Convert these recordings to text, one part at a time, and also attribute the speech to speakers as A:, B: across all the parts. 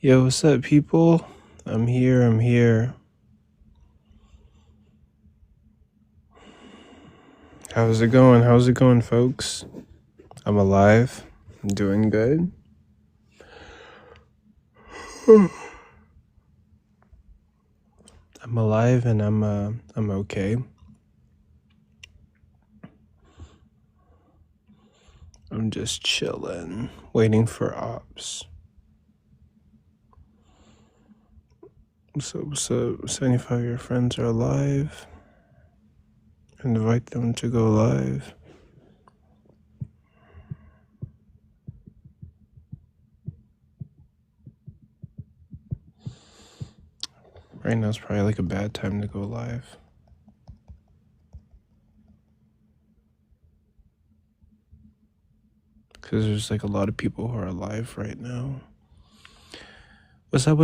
A: Yo, what's up, people? I'm here. How's it going, folks? I'm alive. I'm doing good. I'm alive and I'm okay. I'm just chilling, waiting for ops. What's up? 75 of your friends are alive. Invite them to go live. Right now it's probably like a bad time to go live. Because there's like a lot of people who are alive right now. What's up?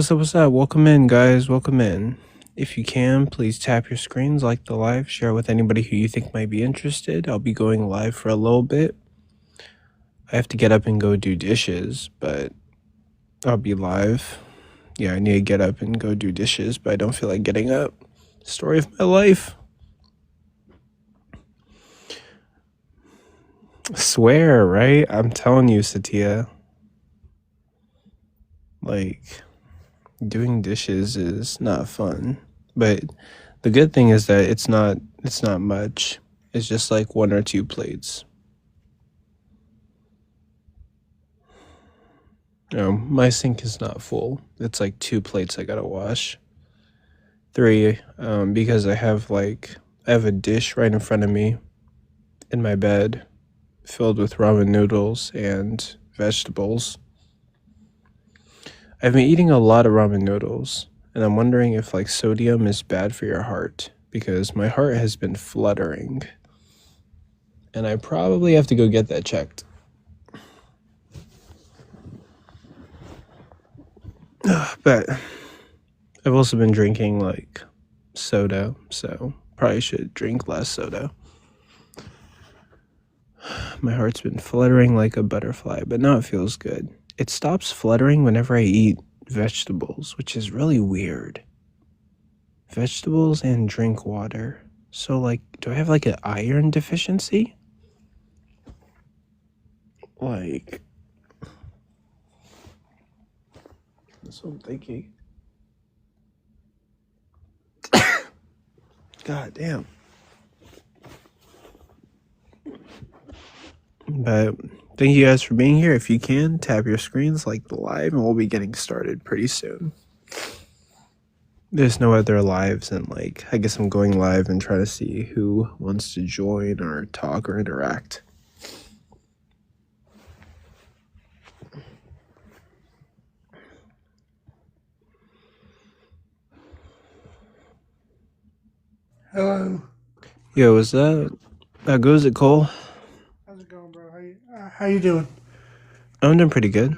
A: Welcome in, guys. Welcome in. If you can, please tap your screens, like the live, share with anybody who you think might be interested. I'll be going live for a little bit. I have to get up and go do dishes, but I'll be live. Yeah, I need to get up and go do dishes, but I don't feel like getting up. Story of my life. I swear, right? I'm telling you, Satya. Like, doing dishes is not fun. But the good thing is that it's not much. It's just like 1 or 2 plates. No, my sink is not full. It's like 2 plates I gotta wash. 3, because I have a dish right in front of me in my bed filled with ramen noodles and vegetables. I've been eating a lot of ramen noodles, and I'm wondering if sodium is bad for your heart, because my heart has been fluttering. And I probably have to go get that checked. But I've also been drinking soda, so probably should drink less soda. My heart's been fluttering like a butterfly, but now it feels good. It stops fluttering whenever I eat vegetables, which is really weird. Vegetables and drink water. So do I have an iron deficiency? That's what I'm thinking. God damn. But thank you guys for being here. If you can, tap your screens, like the live, and we'll be getting started pretty soon. There's no other lives, and I guess I'm going live and try to see who wants to join or talk or interact.
B: Hello.
A: Yo, what's up? How goes it, Cole?
B: How's it going, bro? How you doing?
A: I'm doing pretty good.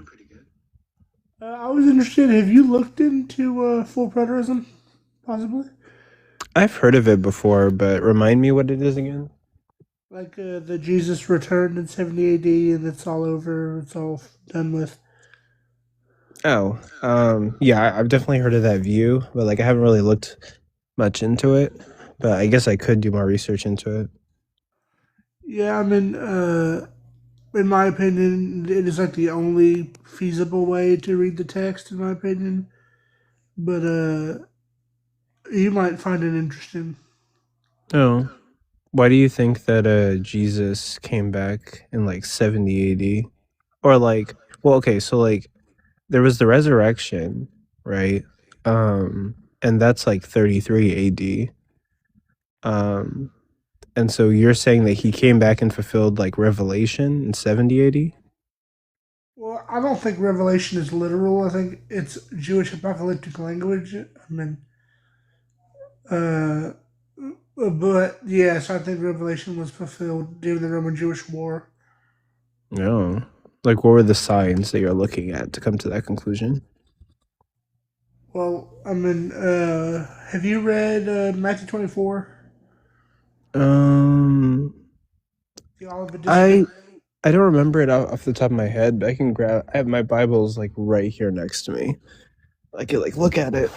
B: I was interested. Have you looked into full preterism, possibly?
A: I've heard of it before, but remind me what it is again.
B: The Jesus returned in 70 AD and it's all over. It's all done with.
A: Oh, yeah, I've definitely heard of that view, but I haven't really looked much into it. But I guess I could do more research into it.
B: Yeah, I mean, in my opinion, it is the only feasible way to read the text, in my opinion. But you might find it interesting.
A: Oh, why do you think that Jesus came back in 70 AD? Or well, okay, so there was the resurrection, right? And that's 33 AD. And so you're saying that he came back and fulfilled Revelation in 70 AD?
B: Well, I don't think Revelation is literal. I think it's Jewish apocalyptic language. I mean, But yes, I think Revelation was fulfilled during the Roman-Jewish War.
A: No. Like, what were the signs that you're looking at to come to that conclusion?
B: Well, I mean, have you read Matthew 24,
A: Um,
B: the Olive Edition?
A: I I don't remember it off the top of my head, but I can grab. I have my Bible's like right here next to me. I can like look at it.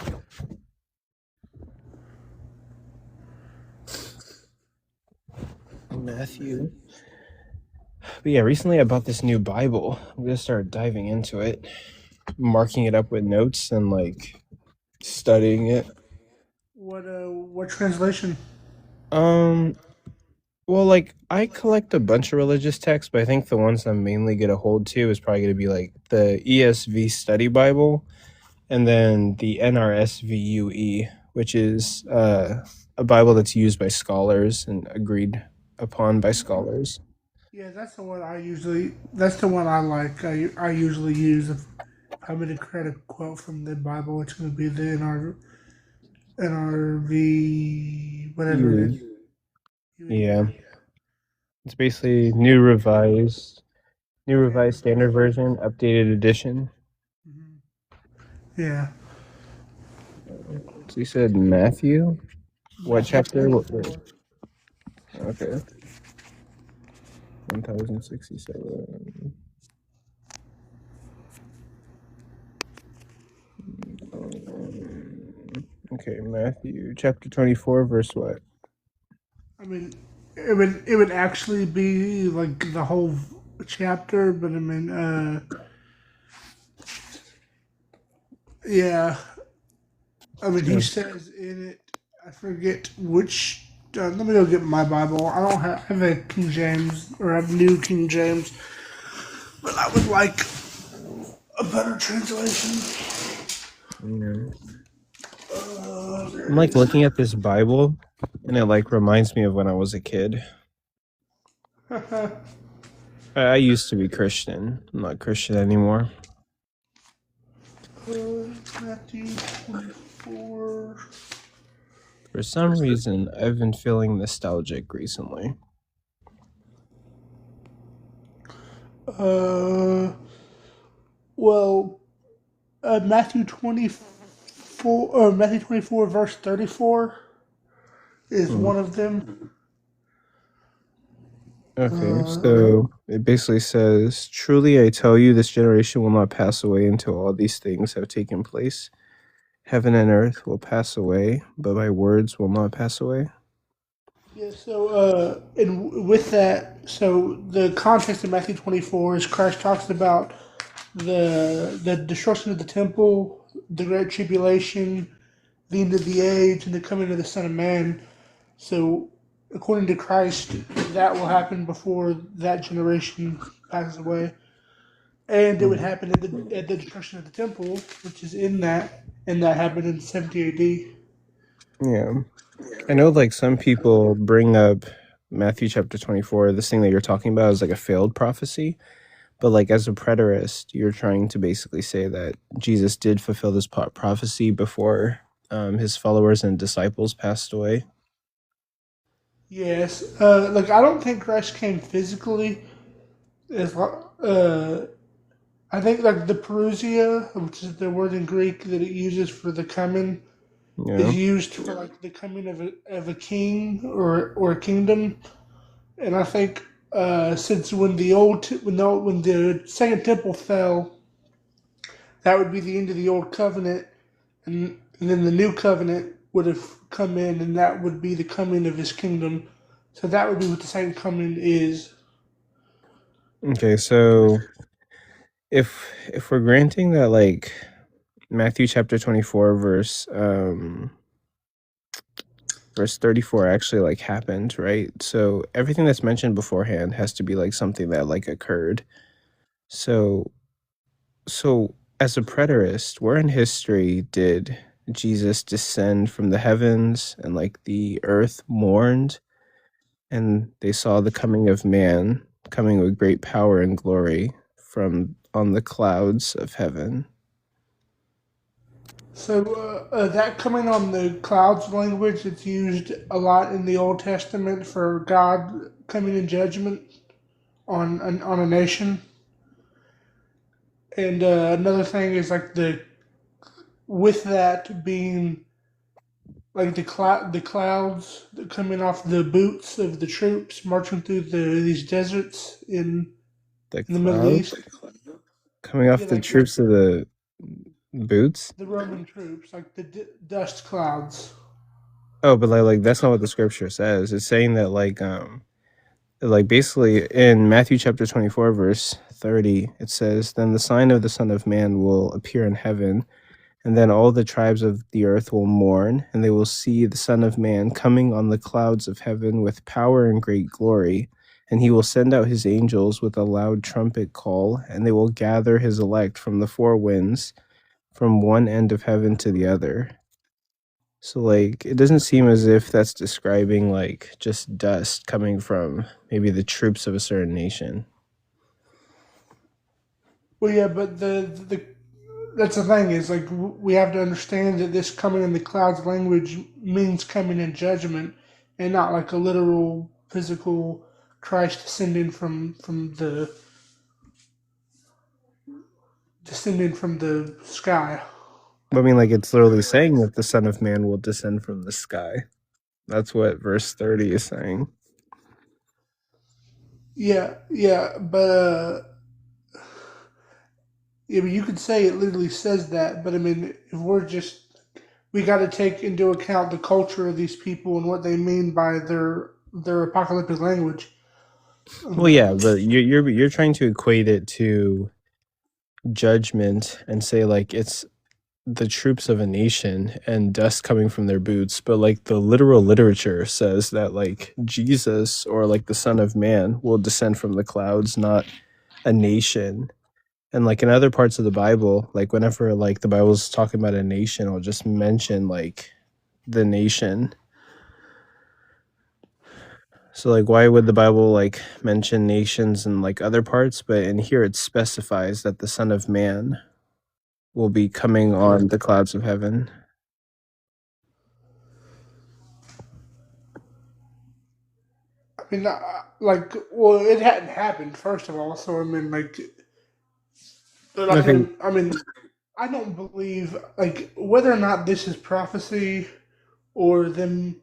A: Matthew. But yeah, recently I bought this new Bible. I'm gonna start diving into it, marking it up with notes and like studying it.
B: What translation?
A: Um, well, like I collect a bunch of religious texts, but I think the ones I'm mainly gonna hold to is probably gonna be like the ESV Study Bible, and then the NRSVUE, which is a Bible that's used by scholars and agreed upon by scholars.
B: Yeah, that's the one I usually. That's the one I like. I usually use if I'm going to create a quote from the Bible. It's going to be the NRV whatever it is.
A: You, yeah, it's basically new revised standard version, updated edition.
B: Mhm. Yeah,
A: So you said Matthew? What
B: Matthew
A: chapter? What?
B: 24.
A: Okay, 1067. Okay, Matthew chapter 24, verse what?
B: I mean, it would actually be like the whole chapter, but I mean, yeah. I mean, he
A: Uh,
B: says in it. I forget which. Let me go get my Bible. I have a King James or I have New King James, but I would like a better translation.
A: yeah.
B: There
A: I'm
B: it
A: like
B: is.
A: looking at this Bible, and it like reminds me of when I was a kid. I used to be Christian. I'm not Christian anymore.
B: Matthew 24.
A: For some reason, I've been feeling nostalgic recently.
B: Uh, well, Matthew 24, or Matthew 24, verse 34 is
A: Hmm.
B: one of them.
A: Okay,
B: Uh,
A: so it basically says, "Truly I tell you, this generation will not pass away until all these things have taken place. Heaven and earth will pass away, but my words will not pass away."
B: Yeah, so and with that, so the context of Matthew 24 is Christ talks about the destruction of the temple, the great tribulation, the end of the age, and the coming of the Son of Man. So, according to Christ, that will happen before that generation passes away, and it would
A: Hmm.
B: happen at the destruction of the temple, which is and that happened in 70 A.D.
A: Yeah, I know. Like some people bring up Matthew chapter 24, this thing that you're talking about is like a failed prophecy. But like as a preterist, you're trying to basically say that Jesus did fulfill this prophecy before his followers and disciples passed away.
B: Yes, like I don't think Christ came physically. As I think like the parousia, which is the word in Greek that it uses for the coming, is
A: Yeah.
B: used for like the coming of a king or a kingdom. And I think since when the second temple fell, that would be the end of the old covenant, and then the new covenant would have come in, and that would be the coming of his kingdom. So that would be what the second coming is.
A: Okay, so if we're granting that like Matthew chapter 24 verse 34 actually like happened, right? So everything that's mentioned beforehand has to be like something that like occurred. So so as a preterist, where in history did Jesus descend from the heavens and like the earth mourned and they saw the coming of man coming with great power and glory from on the clouds of heaven?
B: So that coming on the clouds language, it's used a lot in the Old Testament for God coming in judgment on a nation. And another thing is like the with that being like the clouds coming off the boots of the troops marching through these deserts
A: The
B: in the Middle
A: cloud
B: East.
A: coming off
B: Yeah,
A: the
B: like
A: troops of the boots.
B: the Roman troops, like the dust clouds.
A: Oh, but like that's not what the scripture says. It's saying that like basically in Matthew chapter 24 verse 30 it says, then the sign of the Son of Man will appear in heaven, and then all the tribes of the earth will mourn, and they will see the Son of Man coming on the clouds of heaven with power and great glory. And he will send out his angels with a loud trumpet call, and they will gather his elect from the four winds, from one end of heaven to the other. So like it doesn't seem as if that's describing like just dust coming from maybe the troops of a certain nation.
B: Well, yeah, but the that's the thing is like we have to understand that this coming in the clouds language means coming in judgment, and not like a literal physical Christ descending from the sky.
A: I mean, like it's literally saying that the Son of Man will descend from the sky. That's what verse 30 is saying.
B: Yeah, yeah, yeah, but you could say it literally says that. But I mean, if we're just we got to take into account the culture of these people and what they mean by their apocalyptic language.
A: Well,
B: Um,
A: yeah, but you're trying to equate it to judgment and say like it's the troops of a nation and dust coming from their boots, but like the literal literature says that like Jesus or like the Son of Man will descend from the clouds, not a nation. And like in other parts of the Bible, like whenever like the Bible's talking about a nation, it'll just mention like the nation. So like why would the Bible like mention nations in like other parts, but in here it specifies that the Son of Man will be coming on the clouds of heaven.
B: I mean, well, it hadn't happened first of all. So I mean,
A: Okay.
B: I mean, I don't believe like whether or not this is prophecy or them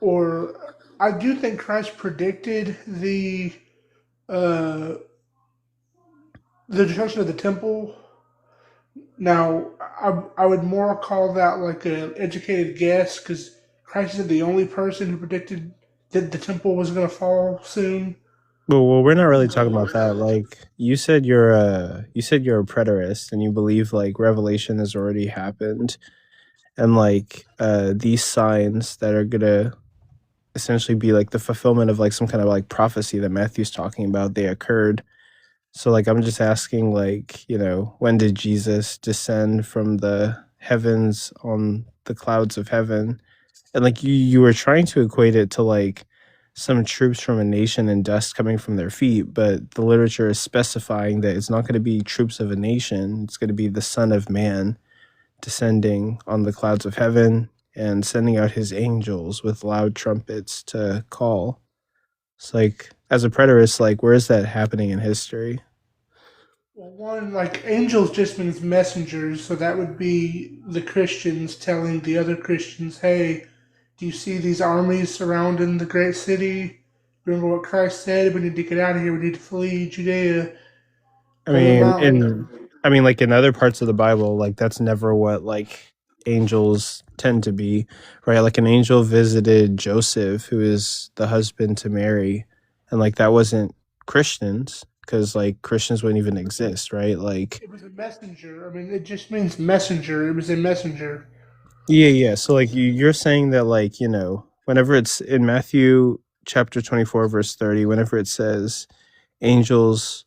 B: or I do think Christ predicted uh, the destruction of the temple. Now, I would more call that like an educated guess because Christ is the only person who predicted that the temple was going to fall soon.
A: Well, we're not really talking about that. Like you said you're a preterist and you believe like revelation has already happened, and like these signs that are gonna essentially be like the fulfillment of like some kind of like prophecy that Matthew's talking about, they occurred. So like I'm just asking like, when did Jesus descend from the heavens on the clouds of heaven? And like you were trying to equate it to like some troops from a nation and dust coming from their feet, but the literature is specifying that it's not going to be troops of a nation. It's going to be the Son of Man descending on the clouds of heaven and sending out his angels with loud trumpets to call. It's like as a preterist, like where is that happening in history?
B: Well, one, like angels just means messengers, so that would be the Christians telling the other Christians, hey, do you see these armies surrounding the great city? Remember what Christ said? We need to get out of here. We need to flee Judea,
A: I
B: go to the
A: mean,
B: mountain.
A: in like in other parts of the Bible, like that's never what like angels tend to be, right? Like an angel visited Joseph, who is the husband to Mary, and like that wasn't Christians because like Christians wouldn't even exist, right? Like
B: It was a messenger. I mean, it just means messenger. It was a messenger.
A: yeah. So like you're saying that like, whenever it's in Matthew chapter 24 verse 30, whenever it says angels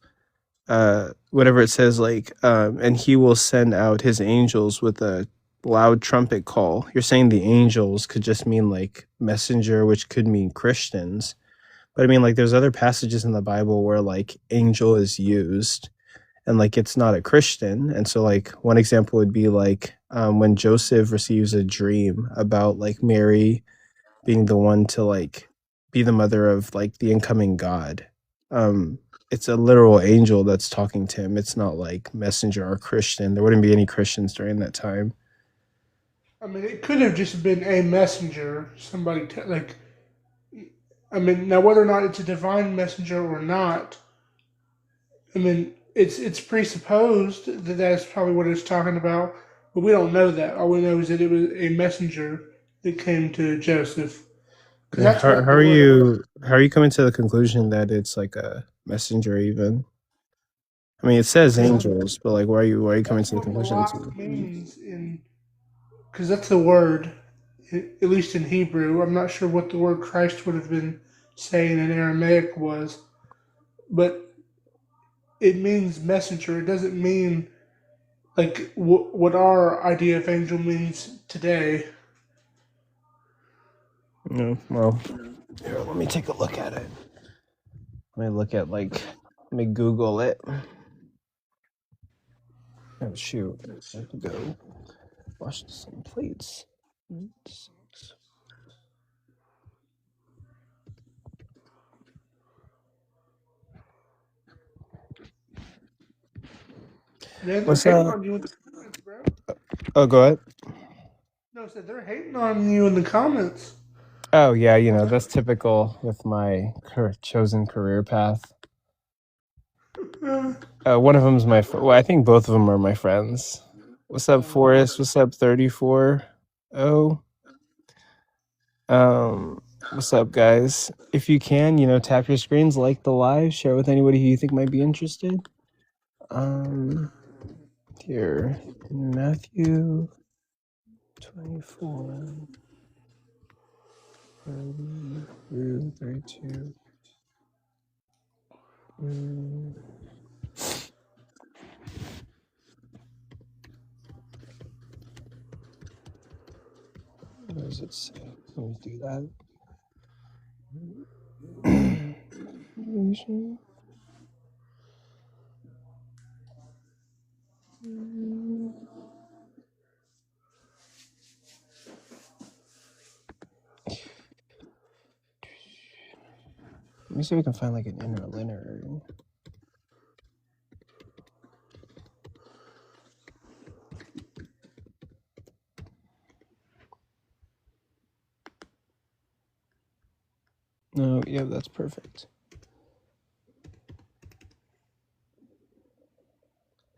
A: whatever it says like and he will send out his angels with a loud trumpet call, you're saying the angels could just mean like messenger, which could mean Christians. But I mean like there's other passages in the Bible where like angel is used and like it's not a Christian. And so like one example would be like when Joseph receives a dream about like Mary being the one to like be the mother of like the incoming God. Um, it's a literal angel that's talking to him. It's not like messenger or Christian. There wouldn't be any Christians during that time.
B: I mean, it could have just been a messenger, somebody like. I mean, now whether or not it's a divine messenger or not, I mean, it's presupposed that that's probably what it's talking about, but we don't know that. All we know is that it was a messenger that came to Joseph, because
A: Yeah,
B: that's what the
A: how are you coming to the conclusion that it's like a messenger even? I mean, it says
B: because
A: angels, but like, why are you coming
B: that's
A: to the
B: what
A: conclusion it's
B: Malak means in, because that's the word, at least in Hebrew. I'm not sure what the word Christ would have been saying in Aramaic was, but it means messenger. It doesn't mean like what our idea of angel means today.
A: no? Well, here, let me take a look at it. Let me look at like, let me Google it. Oh shoot, I have to go wash some plates.
B: Man, they're
A: What's
B: hating
A: up?
B: on you in the comments, bro.
A: Oh, go ahead.
B: No, I said they're hating on you in the comments.
A: Oh yeah, you know that's typical with my chosen career path.
B: Uh,
A: One of them's well, I think both of them are my friends. What's up, Forrest? What's up, 34? Oh, what's up, guys? If you can, tap your screens, like the live, share with anybody who you think might be interested. Um, Here, Matthew 24, 30 through 32. What does it say? Let me do that. Let me see if we can find like an interlinear. No, yeah, that's perfect.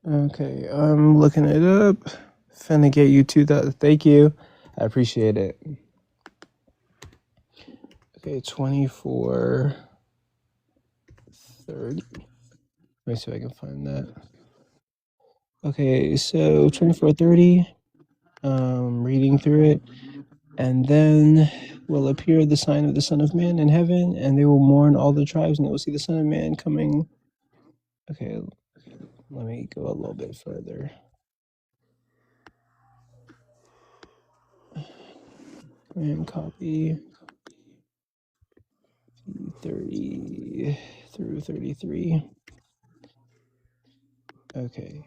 A: Okay, I'm looking it up. Finna get you to that. Thank you. I appreciate it. Okay, 24, 30. Let me see if I can find that. Okay, so 24:30. Reading through it. And then will appear the sign of the Son of Man in heaven, and they will mourn all the tribes, and they will see the Son of Man coming. Okay, let me go a little bit further. And copy 30 through 33. Okay.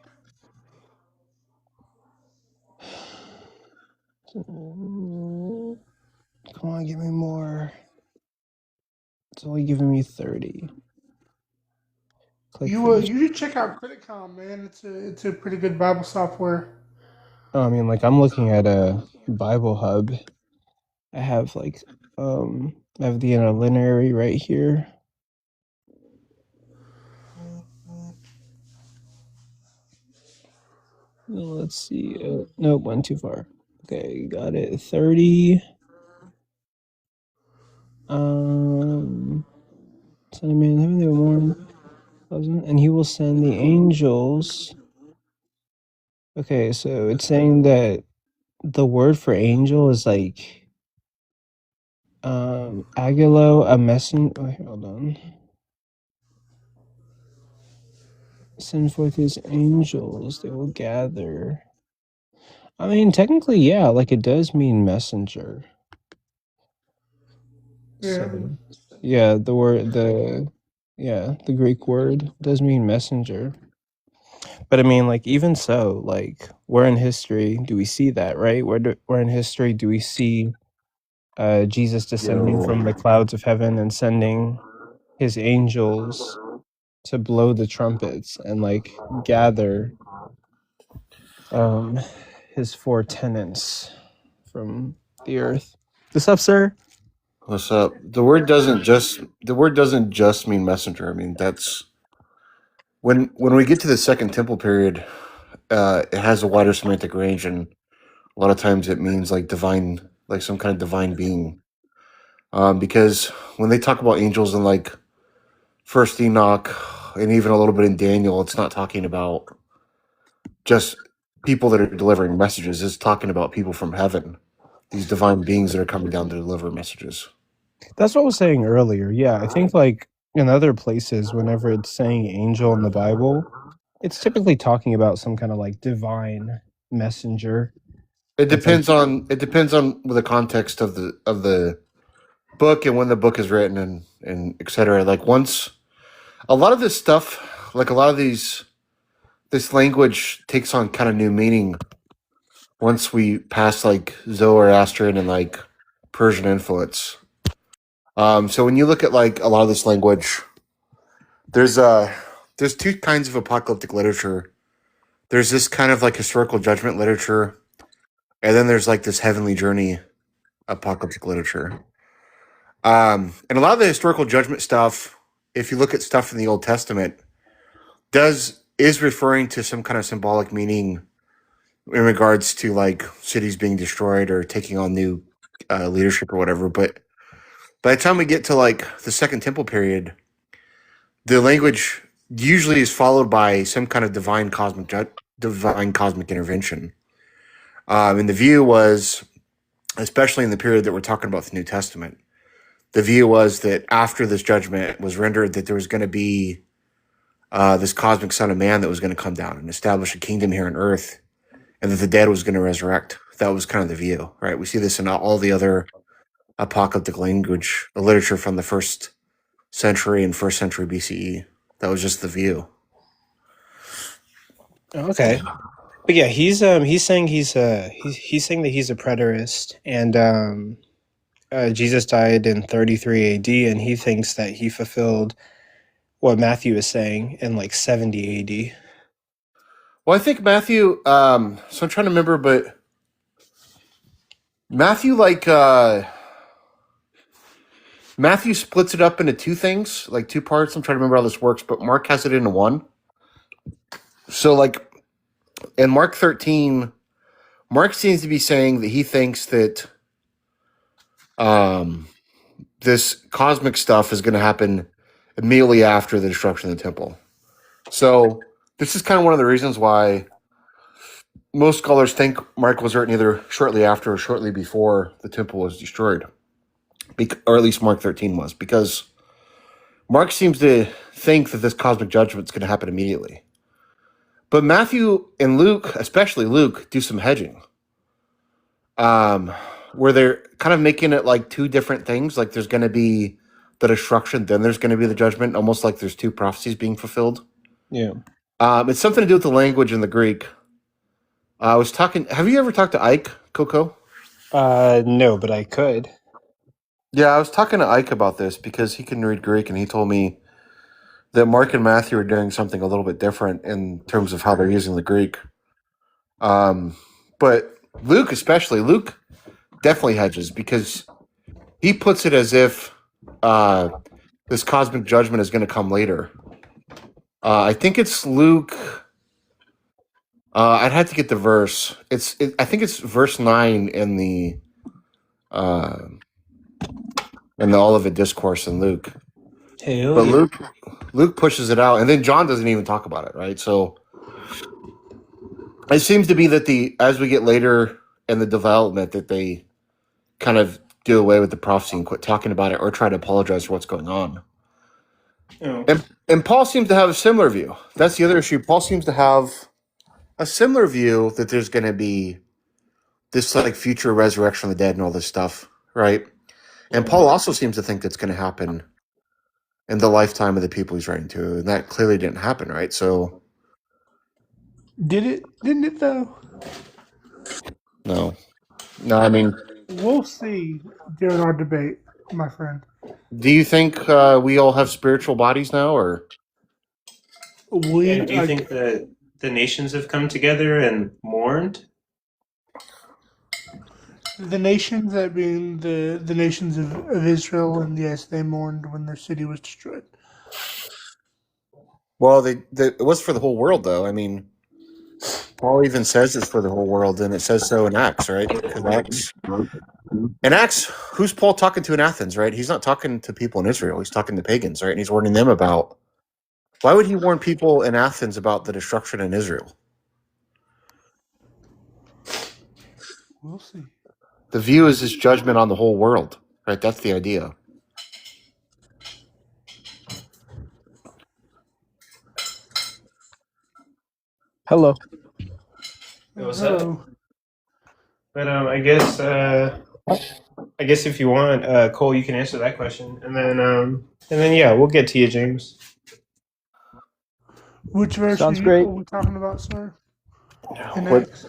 A: Come on, give me more. It's only giving me 30. Click finish.
B: you should check out Criticom, man. It's a pretty good Bible software.
A: Oh, I mean, like I'm looking at a Bible Hub. I have like I have the interlineary right here. Let's see. Nope, went too far. Okay, got it. 30. Son of Man, heaven they will mourn, and he will send the angels. Okay, so it's saying that the word for angel is like agilo, a messenger. Oh, hold on. Send forth his angels, they will gather. I mean, technically, yeah, like it does mean messenger.
B: Yeah.
A: So, yeah, the Greek word does mean messenger. But I mean, like, even so, like, where in history do we see that, right? Where in history do we see Jesus descending
C: Yo,
A: from the clouds of heaven and sending his angels to blow the trumpets and like gather um his four tenants from the earth? What's up, sir?
C: what's up? The word doesn't just mean messenger. I mean that's when we get to the Second Temple period, it has a wider semantic range, and a lot of times it means like divine, like some kind of divine being. Because when they talk about angels in like First Enoch and even a little bit in Daniel, it's not talking about just people that are delivering messages. It's talking about people from heaven, these divine beings that are coming down to deliver messages.
A: That's what I was saying earlier. Yeah, I think like in other places, whenever it's saying angel in the Bible, it's typically talking about some kind of like divine messenger. That's like,
C: It depends on the context of the book and when the book is written and etc. Like once a lot of this stuff, like a lot of this language takes on kind of new meaning once we pass like Zoroastrian and like Persian influence. So when you look at like a lot of this language, there's uh there's two kinds of apocalyptic literature. There's this kind of like historical judgment literature, and then there's like this heavenly journey apocalyptic literature. And a lot of the historical judgment stuff, if you look at stuff in the Old Testament, does is referring to some kind of symbolic meaning in regards to like cities being destroyed or taking on new leadership or whatever. But by the time we get to like the Second Temple period, the language usually is followed by some kind of divine cosmic intervention. And the view was, especially in the period that we're talking about the New Testament, the view was that after this judgment was rendered, that there was going to be this cosmic Son of Man that was going to come down and establish a kingdom here on Earth, and that the dead was going to resurrect. That was kind of the view, right? We see this in all the other apocalyptic language, the literature from the first century and first century BCE. That was just the view.
A: okay. But yeah, he's saying he's saying that he's a preterist, and Jesus died in 33 AD, and he thinks that he fulfilled what Matthew is saying in like 70 AD.
C: Well, I think Matthew. So I'm trying to remember, but Matthew, Matthew splits it up into two things, like two parts. I'm trying to remember how this works, but Mark has it into one. So, like in Mark 13, Mark seems to be saying that he thinks that um, this cosmic stuff is going to happen immediately after the destruction of the temple. So, this is kind of one of the reasons why most scholars think Mark was written either shortly after or shortly before the temple was destroyed, or at least Mark 13 was, because Mark seems to think that this cosmic judgment is going to happen immediately. But Matthew and Luke, especially Luke, do some hedging, where they're kind of making it like two different things. Like there's going to be the destruction, then there's going to be the judgment, almost like there's two prophecies being fulfilled.
A: Yeah.
C: It's something to do with the language in the Greek. I was talking. Have you ever talked to Ike, Coco?
A: No, but I could.
C: Yeah, I was talking to Ike about this because he can read Greek, and he told me that Mark and Matthew are doing something a little bit different in terms of how they're using the Greek. But Luke, especially, Luke definitely hedges because he puts it as if this cosmic judgment is going to come later. I think it's Luke. I'd have to get the verse. I think it's verse 9 in the Olivet Discourse in Luke.
A: Hell
C: But
A: yeah.
C: Luke pushes it out, and then John doesn't even talk about it, right? So it seems to be that as we get later in the development, that they kind of do away with the prophecy and quit talking about it or try to apologize for what's going on.
A: Oh.
C: And Paul seems to have a similar view. That's the other issue. Paul seems to have a similar view that there's going to be this like future resurrection of the dead and all this stuff, right? And
A: Yeah.
C: Paul also seems to think that's going to happen in the lifetime of the people he's writing to, and that clearly didn't happen, right? So
B: Didn't it though?
C: No, no. I mean,
B: We'll see during our debate, my friend.
C: do you think we all have spiritual bodies now, or
B: We
A: And do you think that the nations have come together and mourned?
B: the nations, that being the nations of Israel, and yes, they mourned when their city was destroyed.
C: well, it was for the whole world, though. I mean, Paul even says it's for the whole world, and it says so in Acts, right? Because in Acts, who's Paul talking to in Athens, right? He's not talking to people in Israel. He's talking to pagans, right? And he's warning them about. Why would he warn people in Athens about the destruction in Israel?
B: We'll see.
C: The view is his judgment on the whole world, right? That's the idea.
A: Hello. What's up?
B: Hello.
A: But I guess if you want, Cole, you can answer that question, and then yeah, we'll get to you, James.
B: Which verse
A: Sounds
B: are
A: great.
B: we talking about, sir? In
C: What?
B: Acts?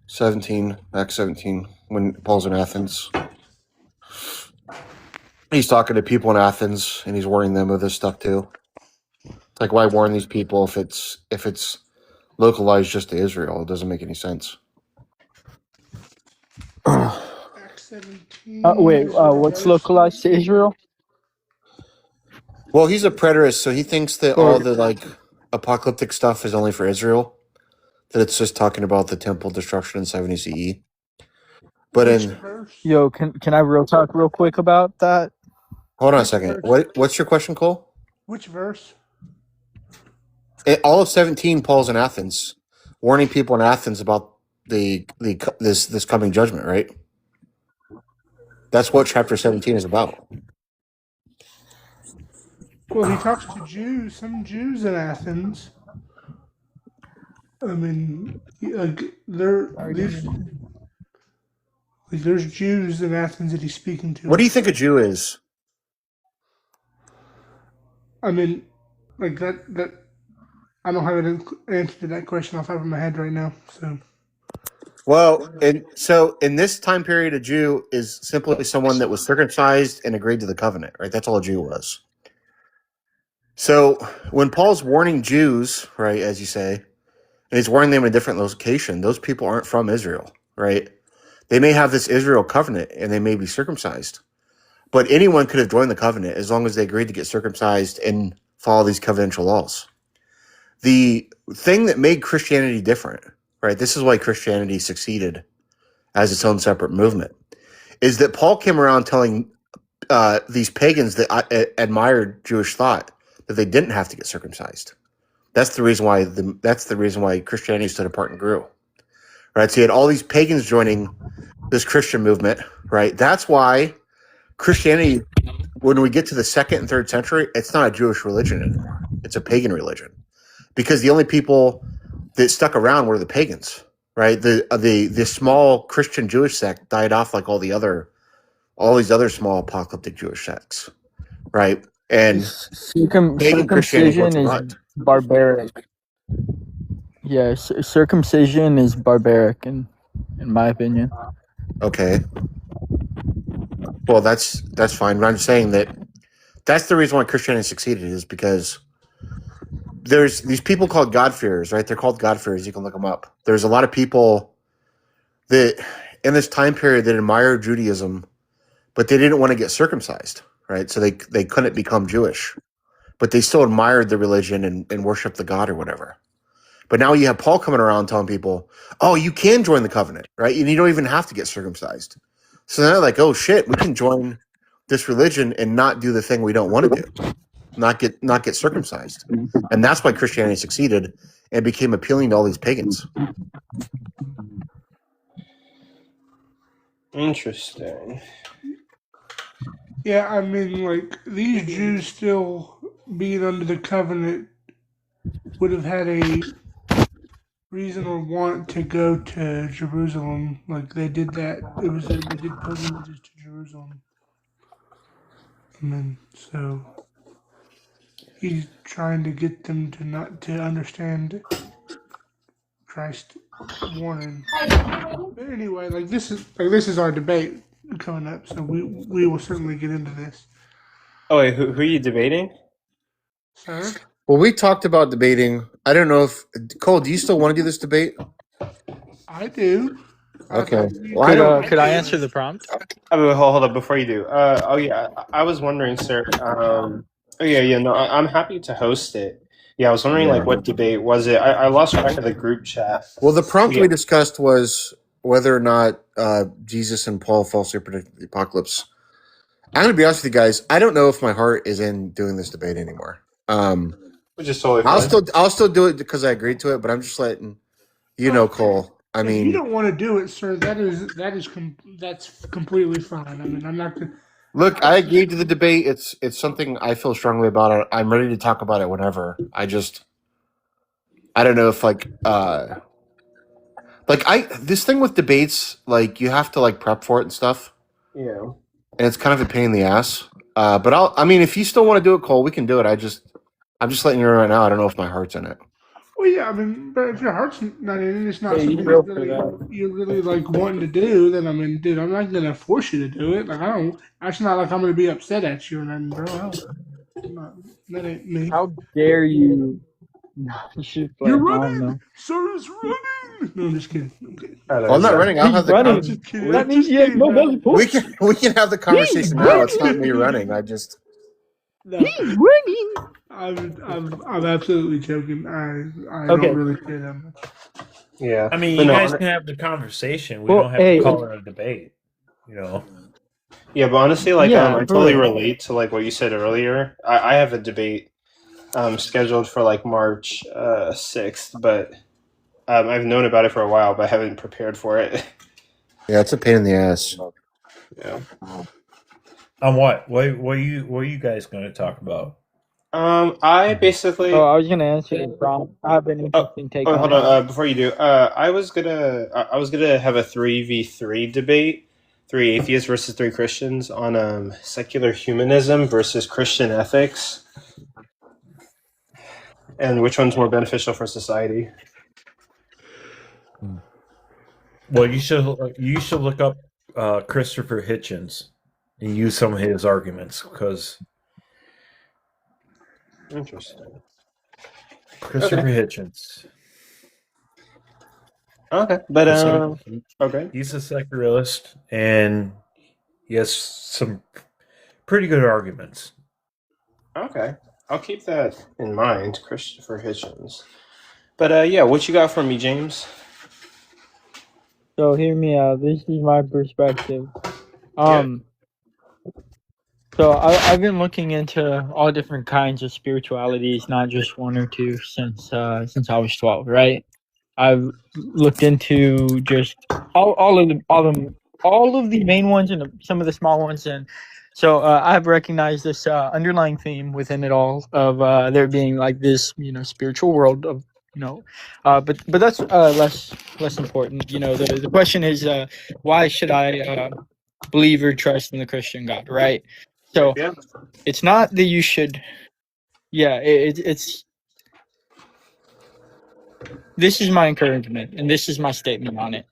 C: 17, Acts 17, when Paul's in Athens. He's talking to people in Athens, and he's warning them of this stuff too. Like, why warn these people if it's localized just to Israel? It doesn't make any sense.
B: Acts 17.
A: What's localized to Israel?
C: Well, he's a preterist, so he thinks that all the like apocalyptic stuff is only for Israel. That it's just talking about the temple destruction in 70 CE. But
B: Which
C: in
B: verse?
A: Yo, can I real talk real quick about that?
C: hold on a
B: Which
C: second.
B: verse?
C: What's your question, Cole?
B: Which verse?
C: All of 17, Paul's in Athens, warning people in Athens about this coming judgment. Right. That's what chapter 17 is about.
B: Well, he talks to Jews, some Jews in Athens. I mean, there's Jews in Athens that he's speaking to.
C: What do you think a Jew is?
B: I mean, like that. I don't have an answer to that question off the top of my head right now. So,
C: Well, so in this time period, a Jew is simply someone that was circumcised and agreed to the covenant, right? That's all a Jew was. So when Paul's warning Jews, right, as you say, and he's warning them in a different location, those people aren't from Israel, right? They may have this Israel covenant and they may be circumcised, but anyone could have joined the covenant as long as they agreed to get circumcised and follow these covenantal laws. The thing that made Christianity different, right? This is why Christianity succeeded as its own separate movement, is that Paul came around telling these pagans that admired Jewish thought that they didn't have to get circumcised. That's the reason why Christianity stood apart and grew, right? So you had all these pagans joining this Christian movement, right? That's why Christianity, when we get to the 2nd and 3rd century, it's not a Jewish religion anymore. It's a pagan religion, because the only people that stuck around were the pagans, right? The small Christian Jewish sect died off like all these other small apocalyptic Jewish sects, right? And pagan Christianity
A: Circumcision is
C: survived.
A: barbaric. Yeah, circumcision is barbaric, in my opinion.
C: Okay, well that's fine. But I'm saying that's the reason why Christianity succeeded, is because there's these people called God-fearers, right? They're called God-fearers. You can look them up. There's a lot of people that in this time period that admire Judaism, but they didn't want to get circumcised, right? So they couldn't become Jewish, but they still admired the religion and worshiped the God or whatever. But now you have Paul coming around telling people, oh, you can join the covenant, right? And you don't even have to get circumcised. So they're like, oh shit, we can join this religion and not do the thing we don't want to do, not get circumcised. And that's why Christianity succeeded and became appealing to all these pagans.
A: Interesting.
B: yeah, I mean, like these Jews still being under the covenant would have had a reason or want to go to Jerusalem. Like they did that. They did pilgrimages to Jerusalem. And then so he's trying to get them to not to understand Christ warning. But anyway, like this is our debate coming up, so we will certainly get into this.
A: Oh wait, who are you debating?
B: Sir?
C: Well, we talked about debating. I don't know if Cole, do you still want to do this debate?
B: I do.
C: Okay. Well,
D: Could I answer the prompt?
A: Hold up before you do. Oh yeah, I was wondering, sir. Oh yeah, no, I'm happy to host it. Yeah, I was wondering like what debate was it? I lost track of the group chat.
C: Well, the prompt
A: Yeah.
C: we discussed was whether or not Jesus and Paul falsely predicted the apocalypse. I'm going to be honest with you guys. I don't know if my heart is in doing this debate anymore.
A: Which is totally fine.
C: I'll still do it because I agreed to it, but I'm just letting you know, Cole. I
B: If you
C: mean,
B: don't want to do it, sir, that's completely fine. I mean, I'm not gonna.
C: look, I agreed to the debate. It's something I feel strongly about. I'm ready to talk about it whenever. I don't know if this thing with debates, like you have to like prep for it and stuff,
A: Yeah.
C: and it's kind of a pain in the ass. But I mean, if you still want to do it, Cole, we can do it. I'm just letting you know right now. I don't know if my heart's in it.
B: Well, yeah, I mean, but if your heart's not in it, it's not
D: Hey,
B: something
D: you real
B: you're really like wanting to do. Then I mean, dude, I'm not gonna force you to do it. Like I don't. It's not like I'm gonna be upset at you or nothing, bro. That ain't me.
D: How dare you? No, you should play.
B: You're
D: No,
B: running,
D: no.
B: sir's running. No, I'm just kidding. I'm kidding.
C: Well, I'm not running. I'll have the
D: running.
B: I'm just kidding.
D: That
B: I'm
D: means
B: just
D: you have
B: kidding,
D: no
B: bro.
D: belly
C: we can have the conversation now. It's not me running.
B: No, I'm absolutely joking. I
D: Okay.
B: don't really care that much.
A: Yeah.
E: I mean,
A: But
E: you
A: no,
E: guys can have the conversation. We
D: Well,
E: don't have
D: hey,
E: to call it a debate. You know.
A: Yeah, but honestly, like
D: Yeah,
A: I totally
D: bro.
A: relate to like what you said earlier. I have a debate scheduled for like March 6th, but I've known about it for a while, but I haven't prepared for it.
C: Yeah, it's a pain in the ass.
A: Yeah.
E: On what? What are you guys going to talk about?
A: I basically.
D: Oh, I was gonna answer the prompt. I have an interesting take on
A: hold
D: it.
A: on. Before you do, I was gonna have a 3v3 debate, 3 atheists versus 3 Christians on secular humanism versus Christian ethics, and which one's more beneficial for society.
E: Well, you should look up Christopher Hitchens and use some of his arguments because
A: Interesting.
E: Christopher Hitchens.
A: Okay, but okay.
E: He's a secularist and he has some pretty good arguments.
A: Okay, I'll keep that in mind, Christopher Hitchens. But yeah, what you got for me, James?
D: So hear me out. This is my perspective. So I've been looking into all different kinds of spiritualities, not just one or two, since I was 12. Right? I've looked into just all of the main ones and some of the small ones, and so I've recognized this underlying theme within it all of there being like this, spiritual world of, but that's less important. The question is, why should I believe or trust in the Christian God, right? So
A: Yeah.
D: it's not that you should, it's this is my encouragement and this is my statement on it,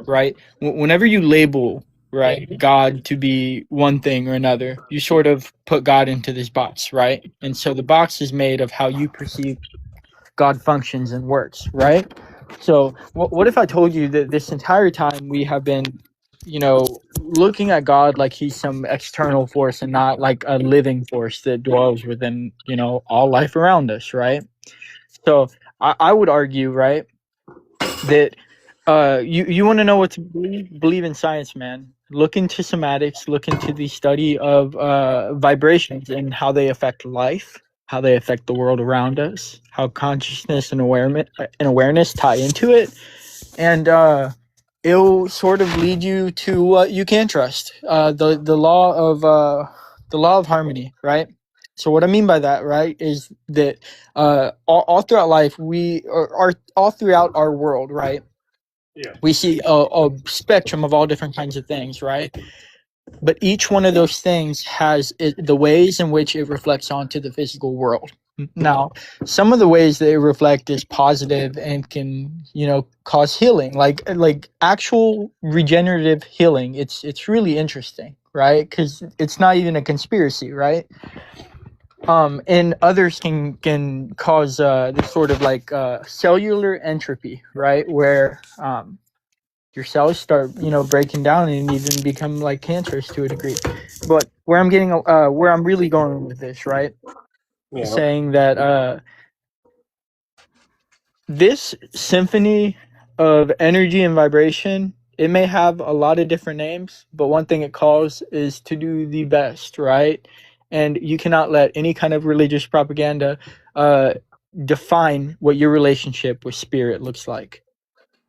D: right? Whenever you label, right, God to be one thing or another, you sort of put God into this box, right? And so the box is made of how you perceive God functions and works, right? So what if I told you that this entire time we have been, looking at God like he's some external force and not like a living force that dwells within, all life around us, right? So I would argue, right, that you want to know what to believe in science, man. Look into somatics, look into the study of vibrations and how they affect life, how they affect the world around us, how consciousness and awareness tie into it, and it'll sort of lead you to what you can trust. The law of harmony, right? So what I mean by that, right, is that all throughout life, we are all throughout our world, right?
A: Yeah.
D: We see a spectrum of all different kinds of things, right? But each one of those things has the ways in which it reflects onto the physical world, Now, some of the ways they reflect is positive and can, cause healing, like actual regenerative healing. It's really interesting, right? Because it's not even a conspiracy, right? And others can cause this sort of like cellular entropy, right? Where your cells start, breaking down and even become like cancerous to a degree. But where I'm really going with this, right?
A: Yeah.
D: Saying that this symphony of energy and vibration, it may have a lot of different names, but one thing it calls is to do the best, right? And you cannot let any kind of religious propaganda define what your relationship with spirit looks like,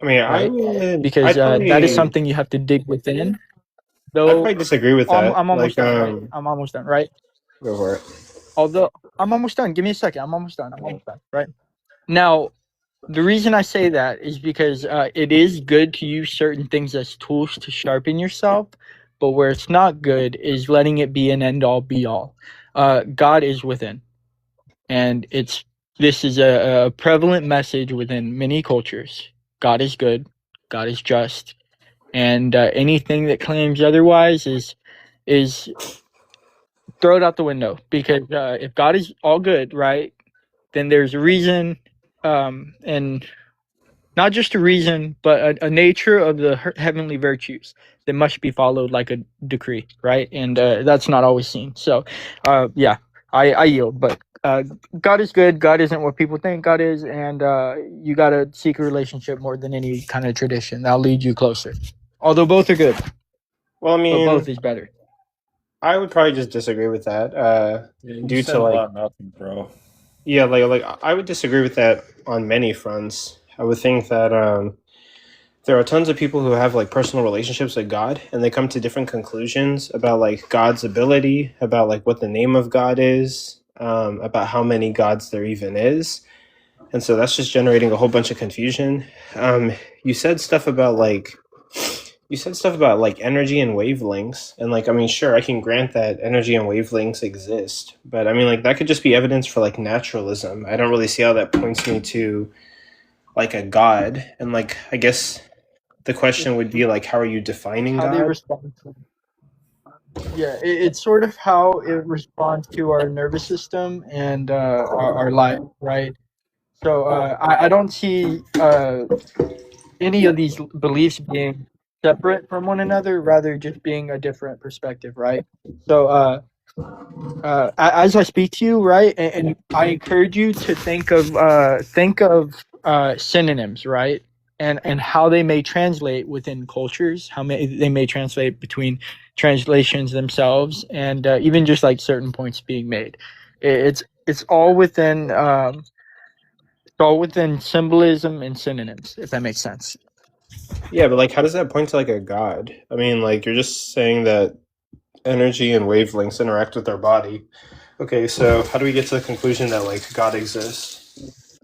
A: I mean,
D: right? Because that is something you have to dig within.
A: I'd
D: Though
A: probably disagree with that.
D: I'm almost
A: like,
D: done, right? I'm almost done, right?
A: Go for it.
D: Although I'm almost done. Give me a second. I'm almost done, right? Now, the reason I say that is because it is good to use certain things as tools to sharpen yourself, but where it's not good is letting it be an end-all, be-all. God is within, and this is a prevalent message within many cultures. God is good, God is just, and anything that claims otherwise is throw it out the window. Because if God is all good, right, then there's a reason, and not just a reason, but a nature of the heavenly virtues that must be followed like a decree, right? And that's not always seen. So, yeah, I yield. But God is good. God isn't what people think God is, and you gotta seek a relationship more than any kind of tradition. That'll lead you closer. Although both are good,
A: Well, I
D: but
A: mean,
D: both is better.
A: I would probably just disagree with that.
E: You
A: Due
E: said
A: to
E: a
A: like,
E: lot, nothing, bro.
A: yeah, like I would disagree with that on many fronts. I would think that there are tons of people who have like personal relationships with God, and they come to different conclusions about like God's ability, about like what the name of God is, about how many gods there even is, and so that's just generating a whole bunch of confusion. Um, you said stuff about like energy and wavelengths, and like I mean, sure, I can grant that energy and wavelengths exist, but I mean like that could just be evidence for like naturalism. I don't really see how that points me to like a god, and like I guess the question would be like, how are you defining
D: How they
A: God?
D: respond to Yeah, it's sort of how it responds to our nervous system and our life, right? So I don't see any of these beliefs being separate from one another, rather just being a different perspective, right? So as I speak to you, right, and I encourage you to think of synonyms, right, and how they may translate within cultures, they may translate between translations themselves, and even just like certain points being made. It's all within symbolism and synonyms, if that makes sense.
A: Yeah, but like, how does that point to like a god? I mean, like, you're just saying that energy and wavelengths interact with our body. Okay, so how do we get to the conclusion that like God exists?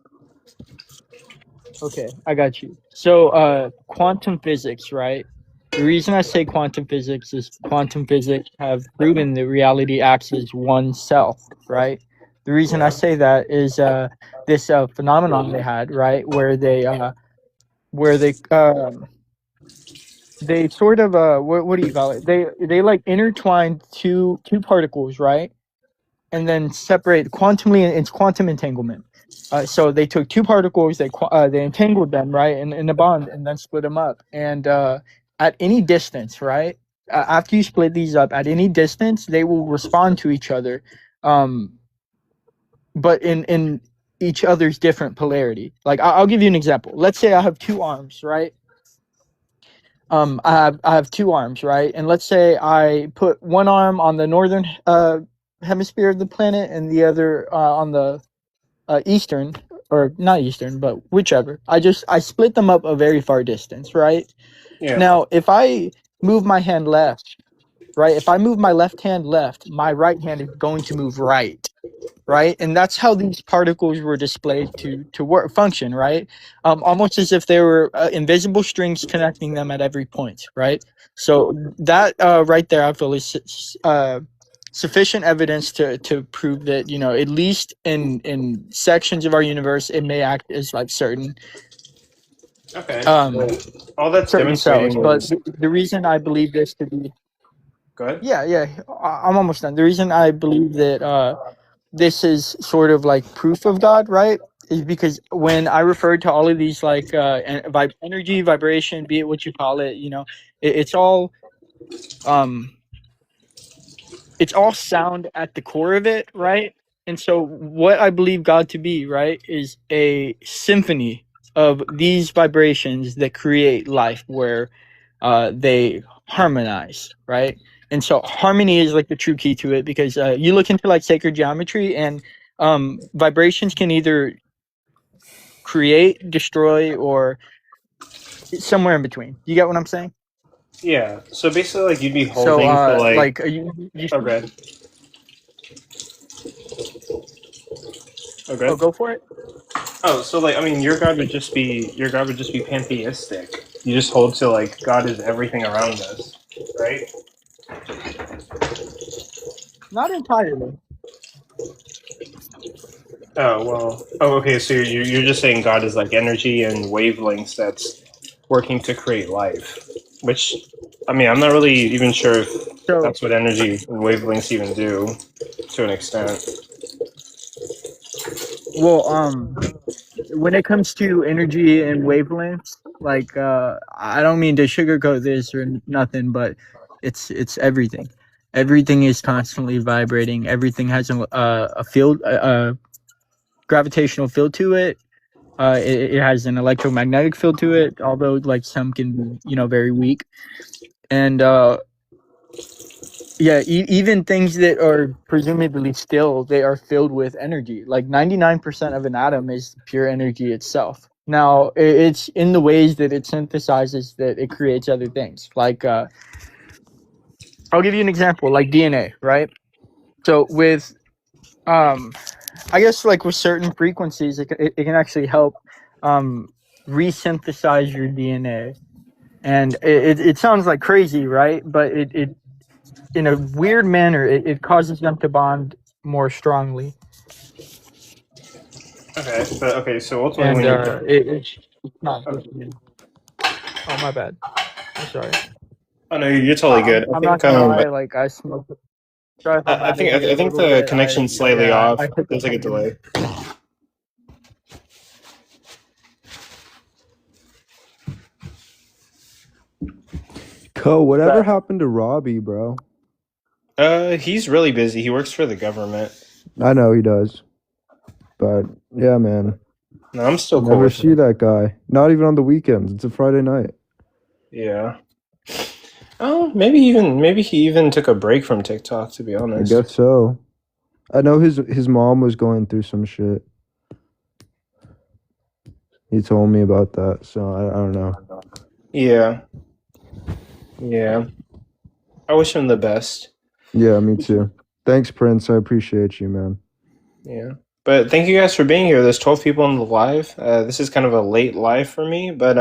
D: Okay, I got you. So, quantum physics, right? The reason I say quantum physics is quantum physics have proven that reality acts as one self, right? The reason I say that is this phenomenon they had, right, where they sort of what do you call it? They like intertwined two particles, right? And then separate quantumly. It's quantum entanglement. So they took two particles, they entangled them, right, in a bond, and then split them up. And at any distance, right, after you split these up, at any distance, they will respond to each other, but in each other's different polarity. Like I'll give you an example. Let's say I have two arms, right? I have two arms, right? And let's say I put one arm on the northern hemisphere of the planet and the other on the eastern, or not eastern, but whichever. I split them up a very far distance, right?
A: Yeah.
D: Now, if I move my hand left, right? If I move my left hand left, my right hand is going to move right, right? And that's how these particles were displayed to work function, right? Almost as if there were invisible strings connecting them at every point, right? So that right there, I feel is sufficient evidence to prove that, you know, at least in sections of our universe, it may act as like certain
A: Okay. Well, all that's
D: certain cells.
A: demonstrating
D: But
A: is.
D: the reason I believe this to be,
A: Go ahead.
D: yeah, I'm almost done. The reason I believe that this is sort of like proof of God, right, is because when I refer to all of these like energy, vibration, be it what you call it, you know, it's all um it's all sound at the core of it, right? And so what I believe God to be, right, is a symphony of these vibrations that create life where they harmonize, right? And so harmony is like the true key to it, because you look into like sacred geometry, and vibrations can either create, destroy, or somewhere in between. You get what I'm saying?
A: Yeah. So basically, like you'd be
D: So
A: holding to like.
D: like you
A: Oh, good. Oh,
D: oh,
A: good.
D: go for it.
A: Oh, so like I mean, your God would just be pantheistic. You just hold to like God is everything around us, right?
D: Not entirely.
A: Oh well. Oh, okay. So you're just saying God is like energy and wavelengths that's working to create life. Which, I mean, I'm not really even sure if
D: So
A: that's what energy and wavelengths even do, to an extent.
D: well, when it comes to energy and wavelengths, like I don't mean to sugarcoat this or nothing, but it's everything. Everything is constantly vibrating. Everything has a field, a gravitational field to it. It has an electromagnetic field to it, although like some can be, you know, very weak. And yeah, even things that are presumably still, they are filled with energy. Like 99% of an atom is pure energy itself. Now, it's in the ways that it synthesizes that it creates other things. Like, I'll give you an example, like DNA, right? So with, I guess like with certain frequencies, it can actually help resynthesize your DNA. And it sounds like crazy, right? But it in a weird manner, it causes them to bond more strongly.
A: Okay, but okay. So ultimately,
D: And
A: when you're
D: it's not.
A: okay.
D: Oh, my bad. I'm sorry.
A: Oh no, you're totally good. I
D: I'm not
A: think
D: gonna lie. Like I smoked. Sorry if I'm
A: I
D: out of
A: think
D: here
A: I
D: a
A: think
D: little
A: the
D: bit.
A: connection's slightly
D: I
A: off.
D: took
A: There's like a delay.
F: Whatever happened to Robbie, bro?
A: He's really busy. He works for the government.
F: I know he does. But yeah, man.
A: No, I'm still cool
F: Never
A: with
F: see
A: him.
F: that guy. Not even on the weekends. It's a Friday night.
A: Yeah. Oh, maybe he even took a break from TikTok. To be
F: I
A: honest.
F: guess so. I know his mom was going through some shit. He told me about that, so I don't know.
A: Yeah. Yeah. I wish him the best.
F: Yeah, me too. Thanks, Prince. I appreciate you, man.
A: Yeah. But thank you guys for being here. There's 12 people on the live. This is kind of a late live for me, but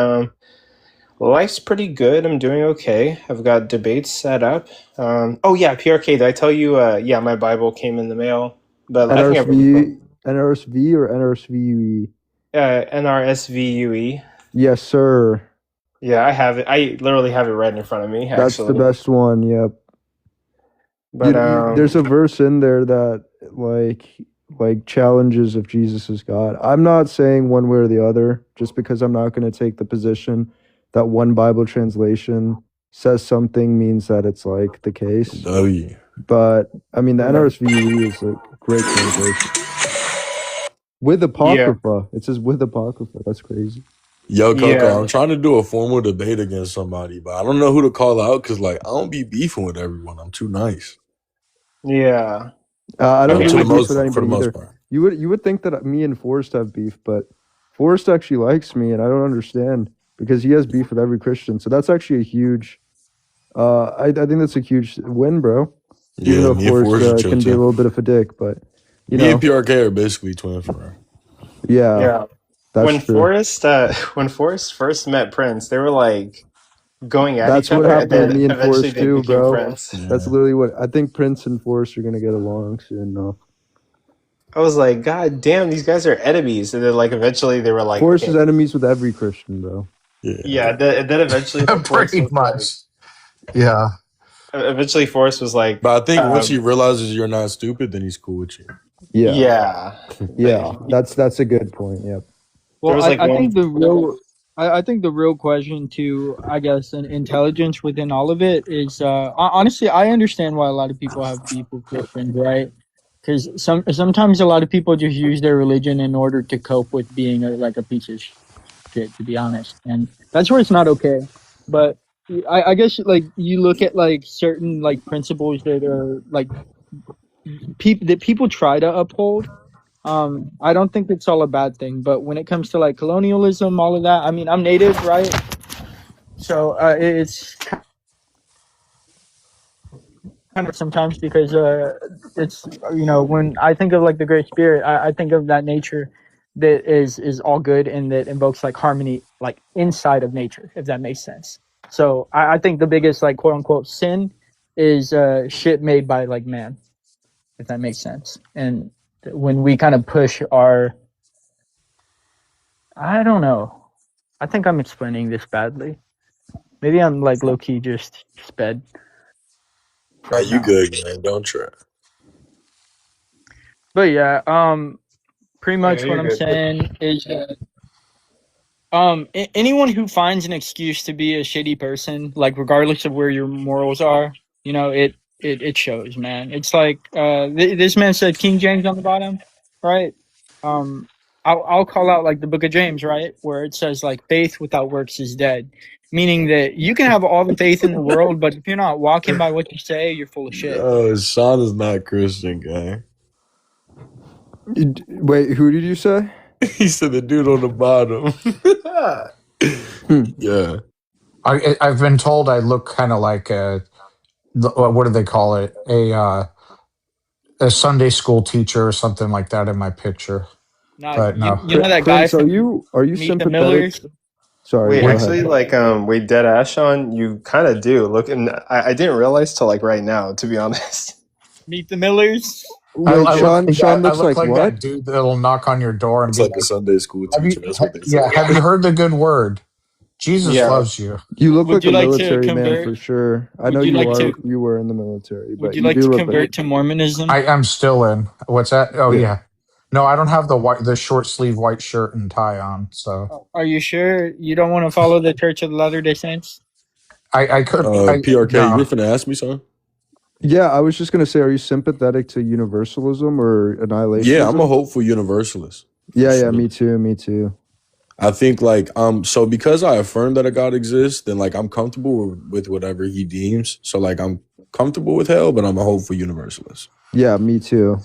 A: life's pretty good. I'm doing okay. I've got debates set up. Oh yeah, PRK. Did I tell you? Yeah, my Bible came in the mail, but I think I've
F: NRSV or NRSVUE?
A: NRSVUE.
F: Yes, sir.
A: Yeah, I have it. I literally have it right in front of me.
F: That's the
A: Actually,
F: best one. Yep.
A: but
F: There's a verse in there that like challenges if Jesus is God. I'm not saying one way or the other, just because I'm not going to take the position that one Bible translation says something means that it's like the case.
G: W.
F: But I mean, the NRSV is a great translation. With Apocrypha. It says with Apocrypha. That's crazy.
G: Yo, Coco,
A: Yeah.
G: I'm trying to do a formal debate against somebody, but I don't know who to call out because, like, I don't be beefing with everyone. I'm too nice.
A: Yeah.
F: I don't
A: Okay,
F: really beef with
G: for the
F: anybody
G: most
F: either.
G: part.
F: You would think that me and Forrest have beef, but Forrest actually likes me, and I don't understand because he has beef with every Christian. So that's actually a huge. I think that's a huge win, bro. Even
G: Yeah,
F: though
G: me and Forrest are
F: Forrest
G: chill
F: can be a
G: too.
F: little bit of a dick, but you
G: Me
F: know,
G: and PRK are basically twins for real.
F: yeah,
A: Yeah.
F: that's
A: When
F: true.
A: Forrest first met Prince, they were like
H: going at
F: That's
H: each
F: what
H: other, and
F: happened with
H: then
F: me and
H: eventually
F: Forrest
H: they
F: too,
H: became
F: bro.
H: friends.
F: That's literally what I think. Prince and Forrest are gonna get along soon enough.
H: I was like, God damn, these guys are enemies, and then like eventually they were like,
F: Forrest
H: okay,
F: is enemies with every Christian, bro.
H: yeah. And then eventually, like, Forrest
I: Pretty
H: was like,
I: much. Yeah.
H: eventually Forrest was like,
G: But I think once he realizes you're not stupid, then he's cool with you.
F: Yeah,
H: yeah.
F: That's a good point. Yep.
H: There
D: Well,
H: was like
D: I
H: one.
D: think I think the real question to, I guess, an intelligence within all of it is, honestly, I understand why a lot of people have beef with Christians, right? Because sometimes a lot of people just use their religion in order to cope with being like a piece of shit, to be honest, and that's where it's not okay. But I guess like you look at like certain like principles that are like people try to uphold. I don't think it's all a bad thing, but when it comes to like colonialism, all of that, I mean, I'm native, right? So it's kind of sometimes because it's, you know, when I think of like the Great Spirit, I think of that nature that is all good and that invokes like harmony like inside of nature, if that makes sense. So I think the biggest like quote unquote sin is shit made by like man, if that makes sense. And when we kind of push our, I don't know. I think I'm explaining this badly. Maybe I'm like low key just sped.
G: Are you good, man? Don't try.
D: But yeah, pretty much
H: Yeah,
D: what
H: you're
D: I'm
H: good.
D: saying is that anyone who finds an excuse to be a shitty person, like regardless of where your morals are, you know, it shows, man. It's like this man said King James on the bottom, right? Um, I'll call out like the Book of James, right, where it says like faith without works is dead, meaning that you can have all the faith in the world, but if you're not walking by what you say, you're full of shit.
G: Oh, Sean is not Christian, guy.
F: Wait, who did you say?
G: He said the dude on the bottom. Yeah.
I: I've been told I look kind of like what do they call it? A Sunday school teacher or something like that in my picture.
D: Nah,
I: But no.
D: you know that guy
F: Prince, are
D: from
F: you
D: Meet the
F: sympathetic?
D: Millers?
F: Sorry,
H: Wait,
F: go
H: actually,
F: ahead.
H: like, wait, dead ass, Sean, you kind of do look, and I didn't realize till like right now, to be honest.
D: Meet the Millers?
F: Wait, Sean looks
I: look
F: like what?
I: that dude that'll knock on your door and
G: It's
I: be
G: like a Sunday school teacher. That's what they say.
I: have you heard the good word? Jesus
H: Yeah.
I: loves you.
F: You look
D: Would
F: like
D: you
F: a
D: like to
F: military man
D: convert?
F: for sure. I
D: Would
F: know
D: you
F: you
D: like
F: are.
D: to-
F: You were in the military, but
D: Would you
F: you
D: like
F: do
D: to
F: look
D: convert to Mormonism?
I: I'm still in. What's that? Oh
F: Yeah.
I: yeah. No, I don't have the short sleeve white shirt and tie on. So
D: Are you sure you don't want to follow the Church of the Latter-day Saints?
I: I could.
G: PRK,
I: no.
G: you were finna ask me something?
F: Yeah, I was just gonna say, are you sympathetic to universalism or annihilationism?
G: Yeah, I'm a hopeful universalist.
F: Yeah,
G: sure.
F: me too.
G: I think like so because I affirm that a God exists, then like I'm comfortable with whatever he deems. So like I'm comfortable with hell, but I'm a hopeful universalist.
F: Yeah, me too.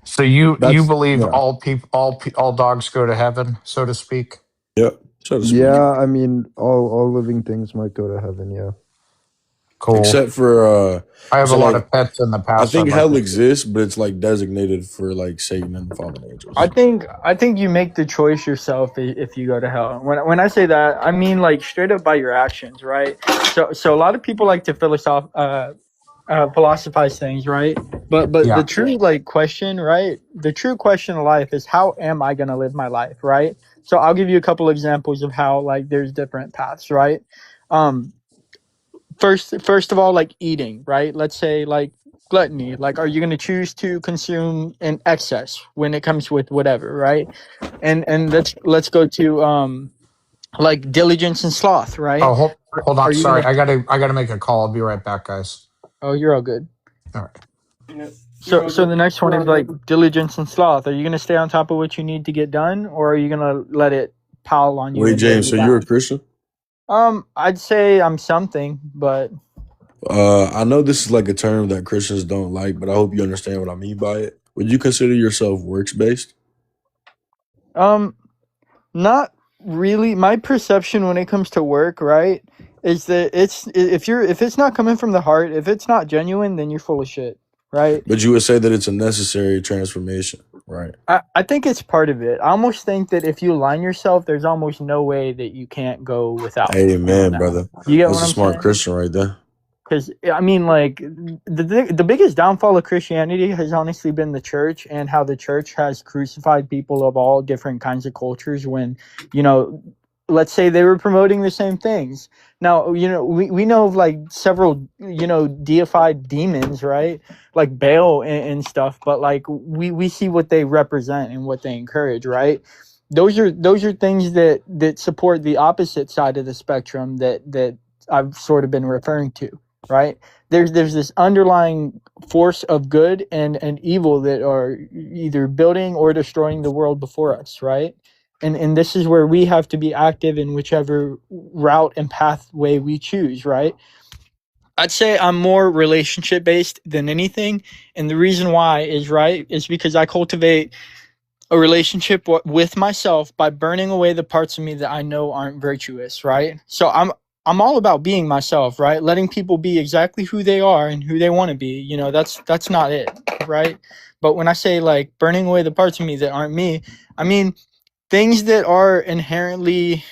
I: So you
F: That's-
I: believe
F: yeah.
I: all dogs go to heaven, so to speak?
G: Yep. So to speak.
F: Yeah, I mean, all living things might go to heaven. Yeah.
I: Cool.
G: Except for
I: I have
G: so,
I: a lot
G: like,
I: of pets in the
G: I
I: past.
G: think
I: I'd
G: hell
I: like to-
G: exists, but it's like designated for like Satan and the fallen angels.
D: I think you make the choice yourself if you go to hell. When I say that, I mean like straight up by your actions, right? So a lot of people like to philosophize things, right? But
I: Yeah.
D: the true like question, right? The true question of life is how am I gonna live my life, right? So I'll give you a couple examples of how like there's different paths, right? First of all, like eating, right? Let's say like gluttony, like are you going to choose to consume in excess when it comes with whatever, right? And let's go to like diligence and sloth, right?
I: Oh, hold
D: Are
I: on.
D: you
I: Sorry,
D: gonna-
I: I gotta make a call. I'll be right back, guys.
D: Oh, you're all good.
I: All right.
D: So the next one is like diligence and sloth. Are you going to stay on top of what you need to get done, or are you going to let it pile on you?
G: Wait,
D: and weigh
G: James,
D: you
G: so you're a
D: down?
G: Christian?
D: I'd say I'm something, but
G: I know this is like a term that Christians don't like, but I hope you understand what I mean by it. Would you consider yourself works based?
D: not really. My perception when it comes to work, right, is that if it's not coming from the heart, if it's not genuine, then you're full of shit, right?
G: But you would say that it's a necessary transformation. Right.
D: I think it's part of it. I almost think that if you align yourself, there's almost no way that you can't go without doing
G: Amen,
D: that.
G: brother.
D: You get
G: That's
D: what
G: a
D: I'm
G: smart
D: saying?
G: Christian right there.
D: Because I mean, like the biggest downfall of Christianity has honestly been the church, and how the church has crucified people of all different kinds of cultures. When, you know, let's say they were promoting the same things. Now, you know, we know of like several, you know, deified demons, right? Like Baal and stuff. But like we see what they represent and what they encourage, right? Those are things that support the opposite side of the spectrum that I've sort of been referring to. Right, there's this underlying force of good and evil that are either building or destroying the world before us, right? And this is where we have to be active in whichever route and pathway we choose, right? I'd say I'm more relationship based than anything, and the reason why is because I cultivate a relationship with myself by burning away the parts of me that I know aren't virtuous, right? So I'm all about being myself, right? Letting people be exactly who they are and who they want to be. You know, that's not it, right? But when I say like burning away the parts of me that aren't me, I mean things that are inherently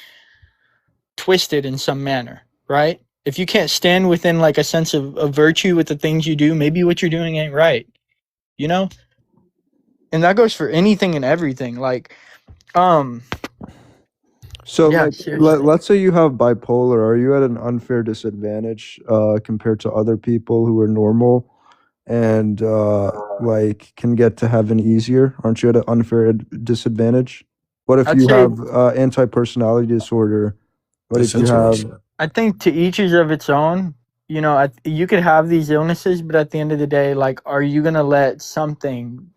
D: twisted in some manner, right? If you can't stand within like a sense of virtue with the things you do, maybe what you're doing ain't right, you know? And that goes for anything and everything. Like,
F: So,
D: yeah,
F: like,
D: seriously.
F: let's say you have bipolar. Are you at an unfair disadvantage compared to other people who are normal and like can get to heaven easier? Aren't you at an unfair disadvantage? What if
D: I'd
F: you
D: say
F: have anti-personality disorder? What
G: That's
F: if you have
G: interesting.
D: I think to each is of its own. You know, you could have these illnesses, but at the end of the day, like, are you gonna let something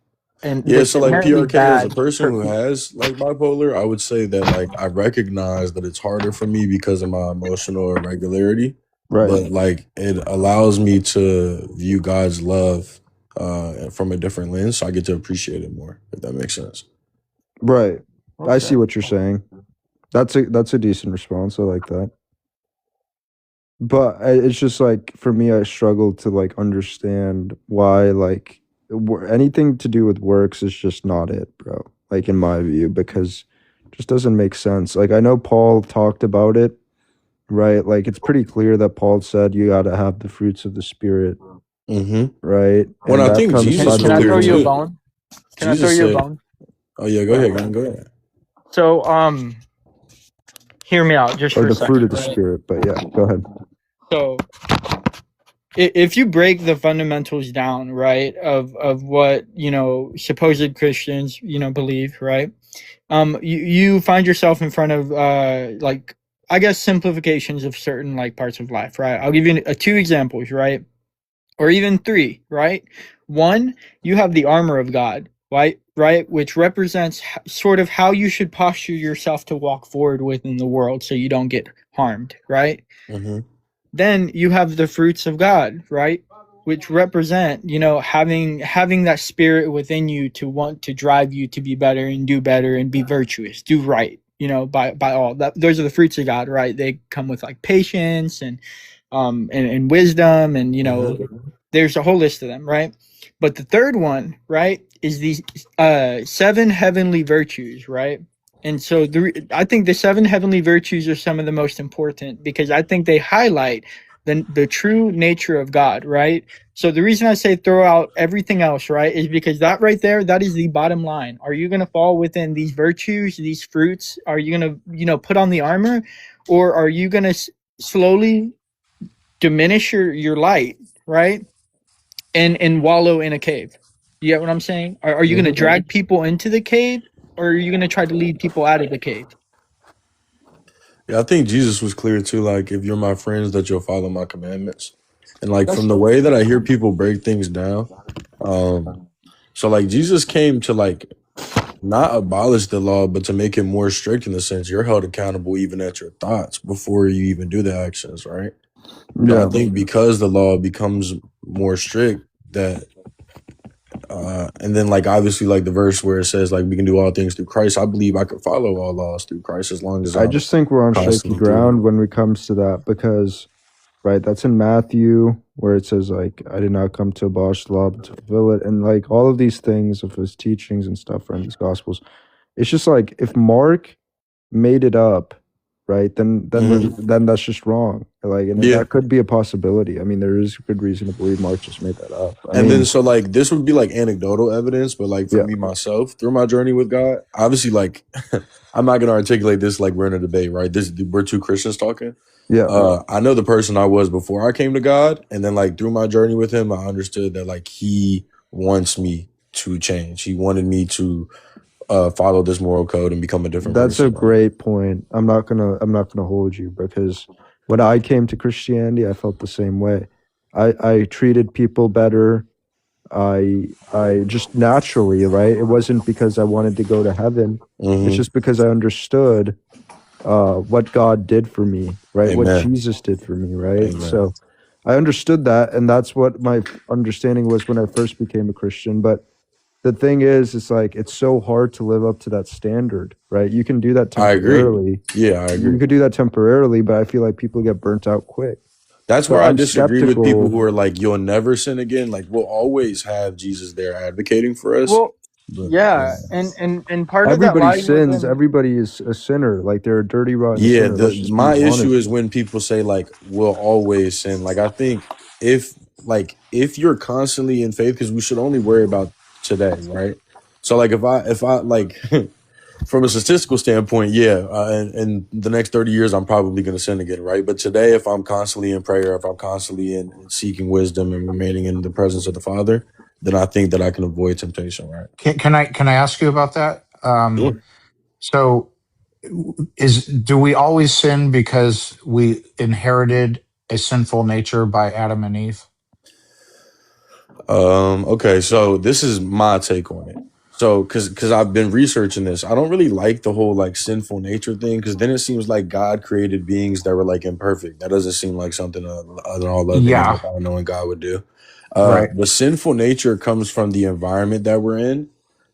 D: and
G: Yeah,
D: that's
G: so like
D: inherently
G: PRK as a
D: bad
G: person
D: hurt
G: who
D: people?
G: has like bipolar, I would say that like I recognize that it's harder for me because of my emotional irregularity,
F: right?
G: but like it allows me to view God's love from a different lens, so I get to appreciate it more, if that makes sense.
F: Right. I see
D: Okay.
F: what you're saying. That's a decent response. I like that. But it's just like for me, I struggle to like understand why like anything to do with works is just not it, bro. Like in my view, because it just doesn't make sense. Like I know Paul talked about it, right? Like it's pretty clear that Paul said you got to have the fruits of the spirit,
G: Mm-hmm.
F: right?
G: When
F: And
G: I
F: that
G: think
F: comes
G: Jesus
D: Can
G: was
D: I
G: clear
D: throw you a
G: too.
D: bone? Can I throw
G: Jesus
D: you a
G: said,
D: bone?
G: "Oh yeah, go ahead, go ahead."
D: So, hear me out just
F: or
D: for a
F: the fruit of
D: second,
F: the
D: right?
F: spirit. But yeah, go ahead.
D: So, if you break the fundamentals down, right, of what, you know, supposed Christians, you know, believe, right? You find yourself in front of like, I guess, simplifications of certain like parts of life, right? I'll give you two examples, right? Or even three, right? One, you have the armor of God, right, which represents sort of how you should posture yourself to walk forward within the world so you don't get harmed, right?
G: Mm-hmm.
D: Then you have the fruits of God, right? Which represent, you know, having that spirit within you to want to drive you to be better and be virtuous, do right, you know, by all that. Those are the fruits of God, right? They come with like patience and wisdom, and you know, there's a whole list of them, right? But the third one, right, is these seven heavenly virtues, right? And so I think the seven heavenly virtues are some of the most important because I think they highlight the true nature of God, right? So the reason I say throw out everything else, right, is because that right there, that is the bottom line. Are you going to fall within these virtues, these fruits? Are you going to, you know, put on the armor, or are you going to slowly diminish your light, right? And wallow in a cave. You get what I'm saying? Are you going to drag people into the cave, or are you going to try to lead people out of the cave?
G: Yeah, I think Jesus was clear too. Like, if you're my friends, that you'll follow my commandments. And like
D: That's
G: from the way that I hear people break things down, so like Jesus came to like not abolish the law, but to make it more strict in the sense you're held accountable even at your thoughts before you even do the actions, right? So I
F: Yeah.
G: think because the law becomes more strict, that and then like obviously like the verse where it says like we can do all things through Christ, I believe I could follow all laws through Christ as long as
F: I
G: I'm
F: just think we're on shaky
G: constantly through
F: ground
G: him.
F: when it comes to that because, right, that's in Matthew, where it says like, I did not come to abolish the law but to fulfill it, and like all of these things of his teachings and stuff are in these gospels. It's just like if Mark made it up, right? Then that's just wrong. Like, and
G: Yeah.
F: that could be a possibility. I mean, there is good reason to believe Mark just made that up. I
G: And
F: mean,
G: then so like this would be like anecdotal evidence, but like for me myself through my journey with God, obviously like I'm not gonna articulate this like we're in a debate, right? We're two Christians talking.
F: yeah,
G: I know the person I was before I came to God, and then like through my journey with him, I understood that like he wants me to change. He wanted me to follow this moral code and become a different
F: that's
G: person.
F: a great point. I'm not gonna hold you, because when I came to Christianity, I felt the same way. I treated people better. I just naturally, right? It wasn't because I wanted to go to heaven. It's just because I understood what God did for me, right? What
G: Amen.
F: Jesus did for me, right?
G: Amen.
F: So I understood that, and that's what my understanding was when I first became a Christian. But the thing is, it's like it's so hard to live up to that standard, right? You can do that
G: I agree.
F: temporarily.
G: Yeah, I agree.
F: You could do that temporarily, but I feel like people get burnt out quick.
G: That's
F: So
G: where I
F: I'm
G: disagree with people
F: skeptical.
G: who are like, you'll never sin again. Like, we'll always have Jesus there advocating for us.
D: Well,
G: But,
D: yeah, and part of that
F: Everybody
D: lies
F: sins.
D: within.
F: Everybody is a sinner. Like, they're a dirty, rotten
G: yeah,
F: sinner. Let's just
G: my
F: be honest.
G: issue is when people say like, we'll always sin. Like, I think if you're constantly in faith, because we should only worry about today, right? So like if I like from a statistical standpoint, yeah, in the next 30 years, I'm probably going to sin again, right? But today, if I'm constantly in prayer, if I'm constantly in seeking wisdom and remaining in the presence of the Father, then I think that I can avoid temptation, right?
I: Can I ask you about that?
G: Sure.
I: So, do we always sin because we inherited a sinful nature by Adam and Eve?
G: Okay, so this is my take on it. So, because I've been researching this, I don't really like the whole like sinful nature thing, because then it seems like God created beings that were like imperfect. That doesn't seem like something all
I: Yeah.
G: knowing God would do.
I: Right.
G: The sinful nature comes from the environment that we're in,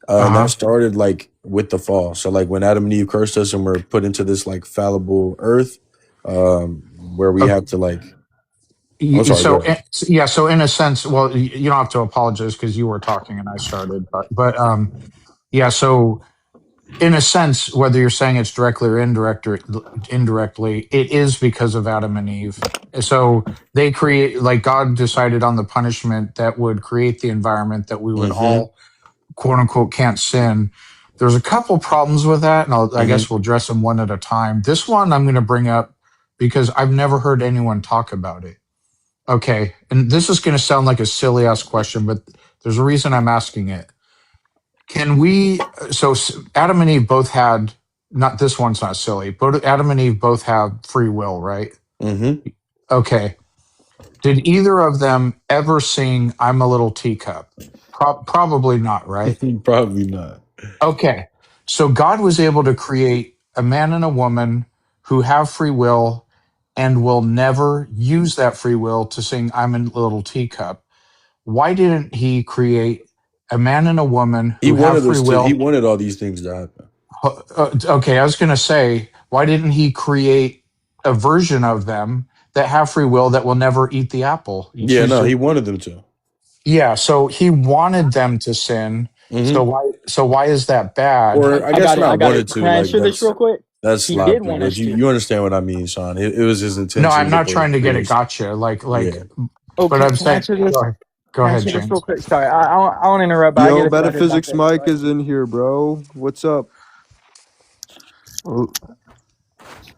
G: and
I: Uh-huh.
G: that started like with the fall. So, like when Adam and Eve cursed us and we're put into this like fallible earth, where we
I: Okay.
G: have to like. I'm sorry.
I: So
G: Go ahead.
I: yeah, so in a sense, well, you don't have to apologize because you were talking and I started, but yeah, so in a sense, whether you're saying it's directly or indirectly, it is because of Adam and Eve. So they create, like God decided on the punishment that would create the environment that we would all, quote unquote, can't sin. There's a couple problems with that, and I guess we'll address them one at a time. This one I'm going to bring up because I've never heard anyone talk about it. Okay, and this is going to sound like a silly ass question, but there's a reason I'm asking it. Can we? So Adam and Eve both had. Not this one's not silly, but Adam and Eve both have free will, right? Okay. Did either of them ever sing "I'm a Little Teacup"? Probably not, right?
G: Probably not.
I: Okay. So God was able to create a man and a woman who have free will and will never use that free will to sing "I'm a Little Teacup." Why didn't he create a man and a woman
G: He
I: who have
G: wanted
I: free
G: us to. He
I: will?
G: wanted all these things to happen.
I: Okay, I was going to say, why didn't he create a version of them that have free will that will never eat the apple?
G: Yeah, no, he wanted them to.
I: Yeah, so he wanted them to sin. So why is that bad?
G: Or I guess not wanted to.
D: Can I answer this real quick?
G: That's
D: He did
G: sloppy,
D: want
G: but
D: us to.
G: you understand what I mean, Sean. It was his intention.
I: No, I'm not trying to get a gotcha. Like,
G: Yeah.
I: but I'm
D: Can I
I: saying,
D: answer this?
I: go ahead,
D: Answer this
I: James.
D: real quick. Sorry, I won't interrupt. But I
F: Yo,
D: get excited about
F: Metaphysics
D: this,
F: Mike
D: right?
F: is in here, bro. What's up? Oh,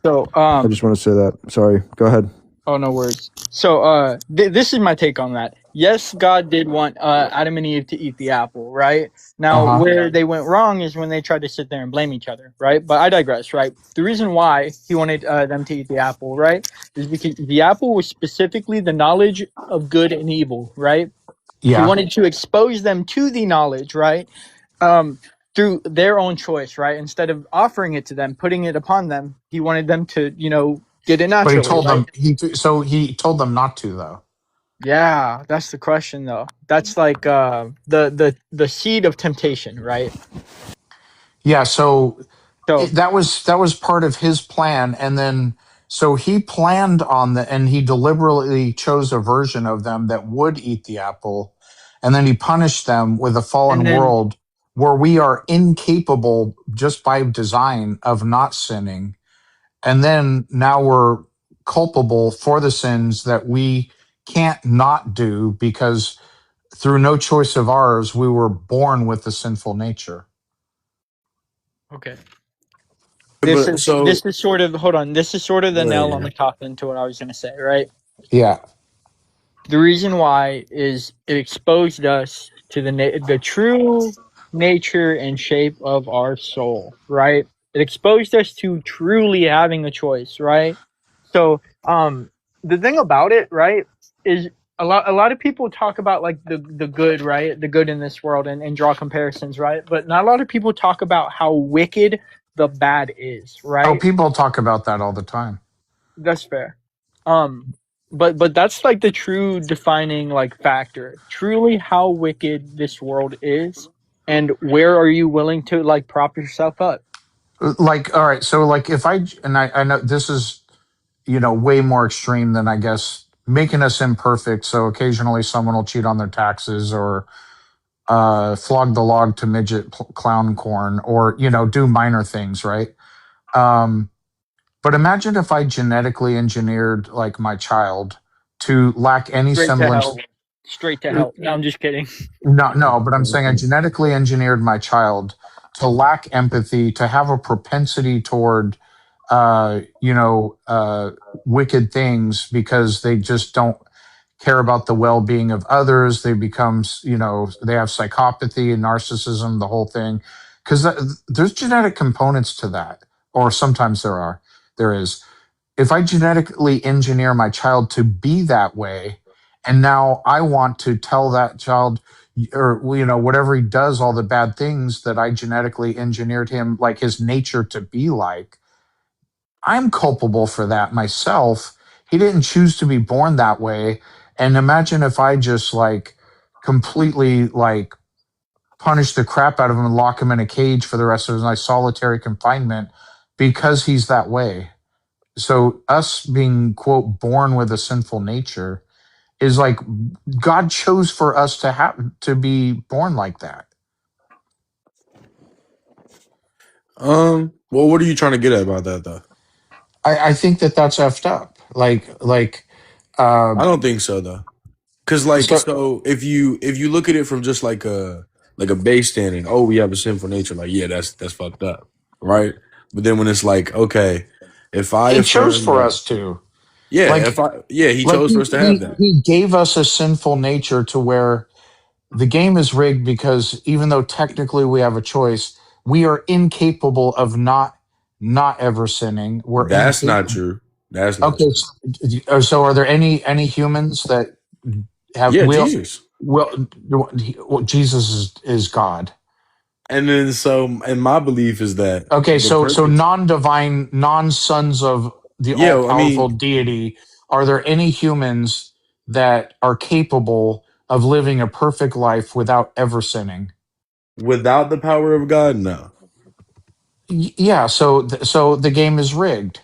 D: So
F: I just want to say that. Sorry. Go ahead.
D: Oh, no worries. So, this is my take on that. Yes, God did want Adam and Eve to eat the apple, right? Now, where they went wrong is when they tried to sit there and blame each other, right? But I digress, right? The reason why he wanted them to eat the apple, right, is because the apple was specifically the knowledge of good and evil, right?
I: Yeah.
D: He wanted to expose them to the knowledge, right? Through their own choice, right? Instead of offering it to them, putting it upon them, he wanted them to, get it naturally.
I: But he told
D: right?
I: them he told them not to, though.
D: Yeah, that's the question, though. That's like the seed of temptation, right?
I: Yeah. So that was part of his plan, and then So he planned on and he deliberately chose a version of them that would eat the apple, and then he punished them with a fallen
D: And then
I: world where we are incapable, just by design, of not sinning. And then now we're culpable for the sins that we can't not do because through no choice of ours, we were born with the sinful nature.
D: okay.
G: But so
D: This is sort of hold on. This is sort of the
G: go
D: nail on
G: ahead.
D: the coffin to what I was gonna say, right?
I: Yeah.
D: The reason why is it exposed us to the true nature and shape of our soul, right? It exposed us to truly having a choice, right? So, the thing about it, right, is a lot of people talk about like the good, right? The good in this world and draw comparisons, right? But not a lot of people talk about how wicked the bad is,
I: Oh,
D: right?
I: people talk about that all the time.
D: That's fair. But that's like the true defining like factor. Truly how wicked this world is and where are you willing to like prop yourself up?
I: Like, all right, so like if I know this is, way more extreme than, I guess, making us imperfect. So occasionally someone will cheat on their taxes or flog the log to midget clown corn or, do minor things, right? But imagine if I genetically engineered like my child to lack any
D: Straight to
I: semblance.
D: hell. Straight to hell. No, I'm just kidding.
I: No, but I'm saying I genetically engineered my child to lack empathy, to have a propensity toward, wicked things because they just don't care about the well-being of others. They become, they have psychopathy and narcissism, the whole thing, because there's genetic components to that, or sometimes there is. If I genetically engineer my child to be that way, and now I want to tell that child, or whatever he does, all the bad things that I genetically engineered him, like his nature to be like, I'm culpable for that myself. He didn't choose to be born that way. And imagine if I just like completely like punish the crap out of him and lock him in a cage for the rest of his life, solitary confinement, because he's that way. So us being, quote, born with a sinful nature is like God chose for us to be born like that.
G: Well, what are you trying to get at about that though?
I: I think that's effed up.
G: I don't think so though. Cause
I: So
G: so if you look at it from just like a base standing, oh, we have a sinful nature, like yeah, that's fucked up, right? But then when it's like, okay, if I
I: he chose
G: affirm
I: for
G: that,
I: us to.
G: yeah,
I: Like
G: he
I: like
G: chose for
I: he,
G: us to have
I: he
G: that.
I: he gave us a sinful nature to where the game is rigged because even though technically we have a choice, we are incapable of not ever sinning. We're
G: That's not
I: incapable.
G: true. That's not
I: Okay,
G: true.
I: so are there any humans that have
G: Yeah, Jesus.
I: will Jesus is God?
G: And then so, and my belief is that
I: Okay,
G: the
I: so
G: purpose.
I: non-divine, non-sons of the
G: Yeah, I
I: all-powerful
G: mean,
I: deity, are there any humans that are capable of living a perfect life without ever sinning?
G: without the power of God, no.
I: Yeah, so the game is rigged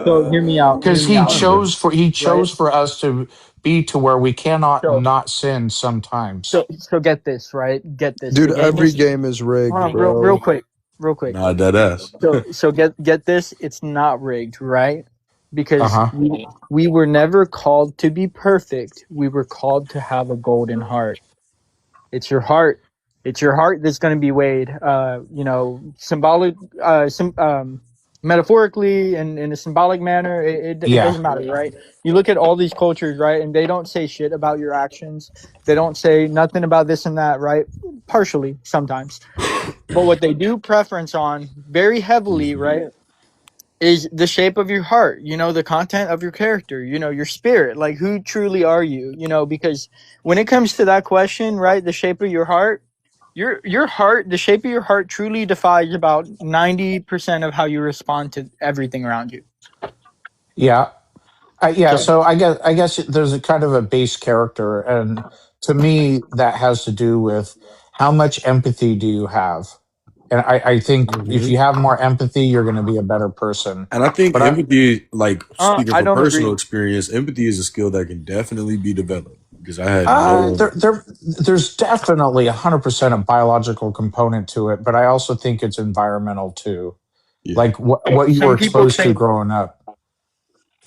D: So hear me out, hear
I: because
D: me out,
G: Kinda.
I: he
D: right?
I: chose for us to be to where we cannot
D: So
I: not sin sometimes.
D: so get this, right? Get this. The
F: Dude,
D: game
F: every
D: is
F: game is
D: hold
F: rigged,
D: on, real
F: bro.
D: quick. Real quick.
G: Nah, dead ass.
D: So get this, it's not rigged, right? Because
I: Uh-huh.
D: we were never called to be perfect. We were called to have a golden heart. It's your heart. It's your heart that's going to be weighed. Symbolic, metaphorically, and in a symbolic manner. It
I: Yeah.
D: doesn't matter, right? You look at all these cultures, right, and they don't say shit about your actions. They don't say nothing about this and that, right? Partially, sometimes. But what they do preference on very heavily, right, is the shape of your heart, the content of your character, your spirit, like who truly are you, because when it comes to that question, right, the shape of your heart, your heart, the shape of your heart truly defines about 90% of how you respond to everything around you.
I: Yeah. Yeah,
D: So
I: so I guess there's a kind of a base character, and to me that has to do with how much empathy do you have? And I think if
G: Mhm.
I: you have more empathy, you're going to be a better person.
G: And I think
I: But
G: empathy, like speaking
D: I
G: from
D: don't
G: personal
D: agree.
G: experience, empathy is a skill that can definitely be developed because I had no,
I: there's definitely 100% a biological component to it, but I also think it's environmental too.
G: yeah.
I: Like what you were
D: Some people
I: exposed to
D: think,
I: growing up.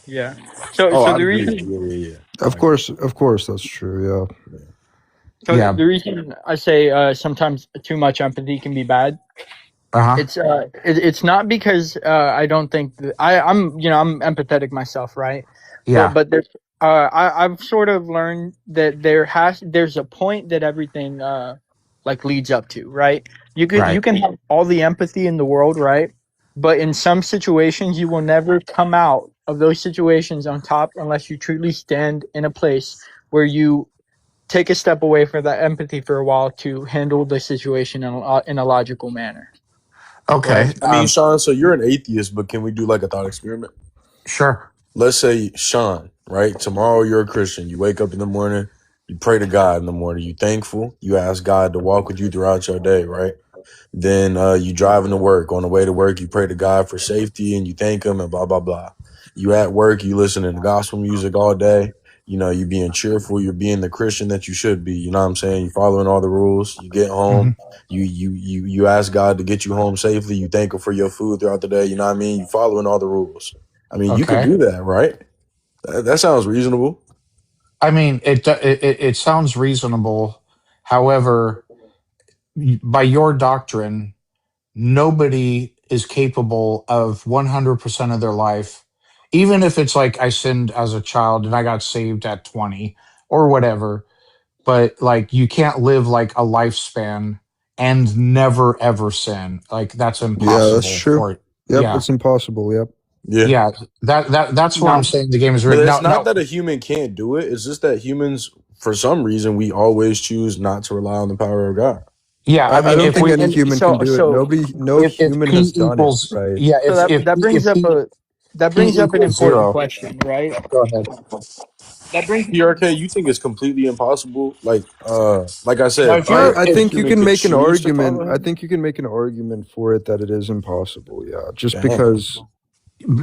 D: yeah. So
G: Oh,
D: so
G: I'd
D: the
G: agree.
D: reason
G: Yeah.
F: Of course, that's true.
G: Yeah.
D: so
I: Yeah.
D: the reason I say sometimes too much empathy can be bad.
I: Uh-huh.
D: It's not because I don't think that I'm I'm empathetic myself, right?
I: Yeah.
D: But there's I've sort of learned that there's a point that everything like leads up to, right? You
I: Right.
D: can have all the empathy in the world, right? But in some situations you will never come out of those situations on top unless you truly stand in a place where you take a step away from that empathy for a while to handle the situation in a logical manner, right?
I: Okay.
G: I mean, Sean, so you're an atheist, but can we do like a thought experiment?
I: Sure.
G: Let's say, Sean, right? Tomorrow you're a Christian. You wake up in the morning, you pray to God in the morning, you thankful, you ask God to walk with you throughout your day, right? Then you driving to work. On the way to work, you pray to God for safety and you thank him and blah, blah, blah. You at work, you listening to gospel music all day. You know, you being cheerful, you're being the Christian that you should be. You know what I'm saying? You following all the rules. You get home,
I: Mhm.
G: you ask God to get you home safely. You thank him for your food throughout the day. You know what I mean? You following all the rules. I mean, you could
I: Okay.
G: do that, right? That sounds reasonable.
I: I mean, it sounds reasonable. However, by your doctrine, nobody is capable of 100% of their life, even if it's like I sinned as a child and I got saved at 20 or whatever. But like, you can't live like a lifespan and never ever sin. Like, that's
F: Yeah, that's
I: impossible.
F: true.
I: Or
F: Yep,
I: yeah,
F: it's impossible. Yep.
G: Yeah.
I: yeah. That's where I'm
D: No,
I: saying the game is
G: But
I: rigged.
G: it's
I: Now,
G: not that a human can't do it. It's just that humans, for some reason, we always choose not to rely on the power of God.
I: yeah. I
F: I
I: mean,
F: don't
I: if
F: think
I: we
F: any
D: and
F: human can do it. No
I: if
F: human
I: p
F: has done it,
I: equals
F: right?
I: yeah,
D: so that brings
I: if
D: up
I: p
D: an
I: equals
D: important
I: 0,
D: question, right?
I: go ahead.
D: That brings
G: PRK, you think it's completely impossible? Like I
I: Now,
G: said,
I: if you're
F: I
G: a
I: if
F: think you
G: human
F: can
G: could
F: make an
G: choose to
F: argument.
G: follow
F: I
G: him?
F: think you can make an argument for it that it is impossible. Yeah, just
G: Damn.
F: because.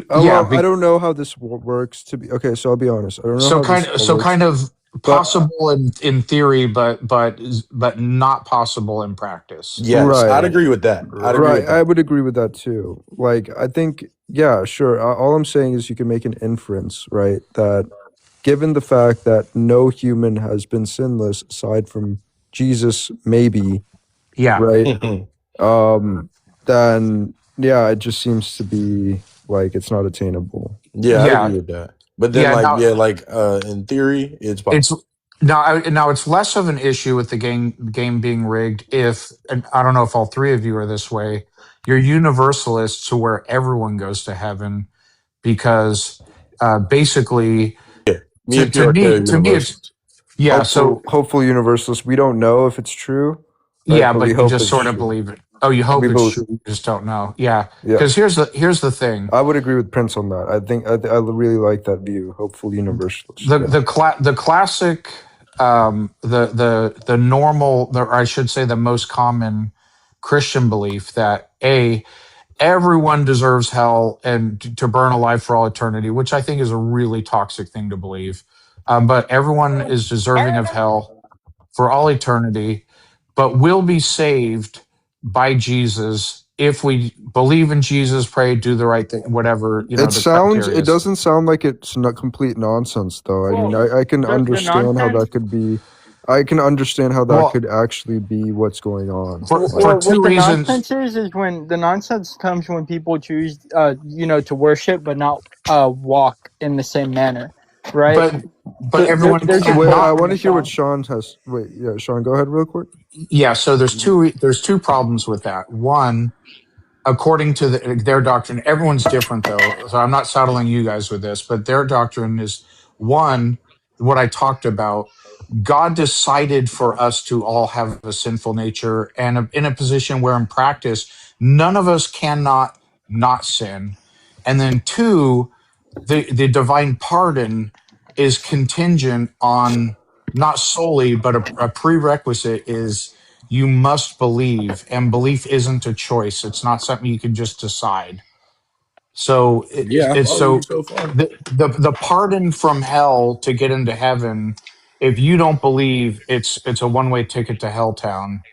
F: Oh
I: yeah,
F: well, I don't know how this works. To be okay, so I'll be honest. I don't know
I: so
F: how
I: kind
F: this
I: of
F: all works, but
I: possible in theory, but not possible in practice.
G: Yes, I'd
F: right,
G: agree with that. I'd agree
F: right.
G: with
F: I
G: that.
F: would agree with that too. Like, I think, yeah, sure. All I'm saying is you can make an inference, right? That given the fact that no human has been sinless aside from Jesus, maybe,
I: Yeah,
F: right? Then yeah, it just seems to be like it's not attainable.
G: Yeah, I'd agree
I: yeah,
G: with that. But then,
I: yeah. Now
G: in theory, it's
I: it's
G: possible.
I: now it's less of an issue with the game being rigged if, and I don't know if all three of you are this way. You're universalists to where everyone goes to heaven because basically
G: Me and
I: to
G: PRK are
I: me it's
G: universals.
I: yeah. So
F: Hopeful universalists. We don't know if it's true, right?
I: yeah,
F: But we
I: but you
F: hope
I: just
F: it's
I: sort of
F: true.
I: believe it. Oh, you
F: We
I: hope it's
F: both,
I: true. You just don't know. Yeah,
F: yeah.
I: because here's the thing.
F: I would agree with Prince on that. I think I really like that view. Hopeful universalist. Yeah.
I: The classic the normal, or I should say the most common Christian belief that everyone deserves hell and to burn alive for all eternity, which I think is a really toxic thing to believe. But everyone is deserving of hell for all eternity, but will be saved by Jesus if we believe in Jesus, pray, do the right thing, whatever the criteria
F: It
I: is.
F: doesn't sound like it's not complete nonsense though. I mean,
D: well
F: I can
D: the
F: understand how
D: nonsense.
F: that could be. I can understand how that
I: Well,
F: could actually be what's going on.
I: for
F: Like,
D: Well,
I: two
D: what the
I: reasons.
D: nonsense is when the nonsense comes when people choose, to worship but not walk in the same manner, right?
I: but but
D: So
I: everyone
D: there's a
I: can't
F: wait, I
I: not.
F: want
D: doctrine
F: to
D: of
F: hear what
D: God.
F: Sean has. Wait, yeah, Sean, go ahead real quick.
I: Yeah, so there's two problems with that. One, according to their doctrine, everyone's different though, so I'm not saddling you guys with this, but their doctrine is one, what I talked about. God decided for us to all have a sinful nature and in a position where in practice none of us cannot not sin. And then two, the divine pardon is contingent on, not solely, but a prerequisite is you must believe, and belief isn't a choice. It's not something you can just decide. So
G: Yeah, I
I: it's
G: follow you
I: so
G: so far.
I: the pardon from hell to get into heaven. If you don't believe, it's a one-way ticket to Helltown.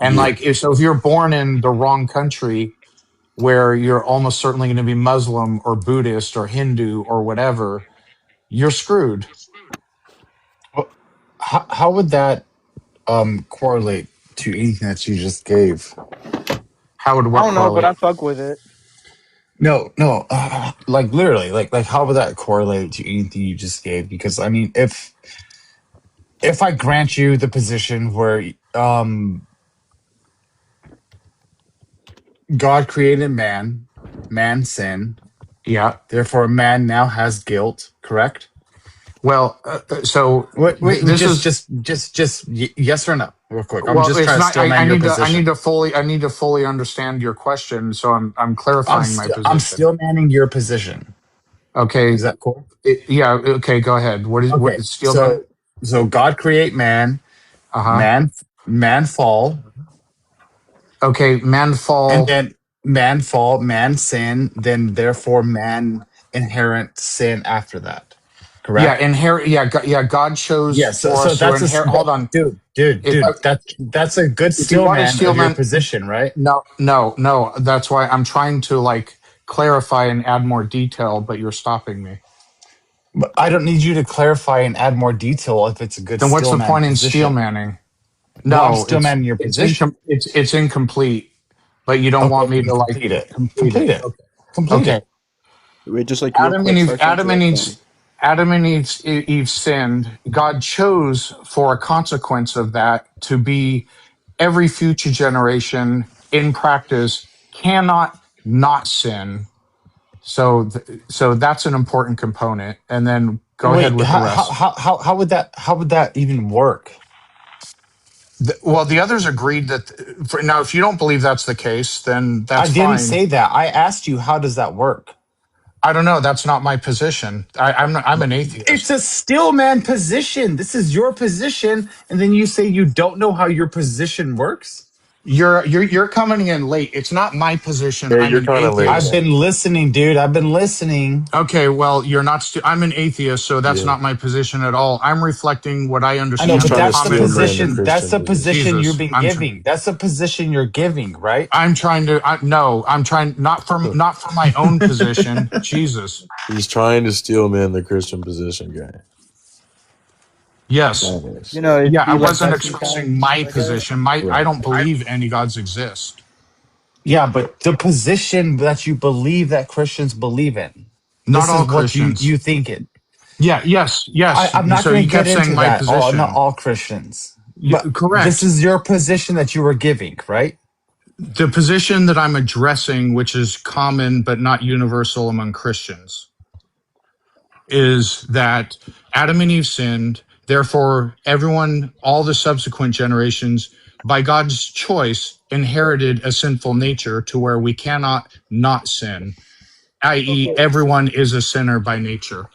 I: And
G: Yeah.
I: like, if you're born in the wrong country, where you're almost certainly going to be Muslim or Buddhist or Hindu or whatever, you're screwed.
J: Well, how would that correlate to anything that you just gave?
I: How would
D: I
I: what
D: don't know, but
I: correlate?
D: I fuck with it.
J: No, like literally, like how would that correlate to anything you just gave? Because I mean, if I grant you the position where God created man, man sinned,
I: Yeah.
J: therefore man now has guilt, correct?
I: Well, so
J: Wait,
I: this is
J: yes or no, real quick. I'm
I: well.
J: just
I: It's
J: trying to
I: not.
J: steel man
I: I
J: your
I: need to.
J: position.
I: I need to fully understand your question. So I'm clarifying my
J: I'm
I: position.
J: steel manning your position.
I: Okay.
J: Is that cool?
I: Yeah. Okay. Go ahead. What
J: Okay,
I: is Steelman?
J: so God create man,
I: Uh huh.
J: man fall,
I: Okay. Man
J: and
I: fall.
J: then man sin, then therefore man inherent sin after that.
I: Yeah.
J: Correct?
I: Inherit. Yeah. God chose
J: Yeah,
I: for
J: so
I: us to
J: that's
I: inherit. Hold on.
J: dude,
I: If
J: that's a good
I: if you
J: steel
I: want to
J: man of your
I: Steelman,
J: position, right?
I: no. That's why I'm trying to like clarify and add more detail, but you're stopping me.
J: But I don't need you to clarify and add more detail if it's a good
I: Then what's
J: steel
I: the
J: man
I: point in
J: position.
I: Steelmanning?
J: Well, I'm
I: No,
J: steel man in your position.
I: it's incomplete, but you don't want
J: Okay,
I: me to like
J: complete it.
I: complete
J: Complete
I: it.
J: it.
I: Okay.
J: Complete
I: Okay.
J: it.
K: Wait, just like real quick. Sorry to interrupt,
I: Adam and Eve sinned. God chose for a consequence of that to be every future generation in practice cannot not sin. So that's an important component. And then go ahead
J: Wait,
I: with the rest.
J: how would that even work?
I: Well, the others agreed that now, if you don't believe that's the case, then
J: I
I: that's
J: didn't
I: fine.
J: say that. I asked you, how does that work?
I: I don't know. That's not my position. I'm an
J: It's
I: atheist.
J: a steel man position. This is your position, and then you say you don't know how your position works?
I: You're coming in late. It's not my position.
E: Yeah,
I: I'm
E: you're
I: an
E: kind of late,
J: I've
I: atheist.
E: man.
J: been listening, dude. I've been listening.
I: Okay, well, you're not. I'm an atheist, so that's
E: Yeah.
I: not my position at all. I'm reflecting what I
J: I know,
E: He's
I: understand
J: but
I: of
E: trying to
J: that's the
I: common
E: steel man the
I: Christian.
J: position. That's
E: Christian
J: the
E: position.
J: position you've
I: Jesus,
J: been giving. That's the position you're giving, right?
I: I'm trying to. No, I'm trying not for my own position. Jesus.
G: He's trying to steel man the Christian position, guy.
I: Yes.
G: Dumbass.
D: You know, it'd
I: Yeah, I
D: be like
I: wasn't
D: testing time,
I: expressing my
D: I guess.
I: position. I
G: Right.
I: don't believe any gods exist.
J: Yeah, but the position that you believe that Christians believe in.
I: Not
J: This is
I: all
J: what
I: Christians.
J: you think it.
I: Yeah. Yes.
J: I'm not
I: So
J: going
I: you
J: to get
I: kept saying
J: into
I: my
J: that. Oh, not
I: position.
J: all Christians. But this
I: Correct.
J: is your position that you were giving, right?
I: The position that I'm addressing, which is common but not universal among Christians, is that Adam and Eve sinned. Therefore, everyone, all the subsequent generations, by God's choice, inherited a sinful nature to where we cannot not sin, i.e.,
D: Okay.
I: everyone is a sinner by nature.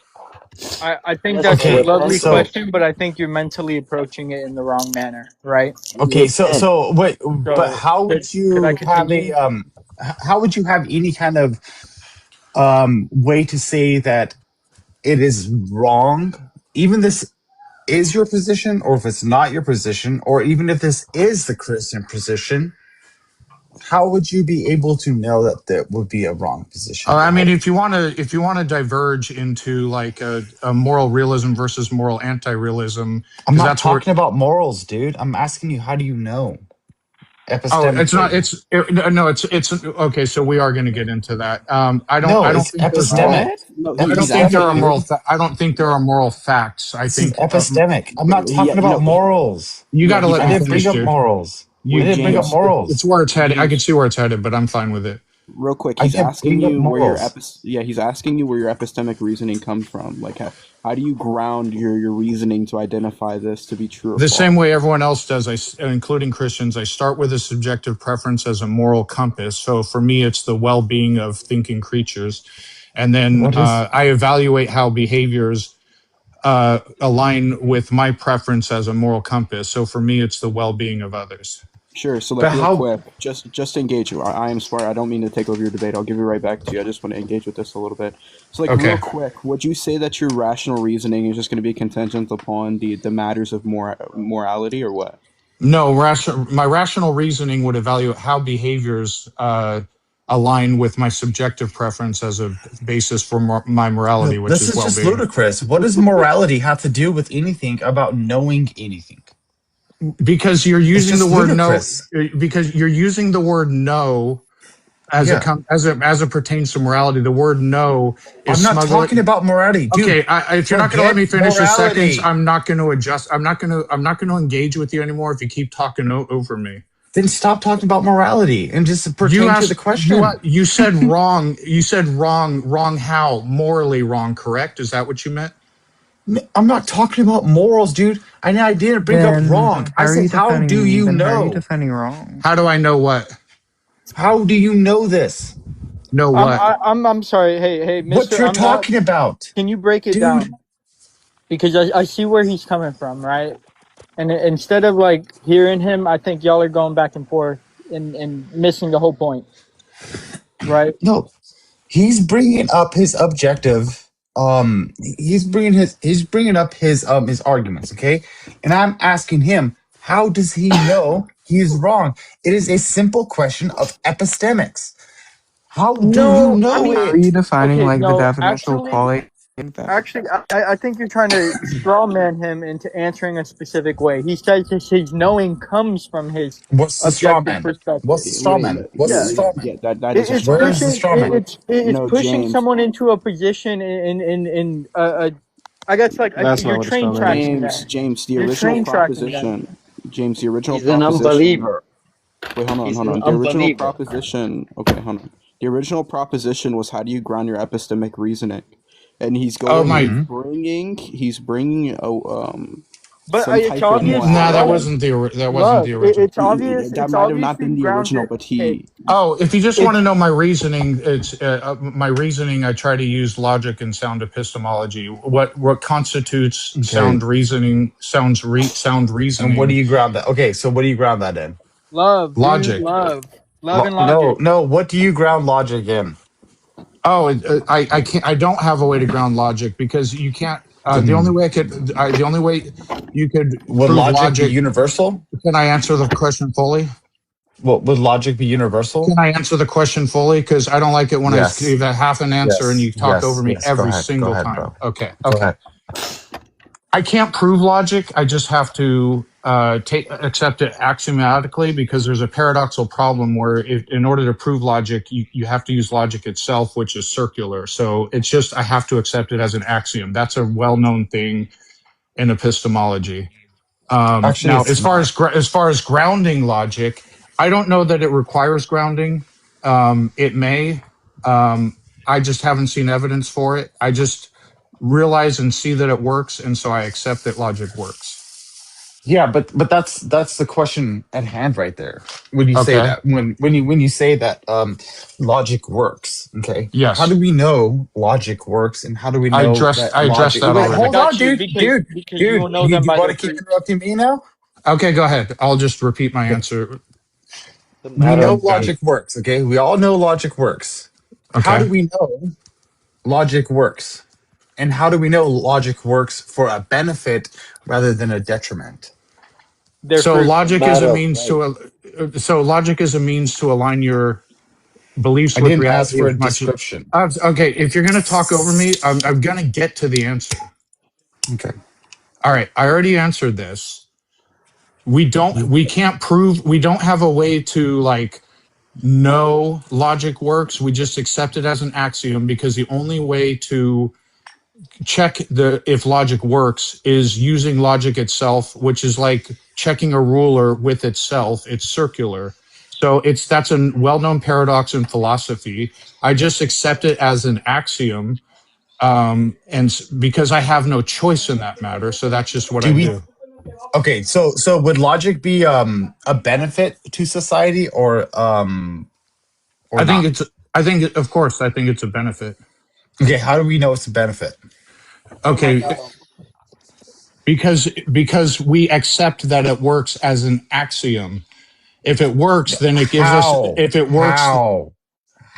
D: I think
K: Yes,
D: that's a
J: Okay,
K: but
D: lovely
K: also,
J: so
D: question, but I think you're mentally approaching it in the wrong manner, right?
J: okay, so wait, but
D: So
J: how
D: could
J: would
D: could I
J: you have a
D: continue?
J: how would you have any kind of way to say that it is wrong, even this is your position, or if it's not your position, or even if this is the Christian position, how would you be able to know that that would be a wrong position to
I: I mean,
J: hold?
I: if you want to diverge into like a moral realism versus moral anti-realism,
J: I'm
I: because
J: not
I: that's where.
J: talking about morals, dude. I'm asking you, how do you know
I: Oh, it's not.
J: epistemically?
I: No. It's okay. So we are going to get into that.
J: No,
I: I don't
J: it's
I: think there's moral.
K: what?
J: epistemic.
K: No,
I: I don't
K: he's
I: think there
J: Epistemic,
I: are
K: asking.
I: moral.
J: dude.
I: I don't think there are moral facts. I
J: This is
I: think
J: epistemic. I'm not
K: He,
J: talking about morals.
I: you got
K: yeah,
I: to
K: he's
I: let
J: I
I: me
J: didn't
I: finish,
J: bring up
K: asking.
I: dude.
J: morals. I
K: Wait,
J: didn't bring up
K: James,
I: It's
J: morals.
I: where it's headed. I can
K: James,
I: see where it's headed, but I'm fine with it.
K: real quick.
J: I
K: He's
J: didn't
K: asking
J: bring up
K: you where your
J: morals.
K: he's asking you where your epistemic reasoning comes from. Like, how do you ground your reasoning to identify this to be true or
I: The
K: false?
I: same way everyone else does, including Christians, I start with a subjective preference as a moral compass. So for me, it's the well-being of thinking creatures, and then
J: What is
I: I evaluate how behaviors align with my preference as a moral compass. So for me, it's the well-being of others.
K: Sure. So,
J: But
K: like, real
J: how?
K: quick, just engage you. I am smart. I don't mean to take over your debate. I'll give it right back to you. I just want to engage with this a little bit. So, like, real
I: Okay.
K: quick, would you say that your rational reasoning is just going to be contingent upon the matters of morality, or what?
I: No, my rational reasoning would evaluate how behaviors align with my subjective preference as a basis for my morality, which
J: This
I: is
J: is just
I: well-being.
J: ludicrous. What does morality have to do with anything about knowing anything?
I: Because you're
J: It's
I: using the
J: just
I: word no.
J: ludicrous.
I: Because you're using the word no as
J: Yeah.
I: as it pertains to morality. The word no is
J: I'm not
I: smuggling.
J: talking about morality, dude.
I: Okay, if you're not going to let me
J: Forget
I: finish a sentence,
J: morality.
I: I'm not going to adjust. I'm not going to engage with you anymore if you keep talking over me.
J: Then stop talking about morality and just pertain to the question.
I: You said wrong. You said wrong. Wrong how? Morally wrong, correct? Is that what you meant?
J: I'm not talking about morals, dude. I didn't bring up wrong. I said, how do you know?
L: defending wrong?
I: How do I know what?
J: How do you know this?
I: Know what?
D: I'm sorry. Hey,
J: What
D: Mister.
J: you're talking about,
D: Can you break it
J: dude?
D: down? Because I see where he's coming from, right? And instead of like hearing him, I think y'all are going back and forth and missing the whole point, right?
J: No, he's bringing up his objective. He's bringing up his arguments. Okay, and I'm asking him, how does he know he's wrong? It is a simple question of epistemics. How do you
D: No, I
J: know
D: mean,
L: How are you
J: it?
L: defining
D: okay,
L: like the
D: no,
L: definitional quality of that?
D: actually, I think you're trying to straw man him into answering a specific way. He says his knowing comes from his
J: What's the straw
D: objective
J: man?
D: perspective.
J: What's the straw man? What's the
D: Yeah,
J: straw man?
K: Yeah, that is a
D: it's
K: straw
J: Where is
K: man.
J: the
D: pushing
J: straw man?
D: it's
K: No,
D: pushing
K: James.
D: someone into a position in I guess like
M: That's not
D: you're
M: what a straw
D: train
M: man is.
D: tracking them.
K: James, the
D: You're
K: original
D: train tracking them.
K: proposition. James, the original
N: He's an
K: proposition.
N: unbeliever.
K: Wait, hold
N: He's
K: on.
N: an
K: The original
N: unbeliever.
K: proposition. Okay, hold on. The original proposition was, how do you ground your epistemic reasoning? And he's
I: Oh
K: going.
I: my!
K: He's bringing
D: But
K: some
D: it's
K: type of
D: obvious,
I: Nah, that
D: love.
K: morality.
I: wasn't
D: Love.
I: the original.
D: It's obvious.
K: That
D: It's
K: might have
D: obvious
K: not been
D: you
K: the
D: ground
K: original,
D: your.
K: but
D: Hey,
I: Oh, if you just want
D: it's
I: to know my reasoning, it's my reasoning. I try to use logic and sound epistemology. What constitutes
J: Okay.
I: sound reasoning? Sound
J: And what do
I: reasoning.
J: you ground that? Okay, so what do you ground that in?
D: love, dude.
I: Logic.
D: Love and
J: No,
D: logic.
J: no. What do you ground logic in?
I: Oh, I can't. I don't have a way to ground logic because you can't. The only
J: Then
I: way the only way you could
J: would
I: prove
J: logic be
I: logic.
J: universal?
I: Can I answer the question fully?
J: What would logic be universal?
I: Can I answer the question fully? Because I don't like it when I
J: Yes.
I: give a half an answer and
J: Yes.
I: you talk over
J: Yes.
I: me
J: Yes. Go
I: every
J: ahead. Go
I: single
J: ahead,
I: time.
J: bro.
I: Okay.
J: Go
I: Okay.
J: ahead.
I: I can't prove logic. I just have to accept it axiomatically because there's a paradoxical problem where in order to prove logic, you have to use logic itself, which is circular. So it's just I have to accept it as an axiom. That's a well-known thing in epistemology.
J: Actually,
I: Now,
J: it's not.
I: as far as grounding logic, I don't know that it requires grounding. It may. I just haven't seen evidence for it. I just realize and see that it works, and so I accept that logic works.
J: Yeah, but that's the question at hand right there. When you say
I: Okay.
J: that, when you say that logic works, okay? How
I: Yes.
J: do we know logic works, and how do we
I: I
J: know
I: addressed
J: that
I: I addressed
J: logic?
I: that
J: Wait,
I: already.
J: hold on, dude,
D: Because you will know them
J: you
D: by
J: want
D: their
J: to keep
D: fruits.
J: interrupting me now?
I: Okay, go ahead. I'll just repeat my
J: Okay.
I: answer.
N: The
J: We
N: matter
J: know
N: of
I: Okay.
J: logic works, okay? We all know logic works. How
I: Okay.
J: do we know logic works? And how do we know logic works for a benefit rather than a detriment?
D: Their
I: So
D: fruits.
N: the
I: logic is a
N: matter of
I: means
N: faith.
I: to align your beliefs
J: I
I: with
J: didn't ask
I: reality
J: for
I: as
J: a
I: much as
J: description.
I: okay. If you're gonna talk over me, I'm gonna get to the answer.
J: Okay.
I: All right, I already answered this. We can't prove. We don't have a way to like know logic works. We just accept it as an axiom because the only way to check if logic works is using logic itself, which is like checking a ruler with itself. It's circular. So that's a well-known paradox in philosophy. I just accept it as an axiom, because I have no choice in that matter. So that's just what I
J: Do we
I: do.
J: Okay, so would logic be a benefit to society or
I: I think
J: not?
I: it's. I think, of course, I think it's a benefit.
J: Okay, how do we know it's a benefit?
D: Oh my
I: Okay,
D: God.
I: because we accept that it works as an axiom. If it works, then it gives us.
J: How?
I: If it works,
J: How?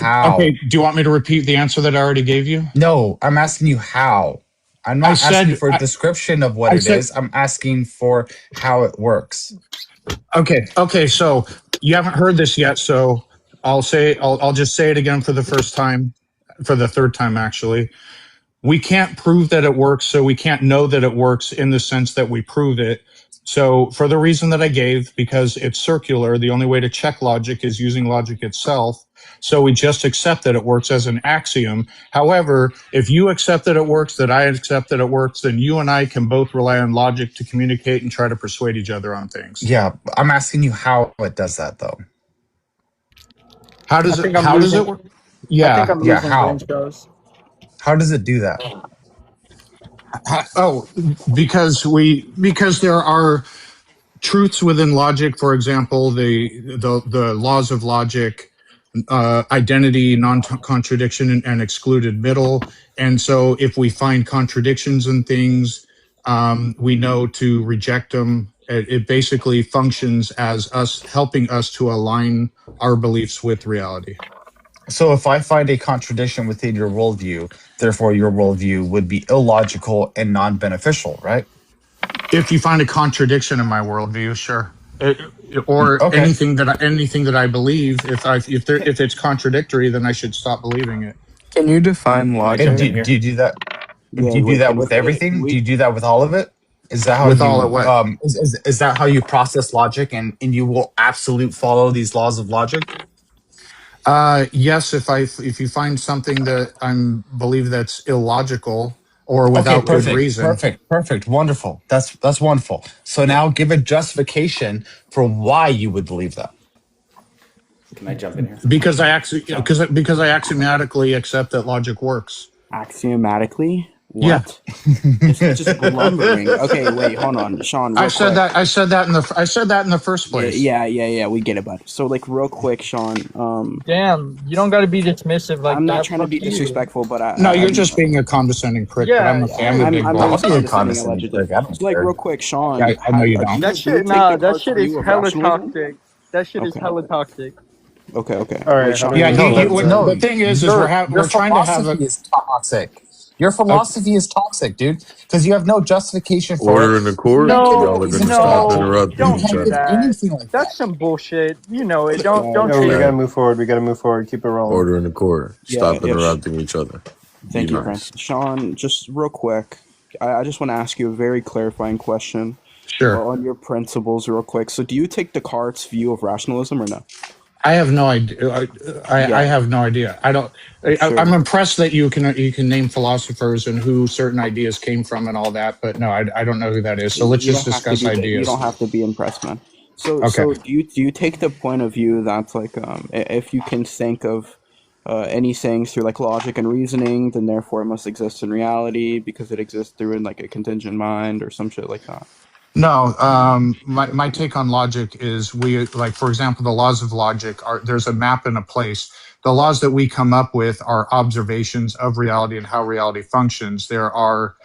I: okay. Do you want me to repeat the answer that I already gave you?
J: No, I'm asking you how. I'm
I: I
J: not asking
I: said.
J: for a description of what
I: I
J: it
I: said.
J: is. I'm asking for how it works.
I: Okay. So you haven't heard this yet, so I'll just say it again for the first time, for the third time actually. We can't prove that it works, so we can't know that it works in the sense that we prove it. So for the reason that I gave, because it's circular, the only way to check logic is using logic itself. So we just accept that it works as an axiom. However, if you accept that it works, that I accept that it works, then you and I can both rely on logic to communicate and try to persuade each other on things.
J: Yeah, I'm asking you how it does that, though.
I: How does it work? Yeah.
D: I think I'm losing
J: how?
D: brain cells.
J: How does it do that?
I: Because there are truths within logic. For example, the laws of logic, identity, non-contradiction, and excluded middle. And so, if we find contradictions in things, we know to reject them. It basically functions as us helping us to align our beliefs with reality.
J: So if I find a contradiction within your worldview, therefore your worldview would be illogical and non-beneficial, right?
I: If you find a contradiction in my worldview, sure. Or
J: Okay.
I: anything that I believe, if it's contradictory, then I should stop believing it.
L: Can you define
J: And
L: logic?
J: do you do that?
K: Yeah,
J: Do you do that
K: wait,
J: with
K: wait,
J: everything?
K: wait.
J: Do you do that with all of it? Is that how
I: With
J: you
I: all of what?
J: is that how you process logic and you will absolute follow these laws of logic?
I: Yes, if you find something that I believe that's illogical or
J: Okay,
I: without good reason,
J: perfect, wonderful. That's wonderful. So now give a justification for why you would believe that.
M: Can I jump in here?
I: because I axiomatically accept that logic works.
K: Axiomatically?
I: Yeah.
K: What? Just blumbering. Okay, wait, hold on, Sean.
I: I said that in the first place.
K: Yeah. We get it, bud. So, like, real quick, Sean.
D: Damn, you don't got to be dismissive like that.
K: I'm not trying to
D: Fuck
K: be
D: you.
K: disrespectful, but
I: you're just being a condescending prick.
D: Yeah,
I: but I'm a big
K: I'm
I: boss.
K: being
J: a condescending
K: condescending, allegedly.
J: prick. I don't
K: So, like,
J: care.
K: real quick, Sean.
I: Yeah, I know you don't.
D: That
K: do
D: shit,
K: you take
D: nah,
K: the
D: that
K: card
D: shit
K: view
D: is
K: of
D: hella
K: rationalism?
D: toxic. That shit is
K: Okay.
D: hella toxic.
K: Okay.
M: All right,
K: Wait, Sean,
I: Yeah,
J: No,
I: the thing is
J: your
I: we're trying to have
J: philosophy is toxic. Your philosophy is toxic, dude, because you have no justification for
G: Order
J: it.
G: in the court.
D: No,
G: Y'all are gonna stop interrupting
D: don't
G: each
D: do
G: other.
D: that.
J: Anything like
D: That's
J: that.
D: some bullshit. You know it. Don't
H: No,
D: say
H: we
G: that.
H: gotta move forward. We gotta move forward. Keep it rolling.
G: Order in the court. Stop
K: Yeah.
G: interrupting each other.
K: Thank
G: Be
K: you,
G: nice.
K: Prince. Sean, just real quick, I just want to ask you a very clarifying question.
I: Sure.
K: On your principles, real quick. So, do you take Descartes' view of rationalism or no?
I: I have no idea. I have no idea. I don't.
K: Sure.
I: I'm impressed that you can name philosophers and who certain ideas came from and all that, but no, I don't know who that is. So let's
K: You
I: just
K: don't have to
I: discuss
K: be-
I: ideas.
K: You don't have to be impressed, man. So,
I: Okay.
K: so do you take the point of view that like if you can think of any things through like logic and reasoning, then therefore it must exist in reality because it exists through in like a contingent mind or some shit like that?
I: No, my take on logic is like, for example, the laws of logic there's a map and a place. The laws that we come up with are observations of reality and how reality functions. There are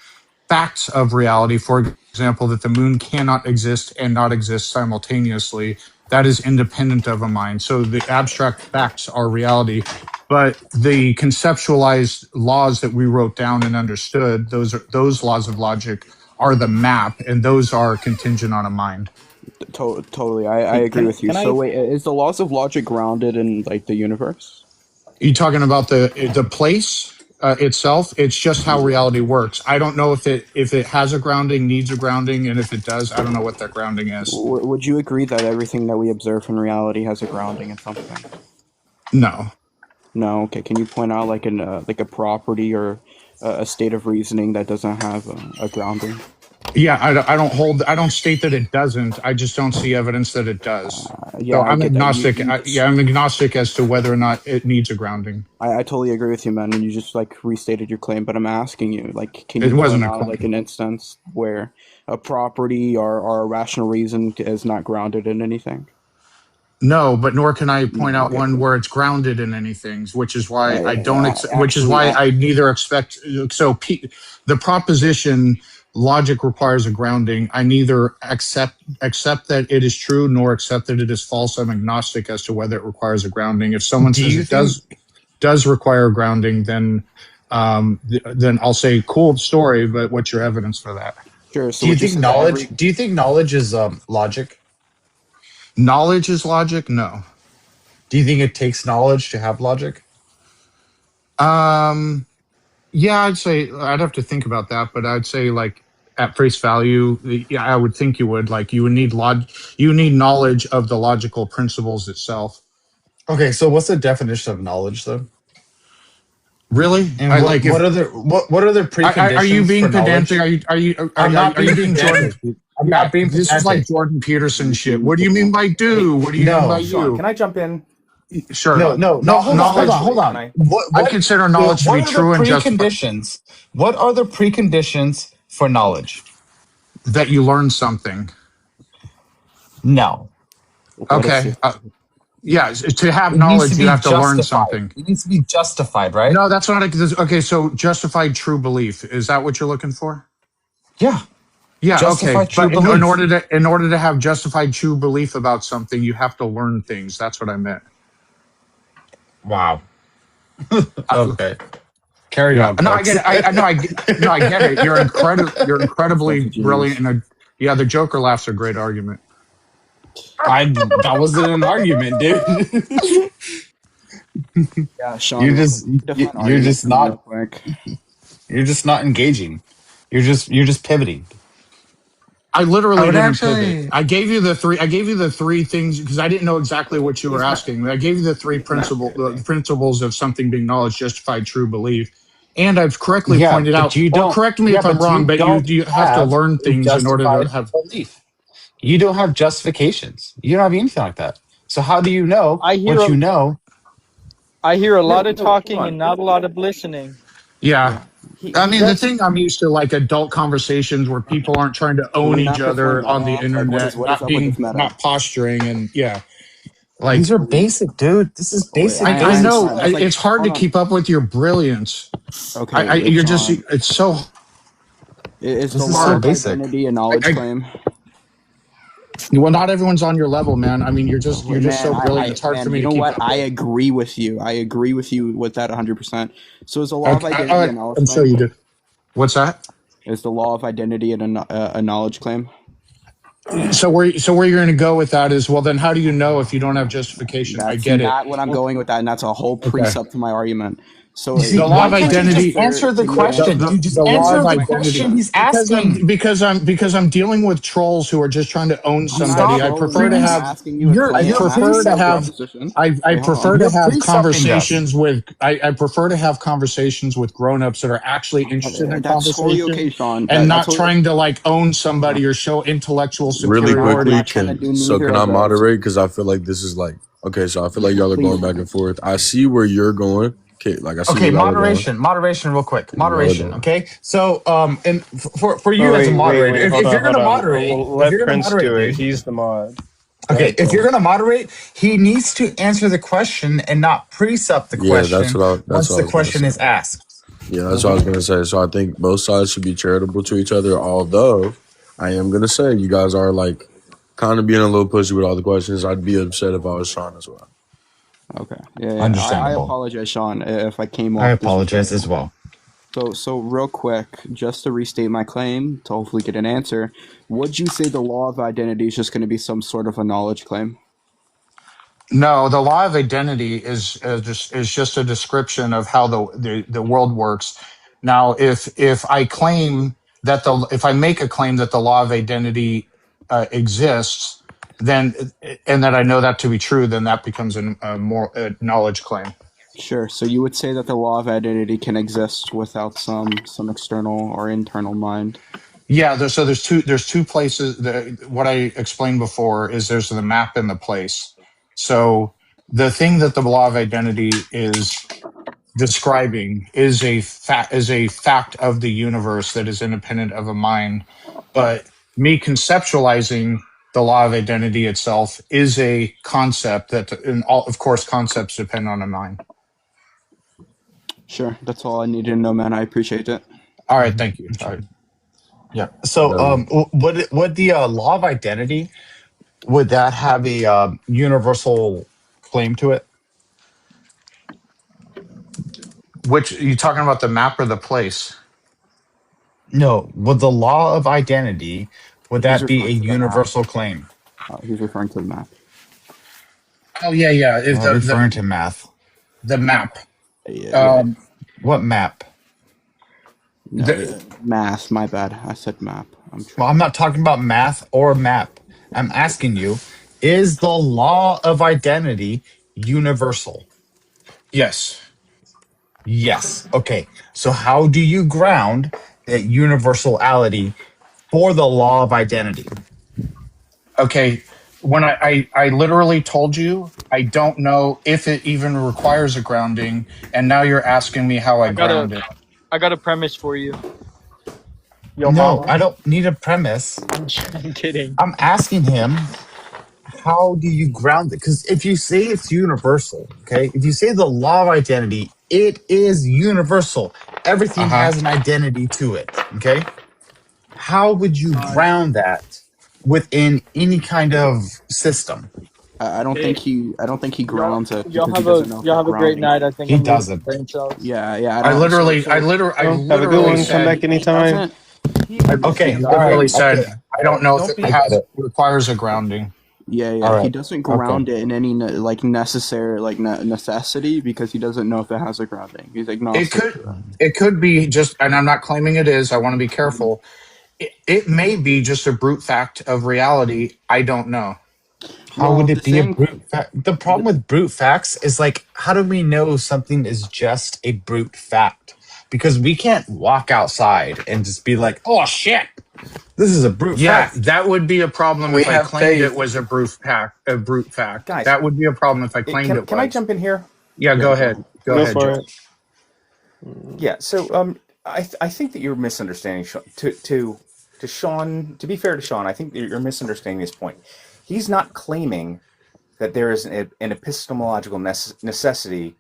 I: facts of reality, for example, that the moon cannot exist and not exist simultaneously. That is independent of a mind. So the abstract facts are reality, but the conceptualized laws that we wrote down and understood, those laws of logic are the map, and those are contingent on a mind.
K: Totally, I agree with you. So wait, is the laws of logic grounded in like the universe?
I: Are you talking about the place itself? It's just how reality works. I don't know if it has a grounding, needs a grounding, and if it does, I don't know what that grounding is.
K: Would you agree that everything that we observe in reality has a grounding in something?
I: No.
K: No. Okay. Can you point out like a property or a state of reasoning that doesn't have a grounding?
I: Yeah, I don't state that it doesn't. I just don't see evidence that it does.
K: Yeah,
I: so I'm agnostic.
K: You
I: I'm agnostic as to whether or not it needs a grounding.
K: I totally agree with you, man. And you just like restated your claim, but I'm asking you, like, can
I: It
K: you
I: wasn't
K: point
I: a
K: out
I: claim.
K: like an instance where a property or a rational reason is not grounded in anything?
I: No, but nor can I point out one where it's grounded in anything, which is why I don't. Which is why I neither expect. So the proposition logic requires a grounding. I neither accept that it is true nor accept that it is false. I'm agnostic as to whether it requires a grounding. If someone
J: Do
I: says
J: you
I: it
J: think?
I: does require a grounding, then I'll say cool story, but what's your evidence for that?
K: Sure. So
J: Do you
K: would you
J: think
K: say that
J: knowledge?
K: every
J: Do you think knowledge is logic?
I: Knowledge is logic? No.
J: Do you think it takes knowledge to have logic?
I: Yeah, I'd have to think about that, but I'd say like at face value, yeah, I would think you would you need knowledge of the logical principles itself.
J: Okay, so what's the definition of knowledge, though?
I: Really?
J: And
I: I like if
J: what are the
I: are you
J: preconditions for
I: being pedantic?
J: knowledge? I'm not
I: Are you
J: being
I: being Jordan?
J: pedantic. I'm
I: Yeah,
J: not being
I: this is like
J: pedantic.
I: Jordan Peterson shit. What do you mean by do? What do you mean by
J: No,
M: Sean,
I: you?
M: can I jump in?
I: Sure.
J: no. Hold on,
I: Knowledge.
J: hold
M: Can
J: on.
M: I?
I: I consider knowledge to
J: What
I: be
J: are the
I: true and justified.
J: preconditions? What are the preconditions for knowledge?
I: That you learn something.
J: No,
I: Okay. Yeah, to have
J: it needs to
I: knowledge, you
J: be
I: have to learn
J: justified.
I: something.
J: It needs to be justified, right?
I: No, that's not okay. So justified true belief, is that what you're looking for?
J: Yeah,
I: Yeah, okay.
J: justified true
I: But in
J: belief.
I: order to have justified true belief about something, you have to learn things. That's what I meant.
J: Wow. Okay. Carry
I: Yeah.
J: on,
I: No, I
J: folks.
I: get it. I get it. You're incredibly
K: That's a
I: brilliant,
K: genius.
I: and the Joker laugh's a great argument.
J: That wasn't an argument, dude.
K: Yeah, Sean.
J: You're
K: Real quick,
J: just
K: can you define
J: you're
K: argument
J: just
K: for me real
J: not
K: quick?
J: you're just not engaging. You're just pivoting.
I: I
J: I
I: literally
J: would
I: didn't pivot.
J: actually.
I: I gave you the three things because I didn't know exactly what you were
M: He's not.
I: asking. I gave you the three principles of something being knowledge, justified true belief, and I've correctly
J: Yeah,
I: pointed
J: but
I: out,
J: you
I: or
J: don't.
I: correct me
J: Yeah,
I: if I'm
J: but you
I: wrong, but
J: don't
I: you have to
J: have
I: learn
J: a
I: things in order to
J: justified
I: have.
J: belief. You don't have justifications. You don't have anything like that. So how do you know
D: I hear
J: what
D: a,
J: you know?
D: I hear a lot
M: No,
D: of
M: no. Hold
D: talking
M: on.
D: and not a lot of listening.
I: Yeah,
K: Yeah.
I: I mean the
M: That's
I: thing I'm used to like adult conversations where people aren't trying to
K: Can
I: own
K: we
I: each
K: not piss one
I: other on
K: meta
I: the
K: off? Like,
I: internet,
K: what is up with this meta?
I: not posturing, and yeah,
J: These
I: like
J: are basic, dude. This is
K: Wait,
J: basic,
I: I
J: basic
I: know
J: stuff.
K: understand. Like,
I: it's hard to
K: hold on.
I: keep up with your brilliance.
K: Okay,
I: You're just
K: Sean.
I: it's so
K: Is the
J: This is
K: law
J: so
K: of
J: basic.
K: identity a knowledge
I: I,
K: claim?
I: well, not everyone's on your level, man. I mean, you're just
K: Man,
I: so brilliant. It's hard for
K: man,
I: me
K: you
I: to
K: know
I: keep
K: what?
I: up
K: I
I: with.
K: agree with you. I agree with you with that 100%. So is the law of
I: Okay,
K: identity a knowledge
I: I'm sure
K: claim?
I: you do. What's that?
K: Is the law of identity a knowledge claim?
I: So where you're going to go with that is, well, then how do you know if you don't have justification? I
K: That's
I: get it.
K: not what I'm going with that, and that's a whole
I: Okay.
K: precept to my argument. So
J: You see,
I: The law
J: why
I: of
J: can't you just
I: identity.
J: answer the
K: can you
J: question?
K: answer?
J: Dude, just
I: The law
J: answer
I: of
J: the
I: identity.
J: question he's asking.
I: Because I'm dealing with trolls who are just trying to own
K: I'm not
I: somebody. I
K: trolling
I: prefer
K: you.
I: to
K: I'm
I: have.
K: asking you a claim.
I: I
J: You're
K: I'm asking
I: prefer
K: you
I: to
K: a
J: precepting.
I: have.
K: proposition.
I: I
K: Wait, hold
I: prefer
K: on.
I: to
J: You're
I: have
J: precepting us.
I: conversations with. I prefer to have conversations with grown-ups that are actually interested in
K: That's totally okay,
I: conversation
K: Sean.
I: and
K: That's
I: not
K: totally
I: trying to like own somebody or show intellectual
G: Really
K: Sean. I'm
I: superiority.
G: quickly,
K: not trying to do
G: can
K: neither
G: I
K: of those.
G: moderate? Because I feel like this is like okay. So I feel like y'all are
K: Please.
G: going back and forth. I see where you're going. Okay, like I see
J: Okay,
G: where y'all are going.
J: moderation, real quick.
G: Y'all are
J: Moderation,
G: doing.
J: okay? So, and for
N: Oh,
J: you as a moderator,
N: hold
J: if you're
N: on, hold
J: gonna
N: on.
J: moderate,
N: We'll
J: if
N: let
J: you're gonna
N: Prince
J: moderate,
N: do it.
J: dude,
N: He's the mod. Go
J: okay,
N: ahead,
J: if you're
N: bro.
J: gonna moderate, he needs to answer the question and not precept the
G: Yeah,
J: question
G: that's
J: once
G: what I
J: the
G: was gonna
J: question
G: say.
J: is asked.
G: Yeah, that's what I was gonna say. So I think both sides should be charitable to each other. Although I am gonna say you guys are like kind of being a little pushy with all the questions. I'd be upset if I was Sean as well.
K: Okay. Yeah. I
J: Understandable.
K: apologize, Sean, if I came
J: I
K: off
J: apologize
K: disrespectful.
J: as well.
K: So real quick, just to restate my claim, to hopefully get an answer, would you say the law of identity is just going to be some sort of a knowledge claim?
I: No, the law of identity is just a description of how the world works. Now, if I claim that if I make a claim that the law of identity exists, then and that I know that to be true, then that becomes a knowledge claim.
K: Sure. So you would say that the law of identity can exist without some external or internal mind.
I: Yeah, there's two places. What I explained before is there's the map and the place. So the thing that the law of identity is describing is a fact of the universe that is independent of a mind. But me conceptualizing the law of identity itself is a concept that, and all, of course, concepts depend on a mind.
K: Sure. That's all I needed to know, man. I appreciate it.
I: All right, thank you. All right.
J: Yeah. So, would the law of identity, would that have a universal claim to it?
I: Which you talking about, the map or the place?
J: No. Would the law of identity, would
K: He's
J: that be a
K: referring to the map.
J: universal claim?
K: He's referring to the map.
I: Oh yeah. Is
J: Referring to math.
I: the map?
K: Yeah.
J: What map?
K: No, math. My bad. I said map.
J: Well, I'm not talking about math or map. I'm asking you, is the law of identity universal?
I: Yes.
J: Yes. Okay. So how do you ground that universality for the law of identity?
I: Okay. When I literally told you I don't know if it even requires a grounding, and now you're asking me how I ground it.
D: I got a premise for you.
J: No, I don't need a premise.
D: I'm kidding.
J: I'm asking him, how do you ground it? Because if you say it's universal, okay, if you say the law of identity, it is universal. Everything has an identity to it, okay? How would you ground that within any kind of system?
K: I don't think he grounds it.
D: Y'all have a great night. I think
J: he
D: I'm
J: doesn't.
D: brain cells.
K: Yeah.
I: I literally
A: have a good one. Come back anytime.
J: Okay,
I: I literally said
J: okay.
I: I don't know if it
J: requires a grounding.
K: Yeah.
J: Right.
K: He doesn't ground it in any necessary necessity because he doesn't know if it has a grounding. He's agnostic.
I: It could be just, and I'm not claiming it is. I want to be careful. It may be just a brute fact of reality. I don't know.
J: How would it be a brute fact? The problem with brute facts is how do we know something is just a brute fact? Because we can't walk outside and just be like, oh shit, this is a brute fact.
I: Yeah, that would be a problem if I claimed it was a brute fact.
M: Guys,
I: that would be a problem if I claimed it was.
M: Can I jump in here?
I: Yeah, go ahead. Go ahead,
A: for
I: Joe.
A: it.
M: Yeah. So I think that you're misunderstanding to Sean. To be fair to Sean, I think that you're misunderstanding his point. He's not claiming that there is an epistemological necessity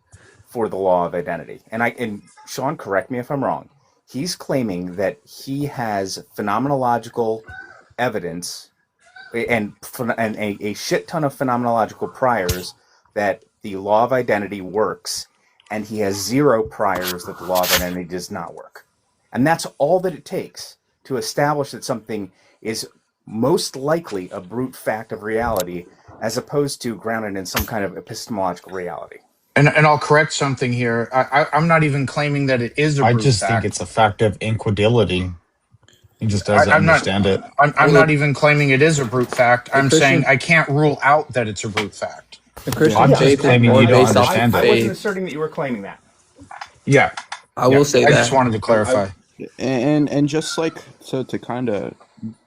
M: for the law of identity. And Sean, correct me if I'm wrong. He's claiming that he has phenomenological evidence and a shit ton of phenomenological priors that the law of identity works, and he has zero priors that the law of identity does not work. And that's all that it takes to establish that something is most likely a brute fact of reality as opposed to grounded in some kind of epistemological reality.
I: And I'll correct something here. I'm not even claiming that it is a brute fact.
J: I just think it's a fact of inquidility. He just doesn't understand it.
I: I'm not even claiming it is a brute fact. I'm saying I can't rule out that it's a brute fact.
J: I'm just claiming you don't understand
M: I
J: it.
M: wasn't asserting that you were claiming that.
I: Yeah.
A: I will say
I: I
A: that.
I: just wanted to clarify.
K: And just so to kind of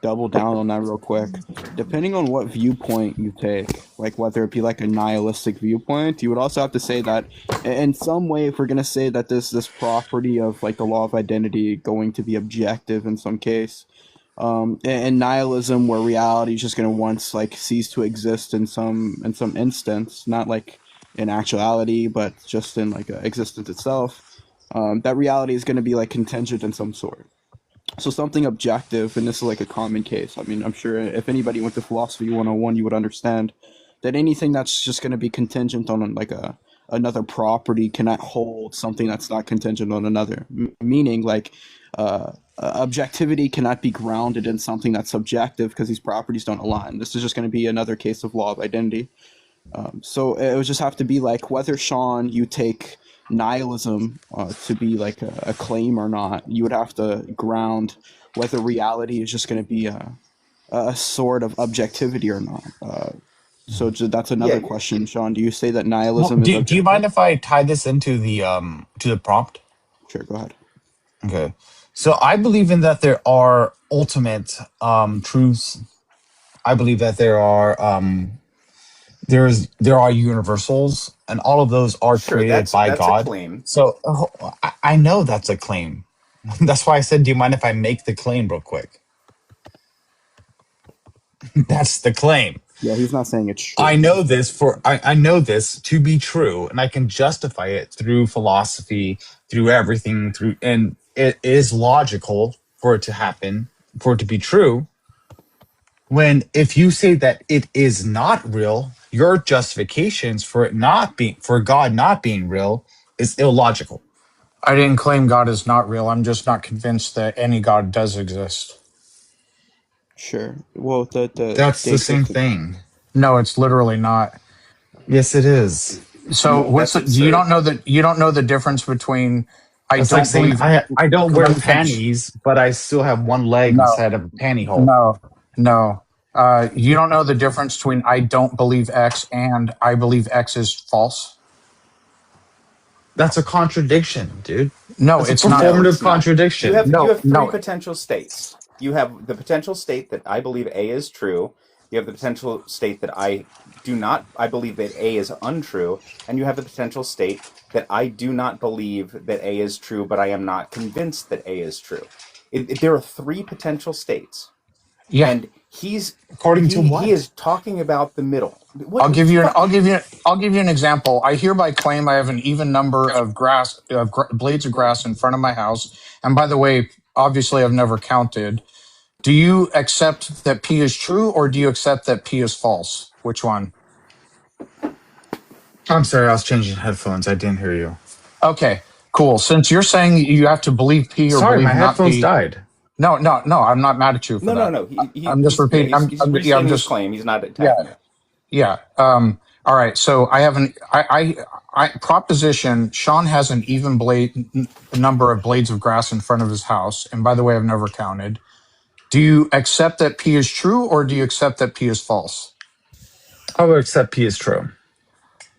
K: double down on that real quick, depending on what viewpoint you take, whether it be a nihilistic viewpoint, you would also have to say that in some way, if we're going to say that this property of the law of identity going to be objective in some case, and nihilism where reality is just going to once cease to exist in some instance, not in actuality but just in existence itself, that reality is going to be contingent in some sort. So something objective, and this is a common case. I mean, I'm sure if anybody went to philosophy 101, you would understand that anything that's just going to be contingent on another property cannot hold something that's not contingent on another. Meaning, objectivity cannot be grounded in something that's subjective because these properties don't align. This is just going to be another case of law of identity. So it would just have to be whether, Sean, you take nihilism to be a claim or not, you would have to ground whether reality is just going to be a sort of objectivity or not. So that's another question, Sean. Do you say that nihilism is objective?
J: Do you mind if I tie this into the prompt?
K: Sure, go ahead.
J: Okay. So I believe in that there are ultimate truths. I believe that there are universals, and all of those are created by
M: that's
J: God.
M: A claim.
J: So I know that's a claim. That's why I said, do you mind if I make the claim real quick? That's the claim.
K: Yeah, he's not saying it's true.
J: I know this I know this to be true, and I can justify it through philosophy, through everything, and it is logical for it to happen. for it to be true. When if you say that it is not real, your justifications for God not being real is illogical.
I: I didn't claim God is not real. I'm just not convinced that any God does exist.
K: Sure. Well,
J: That's the same thing.
I: No, it's literally not.
J: Yes, it is.
I: So
M: That's
I: you
M: absurd.
I: don't know the difference between I
J: It's
I: don't
J: like saying
I: believe
J: I don't wear
I: let me finish.
J: panties, but I still have one leg
I: No,
J: inside of a panty hole.
I: no. You don't know the difference between I don't believe X and I believe X is false.
J: That's a contradiction, dude.
I: No,
J: That's
I: it's
J: a
I: not.
J: performative
M: It's not.
J: contradiction.
M: You have
I: No,
M: three potential states. You have the potential state that I believe A is true. You have the potential state that I believe that A is untrue, and you have the potential state that I do not believe that A is true, but I am not convinced that A is true. There are three potential states,
I: Yeah.
M: and he's
J: According to what?
M: he is talking about the middle.
I: I'll give you an example. I hereby claim I have an even number of blades of grass in front of my house. And by the way, obviously I've never counted. Do you accept that P is true or do you accept that P is false? Which one?
J: I'm sorry, I was changing headphones. I didn't hear you.
I: Okay, cool. Since you're saying you have to believe P or
J: Sorry,
I: believe
J: my
I: not
J: headphones
I: P.
J: died.
I: No, I'm not mad at you for that.
M: No.
I: I'm just repeating.
M: He's restating his claim. He's not attacking you.
I: Yeah. All right. So I have proposition. Sean has an even number of blades of grass in front of his house. And by the way, I've never counted. Do you accept that P is true or do you accept that P is false?
J: I would accept P is true.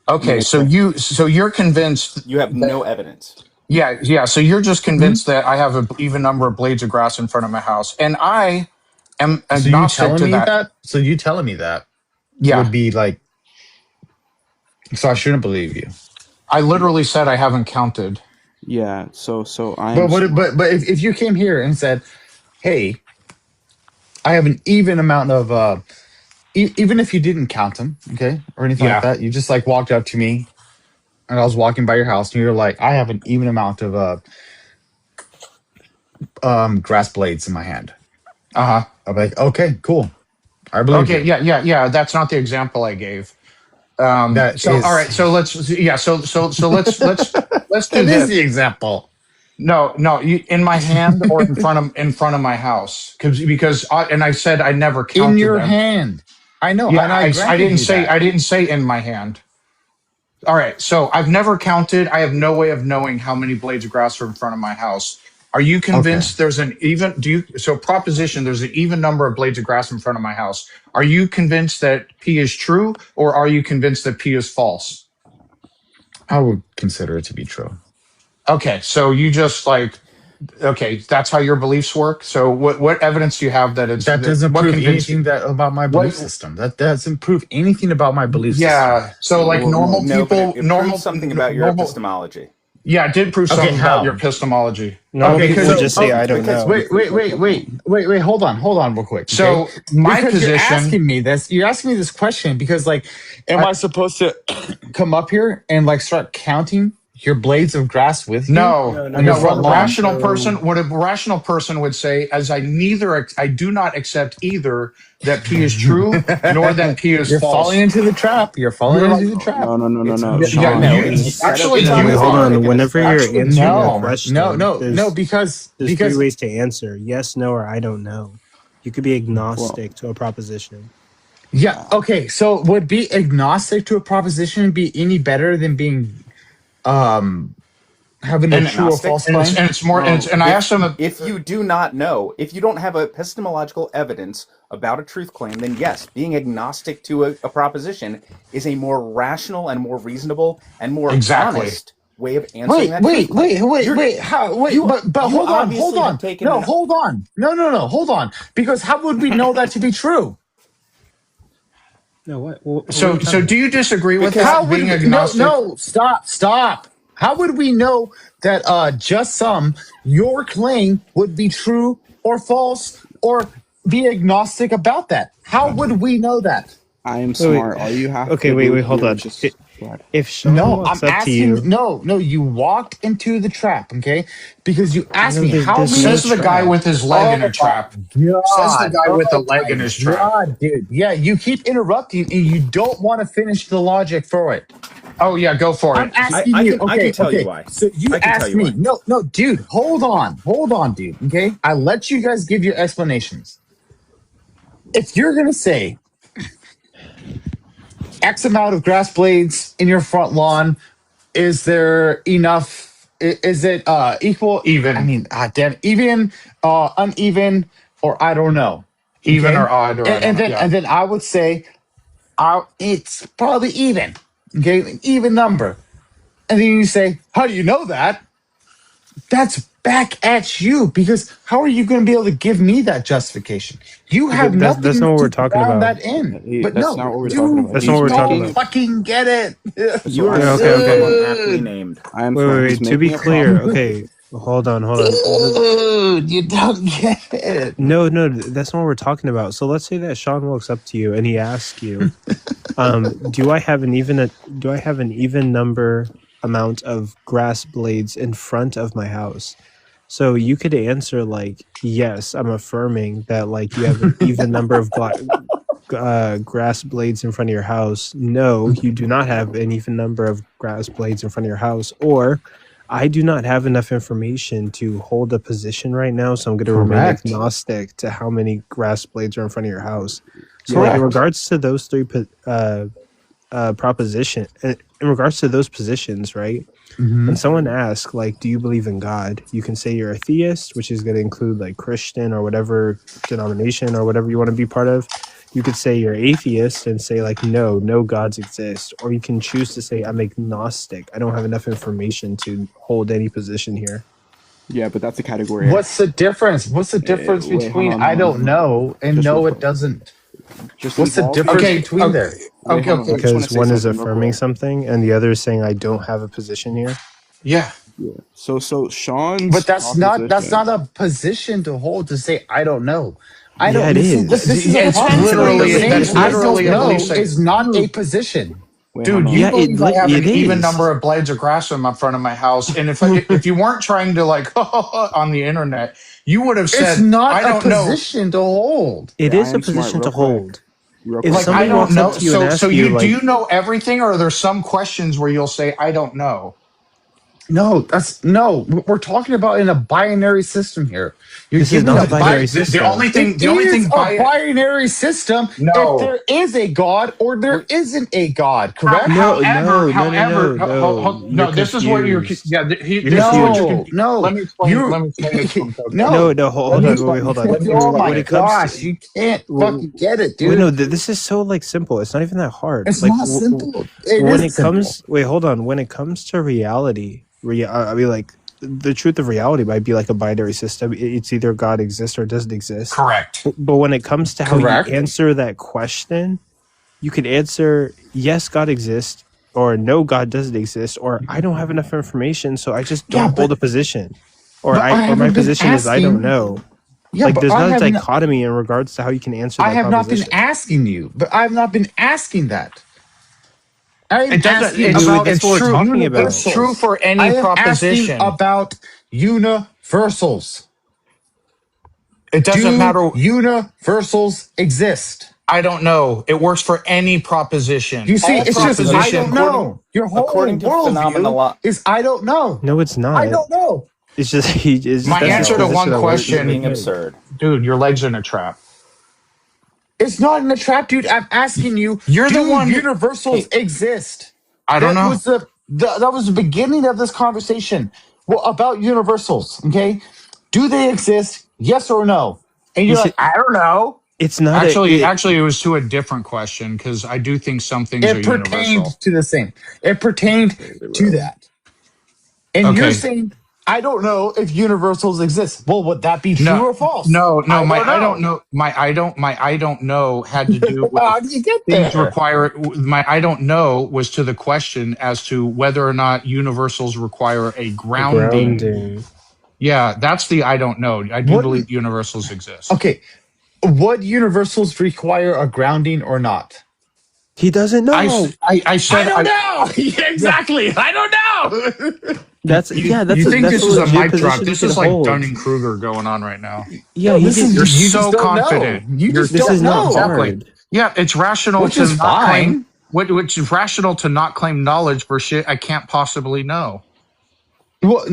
I: Okay. So you're convinced
M: you have no evidence.
I: Yeah. So you're just convinced that I have an even number of blades of grass in front of my house. And I am agnostic to that.
J: So you telling me that
I: Yeah.
J: would be like, so I shouldn't believe you.
I: I literally said I haven't counted.
K: Yeah. So I'm.
J: But if you came here and said, "Hey, I have an even amount of," even if you didn't count them, okay, or anything like that, you just like walked up to me, and I was walking by your house, and you're like, "I have an even amount of grass blades in my hand."
I: Uh-huh.
J: I'm like, "Okay, cool, I believe."
I: Okay. You. Yeah. That's not the example I gave. All right. So let's let's do
J: That
I: this.
J: is the example.
I: No, in my hand or in front of my house because I said I never counted
J: in your
I: them.
J: hand. I know.
I: Yeah,
J: and
I: I didn't say in my hand. All right. So I've never counted. I have no way of knowing how many blades of grass are in front of my house. Are you convinced there's an even? Proposition? There's an even number of blades of grass in front of my house. Are you convinced that P is true, or are you convinced that P is false?
J: I would consider it to be true.
I: Okay, so you just that's how your beliefs work. So what evidence do you have that it's
J: that doesn't prove anything about my belief
I: what,
J: system? That doesn't prove anything about my belief system.
I: Yeah. So normal people,
M: it proves something about your epistemology.
I: Yeah, it did prove something about your epistemology.
A: Normal people just say I don't know.
J: Wait. Hold on, real quick. Okay?
I: So my position.
J: You're asking me this question because, am I supposed to come up here and start counting your blades of grass with you?
I: No. What a rational person would say is I do not accept either that P is true nor that P is false.
J: You're falling into the trap.
K: No.
A: Hold on. Whenever you're answering a question,
J: because
A: there's three ways to answer: yes, no, or I don't know. You could be agnostic to a proposition.
J: Yeah. Okay. So would be agnostic to a proposition be any better than being having a true or false claim?
I: And it's more. And I asked them
M: if you do not know, if you don't have epistemological evidence about a truth claim, then yes, being agnostic to a proposition is a more rational and more reasonable and more honest way of answering that truth claim.
J: But hold on. No, hold on. No, hold on. Because how would we know that to be true?
A: No, what?
I: So do you disagree with that? Being agnostic?
J: No, stop. How would we know that your claim would be true or false or be agnostic about that? How would we know that?
K: I am
A: Wait,
K: smart. All you have
A: okay,
K: to
A: wait,
K: do
A: hold
K: here
A: on.
K: is just go ahead.
A: If Sean
I: No, I'm
A: walks up to
I: asking.
A: you,
I: No, you walked into the trap, okay? Because you asked
A: no,
I: me how
A: there's no
I: many.
E: Says the guy
A: trap.
E: with his leg in
I: Oh
E: a
I: my
E: trap. Says the
I: god!
E: guy with the
I: Oh
E: leg
I: my
E: in his trap.
I: god, dude! Yeah, you keep interrupting, and you don't want to finish the logic for it.
E: Oh yeah, go for
I: I'm
E: it.
I: asking
M: I
I: you.
M: can I can
I: Okay,
M: tell you
I: okay.
M: why.
I: So you
M: I can tell
I: asked
M: you
I: me.
M: why.
I: No, dude. Hold on, dude. Okay, I let you guys give your explanations. If you're gonna say X amount of grass blades in your front lawn, is there enough? Is it equal? I
E: Even.
I: mean, damn, even, uneven, or I don't know.
E: Even or
I: Okay,
E: odd or I don't
I: and
E: know.
I: then
E: Yeah.
I: I would say, it's probably even. Okay, an even number. And then you say, how do you know that? That's back at you, because how are you going to be able to give me that justification? You
A: Okay,
I: have
A: that's
I: nothing
A: not what we're
I: to
A: talking
I: ground
A: about.
I: that in. But
K: That's
I: no,
K: not what we're talking
I: dude,
K: about.
A: That's not
I: you
A: what
K: He's
A: we're talking
I: don't
K: making.
A: about.
I: fucking get it.
K: So
M: You
K: I
M: are
K: am
A: Okay,
M: assuming
A: okay.
M: someone aptly
I: Dude,
M: named.
K: I am smart.
A: Wait.
K: He's
A: To be
K: making a
A: clear,
K: problem.
A: okay, hold on.
I: dude, you don't get it.
A: No, that's not what we're talking about. So let's say that Sean walks up to you and he asks you, do I have an even number amount of grass blades in front of my house? So you could answer like, yes, I'm affirming that like you have an even number of grass blades in front of your house. No, you do not have an even number of grass blades in front of your house. Or I do not have enough information to hold a position right now, so I'm going to remain
I: Correct.
A: agnostic to how many grass blades are in front of your house. So, like in
I: Correct.
A: regards to those three proposition, in regards to those positions, right?
I: Mhm.
A: When someone asks, like, do you believe in God? You can say you're a theist, which is going to include like Christian or whatever denomination or whatever you want to be part of. You could say you're atheist and say like, no gods exist. Or you can choose to say I'm agnostic. I don't have enough information to hold any position here.
K: Yeah, but that's a category.
I: What's the difference? What's the difference
K: Wait, hold
I: between
K: on,
I: I
K: hold
I: don't
K: on.
I: know and
K: Just
I: no,
K: real
I: it
K: quick.
I: doesn't?
K: Just
I: What's the
K: involve me.
I: difference
E: Okay.
I: between there?
K: Wait,
E: Okay.
K: hold on. I
E: Okay.
K: just want to
A: Because
K: say
A: one is
K: something real
A: affirming
K: quick.
A: something and the other is saying I don't have a position here.
E: Yeah.
K: Yeah. So Sean's
I: But that's not
K: proposition.
I: a position to hold, to say I don't know. I
A: Yeah,
I: don't
A: it
I: see,
A: is.
I: this is a
E: It's
I: problem for you.
E: literally
I: Saying
E: that's
I: I
E: literally
I: don't
E: a
I: know
E: belief saying,
I: is not a
E: dude,
I: position.
K: Wait, hold
E: dude,
K: on.
E: you
A: Yeah,
E: believe I have
A: it
E: an even
A: is.
E: number of blades of grass in front of my house, and if you weren't trying to like on the internet, you would have
I: It's
E: said,
I: not
E: I
I: a
E: don't know.
I: position to hold.
A: It
K: Yeah, I
A: is a
K: am smart.
A: position
K: Real
A: to
K: quick.
A: hold.
K: Real
A: If
K: quick.
E: Like I
A: somebody
E: don't
A: walks up
E: know.
A: to you and
E: So
A: asks you
E: do
A: like,
E: you know everything, or are there some questions where you'll say I don't know?
I: No, we're talking about in a binary system here. You're
A: this is
I: giving
A: not a
I: a
A: binary
E: The only
A: system.
E: thing
I: It
E: the only
I: is
E: thing
I: a
E: by
I: binary system if
E: no.
I: there is a God or there isn't a God, correct?
E: However,
A: You're
E: no. This is what you're.
A: confused.
E: Yeah,
A: You're
E: this is what you're.
A: confused.
I: No,
E: Let me explain.
I: you
E: Let me explain this one, Coco.
I: no,
E: Let
A: Hold
E: me
A: on,
I: you.
A: wait,
E: explain.
A: hold on.
E: Let me
I: Oh
A: When
I: my
E: explain.
A: it comes
I: gosh,
A: to,
I: you can't fucking get it,
A: wait, no,
I: dude.
A: this is so like simple. It's not even that hard.
I: It's
A: Like
I: not simple. It
A: when
I: is
A: it
I: simple.
A: comes, wait, hold on. When it comes to reality, I mean, like the truth of reality might be like a binary system. It's either God exists or doesn't exist.
E: Correct.
A: But when it comes to how you
I: Correct.
A: answer that question, you could answer yes, God exists, or no, God doesn't exist, or I don't have enough information, so I just
I: Yeah,
A: don't hold a position,
I: I
A: or my
I: haven't been
A: position is I don't
I: asking.
A: know.
I: Yeah,
A: Like
I: but
A: there's not a dichotomy in regards to how you can answer
I: I
A: that
I: have not been
A: proposition.
I: asking you, but I have not been asking that. I am
E: It doesn't.
I: asking
E: It's
I: about
A: That's what we're
E: true.
A: talking about.
E: It's true
I: universals.
E: for any
I: I am asking
E: proposition.
I: about universals.
E: It doesn't
I: Do
E: matter.
I: universals exist?
E: I don't know. It works for any proposition.
I: You see,
E: All
I: it's just I
E: proposition.
I: don't know. Your whole
M: According to
I: worldview is I don't know.
A: No, it's
I: I
A: not.
I: don't know.
A: It's just
E: My
A: that's his
E: answer to
M: no,
A: position
E: one
A: on what he
M: he's
A: what he
E: question,
M: being
A: thinks.
M: absurd.
E: dude, your leg's in a trap.
I: It's not in the trap, dude. I'm asking you,
E: You're the
I: do
E: one.
I: universals
M: Hey,
I: exist?
E: I don't
I: That
E: know.
I: was that was the beginning of this conversation. Well, about universals, okay? Do they exist? Yes or no? And you're
A: He's
I: like, I don't know.
A: it's not a
E: Actually, it was to a different question because I do think some things are
I: It pertained
E: universal.
I: to the same. It pertained to that. And you're
E: Okay.
I: saying, I don't know if universals exist. Well, would that be true
E: No,
I: or false?
E: no.
I: I
E: My
I: don't
E: I don't
I: know.
E: know. My I don't know had to do
I: How
E: with
I: do you get
E: things
I: there?
E: require. My I don't know was to the question as to whether or not universals require a grounding.
A: grounding.
E: Yeah, that's the I don't know. I do
I: What?
E: believe universals exist.
I: Okay. Would universals require a grounding or not?
A: He doesn't know.
I: I said
J: I don't know. Exactly. I don't know.
A: That's
I: you
A: that's
I: think
A: that's
I: this
A: a
I: is a
A: legit
I: mic drop?
A: position
I: This
A: he
I: is
A: can
I: like
A: hold.
I: Dunning-Kruger going on right now.
A: Yeah,
J: No,
A: he
J: this
A: can.
J: is
I: You're
J: you
I: so
J: just don't
I: confident.
J: know. You just
A: This
J: don't
A: is not
J: know.
I: Exactly.
A: hard.
I: Yeah, it's rational
J: Which
I: to
J: is
I: not claim.
J: fine.
I: Which is rational to not claim knowledge for shit I can't possibly know.
J: Well,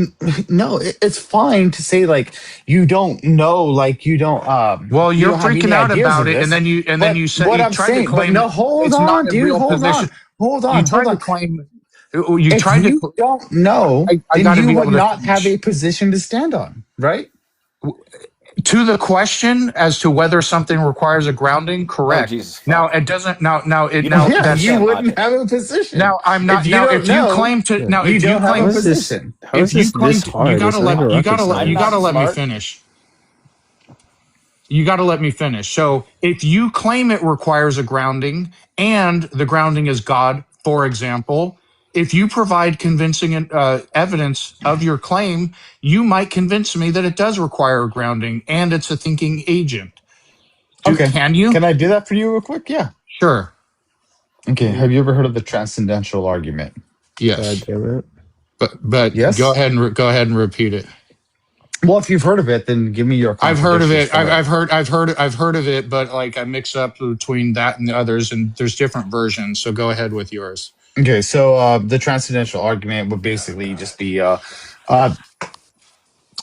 J: no, it's fine to say like you don't know, like you don't
I: Well,
J: you
I: you're
J: don't have any
I: freaking out
J: ideas
I: about
J: of
I: it,
J: this.
I: and then
J: But
I: you said
J: what
I: you
J: I'm
I: tried to
J: saying, but
I: claim
J: no, hold
I: it's
J: on,
I: not a
J: dude,
I: real
J: hold
I: position.
J: on, hold
I: You
J: on, hold
I: tried to
J: on.
I: claim. You
J: If
I: tried to.
J: you don't know,
I: I
J: then
I: got to
J: you
I: be
J: would
I: able to
J: not have
I: finish.
J: a position to stand on, right?
I: To the question as to whether something requires a grounding,
M: Oh
I: correct.
M: Jesus
I: Now
M: fuck!
I: it doesn't. Now it
M: You don't
I: now
J: Yeah,
I: that's
J: you
M: understand
J: wouldn't
M: logic.
J: have a position.
I: now I'm not
J: If you
I: now
J: don't
I: if you
J: know,
I: claim to
A: Yeah.
I: now
J: you
I: if you
J: don't have
I: claim
J: a
A: How is this?
J: position.
A: How
I: if
A: is
I: you
A: this
I: claim
A: this
I: to, you
A: hard? It's
I: gotta
A: not even
I: let you
A: rocket
I: gotta let
M: I'm
I: you
A: science.
M: not
I: gotta let me
M: smart.
I: finish. You got to let me finish. So, if you claim it requires a grounding and the grounding is God, for example, if you provide convincing evidence of your claim, you might convince me that it does require a grounding and it's a thinking agent.
J: Okay,
I: Can you?
J: can I do that for you real quick? Yeah.
I: Sure.
J: Okay.
A: Mm,
J: Have you ever heard of the transcendental argument?
A: God
I: Yes.
A: damn it!
I: But go
J: Yes.
I: ahead and go ahead and repeat it.
J: Well, if you've heard of it, then give me your
I: I've heard of
J: contradictions
I: it.
J: from it.
I: I've heard of it, but like I mix up between that and the others, and there's different versions. So go ahead with yours.
J: Okay, so the transcendental argument would basically just be uh,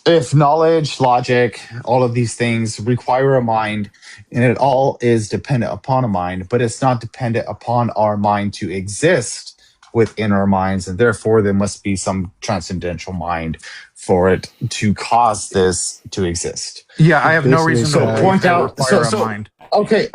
J: if knowledge, logic, all of these things require a mind, and it all is dependent upon a mind, but it's not dependent upon our mind to exist within our minds, and therefore there must be some transcendental mind for it to cause this to exist.
I: Yeah, I
A: It's
I: have no
A: basically
I: reason to
J: So
A: God.
I: believe
J: point
I: they
J: out. So
I: require a
J: so
I: mind.
J: okay.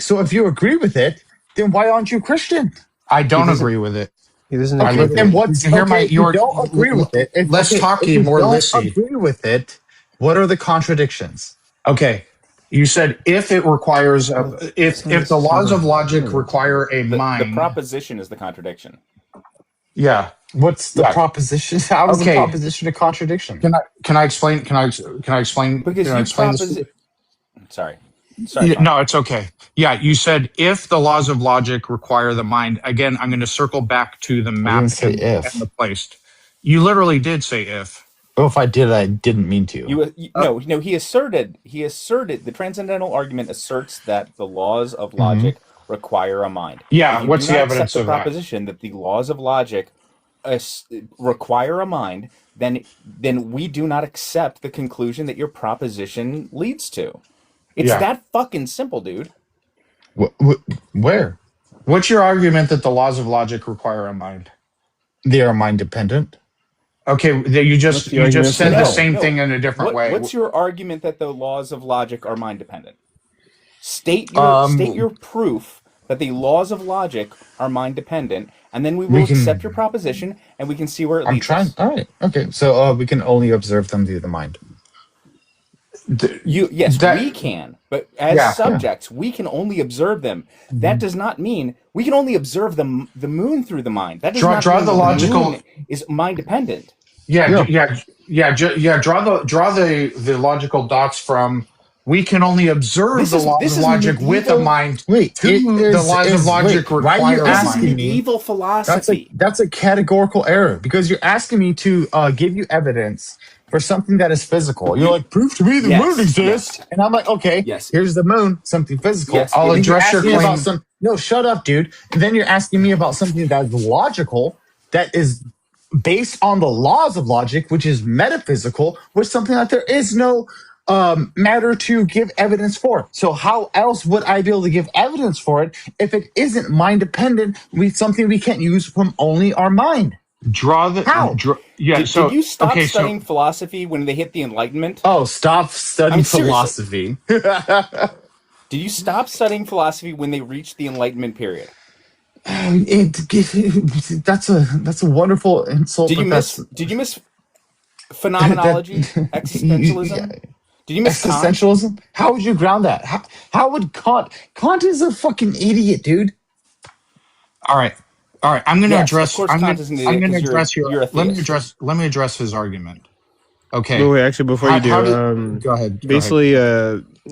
J: So if you agree with it, then why aren't you Christian?
I: I
A: He
I: don't
A: doesn't.
I: agree with it.
A: He doesn't
I: I
A: agree
J: Okay,
A: with
I: literally
J: then
A: it.
J: what's
I: hear my
J: okay? If you
I: your.
J: don't agree with it,
I: Less
J: if
I: talky,
J: you
I: more
J: don't
I: lissy.
J: agree with it, what are the contradictions?
I: Okay, you said if it requires
A: Oh,
I: if the laws of logic require a
M: The
I: mind.
M: proposition is the contradiction.
I: Yeah,
J: What's the
I: yeah.
J: proposition? How is the
I: Okay,
J: proposition a contradiction?
I: can I explain?
M: Because
I: Can I
M: you
I: explain this?
M: sorry,
I: Yeah,
M: Sean.
I: no, it's okay. Yeah, you said if the laws of logic require the mind. Again, I'm going to circle back to the
J: I didn't
I: map
J: say
I: and
J: if.
I: the placed. You literally did say if.
J: Oh, if I did, I didn't mean to.
M: No. He asserted the transcendental argument asserts that the laws of
J: Hmm.
M: logic require a mind.
I: Yeah,
M: If you do
I: what's the
M: not accept
I: evidence
M: the
I: of that?
M: proposition that the laws of logic require a mind, then we do not accept the conclusion that your proposition leads to. It's
I: Yeah.
M: that fucking simple, dude.
J: Where?
I: What's your argument that the laws of logic require a mind?
J: They are mind dependent.
I: Okay,
A: What's the
I: you just
A: argument for
I: said the
A: that?
I: same thing in a different way.
M: What's your argument that the laws of logic are mind dependent? State your proof that the laws of logic are mind dependent, and then we will
J: We
M: accept your
J: can.
M: proposition and we can see where it
J: I'm
M: leads
J: trying.
M: us.
J: All right. Okay. So we can only observe them through the mind.
M: Yes,
I: That
M: we can, but as
I: yeah.
J: Yeah.
M: subjects, we can only observe them. That
J: Mhm.
M: does not mean we can only observe the moon through the mind. That does not
I: Draw
M: mean
I: the
M: that the
I: logical.
M: moon is mind dependent.
I: Yeah,
J: Yeah.
I: Draw the logical dots from. We can only observe
M: This
I: the
M: is
I: laws
M: this
I: of
M: is
I: logic with a
M: medieval.
I: mind
J: Wait. It
I: to the
J: is.
I: laws of
J: Is wait.
I: logic
J: Why are you
I: require a
M: This is
J: asking
I: mind.
J: me?
M: medieval philosophy.
J: That's a categorical error because you're asking me to give you evidence for something that is physical. You're like, prove to me the moon
M: Yes,
J: exists, and I'm like, okay,
M: yes,
J: here's the moon, something physical.
M: yes.
I: I'll
J: And then you
I: address
J: ask
I: your
J: me about
I: claim.
J: some. No, shut up, dude. And then you're asking me about something that's logical, that is based on the laws of logic, which is metaphysical, with something that there is no matter to give evidence for. So how else would I be able to give evidence for it if it isn't mind dependent with something we can't use from only our mind? How?
I: Yeah.
M: Did you stop
I: Okay. So
M: studying philosophy when they hit the Enlightenment?
J: Oh, stop studying
M: I'm seriously.
J: philosophy.
M: Did you stop studying philosophy when they reached the Enlightenment period?
J: That's a wonderful insult,
M: Did you
J: but that's
M: miss
J: that
M: phenomenology, existentialism? Did you miss Kant?
J: existentialism. How would you ground that? How would Kant? Kant is a fucking idiot, dude.
I: all right. I'm going to
M: Yes, of
I: address.
M: course Kant is an
I: I'm
M: idiot
I: going to
M: because
I: address your.
M: you're a
I: Let me
M: theist.
I: address his argument.
A: Wait,
I: Okay.
A: wait, actually, before you
I: How
A: do,
I: do? Go ahead.
A: basically,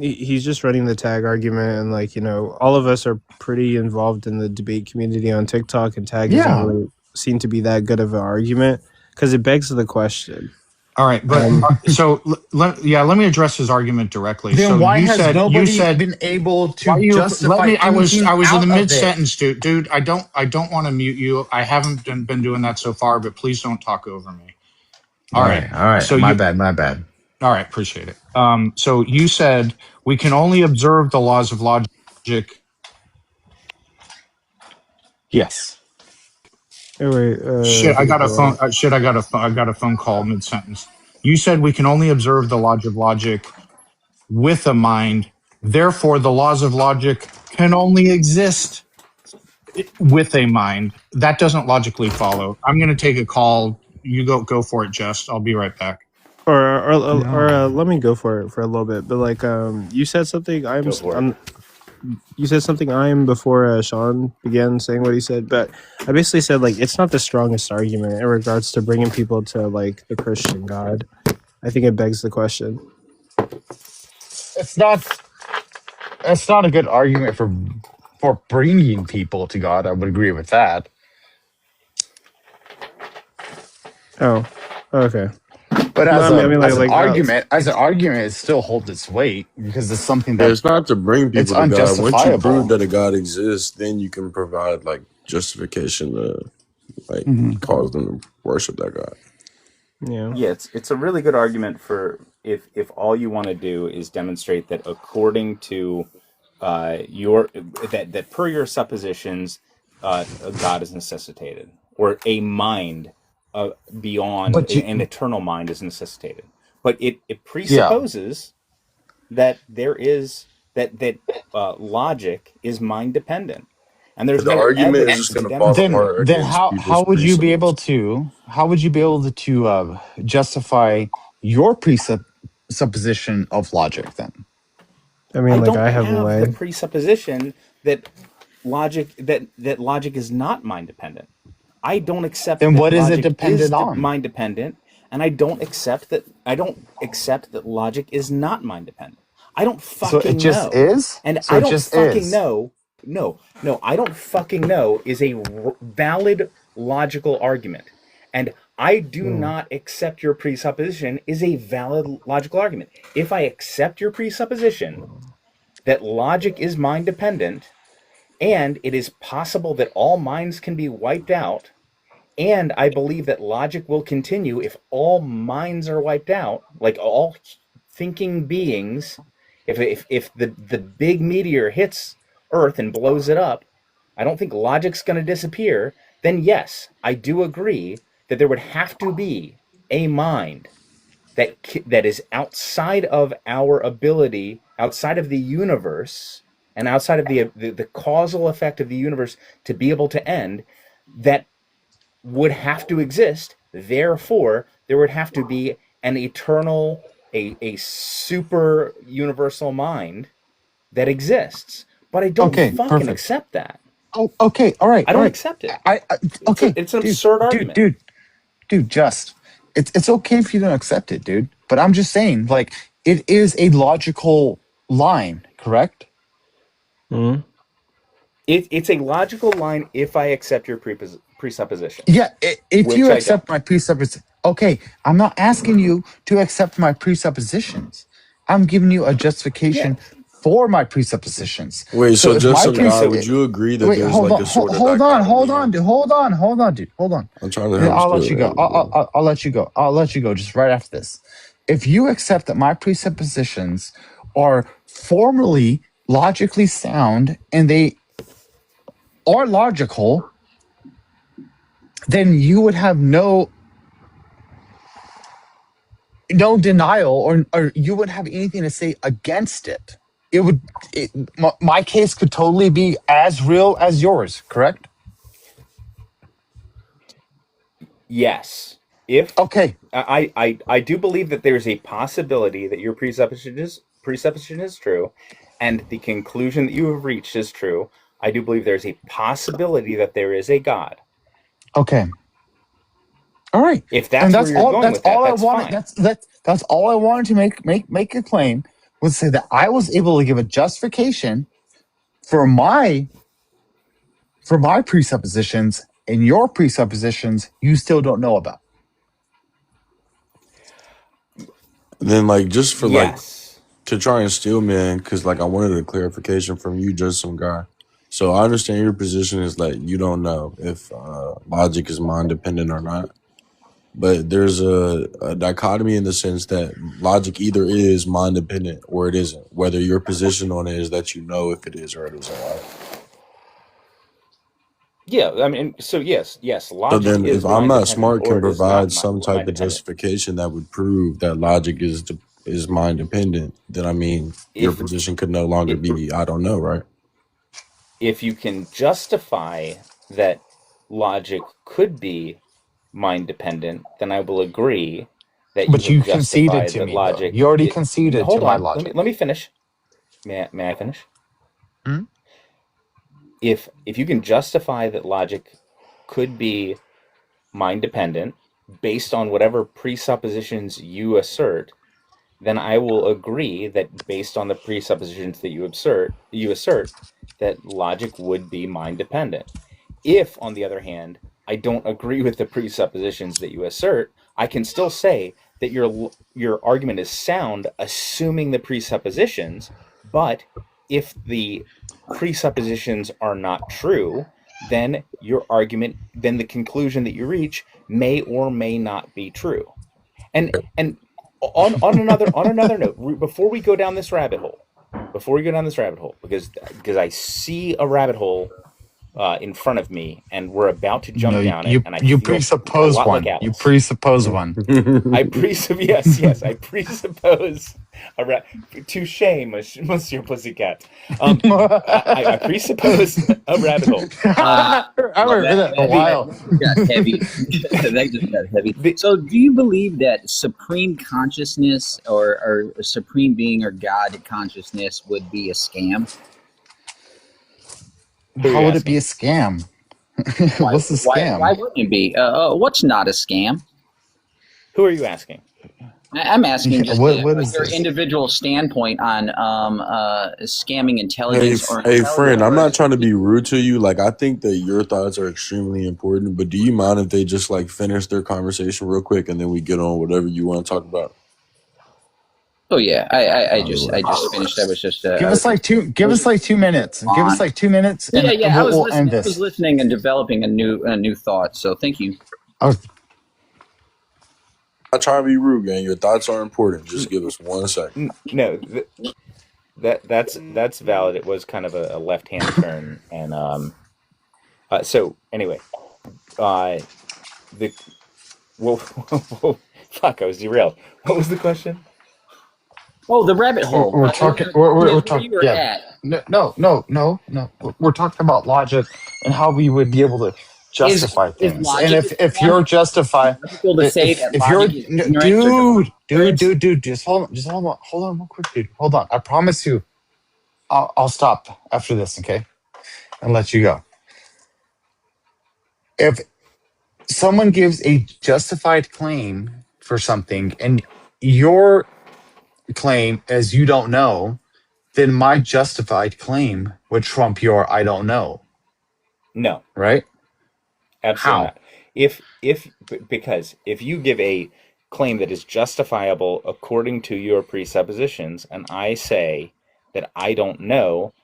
A: he's just running the tag argument, and like, you know, all of us are pretty involved in the debate community on TikTok, and tag
I: Yeah.
A: doesn't really seem to be that good of an argument because it begs the question.
I: All right, but so let me address his argument directly.
J: Then
I: so
J: why
I: you
J: has
I: said
J: nobody been able to
I: why you
J: justify
I: let me? I was
J: anything
I: in
J: out
I: the
J: of
I: mid
J: it?
I: sentence, dude. I don't want to mute you. I haven't been doing that so far, but please don't talk over me. All right.
J: So my bad.
I: All right, appreciate it. So you said we can only observe the laws of logic.
J: Yes.
A: Oh, wait,
I: Shit, I got a phone. I got a phone call mid sentence. You said we can only observe the laws of logic with a mind. Therefore, the laws of logic can only exist with a mind. That doesn't logically follow. I'm going to take a call. You go for it, Jess. I'll be right back.
A: Or let me go for it for a little bit. But like, you said something. You said something before Sean began saying what he said. But I basically said like it's not the strongest argument in regards to bringing people to like the Christian God. I think it begs the question.
J: It's not a good argument for bringing people to God. I would agree with that.
A: Oh, okay.
J: But as an argument, it still holds its weight because it's something that
G: it's not to bring people
J: it's
G: to God. Once you
J: unjustifiable.
G: prove that a God exists, then you can provide like justification to like cause them to worship that God.
M: Yeah, it's a really good argument for if all you want to do is demonstrate that according to that per your suppositions, a God is necessitated, or a mind beyond an eternal mind is necessitated. But it presupposes that there is that logic is mind dependent, and there's
G: The
M: no
G: argument is
M: evidence
G: just
M: to
G: going to fall
M: demonstrate.
G: apart.
J: Then how would you be able to justify your presupposition of logic then?
A: I mean,
M: I
A: like
M: don't
A: I have a way.
M: the presupposition that logic is not mind dependent. I don't accept
J: Then
M: that
J: what is it
M: logic
J: dependent on?
M: mind dependent, and I don't accept that logic is not mind dependent. I don't
J: So
M: fucking
J: it just
M: know.
J: is?
M: And
J: So
M: I
J: it
M: don't
J: just
M: fucking
J: is.
M: know. No, I don't fucking know is a valid logical argument. And I do not accept your presupposition is a valid logical argument. If I accept your presupposition that logic is mind dependent, and it is possible that all minds can be wiped out, and I believe that logic will continue if all minds are wiped out, like all thinking beings. If the big meteor hits Earth and blows it up, I don't think logic's going to disappear. Then yes, I do agree that there would have to be a mind that is outside of our ability, outside of the universe, and outside of the causal effect of the universe to be able to end, that would have to exist. Therefore, there would have to be an eternal, a super universal mind that exists. But I don't
J: Okay,
M: fucking
J: perfect.
M: accept that.
J: Oh, okay, all right.
M: I don't accept it.
J: Okay,
M: It's an absurd argument.
J: Dude, just it's okay if you don't accept it, dude. But I'm just saying, like, it is a logical line, correct?
A: Mm-hmm.
M: It's a logical line if I accept your presupposition.
J: Yeah, if you accept my presupposition. Okay, I'm not asking you to accept my presuppositions. I'm giving you a justification for my presuppositions.
G: Wait, so just some God, would
J: wait,
G: you agree that
J: wait,
G: there's
J: hold
G: like
J: on,
G: a sort of
J: hold on,
G: dichotomy?
J: hold on, dude, hold on.
G: I'm trying to help.
J: I'll let you go. I'll let you go. I'll let you go just right after this. If you accept that my presuppositions are formally logically sound and they are logical, then you would have no denial or you wouldn't have anything to say against it. My case could totally be as real as yours, correct?
M: Yes.
J: Okay.
M: I do believe that there's a possibility that your presupposition is true, and the conclusion that you have reached is true. I do believe there's a possibility that there is a God.
J: Okay. All right.
M: If that's where you're going with that, that's fine.
J: That's all I wanted to make a claim would say that I was able to give a justification for my presuppositions, and your presuppositions you still don't know about.
G: Then, like, just for
M: Yes.
G: to try and steal, man, because like I wanted a clarification from you, just some guy. So I understand your position is that you don't know if logic is mind dependent or not. But there's a dichotomy in the sense that logic either is mind dependent or it isn't. Whether your position on it is that you know if it is or it isn't. Right?
M: Yeah, I mean, so yes,
G: So
M: logic
G: then,
M: is
G: if I'm
M: mind
G: not
M: dependent
G: smart,
M: or
G: can
M: it is not
G: provide some type
M: mind
G: of
M: dependent.
G: justification that would prove that logic is mind dependent, then I mean your
M: If
G: position could no longer be I don't know, right?
M: if you can justify that logic could be mind dependent, then I will agree that
J: But
M: you
J: you
M: have
J: conceded
M: justified
J: to
M: that
J: me, though.
M: logic.
J: You already conceded
M: Hold
J: to my
M: on,
J: logic.
M: let me finish. May I finish?
J: Hmm?
M: If you can justify that logic could be mind dependent based on whatever presuppositions you assert, then I will agree that based on the presuppositions that you assert that logic would be mind dependent. If, on the other hand, I don't agree with the presuppositions that you assert, I can still say that your argument is sound, assuming the presuppositions. But if the presuppositions are not true, then the conclusion that you reach may or may not be true. And on another note, before we go down this rabbit hole, because I see a rabbit hole in front of me, and we're about to jump
J: No,
M: down it,
J: you
M: and I
J: you
M: feel a
J: presuppose
M: lot like
J: one. You
M: Alice.
J: presuppose one.
M: I presuppose yes, I presuppose a touche, Monsieur Pussycat. I presuppose a rabbit hole.
J: I haven't heard that in a while.
N: That got heavy. That just got heavy. So, do you believe that supreme consciousness or supreme being or God consciousness would be a scam?
J: How would it be a scam? What's the scam?
N: Why wouldn't it be? What's not a scam?
M: Who are you asking?
N: I'm asking just
J: what
N: your
J: is
N: individual standpoint on scamming intelligence.
G: Hey, friend, I'm not trying to be rude to you. Like, I think that your thoughts are extremely important, but do you mind if they just like finish their conversation real quick and then we get on whatever you want to talk about?
N: Oh yeah, I just finished. I was just
J: give us like 2 minutes. Give us like 2 minutes, and
N: I was
J: we'll end
N: listening. I
J: this.
N: was listening and developing a new thought. So thank you.
G: I'm not trying to be rude, gang. Your thoughts are important. Just give us 1 second.
M: No, that's valid. It was kind of a left-hand turn, and so anyway, whoa, fuck! I was derailed. What was the question?
N: Oh, the rabbit hole.
J: We're talking. We're talking.
N: You were
J: Yeah.
N: at.
J: No. We're talking about logic and how we would be able to justify things. And if you're justified,
N: to say that
J: if you're
N: logic is ignorant
J: dude, just hold on, real quick, dude. Hold on. I promise you, I'll stop after this, okay, and let you go. If someone gives a justified claim for something, and your claim as you don't know, then my justified claim would trump your I don't know.
M: No.
J: Right?
M: Absolutely
J: How?
M: not. Because if you give a claim that is justifiable according to your presuppositions, and I say that I don't know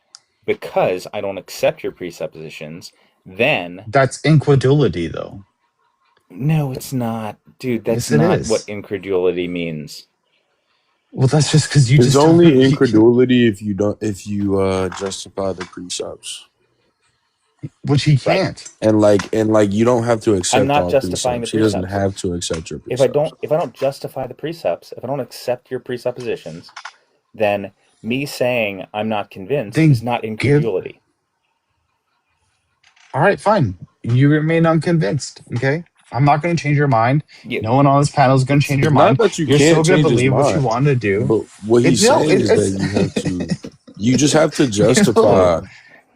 M: because I don't accept your presuppositions, then
J: that's incredulity, though.
M: No, it's not, dude. That's
J: Yes, it
M: not
J: is.
M: what incredulity means.
J: Well, that's just because you
G: It's
J: just
G: only incredulity if you justify the precepts,
J: which he can't.
G: And like you don't have to accept.
M: I'm not
G: all
M: justifying
G: precepts.
M: the
G: He doesn't
M: precepts.
G: have to accept your
M: If
G: precepts.
M: I don't justify the precepts, if I don't accept your presuppositions, then me saying I'm not convinced
J: Then
M: is not incredulity.
J: All right, fine. You remain unconvinced, okay? I'm not going to change your mind. No one on this panel is going to change your mind.
G: Not that you
J: You're
G: can't
J: still going to
G: change his
J: believe what you
G: mind,
J: want to do.
G: but what he's saying is that you just have to justify.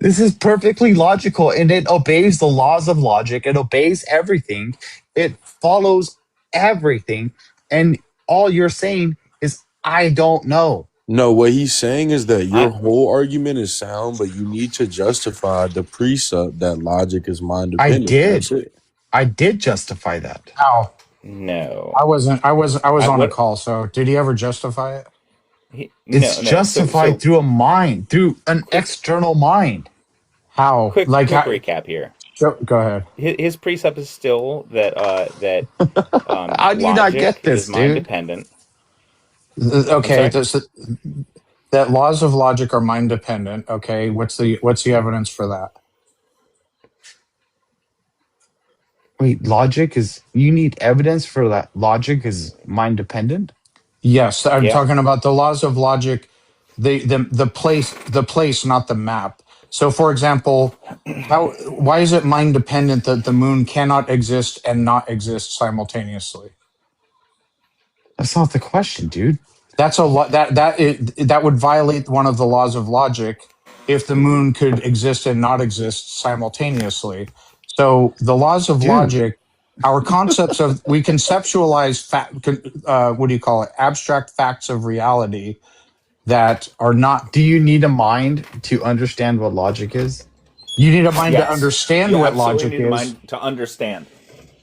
J: This is perfectly logical, and it obeys the laws of logic. It obeys everything. It follows everything. And all you're saying is, I don't know.
G: No, what he's saying is that your
M: I
G: whole argument is sound, but you need to justify the precept that logic is mind
I: I
G: dependent. That's
I: did.
G: it.
I: I did justify that. How?
M: no.
I: I was
M: I
I: on a
M: what
I: call. So did he ever justify it?
M: no,
I: It's
M: no. So
I: justified through a mind, through an
M: quick
I: external mind. How?
M: quick
I: Like
M: quick
I: how?
M: recap here.
I: Go ahead.
M: His precept is still that
I: How do you not
M: logic
I: get
M: is
I: this,
M: mind
I: dude?
M: dependent. I'm
I: Okay,
M: sorry.
I: that laws of logic are mind dependent. Okay, what's the evidence for that?
J: Wait, logic is you need evidence for that logic is mind dependent?
I: Yes, I'm
M: Yeah.
I: talking about the laws of logic, the place, not the map. So, for example, why is it mind dependent that the moon cannot exist and not exist simultaneously?
J: That's not the question, dude.
I: That's a lot that would violate one of the laws of logic if the moon could exist and not exist simultaneously. So the laws of
J: Dude.
I: logic, our concepts of we conceptualize what do you call it? Abstract facts of reality that are not.
J: Do you need a mind to understand what logic is?
I: You need a mind to
M: Yes. You
I: understand what
M: absolutely
I: logic
M: need a
I: is.
M: mind to understand.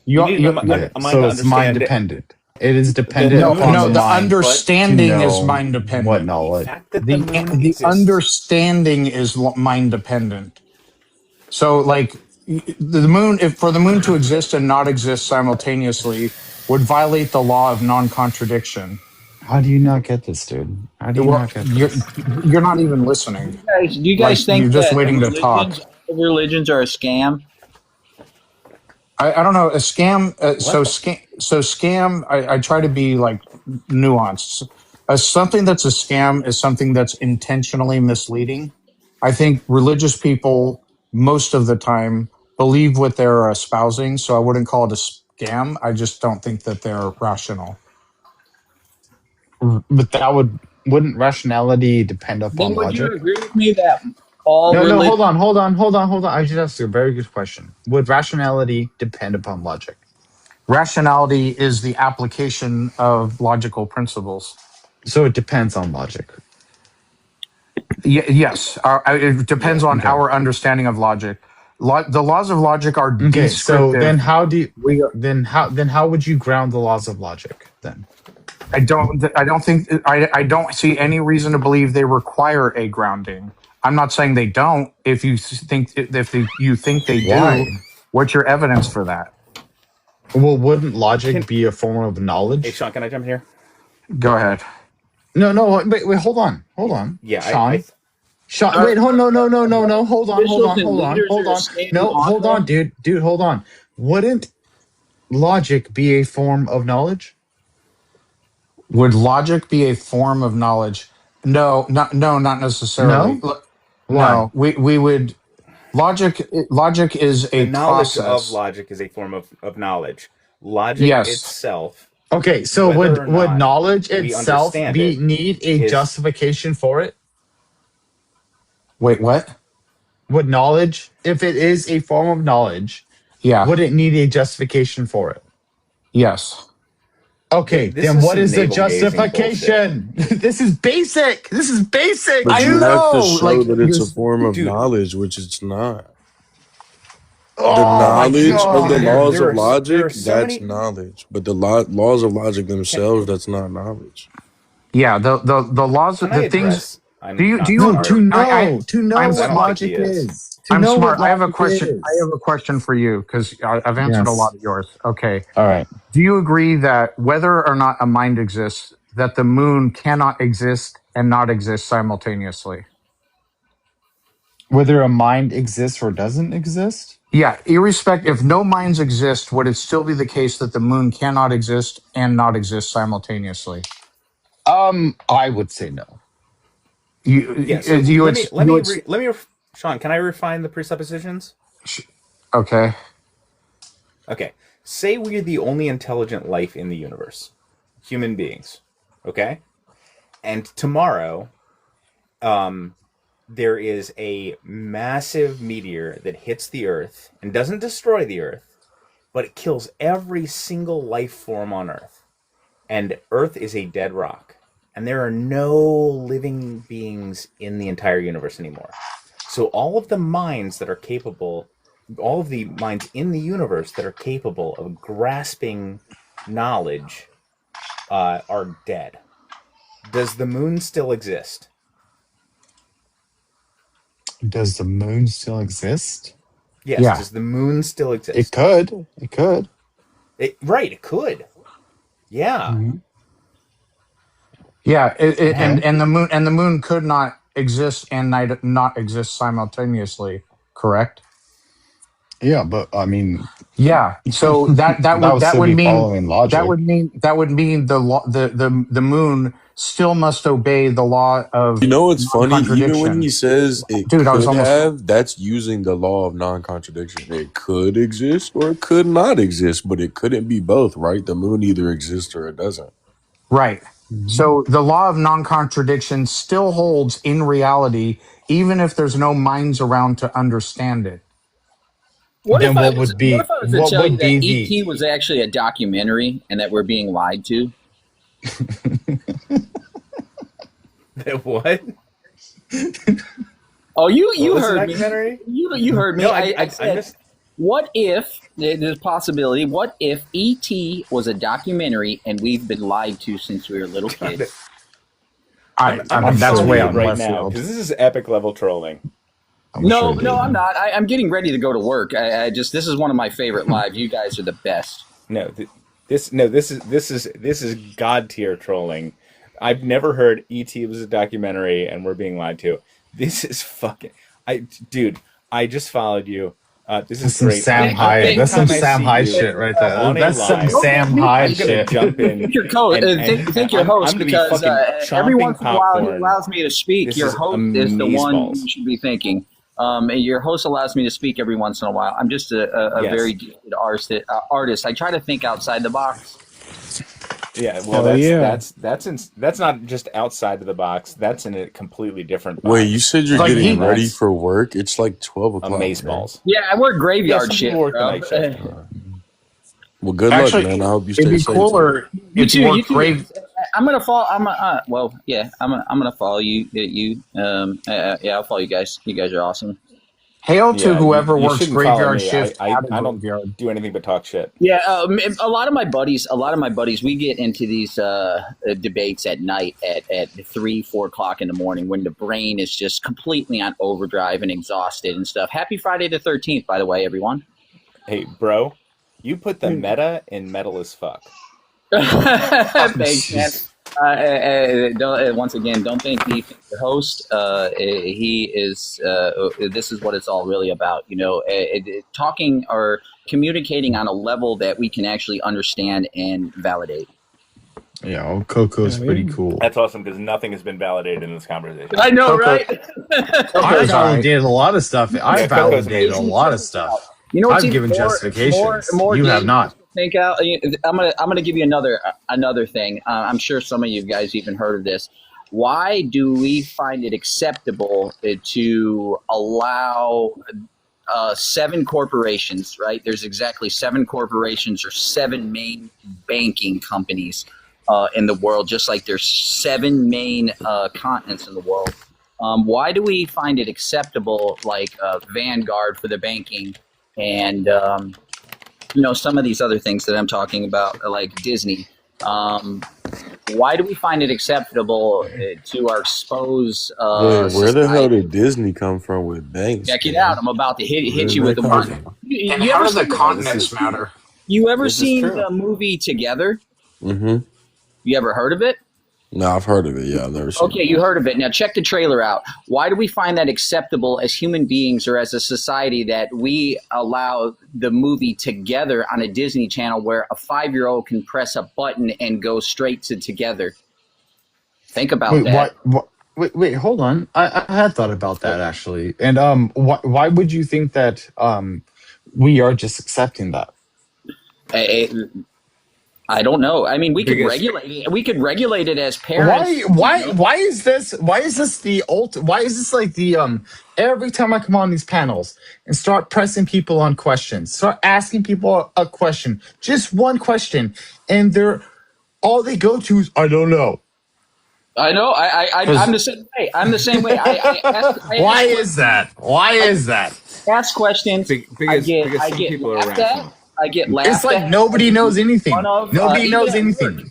M: You
I: You,
M: need
I: you, you
J: Okay,
M: a mind
J: so
M: to
J: it's mind
M: understand
J: dependent. It is
M: the
J: dependent
I: no,
M: moon
J: upon
I: no.
J: the
I: The
M: exists,
J: mind
M: but
J: to
I: understanding is
J: know
I: mind
J: what
I: dependent.
M: the
J: knowledge.
M: fact that the
I: The
M: moon
I: the
M: exists.
I: understanding is mind dependent. So, like the moon, if for the moon to exist and not exist simultaneously, would violate the law of non-contradiction.
J: How do you not get this, dude? How do you
I: Well,
J: not get this?
I: you're not even listening.
N: Do you
I: Like
N: guys
I: you're
N: think
I: just
N: that
I: waiting to talk.
N: religions are a scam?
I: I don't know a scam.
M: What the
I: So scam. I try to be like nuanced. Something that's a scam is something that's intentionally misleading. I think religious people most of the time believe what they're espousing, so I wouldn't call it a scam. I just don't think that they're rational.
J: But that wouldn't rationality depend
N: Then
J: upon
N: would you
J: logic?
N: agree with me that all
J: No,
N: religions?
J: hold on. I just asked you a very good question. Would rationality depend upon logic?
I: Rationality is the application of logical principles.
J: So it depends on logic.
I: Yes, it depends on
J: Okay.
I: our understanding of logic. The laws of logic are
J: Okay. So
I: descriptive.
J: then how do you,
I: We
J: then how would you ground the laws of logic then?
I: I don't think I don't see any reason to believe they require a grounding. I'm not saying they don't. If you think they do,
J: Why?
I: what's your evidence for that?
J: Well, wouldn't logic
M: can
J: be a form of
M: Hey
J: knowledge?
M: Sean, can I jump in here?
I: Go ahead.
J: No, wait, hold on.
M: Yeah,
J: Sean, wait, hold
N: Officials and
J: on,
N: leaders are a scam
J: no, hold
N: also?
J: on, dude, hold on. Wouldn't logic be a form of knowledge?
I: Would logic be a form of knowledge? No, not necessarily.
J: No. Why?
I: No, we would logic is
M: the
I: a
M: knowledge of
I: process.
M: logic is a form of knowledge. Logic
I: Yes.
M: itself,
J: Okay, so
M: whether or
J: would
M: not
J: knowledge
M: we
J: itself
M: understand
J: be
M: it,
J: need a
M: is
J: justification for it?
I: Wait, what?
J: Would knowledge, if it is a form of knowledge,
I: Yeah.
J: would it need a justification for it?
I: Yes.
J: Okay,
M: this
J: then
M: is
J: what
M: some
J: is the
M: navel-gazing bullshit.
J: justification? This is basic.
G: But
I: I
G: you have to
I: know.
G: show
I: Like
G: that
I: you're.
G: it's a form of
M: Dude,
G: knowledge, which it's not. The
J: Oh my
G: knowledge of the
J: god.
G: laws of
M: there
G: logic,
M: are so
G: that's
M: many.
G: knowledge. But the laws of logic
M: Can
G: themselves, that's not knowledge.
I: Yeah. The laws.
M: can I
I: The things.
M: address?
I: Do
M: I'm
I: you do
M: not
I: you
J: No,
I: agree?
M: smart
J: to know
I: I'm
M: because I
J: what
M: don't think
I: smart.
M: he
J: logic
M: is.
J: is. To
I: I'm
J: know what
I: smart. I have a
J: logic
I: question. I have
J: is.
I: a question for you because I've answered a lot
J: Yes.
I: of yours. Okay.
J: All right.
I: Do you agree that whether or not a mind exists, that the moon cannot exist and not exist simultaneously?
J: Whether a mind exists or doesn't exist?
I: Yeah, irrespective, if no minds exist, would it still be the case that the moon cannot exist and not exist simultaneously?
J: I would say no.
M: Yeah. So
I: You would, you would,
M: Sean, can I refine the presuppositions?
I: okay.
M: Okay. Say we're the only intelligent life in the universe, human beings. Okay. And tomorrow, there is a massive meteor that hits the Earth and doesn't destroy the Earth, but it kills every single life form on Earth. And Earth is a dead rock. and there are no living beings in the entire universe anymore. So all of the minds that are capable, all of the minds in the universe that are capable of grasping knowledge are dead. Does the moon still exist?
J: Does the moon still exist?
M: Yes.
I: Yeah.
M: Does the moon still exist?
J: It could. It could.
M: Right. It could. Yeah.
I: Mm-hmm. Yeah. And the moon could not exist and not exist simultaneously. Correct.
J: Yeah, but I mean,
I: yeah. So that would mean
J: following logic.
I: that would mean the moon still must obey the law of.
G: You know what's funny? Even when
I: non-contradiction.
G: he says it
I: Dude, I was
G: could
I: almost-
G: have, that's using the law of non-contradiction. It could exist or it could not exist, but it couldn't be both, right? The moon either exists or it doesn't.
I: Right. So the law of non-contradiction still holds in reality, even if there's no minds around to understand it.
N: What
J: Then
N: if I
J: what
N: was
J: would be-
N: to
J: what
N: tell you
J: would
N: that
J: be the-
N: E.T. was actually a documentary and that we're being lied to?
M: What?
N: Oh, you
M: What was the
N: heard me.
M: documentary?
N: You heard me.
M: No,
N: I said,
M: missed.
N: what if there's a possibility? What if E.T. was a documentary and we've been lied to since we were little kids?
I: I mean,
M: I'm
I: that's
M: trolling
I: way
M: you
I: out in
M: right
I: left
M: now
I: field.
M: because this is epic level trolling.
N: No, I'm not. I'm getting ready to go to work. This is one of my favorite lives. You guys are the best.
M: No, this is god tier trolling. I've never heard E.T. was a documentary and we're being lied to. This is fucking. Dude, I just followed you. This is
J: some
M: great.
J: Sam Hyde. That's some Sam Hyde shit right there. That's some Sam Hyde shit.
M: Jump in.
N: Thank your host,
M: I'm gonna be
N: because
M: fucking
N: every
M: chomping
N: once in a while he
M: popcorn.
N: allows me to speak.
M: This
N: Your
M: is
N: host is the one
M: amazeballs.
N: you should be thanking. And your host allows me to speak every once in a while. I'm just a
M: Yes.
N: very gifted artist. I try to think outside the box.
M: Yeah, well, that's not just outside of the box. That's in a completely different box.
G: Wait, you said you're getting ready for work? It's like 12 o'clock.
M: Amazeballs.
N: Yeah, I work graveyard
M: some
N: shift.
M: people work the
N: bro.
M: night shift.
G: Well, good
I: Actually,
G: luck, man. I hope you
I: it'd
G: stay
I: be
G: safe.
I: cooler if you worked grave.
N: I'm gonna follow. I'm gonna follow you. I'll follow you guys. You guys are awesome.
I: Hail to whoever
M: you
I: works
M: shouldn't follow
I: graveyard
M: me.
I: shift.
M: I don't do anything but talk shit.
N: Yeah, a lot of my buddies, we get into these debates at night at 3-4 o'clock in the morning when the brain is just completely on overdrive and exhausted and stuff. Happy Friday the 13th, by the way, everyone.
M: Hey, bro, you put the meta in metal as fuck.
N: Thanks, man. Once again, don't thank me, thank the host. He is. This is what it's all really about. Talking or communicating on a level that we can actually understand and validate.
J: Yeah, well, Coco's pretty cool.
M: That's awesome because nothing has been validated in this conversation.
N: I know,
I: Coco-
N: right?
J: I validated a lot of stuff. I validated a lot of stuff.
N: You know what's
J: I've
N: even
J: given
N: more-
J: justifications.
N: more
J: You have
N: deep-
J: not.
N: Think out. I'm gonna give you another thing. I'm sure some of you guys even heard of this. Why do we find it acceptable to allow 7 corporations? Right? There's exactly 7 corporations or 7 main banking companies in the world, just like there's 7 main continents in the world. Why do we find it acceptable, like Vanguard for the banking and some of these other things that I'm talking about, like Disney? Why do we find it acceptable to expose?
G: Where the hell did Disney come from with banks?
N: Check it out. I'm about to hit you with the
G: come
N: one.
G: from?
I: And how do the continents matter?
N: You ever
M: This is
N: seen
M: true.
N: the movie Together?
G: Mm-hmm.
N: You ever heard of it?
G: No, I've heard of it. Yeah, I've never seen
N: Okay, you heard of it. Now check the trailer out. Why do we find that acceptable as human beings or as a society that we allow the movie Together on a Disney Channel where a 5-year-old can press a button and go straight to Together? Think about that.
J: Wait, hold on. I had thought about that actually. And why would you think that we are just accepting that?
N: I don't know. I mean, we could
M: Biggest-
N: regulate it. We could regulate it as parents.
J: Why is this the why is this like the every time I come on these panels and start pressing people on questions, start asking people a question, just one question, and all they go to is I don't know.
N: I know. I'm the same way. I'm the same way.
J: Why is that? Why is that?
N: Ask questions.
M: Because some people are
N: laughed
M: rational.
N: at. I get laughed
J: It's like
N: at.
J: nobody knows anything. Nobody
N: Even
J: knows
N: at work.
J: anything.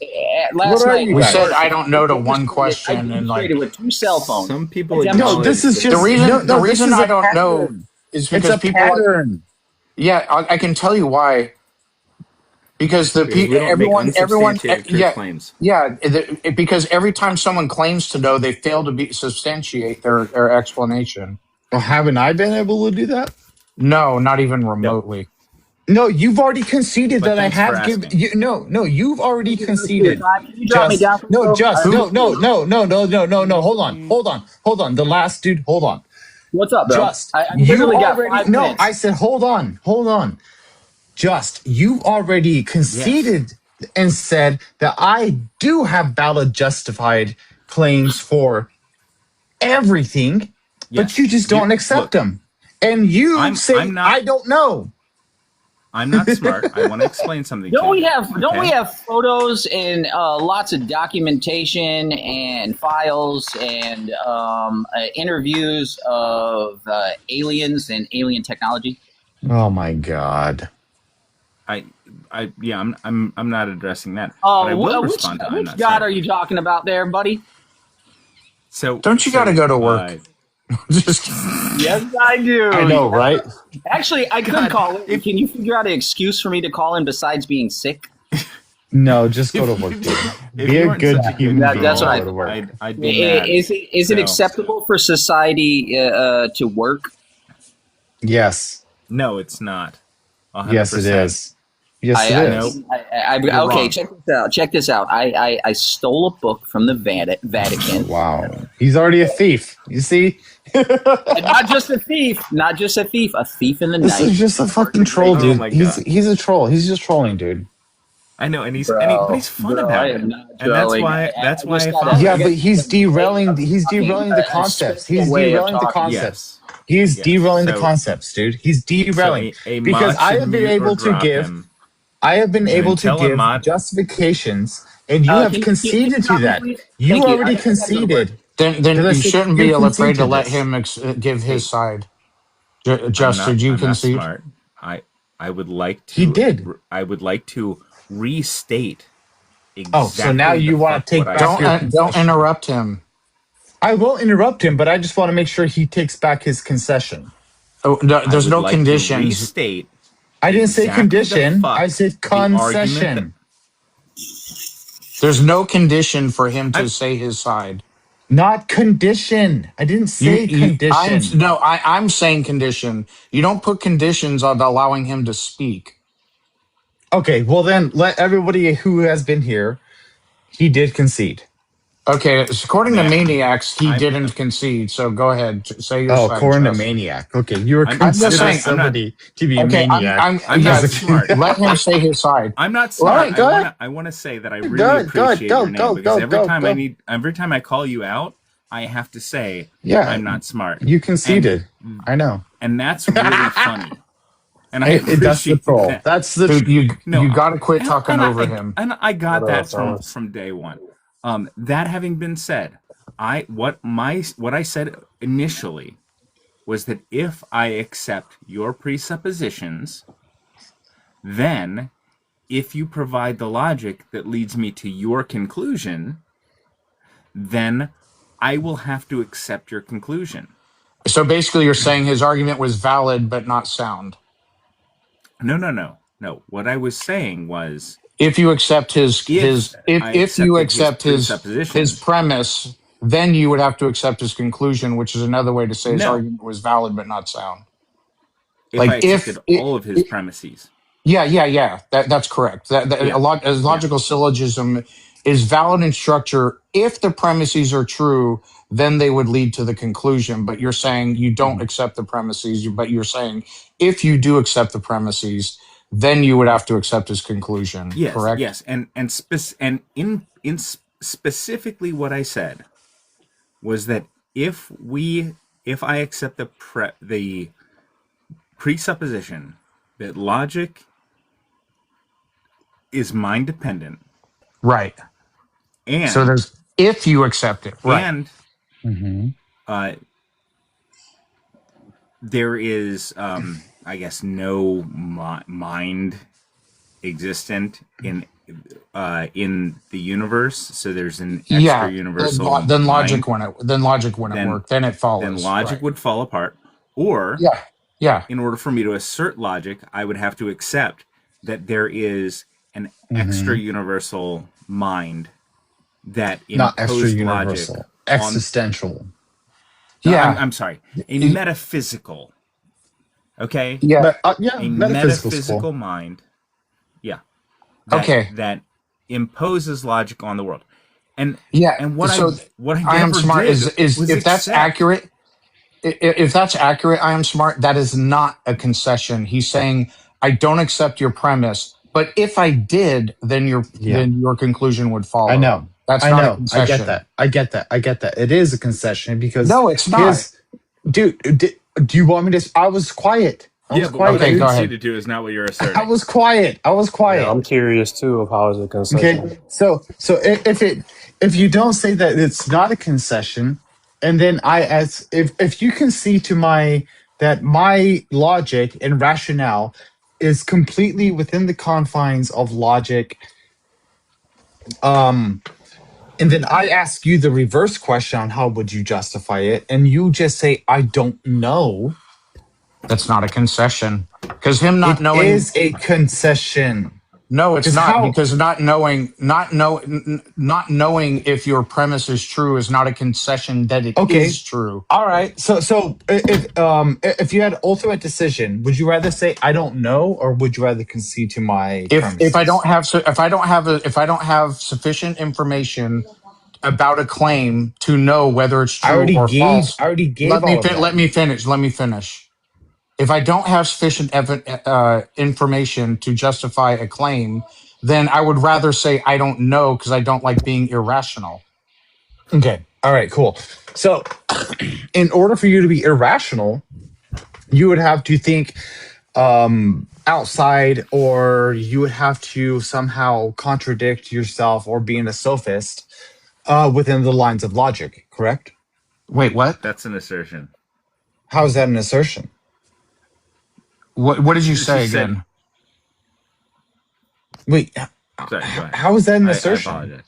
N: Last
J: What are
N: night,
J: you
I: We
J: guys?
I: said I don't know to
N: I
I: one
N: demonstrated-
I: question
N: I
I: and like
N: demonstrated with 2 cell phones.
M: Some people
N: I
J: No,
M: acknowledge
J: this is
M: that
J: just
I: the reason
J: no,
I: the
J: this
I: reason
J: is
I: I
J: a
I: don't know
J: pattern.
I: is
J: It's
I: because
J: a
I: people like
J: pattern.
I: yeah I can tell you why because
M: because we don't make
I: everyone
M: unsubstantiated truth claims.
I: because every time someone claims to know they fail to substantiate their explanation.
J: Well, haven't I been able to do that?
I: No, not even remotely.
J: No, you've already conceded
M: But
J: that I
M: thanks for
J: have given
M: asking.
J: you. No, you've already
N: Thank you for your
J: conceded.
N: time. Can you drop me down?
J: Just
N: I-
J: no. Hold on. The last dude, hold on.
N: What's up, bro?
J: Just
N: I
J: you
N: literally got
J: already
N: 5
J: no.
N: minutes.
J: I said hold on. Just you already conceded and said that I do have valid, justified claims for everything, but you just don't accept them. And you say I don't know.
M: I'm not smart. I want to explain something.
N: Don't
M: to
N: we
M: you,
N: have
M: okay?
N: don't we have photos and lots of documentation and files and interviews of aliens and alien technology?
J: Oh my God.
M: I'm not addressing that. But I will respond to I'm
N: which
M: not
N: God
M: smart.
N: are you talking about there, buddy?
M: So
I: Don't you got to go to work? Just
N: Yes, I do.
J: I know, right?
N: Actually, I could call in. Can you figure out an excuse for me to call in besides being sick?
J: No, just go to work, dude. Be a good human being.
N: That's what
J: Go to work.
M: I'd be mad.
N: Is it acceptable for society to work?
J: Yes.
M: No, it's not. 100%.
J: Yes, it is. Yes, it is.
N: Okay, check this out. I stole a book from the Vatican.
J: Wow. He's already a thief. You see?
N: Not just a thief, a thief in the
J: This
N: night.
J: is just a fucking troll, dude.
M: my
J: He's
M: God.
J: a troll. He's just trolling, dude.
M: I know, and but he's fun about it, and that's why I follow.
J: Yeah, but he's derailing. He's derailing the concepts. He's derailing the concepts. He's derailing the concepts, dude. He's derailing because I have been able to give. I have been able to give justifications, and you have conceded to that. You already conceded.
I: Then you shouldn't be afraid to let him give his side. Just did you concede?
M: Not smart. I would like to.
J: He did.
M: I would like to restate.
J: Exactly so now you want to take back
I: don't interrupt him.
J: I will interrupt him, but I just want to make sure he takes back his concession.
I: Oh, there's no conditions.
M: Restate.
J: I didn't say condition. I said concession.
I: There's no condition for him to say his side.
J: Not condition. I didn't say condition.
I: I'm saying condition. You don't put conditions on allowing him to speak.
J: Okay, well then let everybody who has been here, he did concede.
I: Okay, according to Maniacs, he didn't concede. So go ahead, say your side.
J: Oh, according to Maniac. Okay, you were considering somebody to be Maniac.
M: I'm not smart.
I: Let him say his side.
M: I'm not smart. Right, I want to say that I really appreciate your name because every time I call you out, I have to say I'm not smart.
J: You conceded. I know,
M: and that's really funny. And
J: that's the troll.
M: That.
J: That's the
I: you got to quit talking over him.
M: And I got that from day one. That having been said, what I said initially was that if I accept your presuppositions, then if you provide the logic that leads me to your conclusion, then I will have to accept your conclusion.
I: So basically you're saying his argument was valid but not sound.
M: No. What I was saying was
I: if you accept his premise, then you would have to accept his conclusion, which is another way to say his argument was valid but not sound.
M: If I accepted all of his premises.
I: Yeah. That's correct. Logical syllogism is valid in structure. If the premises are true, then they would lead to the conclusion. But you're saying you don't accept the premises, but you're saying if you do accept the premises, then you would have to accept his conclusion.
M: Yes,
I: correct?
M: Yes, and in specifically what I said was that if I accept the presupposition that logic is mind dependent,
I: right?
M: And
I: so there's If you accept it, right?
M: And there is, I guess, no mind existent in the universe. So there's an extra universal.
I: Then logic wouldn't work. Then it follows.
M: Then logic would fall apart. Or in order for me to assert logic, I would have to accept that there is an extra universal mind that
J: not extra
M: imposed
J: universal,
M: logic
J: existential.
M: I'm sorry, a metaphysical. Okay.
J: Yeah.
M: A metaphysical mind. Yeah. That imposes logic on the world. And what I
I: am smart
M: is
I: if that's accurate. If that's accurate, I am smart. That is not a concession. He's saying I don't accept your premise, but if I did, then your conclusion would follow.
J: I know.
I: That's not a concession.
J: I get that. It is a concession because
I: no, it's not.
J: Dude, do you want me to? I was quiet.
M: But what I conceded to is not what you're asserting.
J: I was quiet.
O: Yeah, I'm curious too of how is it a concession.
J: Okay, so if you don't say that it's not a concession, and then if you can see to my logic and rationale is completely within the confines of logic, and then I ask you the reverse question on how would you justify it, and you just say I don't know.
I: That's not a concession because him not knowing
J: is a concession.
I: No, it's not because not knowing if your premise is true is not a concession that it is true.
J: All right. So if you had ultimate decision, would you rather say I don't know, or would you rather concede to my premise?
I: If I don't have sufficient information about a claim to know whether it's true or false.
J: I already gave.
I: Let me finish. If I don't have sufficient information to justify a claim, then I would rather say I don't know because I don't like being irrational.
J: Okay. All right, cool. So in order for you to be irrational, you would have to think outside, or you would have to somehow contradict yourself or being a sophist within the lines of logic, correct?
I: Wait, what?
M: That's an assertion.
J: How is that an assertion?
I: What did you say again?
J: Wait,
M: sorry, go ahead.
J: How is that an assertion?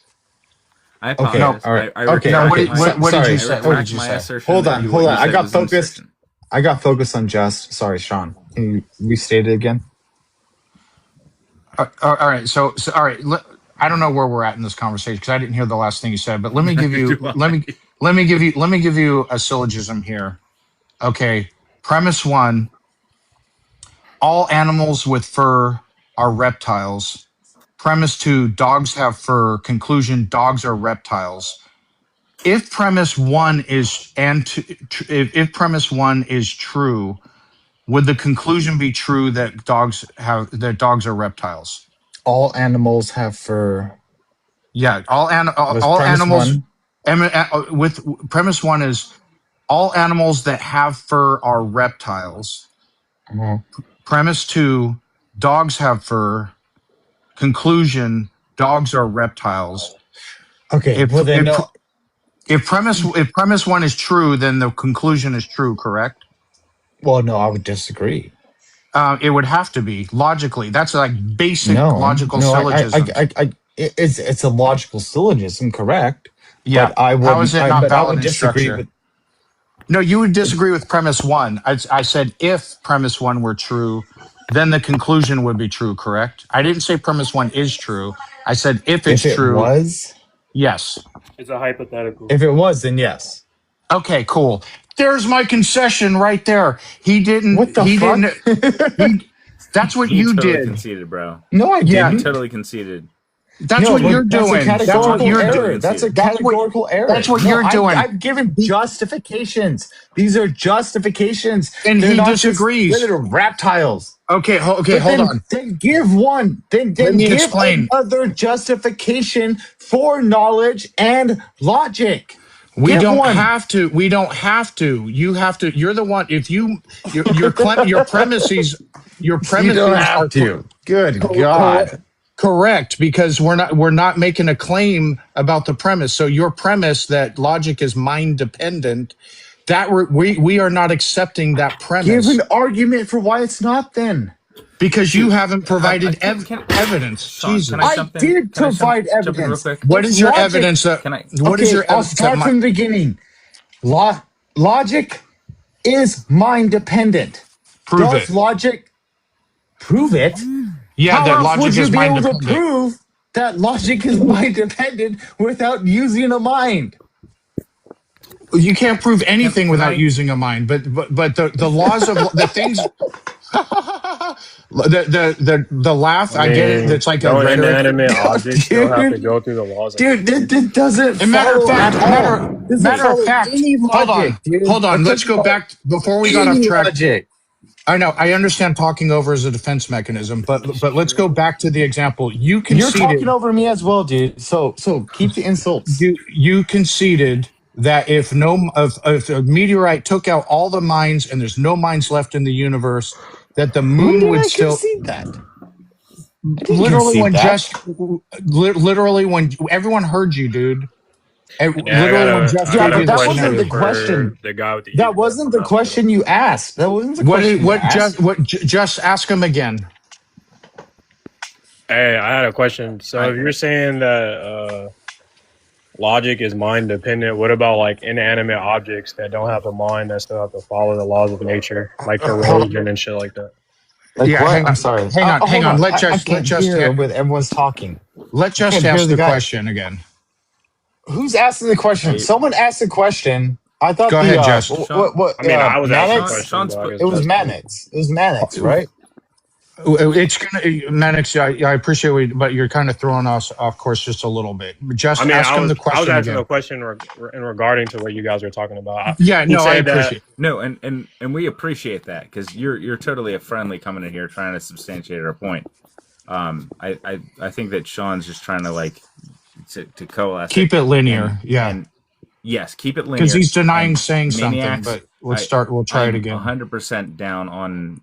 M: I apologize.
J: Okay, all right.
I: What did you say? What did you say?
J: Hold on. I got focused. I got focused on just. Sorry, Sean. Can you restate it again?
I: All right. So all right. I don't know where we're at in this conversation because I didn't hear the last thing you said. But let me give you. let me give you a syllogism here. Okay. Premise 1. All animals with fur are reptiles. Premise 2, dogs have fur. Conclusion, dogs are reptiles. If premise 1 is if premise 1 is true, would the conclusion be true that dogs are reptiles?
J: All animals have fur.
I: Yeah, all animals. With premise 1 is all animals that have fur are reptiles.
J: Mm-hmm.
I: Premise 2, dogs have fur. Conclusion, dogs are reptiles.
J: Okay.
I: If premise 1 is true, then the conclusion is true, correct?
J: Well, no, I would disagree.
I: It would have to be logically. That's like basic logical syllogism.
J: It's a logical syllogism, correct?
I: Yeah.
J: But how is it not valid in structure?
I: No, you would disagree with premise 1. I said if premise 1 were true, then the conclusion would be true, correct? I didn't say premise 1 is true. I said if it's true.
J: If it was?
I: Yes.
O: It's a hypothetical.
J: If it was, then yes.
I: Okay, cool. There's my concession right there. He didn't.
J: What the fuck?
I: That's what
M: you
I: totally
M: did. Conceded, bro.
J: No, I didn't.
M: You totally conceded.
I: That's what you're doing.
J: That's what you're doing. That's a categorical error.
I: That's what you're doing.
J: I've given justifications. These are justifications.
I: And he disagrees.
J: They're reptiles.
I: Okay, hold on.
J: Then give one. Then give another justification for knowledge and logic.
I: We don't have to. You have to. You're the one. If your premises.
J: You don't have to. Good God.
I: Correct, because we're not making a claim about the premise. So your premise that logic is mind dependent, that we are not accepting that premise.
J: Give an argument for why it's not then.
I: Because you haven't provided evidence.
M: Sean,
I: Jesus.
M: can I jump in?
J: did
M: Can I
J: provide
M: jump in real
J: evidence.
M: quick?
I: What is your
J: Logic.
I: evidence that?
M: Can I?
I: What is
J: Okay,
I: your
J: I'll
I: evidence
J: start
I: that?
J: from the beginning. Logic is mind dependent.
I: Prove
J: Does
I: it.
J: logic prove it?
I: Yeah,
J: How
I: that
J: else
I: logic
J: would you
I: is
J: be
I: mind
J: able to
I: dependent.
J: prove that logic is mind dependent without using a mind?
I: You can't prove anything
M: Can
I: without
M: I?
I: using a mind, but the laws of the things. the laugh. I get it. It's like a
O: don't
I: rhetoric.
O: inanimate objects still have to
J: Dude,
O: go through the laws of
J: dude,
O: nature?
J: this doesn't
I: And matter of
J: follow
I: fact,
J: at all. Doesn't
I: matter of
J: follow
I: fact.
J: any logic,
I: Hold on.
J: dude.
I: Let's go back before we got off
J: Any
I: track.
J: logic.
I: I know. I understand talking over is a defense mechanism, but let's go back to the example. You
J: You're talking
I: conceded.
J: over me as well, dude. So keep the insults.
I: You conceded that if a meteorite took out all the mines and there's no mines left in the universe, that the
J: When
I: moon
J: did
I: would
J: I
I: still
J: concede that? I didn't
I: literally
J: concede
I: when
J: that.
I: just literally when everyone heard you, dude. And
O: Yeah,
I: literally when Just
J: Yeah,
I: gave
J: but
I: you
J: that
I: the
J: wasn't the
I: scenario.
J: question.
O: The guy with the
J: That wasn't the question you asked. That wasn't the question you asked.
I: Just ask him again.
O: Hey, I had a question. So if you're saying that logic is mind dependent, what about like inanimate objects that don't have a mind that still have to follow the laws of nature, like corrosion and shit like that?
J: Like
I: Yeah,
J: what? I'm sorry.
I: Hang on. Let
J: I
I: just
J: hear with everyone's talking.
I: let just ask the question again.
J: Who's asking the question? Someone asked the question. I thought
I: Go ahead, Just.
J: what
O: I mean, I was asking
J: Mannix?
O: a question, but I guess
J: It was
O: Just-
J: Mannix. It was Mannix, right?
I: It's gonna Mannix. I appreciate it, but you're kind of throwing us off course just a little bit. Just ask him the
O: I
I: question
O: was asking
I: again.
O: a question in regarding to what you guys were talking about.
I: Yeah,
O: He
I: no, I
O: said that-
I: appreciate.
M: No, and we appreciate that because you're totally a friendly coming in here trying to substantiate our point. I think that Sean's just trying to like to coalesce.
I: Keep it linear, yeah.
M: And yes, keep it linear
I: Because he's denying
M: And
I: saying something.
M: Maniacs,
I: But we'll try it again.
M: 100% down on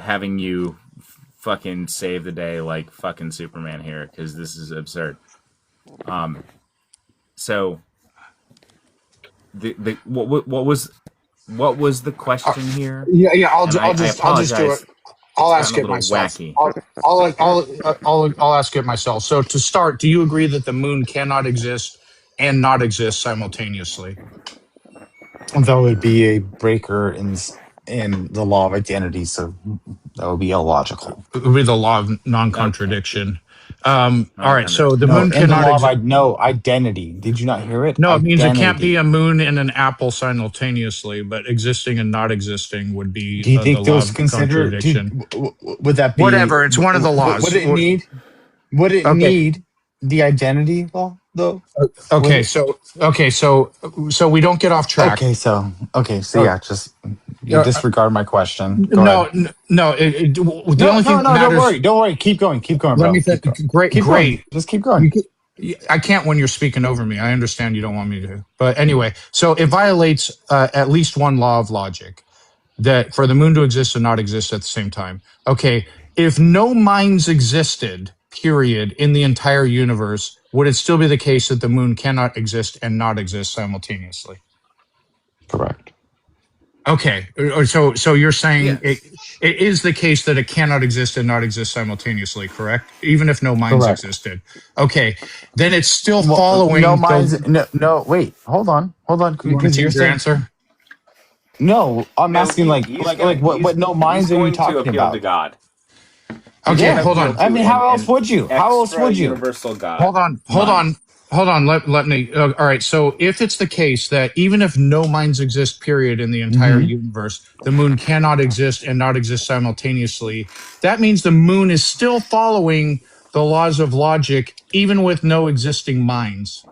M: having you fucking save the day like fucking Superman here because this is absurd. So the what was the question here?
I: Yeah. I'll
M: And
I: just do it. I'll ask it myself.
M: Wacky.
I: I'll ask it myself. So to start, do you agree that the moon cannot exist and not exist simultaneously?
J: That would be a breaker in the law of identity, so that would be illogical.
I: It would be the law of non-contradiction. All right, so the moon
J: in the
I: cannot
J: law of no identity. Did you not hear it?
I: No, it means it can't
J: Identity.
I: be a moon and an apple simultaneously, but existing and not existing would be
J: Do you think
I: the law
J: those
I: of
J: consider?
I: contradiction.
J: Would that be
I: Whatever? It's one of the laws.
J: Would it need? Would it need the identity law though?
I: Okay, so we don't get off track.
J: Okay, so yeah, just disregard my question. Go ahead.
I: No. The only thing that matters.
J: Don't worry. Keep going,
I: Let
J: bro.
I: me think. Great.
J: Just keep going.
I: I can't when you're speaking over me. I understand you don't want me to. But anyway, so it violates at least one law of logic, that for the moon to exist and not exist at the same time. Okay, if no minds existed, period, in the entire universe, would it still be the case that the moon cannot exist and not exist simultaneously?
J: Correct.
I: Okay, so you're saying it is the case that it cannot exist and not exist simultaneously, correct? Even if no minds existed. Okay, then it's still following.
J: No minds. No. Wait. Hold on.
I: Because you're saying, answer.
J: No, I'm asking what no minds are you talking about?
M: To God.
I: Okay, hold on.
J: I mean, how else would you?
M: Universal God.
I: Hold on. Let me. All right. So if it's the case that even if no minds exist, period, in the entire universe, the moon cannot exist and not exist simultaneously, that means the moon is still following the laws of logic, even with no existing minds.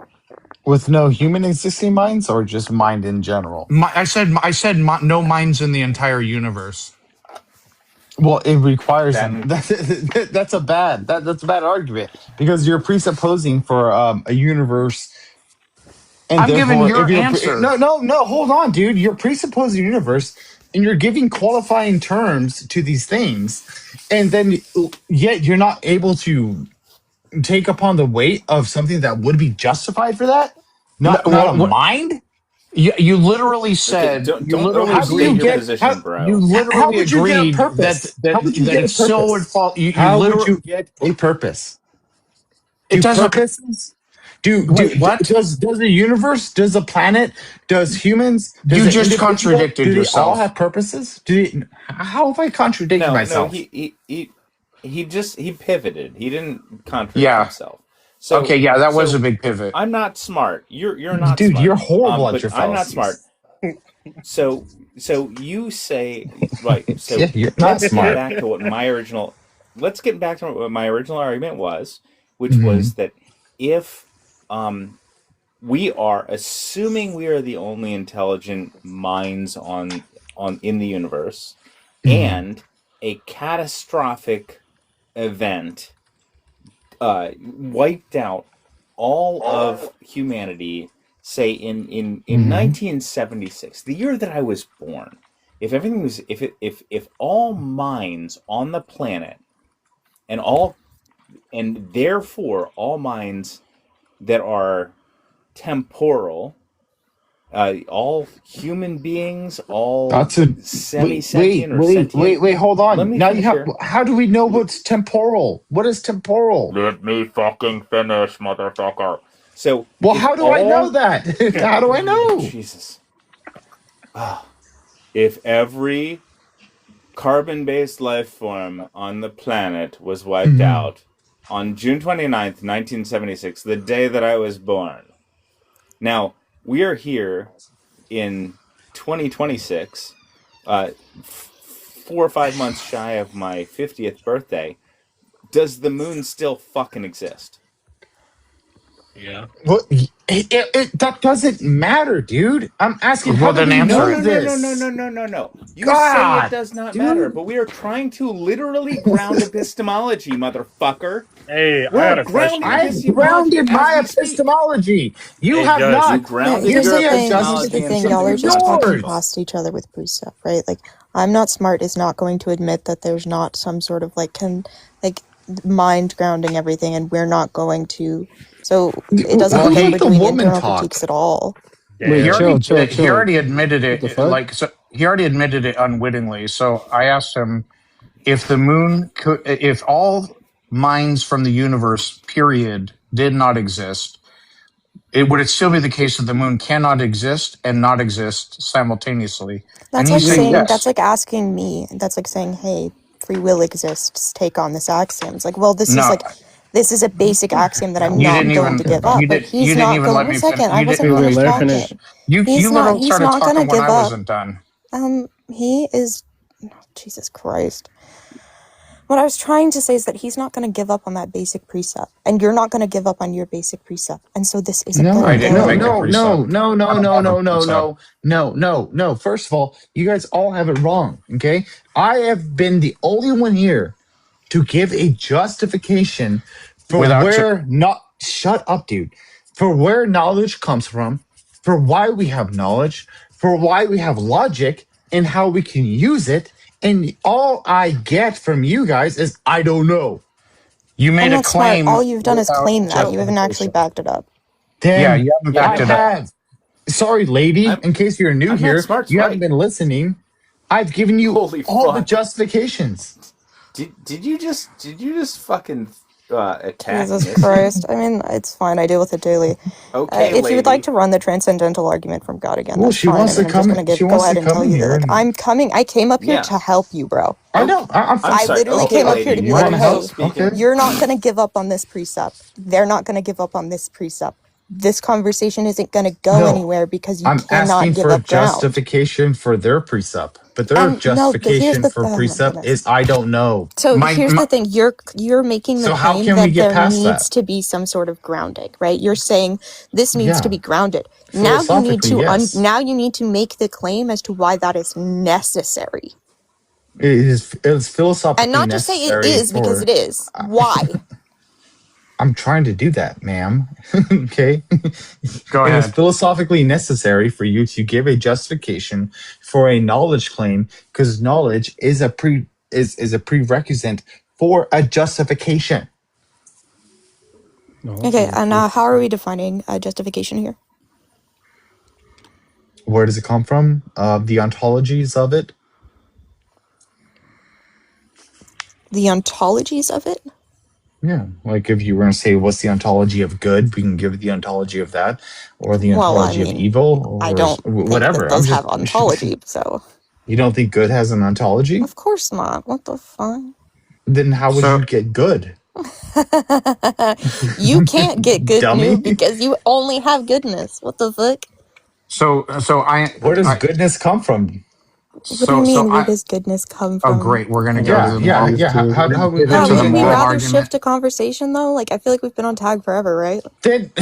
J: With no human existing minds, or just mind in general?
I: I said no minds in the entire universe.
J: Well, it requires that's a bad argument because you're presupposing for a universe. And
I: I'm giving your answer.
J: No. Hold on, dude. You're presupposing a universe and you're giving qualifying terms to these things, and then yet you're not able to take upon the weight of something that would be justified for that. Not a mind.
I: You literally
M: Okay,
I: said
M: don't
I: agreed
M: overstate your position, bro.
I: You literally
J: How would you get a
I: agreed
J: purpose?
I: that
J: How would you get
I: it
J: a
I: still would
J: purpose?
I: fall.
J: How would you get a purpose?
I: It doesn't.
J: Purposes?
I: What?
J: Does the universe? Does the planet? Does humans? Does
I: You
J: the
I: just
J: individual,
I: contradicted
J: do they all
I: yourself.
J: have purposes? How have I contradicted myself?
M: He pivoted. He didn't contradict
I: Yeah.
M: himself. So,
I: Okay, yeah, that was a big pivot.
M: I'm not smart. You're not
J: Dude,
M: smart.
J: you're horrible at
M: but
J: your
M: I'm not
J: fallacies.
M: smart. So you say right. So
J: Yeah, you're not
M: let's
J: smart.
M: get back to what my original. Let's get back to what my original argument was, which
J: Mhm.
M: was that if we are assuming we are the only intelligent minds on in the universe, and a catastrophic event wiped out all of humanity, say in 1976, the year that I was born. If everything was if all minds on the planet and therefore all minds that are temporal, all human beings, all
J: That's a
M: semi-sentient or sentient.
J: wait, hold on.
M: Let me
J: Now
M: finish here.
J: how do we know what's temporal? What is temporal?
M: Let me fucking finish, motherfucker. So,
J: Well, how do I know that? How do I know?
M: Jesus. If every carbon-based life form on the planet was wiped out on June 29th, 1976, the day that I was born. Now, we are here in 2026, 4 or 5 months shy of my 50th birthday. Does the moon still fucking exist?
O: Yeah.
J: Well, that doesn't matter, dude. I'm asking, how
I: Well,
J: do
I: then
J: we
I: answer
J: know
I: it.
J: this?
M: No. You say
J: God,
M: it does not
J: dude.
M: matter, but we are trying to literally ground epistemology, motherfucker.
O: Hey, I
M: We're
O: had a question.
M: grounding
J: I've
M: epistemology
J: grounded
M: as
J: my
M: we speak.
J: epistemology. You
O: Hey,
J: have
O: Judge.
J: not.
M: You grounded
P: Here's
M: your
P: the thing. Here's
M: epistemology
P: the
M: in
P: thing.
M: something
P: Y'all are
M: that's
P: just
M: not
P: talking
J: yours.
P: past each other with precept, right? Like, I'm not smart is not going to admit that there's not some sort of like mind grounding everything, and we're not going to. So it doesn't
J: Well,
P: look like
J: let
P: we're
J: the
P: doing
J: woman
P: internal
J: talk.
P: critiques at all.
I: Wait,
O: Damn.
I: he already admitted
F: What the
I: it.
F: fuck?
I: Like, so he already admitted it unwittingly. So I asked him if the moon could, if all minds from the universe, period, did not exist. Would it still be the case that the moon cannot exist and not exist simultaneously? And
P: That's like
I: he's saying
P: saying, that's
I: yes.
P: like asking me, that's like saying, hey, free will exists, take on this axiom. It's like, well, this
I: No,
P: is a basic axiom that I'm
I: you
P: not
I: didn't
P: going to give up. But
I: you
P: he's
I: didn't
P: not
I: even
P: going.
I: let
P: 1
I: me finish.
P: second, I wasn't
A: Wait,
P: finished
A: let her
P: talking.
A: finish.
I: You literally
P: He's
I: started
P: not
I: talking
P: gonna
I: when
P: give
I: I
P: up.
I: wasn't done.
P: He is. Jesus Christ. What I was trying to say is that he's not going to give up on that basic precept, and you're not going to give up on your basic precept, and so this isn't
J: No,
P: going to go
I: make a
P: anywhere.
I: precept.
J: no. First of all, you guys all have it wrong. Okay, I have been the only one here to give a justification for
I: Without
J: where not. Shut up, dude. For where knowledge comes from, for why we have knowledge, for why we have logic, and how we can use it. And all I get from you guys is I don't know.
I: You
P: I'm
I: made a
P: not smart.
I: claim
P: All you've done is
I: without
P: claim that. You haven't actually
I: justification.
P: backed it up.
I: Yeah,
J: Then
I: you haven't
J: I
I: backed it up.
J: have. Sorry, lady. In case you're new
M: I'm not
J: here,
M: smart,
J: you
M: right?
J: haven't been listening. I've given you
M: Holy
J: all the
M: fuck.
J: justifications.
M: Did you just fucking attack
P: Jesus
M: Missy?
P: Christ. I mean, it's fine. I deal with it daily.
M: Okay,
P: If you would like
M: lady.
P: to run the transcendental argument from God again,
J: Well,
P: that's
J: she
P: fine. I
J: wants
P: mean,
J: to
P: I'm just
J: come.
P: going to
J: She
P: go
J: wants
P: ahead
J: to
P: and tell
J: come in
P: you that,
J: here,
P: like,
J: and
P: I'm coming. I came up here
M: Yeah.
P: to help you, bro.
J: I know. I'm
P: I
M: sorry.
P: literally
M: Okay,
P: came up
M: lady,
P: here to be
M: you
P: like,
M: wanna
P: hey,
M: help speaking?
J: Okay.
P: you're not going to give up on this precept. They're not going to give up on this precept. This conversation isn't going to go
J: No,
P: anywhere because you
J: I'm
P: cannot
J: asking
P: give
J: for
P: up ground.
J: justification for their precept, but their
P: And no, but here's
J: justification
P: the
J: for
P: oh my
J: precept
P: goodness.
J: is I don't know.
P: So here's the thing: you're making the
J: So how
P: claim
J: can we
P: that
J: get
P: there
J: past
P: needs
J: that?
P: to be some sort of grounding, right? You're saying this needs to
J: Yeah,
P: be grounded. Now you need
J: philosophically,
P: to
J: yes.
P: now you need to make the claim as to why that is necessary,
J: It is
P: and
J: philosophically
P: not just say it
J: necessary
P: is because
J: for.
P: it is. Why?
J: I'm trying to do that, ma'am. Okay.
I: Go
J: It is
I: ahead.
J: philosophically necessary for you to give a justification for a knowledge claim because knowledge is a prerequisite for a justification.
P: Okay, and how are we defining justification here?
J: Where does it come from? The ontologies of it.
P: The ontologies of it?
J: Yeah, like if you were going to say what's the ontology of good, we can give the ontology of that, or the
P: Well, I
J: ontology of
P: mean,
J: evil,
P: I
J: or
P: don't think
J: whatever.
P: that those have ontology, so.
J: You don't think good has an ontology?
P: Of course not. What the fuck?
J: Then how would you get good?
P: You can't get good
J: Dummy.
P: news because you only have goodness. What the fuck?
J: Where does goodness come from?
P: What do you mean? Where does goodness come from?
I: Oh, great. We're gonna go to the moral.
J: How we
I: Pivot to the
P: Wouldn't we
I: moral
P: rather
I: argument.
P: shift a conversation though? Like I feel like we've been on tag forever, right?
J: Then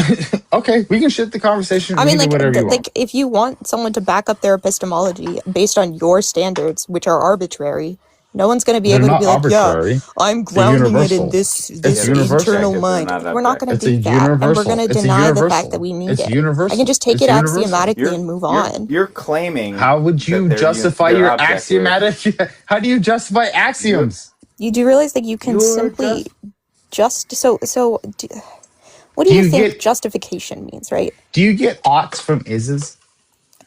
J: okay, we can shift the conversation.
P: I
J: We
P: mean,
J: can do
P: like,
J: whatever you want.
P: if you want someone to back up their epistemology based on your standards, which are arbitrary, no one's going to be
J: They're
P: able to
J: not
P: be like,
J: arbitrary.
P: yeah, I'm
J: They're
P: grounding it in
J: universal.
P: this
J: It's universal.
P: internal mind. We're not going to
J: It's
P: do
J: a
P: that, and we're
J: universal.
P: going to
J: It's a
P: deny the fact
J: universal.
P: that we need
J: It's
P: it.
J: universal.
P: I can just take
J: It's
P: it
J: universal.
P: axiomatically and move on.
M: You're claiming.
J: How would you
M: that
J: justify
M: they're
J: your
M: objective.
J: axiomatic? How do you justify axioms?
P: You do realize that you can simply what do you think justification means, right?
J: Do you get oughts from ises?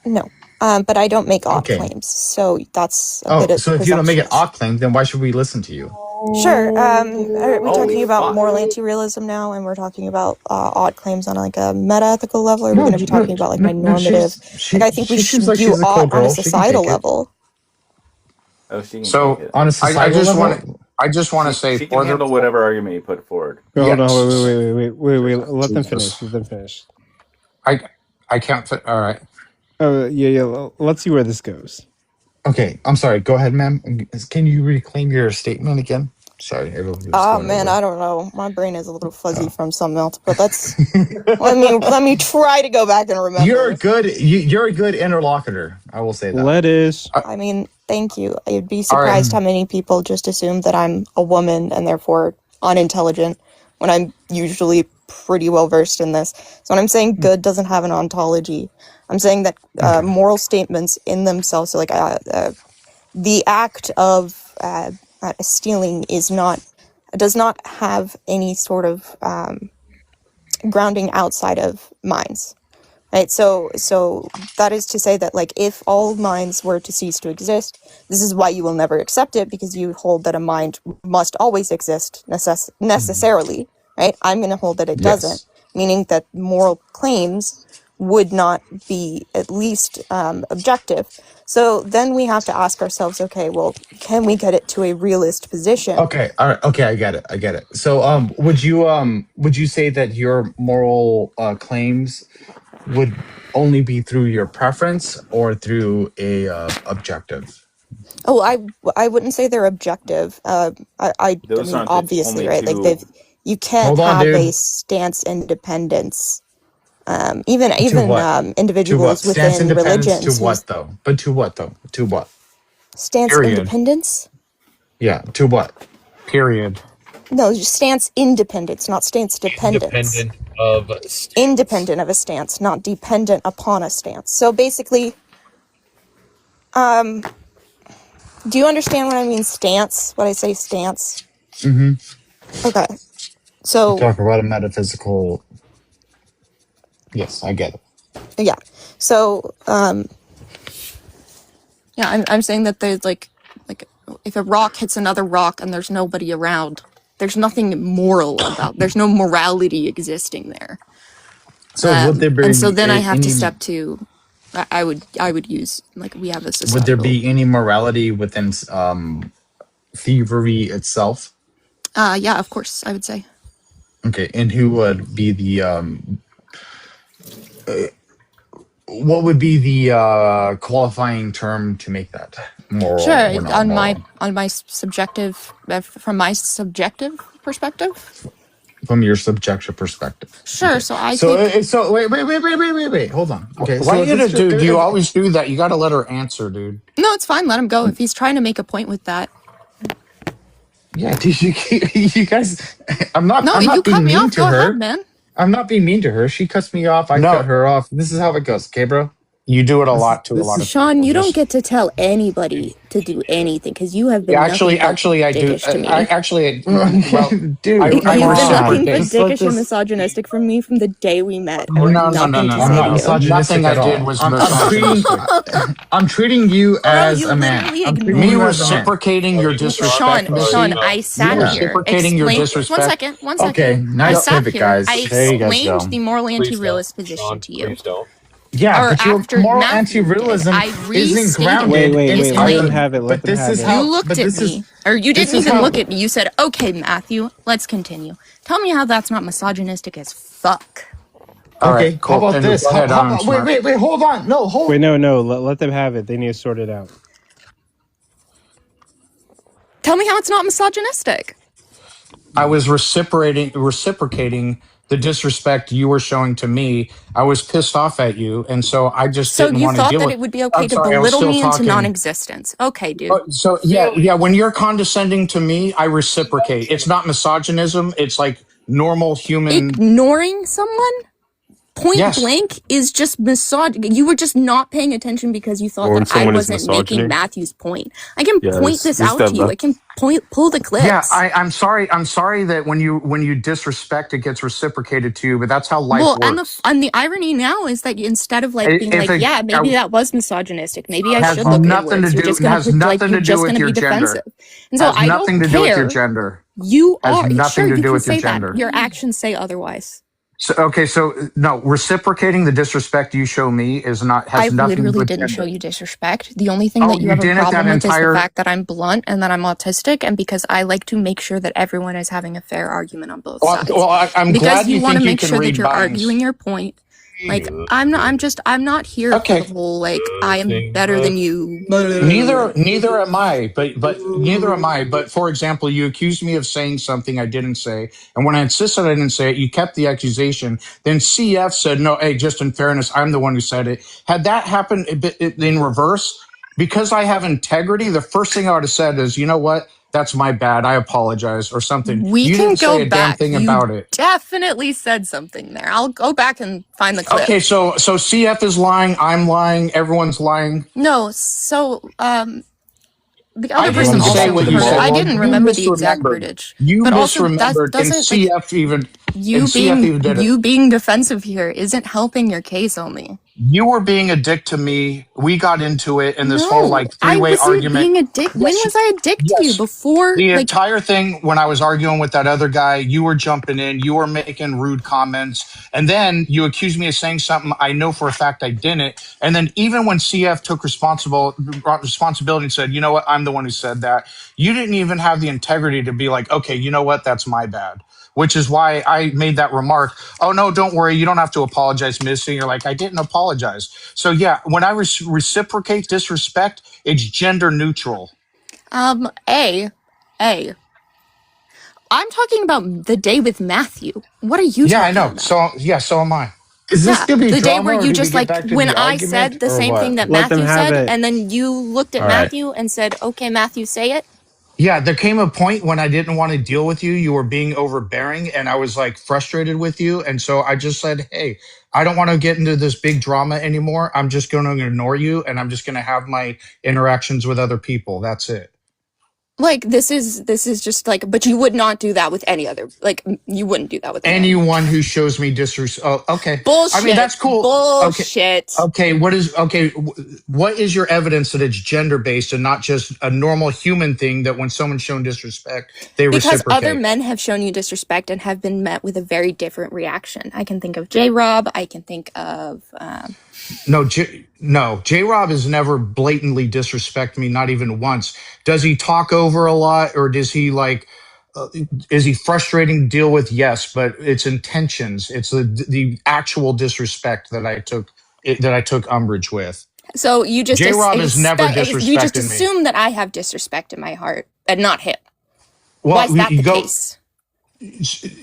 P: No. But I don't make ought
J: Okay.
P: claims, so that's a bit
J: So if you don't make an
P: presumptuous.
J: ought claim, then why should we listen to you?
P: Sure. Are we talking about
M: fuck.
P: moral anti-realism now, and we're talking about odd claims on like a meta-ethical level, or are we going to be talking about like my normative? I think we should
J: seems like
P: do
J: she's a cool
P: odd on
J: girl.
P: a
J: She can
P: societal
J: take it.
P: level.
M: Oh, she can
I: So
M: take it.
J: On a
I: I
J: societal
I: just
J: level,
I: want to say
M: she
I: for
M: can handle
I: the
M: whatever argument you put forward.
A: Hold on,
I: yes.
A: wait. Let them
I: Jesus.
A: finish. Let them finish.
I: I can't fit. All right.
A: Oh, yeah. Let's see where this goes.
J: okay. I'm sorry. Go ahead, ma'am. Can you reclaim your statement again? Sorry, everyone was
P: Oh
J: going
P: man,
J: over.
P: I don't know. My brain is a little fuzzy from something else, but let's let me try to go back and remember.
J: You're a good interlocutor. I will say that.
A: Lettuce.
P: I mean, thank you. I'd be surprised how many people just assume that I'm a woman and therefore unintelligent when I'm usually pretty well versed in this. So when I'm saying good doesn't have an ontology, I'm saying that moral statements in themselves, so like the act of stealing does not have any sort of grounding outside of minds. Right, so that is to say that like if all minds were to cease to exist, this is why you will never accept it, because you hold that a mind must always exist necessarily. Right, I'm going to hold that it doesn't, meaning that moral claims would not be at least objective. So then we have to ask ourselves, okay, well, can we get it to a realist position?
J: Okay, all right, okay, I get it. So, would you say that your moral claims would only be through your preference or through a objective?
P: Oh, I wouldn't say they're objective. I
M: Those
P: mean,
M: aren't the
P: obviously,
M: only
P: right?
M: two-
P: Like you can't
J: Hold on,
P: have
J: dude.
P: a stance independence. Even
J: what?
P: individuals
J: Stance
P: within
J: independence
P: religions.
J: to what though? But to what though? To what?
P: Stance
I: Period.
P: independence?
J: Yeah, to what?
I: Period.
P: No, just stance independence, not stance dependence. Independent of a stance, not dependent upon a stance. So basically, do you understand what I mean stance? What I say stance?
J: Mm-hmm.
P: Okay. So
J: Talk about a metaphysical. Yes, I get it.
P: yeah. So yeah, I'm saying that there's like if a rock hits another rock and there's nobody around, there's nothing moral about. There's no morality existing there.
J: So would there be
P: and so then I have
J: any,
P: to step to. I would use like we have a societal.
J: Would there be any morality within thievery itself?
P: Yeah, of course, I would say.
J: Okay, and who would be the what would be the qualifying term to make that moral?
P: Sure,
J: or not moral?
P: on my subjective from my subjective perspective.
J: From your subjective perspective.
P: Sure.
J: Okay.
P: So I think.
J: So wait. Hold on. Okay.
I: Why
J: So
I: do you always do that? You got to let her answer, dude.
P: No, it's fine. Let him go if he's trying to make a point with that.
I: Yeah, you guys. I'm not
P: you cut
I: being
P: me
I: mean
P: off.
I: to
P: Go
I: her.
P: ahead, man.
I: I'm not being mean to her. She cuts me off. I cut her off. This is how it goes. Okay, bro. You do it a lot to a lot of
P: Sean,
I: people.
P: you don't get to tell anybody to do anything because you have been nothing but
I: I do.
P: dickish to me.
I: Well, dude,
P: You've been nothing but
I: just let
P: dickish and
I: this.
P: misogynistic from me from the day we met.
I: No.
P: Nothing to
I: I'm
P: say
I: not
P: to you.
I: misogynistic at all. I'm treating you as a man. Me reciprocating your disrespect,
P: Sean, I sat here, explained. One second.
I: Okay, nice
P: I sat
I: pivot,
P: here.
I: guys.
P: I
I: There you guys
P: explained
I: go.
P: the moral anti-realist position to you.
I: Yeah,
P: Or
I: but your
P: after
I: moral
P: Matthew did,
I: anti-realism
P: I
I: isn't
P: restated
I: grounded
A: Wait,
I: in
A: let them
P: explained.
A: have it. Let them have it.
P: You looked at me, or you didn't even look at me. You said, "Okay, Matthew, let's continue. Tell me how that's not misogynistic as fuck."
I: Okay, how about this? Wait, hold on. No, hold.
A: Wait, no. Let them have it. They need to sort it out.
P: Tell me how it's not misogynistic.
I: I was reciprocating the disrespect you were showing to me. I was pissed off at you, and so I just
P: So
I: didn't
P: you
I: want to
P: thought
I: deal
P: that
I: with.
P: it would be okay
I: I'm
P: to
I: sorry, I was
P: belittle
I: still
P: me into
I: talking.
P: non-existence. Okay, dude.
I: So yeah. When you're condescending to me, I reciprocate. It's not misogynism. It's like normal human.
P: Ignoring someone point
I: Yes.
P: blank is just misogyny. You were just not paying attention because you thought
O: Or when
P: that I
O: someone is
P: wasn't making
O: misogyny.
P: Matthew's point. I can
O: Yeah,
P: point this
O: it's
P: out
O: that
P: to you. I can pull the clips.
I: Yeah, I'm sorry. I'm sorry that when you disrespect, it gets reciprocated to you. But that's how life works.
P: And the irony now is that instead of like being
I: If
P: like,
I: it-
P: yeah, maybe that was misogynistic. Maybe I
I: has
P: should look
I: nothing to
P: inwards. You're
I: do-
P: just gonna
I: has
P: put, like
I: nothing
P: you're
I: to do
P: just
I: with
P: gonna
I: your
P: be
I: gender.
P: defensive. And so
I: Has
P: I
I: nothing
P: don't
I: to do with your
P: care.
I: gender.
P: You
I: Has
P: are
I: nothing
P: sure
I: to
P: you
I: do
P: can
I: with your
P: say
I: gender.
P: that. Your actions say otherwise.
I: So no, reciprocating the disrespect you show me has
P: I
I: nothing to do
P: literally
I: with
P: didn't
I: gender.
P: show you disrespect. The only thing that you
I: you
P: have a
I: didn't that
P: problem with
I: entire.
P: is the fact that I'm blunt and that I'm autistic, and because I like to make sure that everyone is having a fair argument on both sides.
I: I'm
P: because
I: glad you
P: want to
I: think you
P: make
I: can
P: sure that
I: read
P: you're
I: minds.
P: arguing your point. Like I'm not here for the whole like I am better than you.
I: Neither am I. But neither am I. But for example, you accused me of saying something I didn't say, and when I insisted I didn't say it, you kept the accusation. Then CF said, "No, hey, just in fairness, I'm the one who said it." Had that happened in reverse, because I have integrity, the first thing I would have said is, "You know what? That's my bad. I apologize," or something.
P: We
I: You
P: can
I: didn't say
P: go
I: a damn
P: back.
I: thing
P: You
I: about it.
P: definitely said something there. I'll go back and find the clip.
I: Okay, so CF is lying. I'm lying. Everyone's lying.
P: No, so the
I: I
P: other person
I: didn't say
P: also
I: what you
P: heard.
I: said.
P: I
I: Well,
P: didn't
I: you
P: remember the exact
I: misremembered.
P: wordage.
I: You
P: But also that
I: misremembered, and
P: doesn't like
I: CF even
P: you
I: did it.
P: you being defensive here isn't helping your case only.
I: You were being a dick to me. We got into it in this whole
P: No, I
I: three-way
P: wasn't
I: argument.
P: being a dick. When was I a dick to you? Before
I: The
P: like
I: entire thing when I was arguing with that other guy, you were jumping in, you were making rude comments, and then you accused me of saying something I know for a fact I didn't. And then even when CF took responsibility and said, "You know what, I'm the one who said that," you didn't even have the integrity to be like, "Okay, you know what, that's my bad." Which is why I made that remark. "Oh no, don't worry, you don't have to apologize, Missy." You're like, "I didn't apologize." So yeah, when I reciprocate disrespect, it's gender neutral.
P: A. I'm talking about the day with Matthew. What are you talking about?
I: So am I.
J: Is this gonna be
P: the day
J: drama,
P: where
J: or
P: you
J: do we
P: just
J: get
P: like
J: back to
P: when
J: the
P: I
J: argument,
P: said the
J: or
P: same
J: what?
P: thing that
A: Let them
P: Matthew
A: have
P: said,
A: it.
P: and then you looked at
J: All right.
P: Matthew and said, "Okay, Matthew, say it."
I: Yeah, there came a point when I didn't want to deal with you. You were being overbearing, and I was like frustrated with you. And so I just said, "Hey, I don't want to get into this big drama anymore. I'm just going to ignore you, and I'm just going to have my interactions with other people. That's it."
P: Like this is just like, but you would not do that with any other. Like you wouldn't do that with
I: anyone who shows me disrespect. Oh, okay.
P: Bullshit.
I: I mean, that's cool.
P: Bullshit.
I: Okay. What is your evidence that it's gender based and not just a normal human thing that when someone's shown disrespect, they
P: Because
I: reciprocate?
P: other men have shown you disrespect and have been met with a very different reaction. I can think of J-Rob. I can think of.
I: No, J-Rob has never blatantly disrespected me, not even once. Does he talk over a lot, or does he is he frustrating to deal with? Yes, but it's intentions. It's the actual disrespect that I took umbrage with.
P: So you just
I: J-Rob has never disrespected
P: you just
I: me.
P: assume that I have disrespect in my heart and not him.
I: Well,
P: why is that the case?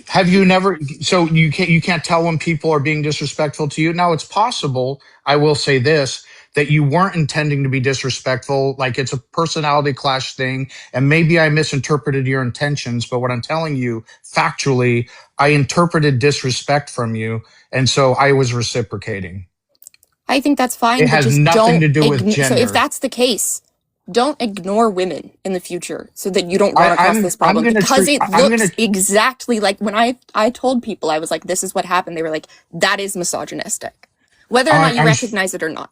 I: Have you never? So you can't tell when people are being disrespectful to you. Now it's possible. I will say this, that you weren't intending to be disrespectful. Like, it's a personality clash thing, and maybe I misinterpreted your intentions, but what I'm telling you factually, I interpreted disrespect from you, and so I was reciprocating.
P: I think that's fine.
I: It has
P: just
I: nothing
P: don't
I: to do with
P: So if
I: gender.
P: that's the case, don't ignore women in the future so that you don't run across this problem, because it looks exactly like when I told people, I was like, this is what happened. They were like, that is misogynistic, whether or not you recognize it or not.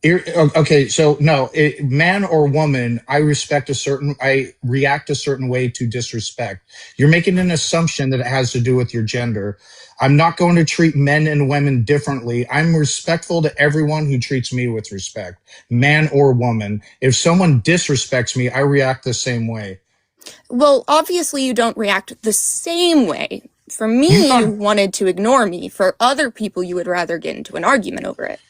I: Okay, so no, man or woman, I react a certain way to disrespect. You're making an assumption that it has to do with your gender. I'm not going to treat men and women differently. I'm respectful to everyone who treats me with respect, man or woman. If someone disrespects me, I react the same way.
P: Well, obviously you don't react the same way. For me, you wanted to ignore me. For other people, you would rather get into an argument over it.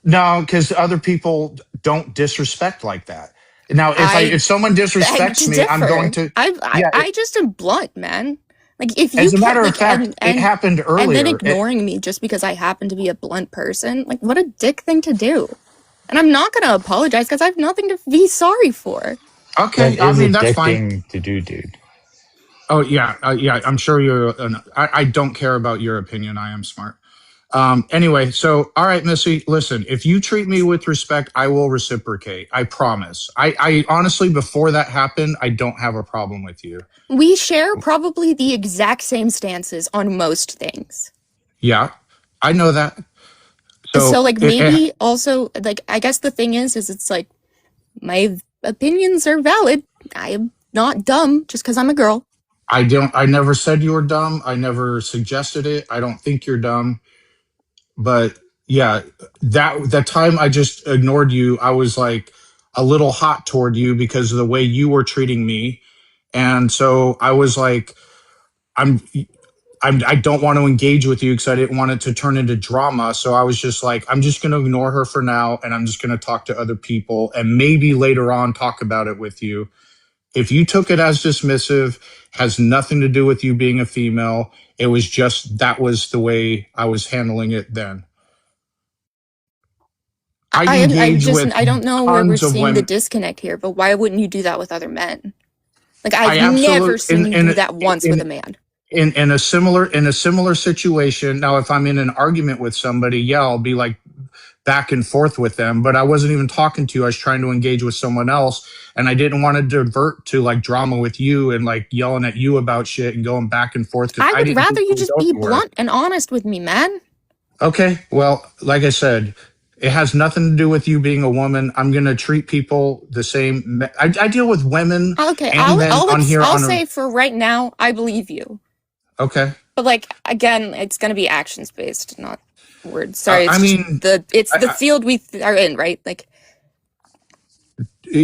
I: No, because other people don't disrespect like that. Now, if someone disrespects me, I'm going to.
P: I just am blunt, man. Like, if you
I: as a matter of fact, it happened earlier.
P: And then ignoring me just because I happen to be a blunt person, like, what a dick thing to do. And I'm not going to apologize because I have nothing to be sorry for.
I: Okay, I mean, that's fine.
J: To do, dude.
I: Oh yeah, I'm sure you're. I don't care about your opinion. I am smart. Anyway, so all right, Missy, listen. If you treat me with respect, I will reciprocate. I promise. I honestly, before that happened, I don't have a problem with you.
P: We share probably the exact same stances on most things.
I: Yeah, I know that.
P: So like, maybe also, like, I guess the thing is it's like, my opinions are valid. I am not dumb just because I'm a girl.
I: I never said you were dumb. I never suggested it. I don't think you're dumb. But yeah, that time I just ignored you, I was like a little hot toward you because of the way you were treating me. And so I was like, I don't want to engage with you because I didn't want it to turn into drama. So I was just like, I'm just going to ignore her for now, and I'm just going to talk to other people and maybe later on talk about it with you. If you took it as dismissive, has nothing to do with you being a female. It was just, that was the way I was handling it then.
P: I don't know where we're seeing the disconnect here, but why wouldn't you do that with other men? Like, I've never seen you do that once with a man.
I: In a similar situation. Now, if I'm in an argument with somebody, yeah, I'll be like back and forth with them, but I wasn't even talking to you. I was trying to engage with someone else, and I didn't want to divert to like drama with you and like yelling at you about shit and going back and forth.
P: I would rather you just be blunt and honest with me, man.
I: Okay, well, like I said, it has nothing to do with you being a woman. I'm going to treat people the same. I deal with women.
P: Okay, I'll say for right now, I believe you.
I: Okay.
P: But like, again, it's going to be actions based, not words. Sorry,
I: it's
P: the field we are in, right? Like,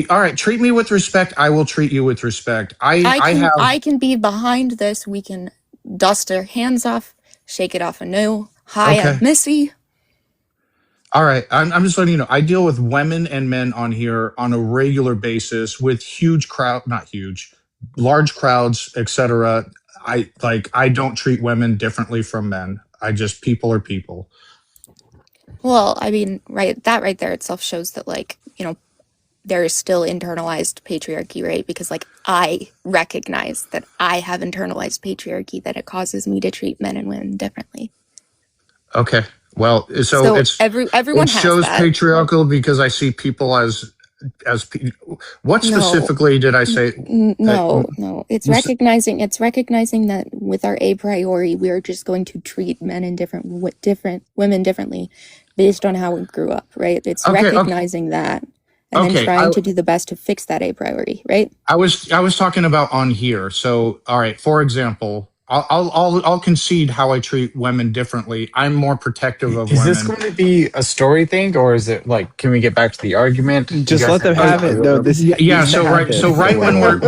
I: all right, treat me with respect. I will treat you with respect. I
P: can be behind this. We can dust our hands off, shake it off anew. Hi,
I: okay.
P: I'm Missy.
I: All right, I'm just letting you know, I deal with women and men on here on a regular basis with large crowds, etc. I don't treat women differently from men. People are people.
P: Well, I mean, right there itself shows that, like, you know, there is still internalized patriarchy, right? Because like, I recognize that I have internalized patriarchy, that it causes me to treat men and women differently.
I: Okay. Well, so
P: everyone
I: shows
P: has that.
I: Patriarchal because I see people as what specifically did I say?
P: No. It's recognizing that with our a priori, we are just going to treat men and different women differently based on how we grew up, right? It's recognizing that and then trying to do the best to fix that a priori, right?
I: I was talking about on here. So, all right, for example, I'll concede how I treat women differently. I'm more protective of women.
J: Is this going to be a story thing, or is it like, can we get back to the argument?
A: Just let them have it. No,
I: So right when we're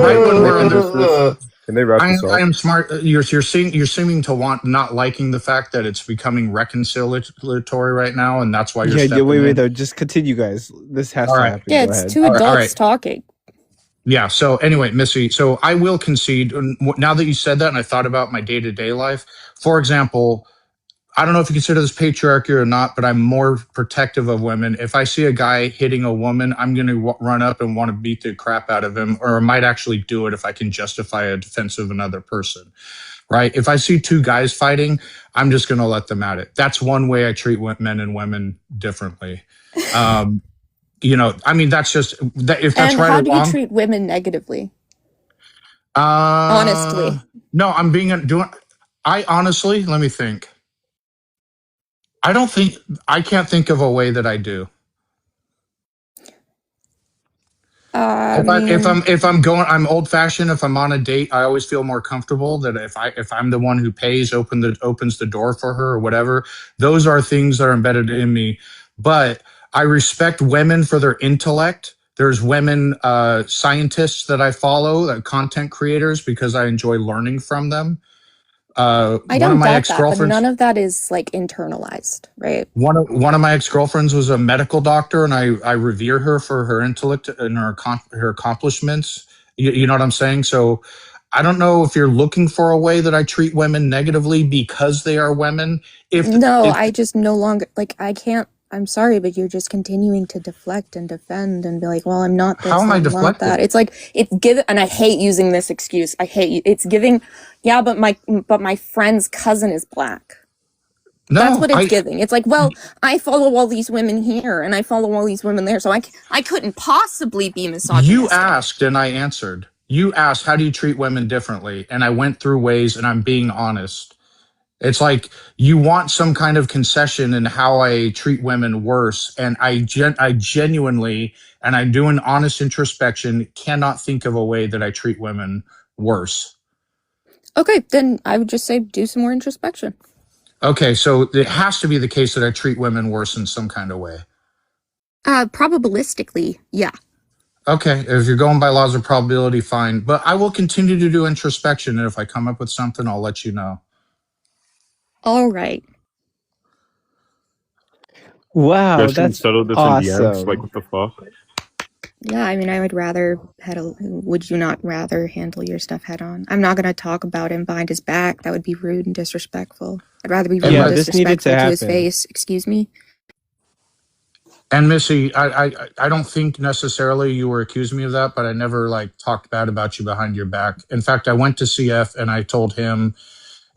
I: on this,
H: can they wrap this up?
I: I am smart. You're seeming to not liking the fact that it's becoming reconciliatory right now, and that's why you're stepping
A: wait
I: in.
A: though. Just continue, guys. This has to happen.
P: Yeah, it's two adults talking.
I: Yeah. So anyway, Missy, so I will concede. Now that you said that and I thought about my day-to-day life, for example, I don't know if you consider this patriarchy or not, but I'm more protective of women. If I see a guy hitting a woman, I'm going to run up and want to beat the crap out of him, or I might actually do it if I can justify a defense of another person, right? If I see two guys fighting, I'm just going to let them at it. That's one way I treat men and women differently. You know, I mean, that's just, if that's
P: And
I: right
P: how
I: or
P: do you
I: wrong.
P: treat women negatively? Honestly.
I: No, I honestly, let me think. I can't think of a way that I do. If I'm going, I'm old fashioned. If I'm on a date, I always feel more comfortable that if I'm the one who pays, opens the door for her or whatever. Those are things that are embedded in me. But I respect women for their intellect. There's women scientists that I follow, content creators, because I enjoy learning from them.
P: I don't doubt that, but none of that is like internalized, right?
I: One of my ex-girlfriends was a medical doctor, and I revere her for her intellect and her accomplishments. You know what I'm saying? So I don't know if you're looking for a way that I treat women negatively because they are women.
P: I just no longer, like, I can't, I'm sorry, but you're just continuing to deflect and defend and be like, well, I'm not this,
I: How am I
P: I'm not
I: deflecting?
P: that. It's like, and I hate using this excuse. I hate you. It's giving, yeah, but my friend's cousin is black.
I: No,
P: that's what it's giving. It's like, well, I follow all these women here and I follow all these women there, so I couldn't possibly be misogynistic.
I: You asked and I answered. You asked, how do you treat women differently? And I went through ways, and I'm being honest. It's like you want some kind of concession in how I treat women worse. And I genuinely, and I do an honest introspection, cannot think of a way that I treat women worse.
P: Okay, then I would just say do some more introspection.
I: Okay, so it has to be the case that I treat women worse in some kind of way.
P: Probabilistically, yeah.
I: Okay, if you're going by laws of probability, fine. But I will continue to do introspection, and if I come up with something, I'll let you know.
P: All right.
A: Wow,
Q: Guys, can we
A: that's
Q: settle this in DMs?
A: awesome.
Q: Like, what the fuck?
P: Yeah, I mean, I would rather would you not rather handle your stuff head on? I'm not going to talk about him behind his back. That would be rude and disrespectful. I'd rather be rude and disrespectful to his face. Excuse me.
I: And Missy, I don't think necessarily you were accusing me of that, but I never like talked bad about you behind your back. In fact, I went to CF and I told him,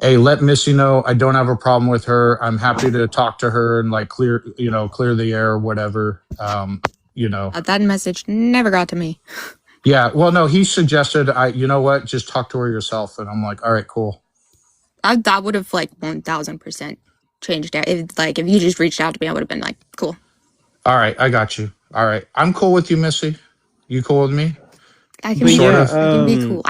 I: hey, let Missy know I don't have a problem with her. I'm happy to talk to her and like clear the air or whatever.
P: That message never got to me.
I: Yeah, well, no, he suggested, you know what, just talk to her yourself. And I'm like, all right, cool.
P: That would have like 1000% changed it. If you just reached out to me, I would have been like, cool.
I: All right, I got you. All right, I'm cool with you, Missy. You cool with me?
P: I can be cool.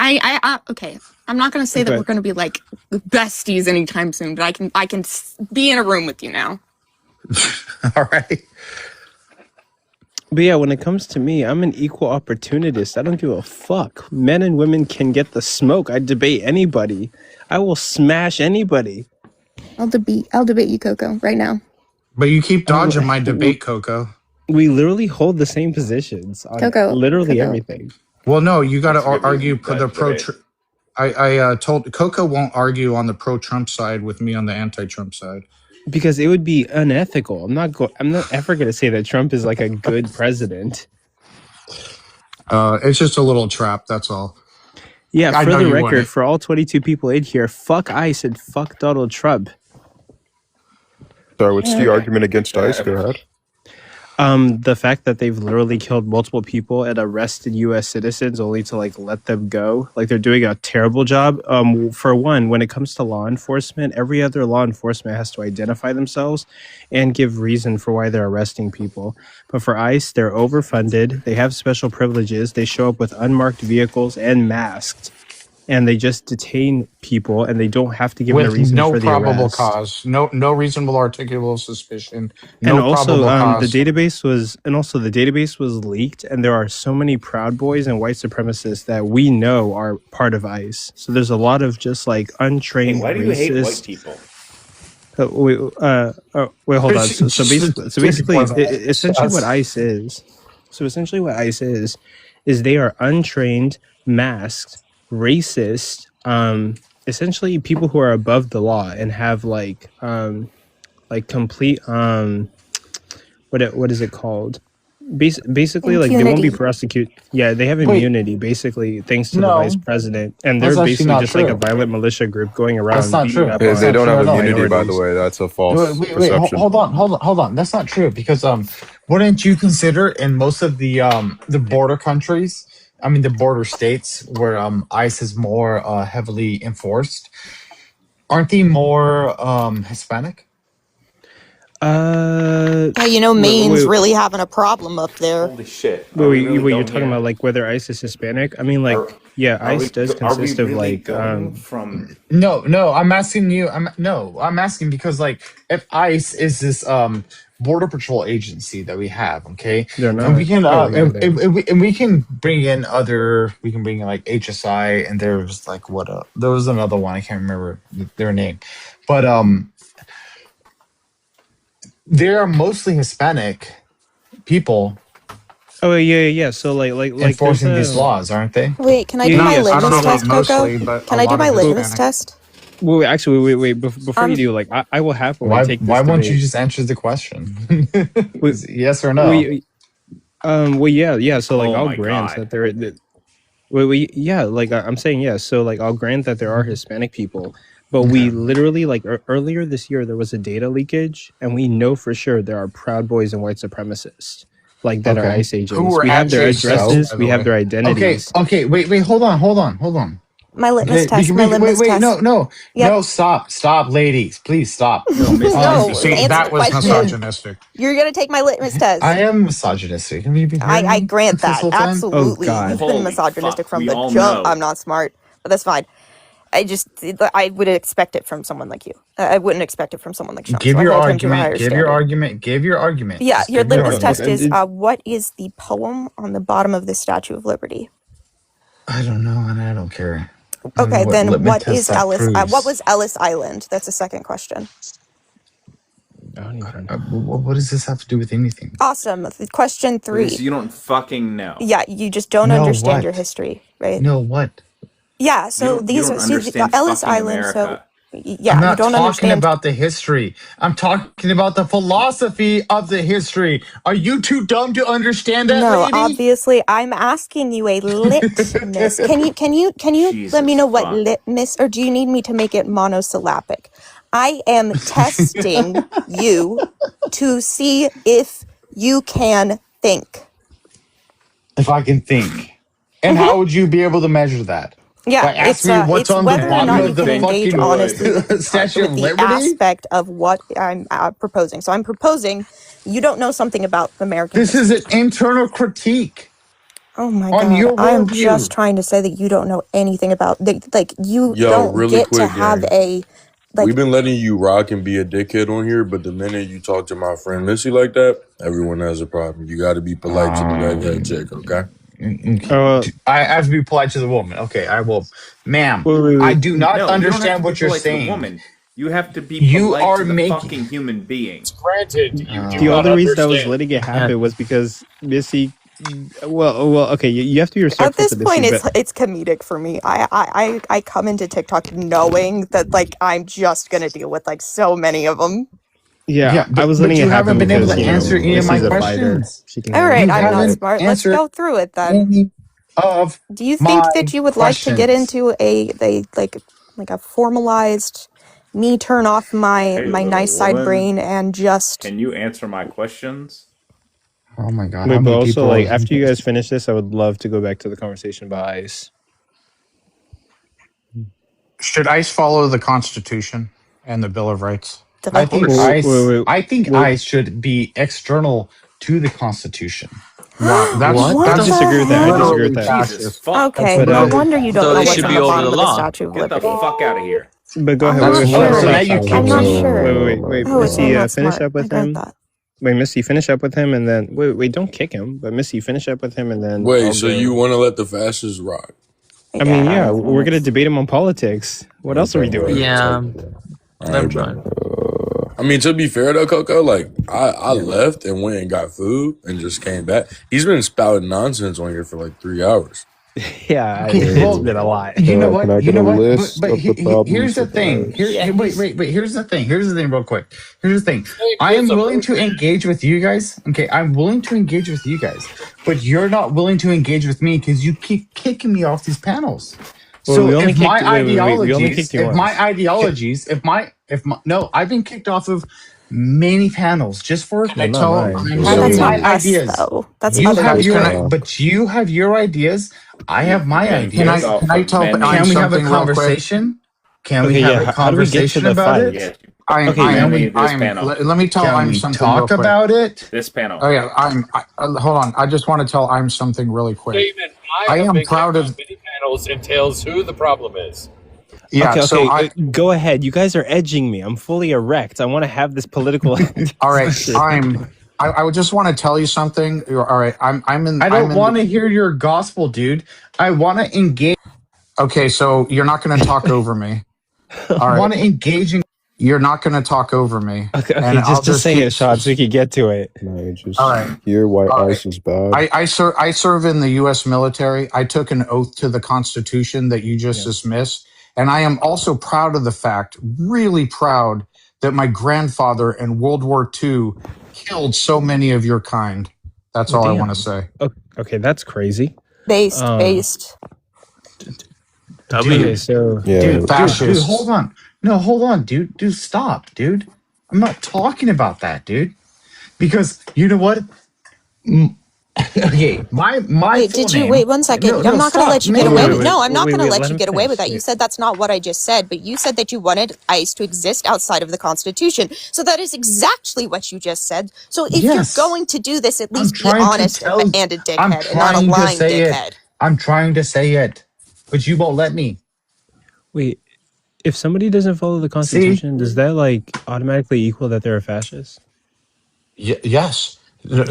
P: Okay. I'm not gonna say that we're gonna be like besties anytime soon, but I can be in a room with you now.
I: All right.
A: But yeah, when it comes to me, I'm an equal opportunist. I don't give a fuck. Men and women can get the smoke. I debate anybody. I will smash anybody.
P: I'll debate you, Coco, right now.
I: But you keep dodging my debate, Coco.
A: We literally hold the same positions on literally everything.
I: Well, no, you got to argue for the pro. I told Coco won't argue on the pro-Trump side with me on the anti-Trump side
A: because it would be unethical. I'm not ever going to say that Trump is like a good president.
I: It's just a little trap. That's all.
A: Yeah, for the record, for all 22 people in here, fuck ICE and fuck Donald Trump.
Q: Sorry, what's the argument against ICE? Go ahead.
A: The fact that they've literally killed multiple people and arrested U.S. citizens only to like let them go. Like they're doing a terrible job. For one, when it comes to law enforcement, every other law enforcement has to identify themselves and give reason for why they're arresting people. But for ICE, they're overfunded. They have special privileges. They show up with unmarked vehicles and masked. And they just detain people, and they don't have to give a reason for the arrest.
I: With no probable cause, no reasonable articulable suspicion.
A: And also, the database was leaked, and there are so many Proud Boys and white supremacists that we know are part of ICE. So there's a lot of just like untrained.
R: Why do you hate white people?
A: Wait, hold on. So basically, essentially what ICE is. So essentially, what ICE is they are untrained, masked, racist, essentially people who are above the law and have like like complete what is it called? Basically, like they won't be
P: Impunity.
A: prosecuted. Yeah, they have
I: Wait.
A: immunity, basically, thanks to the vice
I: No,
A: president, and
I: that's
A: they're
I: actually
A: basically
I: not
A: just like a
I: true.
A: violent militia group going
I: That's
A: around
I: not
A: beating
I: true.
A: up
Q: They
I: That's
A: on
I: not
Q: don't
I: true
Q: have
I: at all.
Q: immunity, by the
A: minorities.
Q: way. That's a
I: Wait,
Q: false
I: wait,
Q: perception.
I: hold on. That's not true because wouldn't you consider in most of the border countries, I mean the border states where ICE is more heavily enforced, aren't they more Hispanic?
P: Yeah, you know, Maine's really having a problem up there.
M: Holy shit!
A: Wait,
M: Are we
A: wait,
M: really
A: wait, you're
M: going
A: talking
M: here?
A: about like whether ICE is Hispanic? I mean, like, yeah, ICE does
M: Are we
A: consist of
M: really
A: like
M: going from?
I: No, I'm asking you. I'm asking because like if ICE is this border patrol agency that we have, okay,
A: they're
I: and
A: not.
I: we can
A: Oh yeah, they are.
I: and we can bring in like HSI, and there's like there was another one, I can't remember their name, but they are mostly Hispanic people
A: Oh yeah. So like there's
I: enforcing these
A: a
I: laws, aren't they?
P: Wait, can I
A: yeah
P: do my
A: yeah. So
I: I don't
P: litmus
I: know
A: so
I: about
P: test, Coco?
I: mostly, but
P: Can
I: a
P: I do
I: lot
P: my
I: of
P: litmus
I: Hispanic.
P: test?
A: wait, actually wait. Before you do, like I will happily take this
I: Why won't you
A: debate.
I: just answer the question?
A: Wait,
I: Yes or no?
A: well yeah. So like
M: Oh
A: I'll
M: my
A: grant
M: god!
A: that yeah, like I'm saying yes. So like I'll grant that there are Hispanic people, but we
I: Okay.
A: literally like earlier this year there was a data leakage, and we know for sure there are Proud Boys and white supremacists like that are
I: Okay.
A: ICE
I: Who
A: agents.
I: were
A: We have their
I: actually so,
A: addresses,
I: by
A: we
I: the
A: have
I: way.
A: their
I: Okay,
A: identities.
I: wait, hold on.
P: My litmus
I: Okay,
P: test, my litmus
I: wait,
P: test.
I: no,
P: Yep.
I: stop, ladies, please stop.
M: No,
P: No,
I: See,
P: answer
I: that
P: the
I: was
P: question.
I: misogynistic.
P: You're gonna take my litmus test.
I: I am misogynistic. Have you been hearing
P: I
I: me
P: grant
I: this
P: that.
I: whole time?
A: Oh
P: Absolutely.
A: God.
P: You've been
M: Holy
P: misogynistic
M: fuck!
P: from
M: We
P: the
M: all
P: jump.
M: know.
P: I'm not smart, but that's fine. I would expect it from someone like you. I wouldn't expect it from someone like Sean, so
I: Give
P: I
I: your
P: hold him to a higher
I: argument. Give your
P: standard.
I: argument. Give your argument.
P: Yeah,
I: Just
P: your
I: give your
P: litmus
I: argument.
P: test is what is the poem on the bottom of the Statue of Liberty?
I: I don't know, and I don't care. I don't know
P: Okay,
I: what
P: then
I: litmus
P: what
I: test
P: is
I: that
P: Ellis? What
I: proves.
P: was Ellis Island? That's the second question.
A: I don't even.
I: What does this have to do with anything?
P: Awesome. Question
M: Okay, so
P: 3.
M: you don't fucking know.
P: Yeah, you just don't
I: No,
P: understand your
I: what?
P: history, right?
I: No, what?
P: Yeah,
M: You
P: so
M: don't
P: these are
M: understand
P: Ellis
M: fucking
P: Island. So
M: America.
I: I'm
P: yeah, you
I: not
P: don't
I: talking
P: understand.
I: about the history. I'm talking about the philosophy of the history. Are you too dumb to understand that,
P: No,
I: lady?
P: obviously, I'm asking you a litmus. Can you let me
M: Jesus
P: know what
M: fuck.
P: litmus, or do you need me to make it monosyllabic? I am testing you to see if you can think.
I: If I can think. And how would you be able to measure that?
P: Yeah,
I: Like, ask me what's
P: it's
I: on the
P: whether or
I: bottom
P: not
I: of
P: you
I: the
P: can engage
I: fucking
P: honestly with
I: Statue of
P: the
I: Liberty?
P: aspect of what I'm proposing. So I'm proposing you don't know something about American
I: This
P: history.
I: is an internal critique
P: Oh my
I: on
P: god,
I: your
P: I am just
I: worldview.
P: trying to say that you don't know anything about like you
G: Yo,
P: don't
G: really
P: get to
G: quick,
P: have
G: gang.
P: a
G: We've
P: like
G: been letting you rock and be a dickhead on here, but the minute you talk to my friend Missy like that, everyone has a problem. You got to be polite to the redhead chick, okay?
I: I have to be polite to the woman. Okay, I will. Ma'am,
A: wait.
I: I do not
M: No, you don't have to
I: understand
M: be
I: what you're
M: polite to the
I: saying.
M: woman. You have to be
I: You
M: polite
I: are
M: to the
I: making.
M: fucking human being.
O: Granted, you do
A: The
O: not
A: only reason I was
O: understand.
A: letting it happen was because Missy. Well, okay. You have to be
P: at
A: respectful
P: this
A: to Missy,
P: point
A: but
P: it's comedic for me. I come into TikTok knowing that like I'm just gonna deal with like so many of them.
A: yeah, I was
I: But
A: letting
I: you
A: it happen
I: haven't been able
A: because
I: to answer any of my
A: Missy's a fighter.
I: questions.
A: She can
P: All
A: handle.
P: right,
I: You
P: I'm not
I: haven't
P: smart. Let's
I: answered
P: go through it then.
I: any of
P: Do you think
I: my
P: that you would like to get
I: questions.
P: into a like a formalized me turn off my
M: Hey, little
P: nice side
M: woman,
P: brain and just
M: can you answer my questions?
I: Oh my god,
A: Wait,
I: how
A: but
I: many
A: also
I: people
A: like
I: have...
A: after you guys finish this, I would love to go back to the conversation about ICE.
I: Should ICE follow the Constitution and the Bill of Rights? I think ICE should be external to the Constitution.
A: Wow,
I: That's
P: What
A: I
P: the
A: disagree with that. I disagree with
I: literally
A: that.
M: Jesus
I: fascist.
M: fuck.
P: Okay,
A: But
P: no wonder you don't
R: So
P: know
R: they
P: what's
R: should
P: on
R: be
P: the
R: over
P: bottom
R: the
P: of the
R: law.
P: Statue of
M: Get the
P: Liberty.
M: fuck out of here.
A: But go ahead.
P: I'm
I: That's
P: not
A: Hold on,
P: sure.
A: hold on.
I: now you
P: I'm not
I: kicked me.
P: sure.
A: Wait,
P: Oh, it's
A: Missy,
P: not
A: finish
P: smart.
A: up
P: I
A: with
P: got
A: him.
P: that.
A: Wait, Missy, finish up with him, and then wait, don't kick him. But Missy, finish up with him, and then
G: Wait,
A: I'll
G: so
A: go.
G: you want to let the fascists rock?
A: I mean, yeah,
P: Yeah,
A: we're gonna
P: it's-
A: debate him on politics. What else are we doing?
R: Yeah,
G: I'm trying. I mean, to be fair though, Coco, like I left and went and got food and just came back. He's been spouting nonsense on here for like 3 hours.
A: Yeah,
I: Okay,
A: it's
I: well,
A: been a lot.
I: you know
Q: Can
I: what?
Q: I
I: You
Q: get a
I: know what?
Q: list
I: But
Q: of the
I: here's
Q: problems
I: the
Q: with
I: thing.
Q: ice?
I: Here's the thing. Here's the thing, real quick. Here's the thing. I
R: Here's
I: am
R: a
I: willing to
R: program.
I: engage with you guys. Okay, I'm willing to engage with you guys, but you're not willing to engage with me because you keep kicking me off these panels.
A: Well,
I: So
A: we only
I: if my
A: kicked. Wait. We only
I: ideologies,
A: kicked you once.
I: no, I've been kicked off of many panels just for
A: Well, not mine.
P: That's
I: my
P: not us,
I: ideas.
P: though. That's
I: You
P: other
I: have
P: people.
I: but you have your ideas. I have my
R: Can
I: ideas.
R: I tell
I: Can we have a conversation? Can we
A: Okay,
I: have
A: yeah.
I: a
A: How do we get to
I: conversation
A: the
I: about
A: fight?
I: it?
R: let me tell
I: Can
R: I'm
I: we
R: something real
I: talk
R: quick.
I: about it?
M: This panel.
R: Oh yeah, hold on. I just want to tell I'm something really quick.
S: Statement
R: I
S: have
R: am
S: been
R: proud
S: kicked
R: of.
S: on many panels and tells who the problem is.
R: Yeah.
A: Okay,
R: So
A: go ahead. You guys are edging me. I'm fully erect. I want to have this political.
R: all right.
A: discussion.
R: I would just want to tell you something. All right. I'm in.
I: I don't want to hear your gospel, dude. I want to engage.
R: Okay, so you're not going to talk over me. All
I: I
R: right.
I: want to engage in.
R: You're not going to talk over me.
A: Okay,
R: And I'll
A: just say
R: keep-
A: it, Sean, so we can get to it.
Q: No, just
R: All right.
Q: hear why
R: All right.
Q: ice is bad.
R: I serve in the U.S. military. I took an oath to the Constitution that you just dismissed, and I am also proud of the fact, really proud, that my grandfather in World War II killed so many of your kind. That's all I want to say.
A: Okay, that's crazy.
P: Based.
A: Okay, so
I: Dude,
R: fascist.
I: hold on. No, hold on, dude. Dude, stop, dude. I'm not talking about that, dude. Because you know what? Okay, my
P: Wait,
I: full
P: did you
I: name-
P: wait 1 second?
I: No,
P: I'm
I: no,
P: not going to let
I: stop.
P: you get
I: No,
P: away
I: wait,
P: with. No, I'm not
A: wait,
P: going to
A: wait,
P: let
A: let
P: you
A: him
P: get away
A: finish.
P: with that. You
A: Wait.
P: said that's not what I just said, but you said that you wanted ICE to exist outside of the Constitution. So that is exactly what you just said. So if
I: Yes.
P: you're going to do this, at least be
I: trying to
P: honest
I: tell-
P: and a dickhead, and not a
I: trying to
P: lying
I: say
P: dickhead.
I: it. I'm trying to say it, but you won't let me.
A: Wait, if somebody doesn't follow the Constitution, does that like automatically equal that they're a fascist?
R: Yes.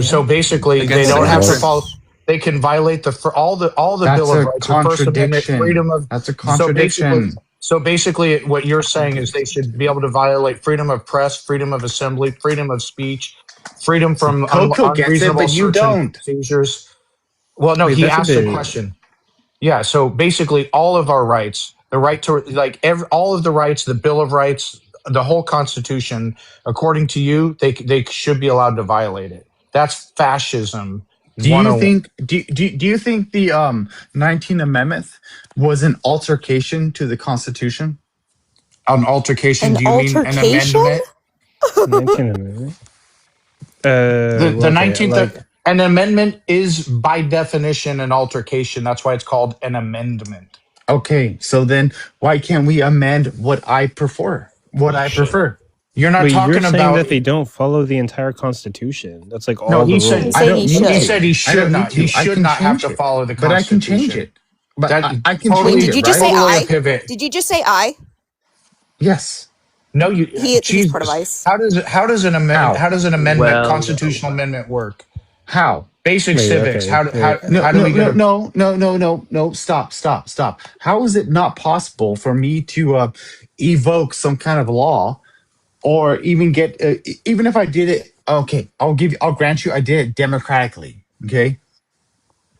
R: So basically, they don't have to follow. They can violate all the
I: That's
R: Bill
I: a
R: of Rights, the First Amendment,
I: contradiction.
R: freedom of.
I: That's a contradiction.
R: So basically, what you're saying is they should be able to violate freedom of press, freedom of assembly, freedom of speech, freedom from
I: Coco gets it,
R: unreasonable
I: but you
R: search and
I: don't.
R: seizures. Well, no,
A: Wait,
R: he
A: that's a
R: asked a
A: bit-
R: question. Yeah. So basically, all of our rights, the right to all of the rights, the Bill of Rights, the whole Constitution, according to you, they should be allowed to violate it. That's fascism.
I: Do you
R: 101.
I: think do you think the 19th Amendment was an altercation to the Constitution?
R: An altercation?
P: An
R: Do you mean an
P: altercation?
R: amendment?
A: 19th Amendment.
R: The
A: Okay,
R: 19th.
A: like,
R: An amendment is by definition an altercation. That's why it's called an amendment.
I: Okay, so then why can't we amend what I prefer?
R: You're not
A: wait,
R: talking
A: you're saying
R: about
A: that they don't follow the entire Constitution. That's like all
R: No,
A: the
R: he
A: rules.
R: said
P: He said he should.
R: he said he
I: I
R: should
I: don't
R: not.
I: need to.
R: He
I: I
R: should
I: can
R: not have
I: change
R: to
I: it.
R: follow the
I: But I can
R: Constitution.
I: change it. But
R: That
I: I can
R: totally,
P: Wait,
I: change
P: did
I: it,
P: you
I: right?
P: say
R: totally
P: I?
R: a pivot.
P: Did you just say I?
I: Yes.
R: No, you.
P: He's
R: Jesus.
P: part of ICE.
R: How does an amendment?
I: How?
R: How does an amendment, constitutional amendment work?
I: How?
R: Basic
A: Wait,
R: civics.
A: okay,
R: How
A: wait.
R: do we get?
I: No. Stop. How is it not possible for me to evoke some kind of law, or even get even if I did it? Okay, I'll grant you, I did it democratically. Okay.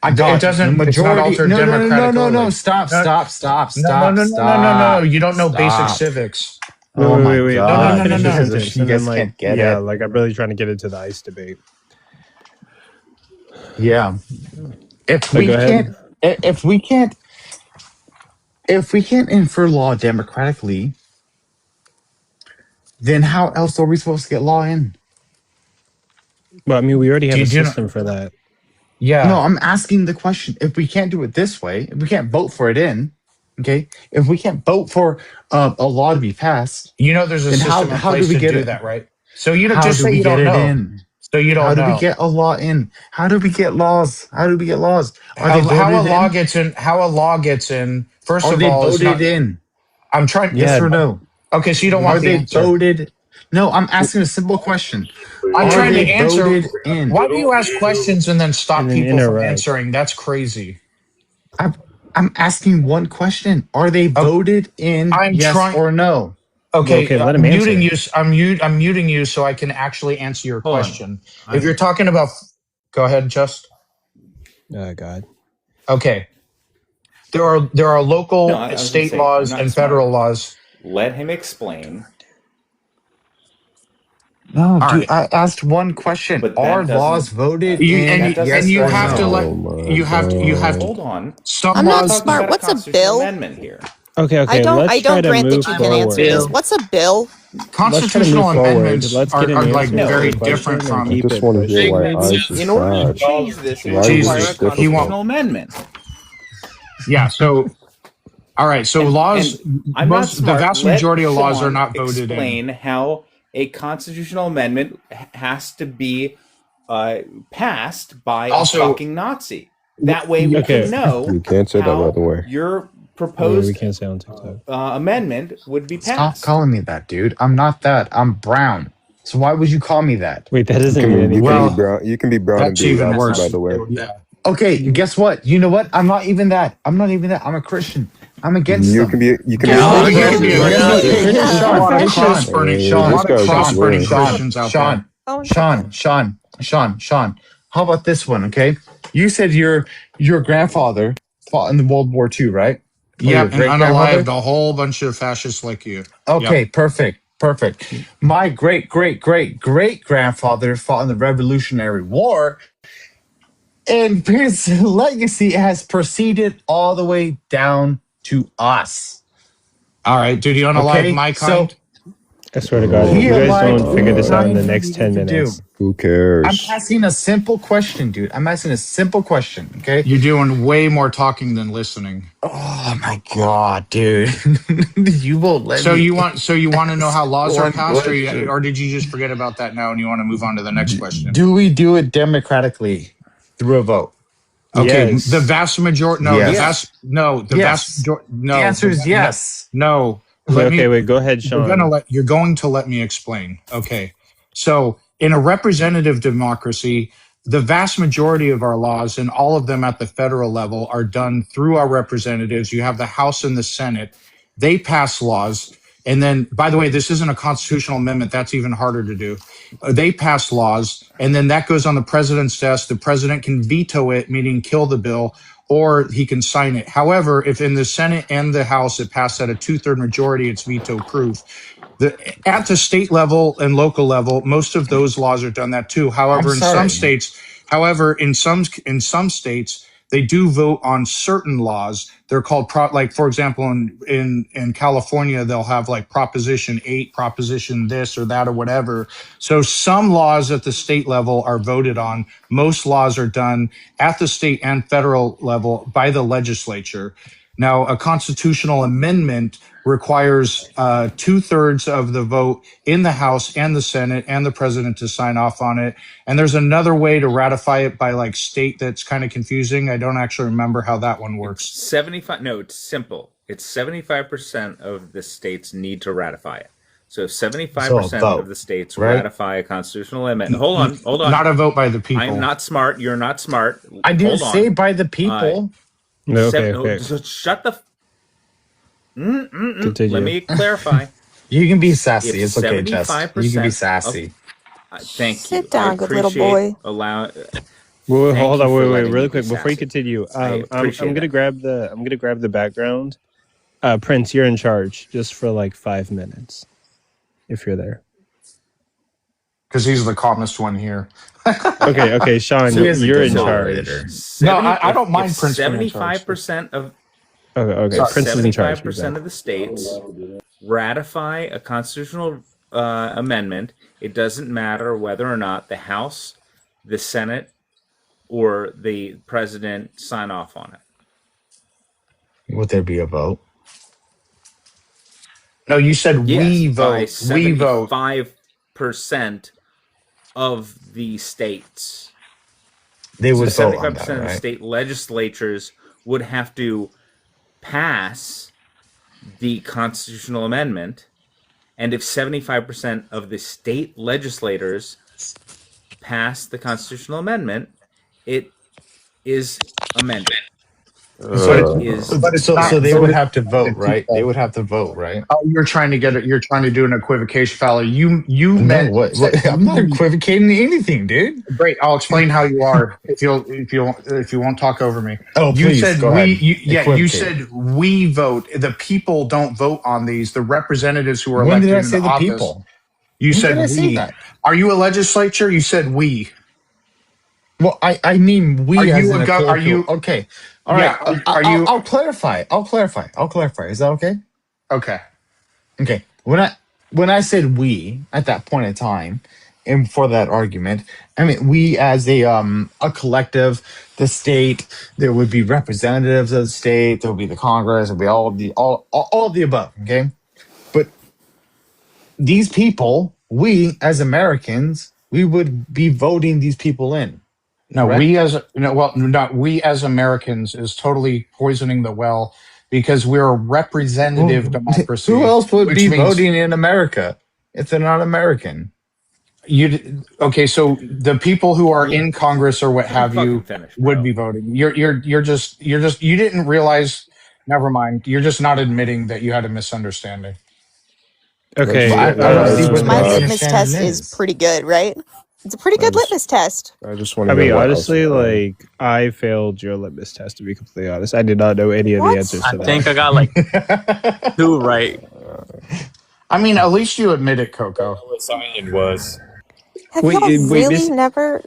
R: It doesn't. It's not altered democratically.
I: No. Stop.
R: No. You don't know basic
I: Stop.
R: civics.
I: Oh my
A: Wait.
I: God.
A: Let me finish the
I: No.
A: sentence,
I: You
A: and
I: guys
A: then,
I: can't get
A: yeah,
I: it.
A: like I'm really trying to get into the ICE debate.
I: Yeah. If
A: But
I: we
A: go ahead.
I: can't, if we can't infer law democratically, then how else are we supposed to get law in?
A: Well, I mean, we already have a
R: Do you know-
A: system for that.
R: Yeah.
I: No, I'm asking the question. If we can't do it this way, if we can't vote for it in, okay, if we can't vote for a law to be passed,
R: You know, there's a
I: then
R: system in place
I: do we
R: to
I: get
R: do
I: it?
R: that, right? So you don't
I: How
R: just
I: do
R: say
I: we
R: you
I: get
R: don't
I: it
R: know.
I: in?
R: So you don't
I: How do
R: know.
I: we get a law in? How do we get laws? Are they
R: How a
I: voted
R: law
I: in?
R: gets in? How a law gets in? First
I: Are
R: of
I: they
R: all, is
I: voted
R: not.
I: in?
R: I'm trying.
A: Yeah.
I: Yes or no?
R: Okay, so you don't
I: Are
R: want the
I: they
R: answer.
I: voted? No, I'm asking a simple question.
R: I'm
I: Are
R: trying to
I: they
R: answer.
I: voted in?
R: Why do you ask questions and then stop
A: And then
R: people from
A: interact.
R: answering? That's crazy.
I: I'm asking one question. Are they voted in?
R: I'm
I: Yes
R: trying-
I: or no?
R: Okay,
A: Okay, let
R: I'm
A: him
R: muting
A: answer.
R: you. I'm muting you so I can actually answer your
M: Hold on.
R: question. If you're talking about, go ahead, just
A: Oh God.
R: okay.
I: There are local,
M: No, I was gonna
I: state
M: say,
I: laws
M: I'm not
I: and
M: smart.
I: federal laws.
M: Let him explain.
J: No,
I: All
J: dude,
I: right.
J: I asked one question.
M: But
J: Are
M: that
J: laws
M: doesn't.
J: voted
I: You
J: in?
I: and
J: Yes
I: you
J: or
I: have to
J: no?
I: let
G: Oh my
I: you have
G: god.
M: Hold on.
I: some
P: I'm not
M: We're
I: laws.
M: talking
P: smart.
M: about a
P: What's a
M: constitutional
P: bill?
M: amendment here.
A: Okay,
P: I
A: okay.
P: don't
A: Let's
P: I
A: try
P: don't
A: to
P: grant
A: move
P: that you can answer
A: forward.
P: this. What's a bill?
A: Let's try to move
I: Constitutional
A: forward.
I: amendments
A: Let's get an
I: are like
A: answer to the
I: very
M: No,
I: different
A: question and
G: I
I: from
A: keep
G: just
A: it
G: want to hear
A: pushing,
G: why
A: maybe.
G: ICE is
M: in order to
G: bad.
M: change this, it would
G: Why is this
M: require
I: Jesus.
M: a
I: He won't.
M: constitutional amendment.
I: Yeah. So all right. So
M: And
I: laws,
M: I'm not
I: the
M: smart.
I: vast
M: Let
I: majority of laws are
M: Sean
I: not voted in.
M: explain how a constitutional amendment has to be passed by a
I: Also,
M: fucking Nazi. That way we
A: Okay.
M: can know
Q: You can't say that, by
M: how
Q: the way.
M: your
A: Wait, we
M: proposed
A: can't say on TikTok.
M: amendment would be
J: Stop
M: passed.
J: calling me that, dude. I'm not that. I'm brown. So why would you call me that?
A: Wait, that
Q: You
A: doesn't
Q: can
A: mean
Q: be you can be
A: anything.
Q: brown. You can be brown and
I: that's
Q: be a
I: even
M: That's
Q: Nazi,
M: not.
Q: by
I: worse.
Q: the way.
I: Yeah.
J: Okay, guess what? You know what? I'm not even that. I'm not even that. I'm a Christian. I'm against
Q: You
J: them.
Q: can be you can be
I: Yeah,
J: Guess
I: but
J: what?
I: you can be
J: Guess
I: against
J: what?
I: it.
J: Hey,
I: There's a lot of
J: Sean,
I: cross-burning, a
Q: This
I: lot of
Q: guy's just
I: cross-burning
Q: weird.
I: Christians out there.
J: Sean. How about this one? Okay, you said your grandfather fought in the World War II, right? Or your
I: Yep, and
J: great grandmother?
I: unalived a whole bunch of fascists like you.
J: Okay,
I: Yep.
J: perfect. My great grandfather fought in the Revolutionary War, and his legacy has proceeded all the way down to us.
I: All right. Did he unalive
J: Okay,
I: my
J: so
I: kind?
A: I swear to God, if
Q: Oh
J: he
A: you guys
Q: my
J: aligned
A: don't figure
J: any
A: this out in
Q: god.
A: the
J: kind he
A: next
J: needed
A: 10
J: to do.
A: minutes.
Q: Who
J: I'm
Q: cares?
J: asking a simple question, dude. I'm asking a simple question, okay?
I: You're doing way more talking than listening.
J: Oh my god, dude. You won't let
I: So
J: me
I: you want to know how
J: ask
I: laws are
J: one
I: passed,
J: question.
I: or did you just forget about that now and you want to move on to the next question?
J: Do we do it democratically through a vote?
I: Okay, the
A: Yes.
I: vast majority. No,
J: Yes.
I: the vast
J: Yes.
I: majority.
J: The
I: No,
J: answer is yes.
I: no.
A: Okay,
I: Let me.
A: wait, go ahead, Sean.
I: You're going to let me explain. Okay. So in a representative democracy, the vast majority of our laws and all of them at the federal level are done through our representatives. You have the House and the Senate. They pass laws. And then, by the way, this isn't a constitutional amendment. That's even harder to do. They pass laws, and then that goes on the president's desk. The president can veto it, meaning kill the bill, or he can sign it. However, if in the Senate and the House it passed at a 2/3 majority, it's veto proof. At the state level and local level, most of those laws are done that too.
J: I'm
I: However,
J: sorry.
I: in some states, they do vote on certain laws. They're called like, for example, in California, they'll have like Proposition 8, Proposition this or that or whatever. So some laws at the state level are voted on. Most laws are done at the state and federal level by the legislature. Now, a constitutional amendment requires 2/3 of the vote in the House and the Senate and the president to sign off on it. And there's another way to ratify it by like state that's kind of confusing. I don't actually remember how that one works.
M: 75. No, it's simple. It's 75% of the states need to ratify it. So if 75% of the states ratify a constitutional amendment, hold on.
I: Not a vote by the people.
M: I'm not smart. You're not smart.
J: I didn't
M: Hold on.
J: say by the people.
A: Okay.
M: Shut the.
A: Continue.
M: Let me clarify.
J: You can be sassy.
M: If
J: It's okay, Jess. You can be
M: 75%
J: sassy.
M: Thank you.
P: Sit down,
M: I
P: good little
M: appreciate
P: boy.
A: Wait, hold on, wait,
M: letting
A: really
M: me
A: quick
M: be
A: before you
M: sassy.
A: continue.
M: I
A: I'm
M: appreciate
A: gonna
M: that.
A: grab the background. Prince, you're in charge just for like 5 minutes, if you're there.
I: Because he's the calmest one here.
A: Okay, Sean,
J: He is a
A: you're
J: good
A: in
J: moderator.
A: charge.
I: No, I don't mind Prince being in charge.
M: 75% of
A: Okay, Prince is in charge.
M: 75% of the states ratify a constitutional amendment, it doesn't matter whether or not the House, the Senate, or the president sign off on it.
J: Would there be a vote?
I: No, you said we
M: By
I: vote. We vote.
M: 75% of the states.
J: They would
M: So
J: vote on
M: 75%
J: that,
M: of the
J: right?
M: state legislatures would have to pass the constitutional amendment, and if 75% of the state legislators pass the constitutional amendment, it is amended.
J: But it's not.
I: So they would have to vote,
J: voted
I: right? They
J: people.
I: would have to vote, right?
R: Oh, you're trying to get it. You're trying to do an equivocation, fella. You
I: No,
R: meant.
I: what? I'm not equivocating anything, dude.
R: Great. I'll explain how you are if you won't talk over me.
I: Oh,
R: You
I: please,
R: said
I: go
R: we.
I: ahead.
R: You
I: Equivocate.
R: said we vote. The people don't vote on these. The representatives who are
I: When
R: elected
I: did I
R: into
I: say the
R: office.
I: people?
R: You
I: When
R: said
I: did I say
R: we.
I: that?
R: Are you a legislature? You said we.
I: Well, I mean we
R: Are
I: as
R: you
I: in
R: a
I: a
R: gov? Are
I: colloquial.
R: you?
I: Okay, all
R: Yeah.
I: right.
R: Are you?
I: I'll clarify. I'll clarify. Is that okay?
R: Okay.
I: Okay. When I said we at that point in time, and for that argument, I mean we as a collective, the state. There would be representatives of the state. There would be the Congress. There would be all of the above. Okay, but these people, we as Americans, we would be voting these people in.
R: No,
I: Correct?
R: we as Americans is totally poisoning the well because we're a representative democracy.
I: Who else would
R: which
I: be
R: means
I: voting in America if they're not American?
R: Okay, so the people who are in Congress or what have you
M: finish,
R: would be voting. You're just you didn't realize. Never mind. You're just not admitting that you had a misunderstanding.
A: Okay.
I: I don't see what the
P: My litmus
I: misunderstanding
P: test is
I: is.
P: pretty good, right? It's a pretty good litmus test.
Q: I just want
A: I
Q: to
A: mean,
Q: hear what
A: honestly,
Q: else.
A: like I failed your litmus test. To be completely honest, I did not know any of the
P: What?
A: answers
D: I
A: to that.
D: think I got like 2 right.
R: I mean, at least you admit it, Coco.
S: What sign was?
P: Have
A: Wait,
P: y'all really
A: Miss-
P: never?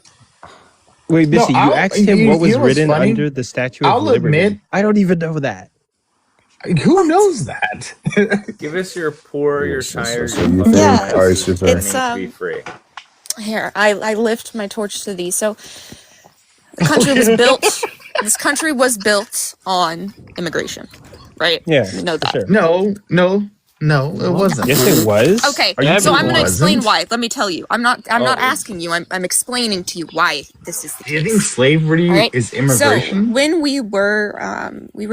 A: Wait,
I: No,
A: Missy, you asked him what was written under the Statue of
I: I'll
A: Liberty.
I: admit-
A: I don't even know that.
I: Who knows that?
M: Give us your poor, your tired,
Q: so
M: your
Q: you
M: fucking
P: Yeah,
Q: think ICE is
M: planning
P: it's
M: to be free.
P: Here, I lift my torch to thee. So the country was built. This country was built on immigration, right?
A: Yeah,
P: We know
A: for
P: that.
A: sure.
I: No, it wasn't.
A: Yes, it was.
P: Okay,
I: Are you
P: so I'm going to
I: kidding?
P: explain
I: Wasn't?
P: why. Let me tell you. I'm not asking you. I'm explaining to you why this is the
I: Do you think
P: case.
I: slavery
P: All right.
I: is
P: So
I: immigration?
P: when we were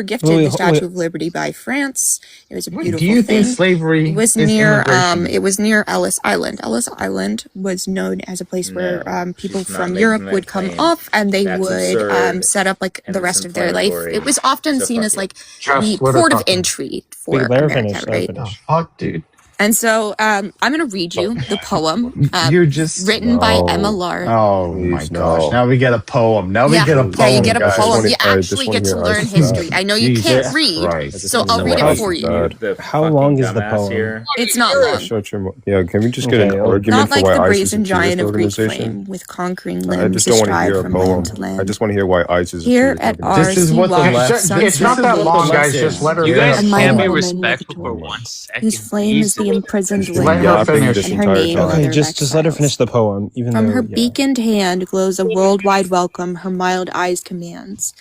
P: gifted
A: Wait,
P: the Statue
A: wait.
P: of Liberty by France. It was a
I: Wait,
P: beautiful
I: do you
P: thing.
I: think slavery
P: It was
I: is
P: near
I: immigration?
P: it was near Ellis Island. Ellis Island was known as a place where
M: No,
P: people
M: she's not
P: from
M: making
P: Europe
M: that
P: would come
M: claim.
P: off and they
M: That's
P: would
M: absurd,
P: set up like
M: and
P: the
M: it's
P: rest of their life.
M: inflammatory.
P: It was often
M: So
P: seen
M: fuck
P: as
M: you.
P: like
R: Just
P: the
R: let her
P: port of
R: talk.
P: entry for
A: Wait, let her
P: America,
A: finish. Let her
P: right?
A: finish.
I: Fuck, dude.
P: And so I'm going to read you the poem
I: You're just
P: written by Emma
Q: No.
P: Lar.
I: Oh my
Q: Please,
I: gosh!
Q: no.
I: Now we get a poem. Now
P: Yeah,
I: we get a
P: yeah, you
I: poem,
P: get a
I: guys.
P: poem. You
Q: I
P: actually
Q: wanna
P: get to
Q: hear
P: learn
Q: Ice's
P: history.
Q: bad.
P: I know you
I: Jesus
P: can't read,
I: Christ.
P: so I'll read
Q: How
P: it for you.
Q: bad.
A: How long is the poem?
M: Here.
P: It's not long.
Q: Shut your mouth. Yeah, can we just get an
A: Okay,
Q: argument
P: Not
Q: for
P: like
Q: why
P: the
Q: ICE is a
P: brazen
Q: terrorist
P: giant of Greek
Q: organization?
P: flame, with conquering
Q: I
P: limbs
Q: just don't want to
P: astride
Q: hear a
P: from land
Q: poem.
P: to land.
Q: I just want to hear why ICE is a
P: Here
Q: terrorist
P: at
Q: organization.
I: This is
P: ours,
I: what the
P: watch
I: left.
R: It's not
P: sunset
R: that long,
P: fade,
R: guys. Just let her
D: You
R: finish.
D: guys
P: and mighty
D: can't be
P: woman
D: respectful for
P: victorious,
D: 1 second.
P: whose flame is the
D: Jesus.
P: imprisoned
Q: She's been
R: Let her
P: land,
Q: yapping
R: finish.
Q: this
P: and her
Q: entire
P: name
Q: time.
A: Okay,
P: mother of
A: just let her finish
P: exiles.
A: the poem. Even
P: From
A: though,
P: her
A: yeah.
P: beaconed hand glows a worldwide welcome, her mild eyes commands.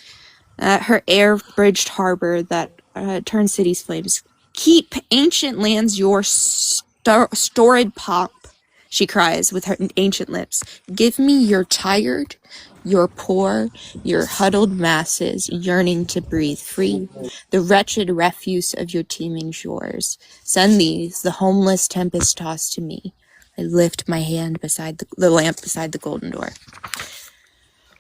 P: Her air-bridged harbor that turns cities flames. Keep ancient lands your storied pomp, she cries with her ancient lips. Give me your tired, your poor, your huddled masses yearning to breathe free, the wretched refuse of your teeming shores. Send these, the homeless tempest-tossed, to me. I lift my hand beside the lamp beside the golden door.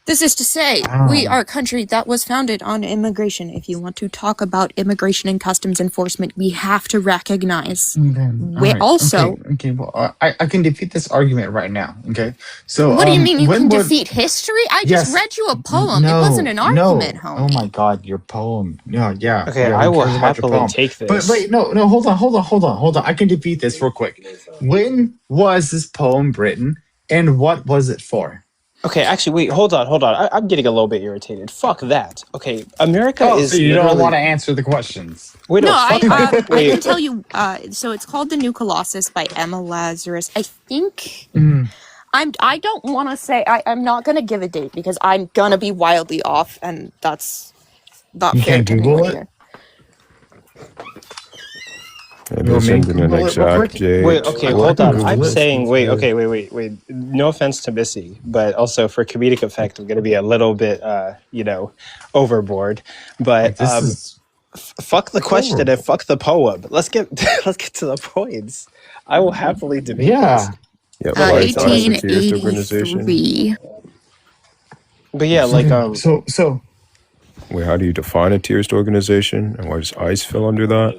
P: This is to say, we are a country that was founded on immigration. If you want to talk about immigration and customs enforcement, we have to recognize. We also.
I: Okay. Well, I can defeat this argument right now. Okay. So
P: What do you mean you
I: when
P: can
I: would-
P: defeat history? I
I: Yes.
P: just read you a poem.
I: No,
P: It wasn't an argument,
I: no.
P: homie.
I: Oh my God, your poem. No, yeah.
A: Okay,
I: yeah,
A: I
I: who
A: will
I: cares about your
A: happily
I: poem?
A: take this.
I: But wait, no. Hold on. I can defeat this real quick. When was this poem written, and what was it for?
A: Okay, actually, wait, hold on. I'm getting a little bit irritated. Fuck that. Okay, America is.
I: So you don't
A: literally-
I: want to answer the questions.
A: Wait,
P: No,
A: fuck
P: I
A: that. Wait.
P: can tell you. So it's called The New Colossus by Emma Lazarus. I think. I don't want to say. I'm not going to give a date because I'm going to be wildly off, and that's not
I: You
P: fair
I: can't
P: to
I: Google
P: anyone
I: it?
P: here.
Q: And
I: You want me to
Q: sending an
I: Google it real
Q: exact
I: quick?
Q: date.
A: Wait, okay,
I: Well, I
A: hold
I: can
A: on.
I: Google
A: I'm
I: it.
A: saying, wait. No offense to Missy, but also for comedic effect, I'm going to be a little bit, overboard. But
I: This is
A: fuck the question and fuck the poem. Let's get to the points. I will happily debate
I: yeah.
Q: Yeah, why it's ICE a terrorist organization.
P: 1883.
A: this. But yeah, like
I: So
Q: Wait, how do you define a terrorist organization, and why does ICE fall under that?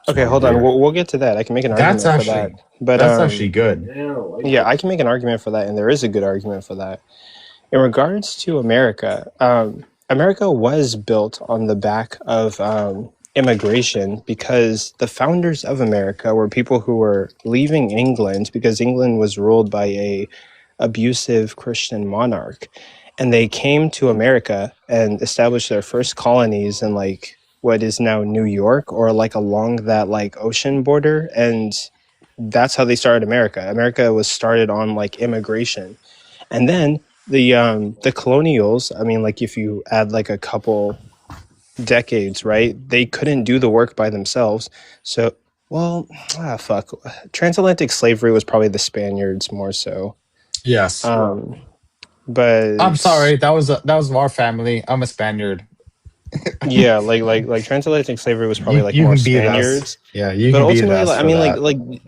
H: Okay, hold on. We'll get to that. I can make an
J: That's
H: argument for that.
J: actually
H: But
J: that's actually good.
H: yeah, I can make an argument for that, and there is a good argument for that. In regards to America, America was built on the back of immigration because the founders of America were people who were leaving England because England was ruled by a abusive Christian monarch, and they came to America and established their first colonies in like what is now New York, or like along that like ocean border, and that's how they started America. America was started on like immigration, and then the colonials, I mean, like if you add like a couple decades, right, they couldn't do the work by themselves. So, well, fuck, transatlantic slavery was probably the Spaniards more so.
J: Yes.
H: But
J: I'm sorry, that was our family. I'm a Spaniard.
H: yeah, like transatlantic slavery was probably like
J: you
H: more
J: can beat us.
H: Spaniards.
J: Yeah, you
H: But
J: can beat
H: ultimately,
J: us
H: like, I
J: for
H: mean,
J: that.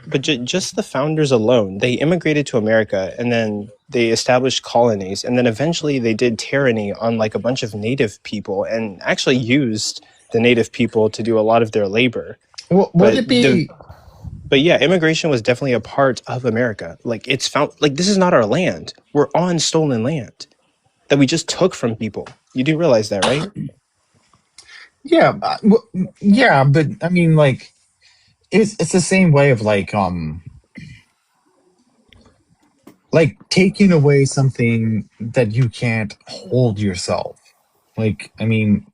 H: but just the founders alone, they immigrated to America, and then they established colonies, and then eventually they did tyranny on like a bunch of native people, and actually used the native people to do a lot of their labor.
J: Would
H: But
J: it be?
H: but yeah, immigration was definitely a part of America. Like it's found, like this is not our land. We're on stolen land that we just took from people. You do realize that, right?
J: Yeah, yeah, but I mean, like, it's the same way of like taking away something that you can't hold yourself. Like, I mean,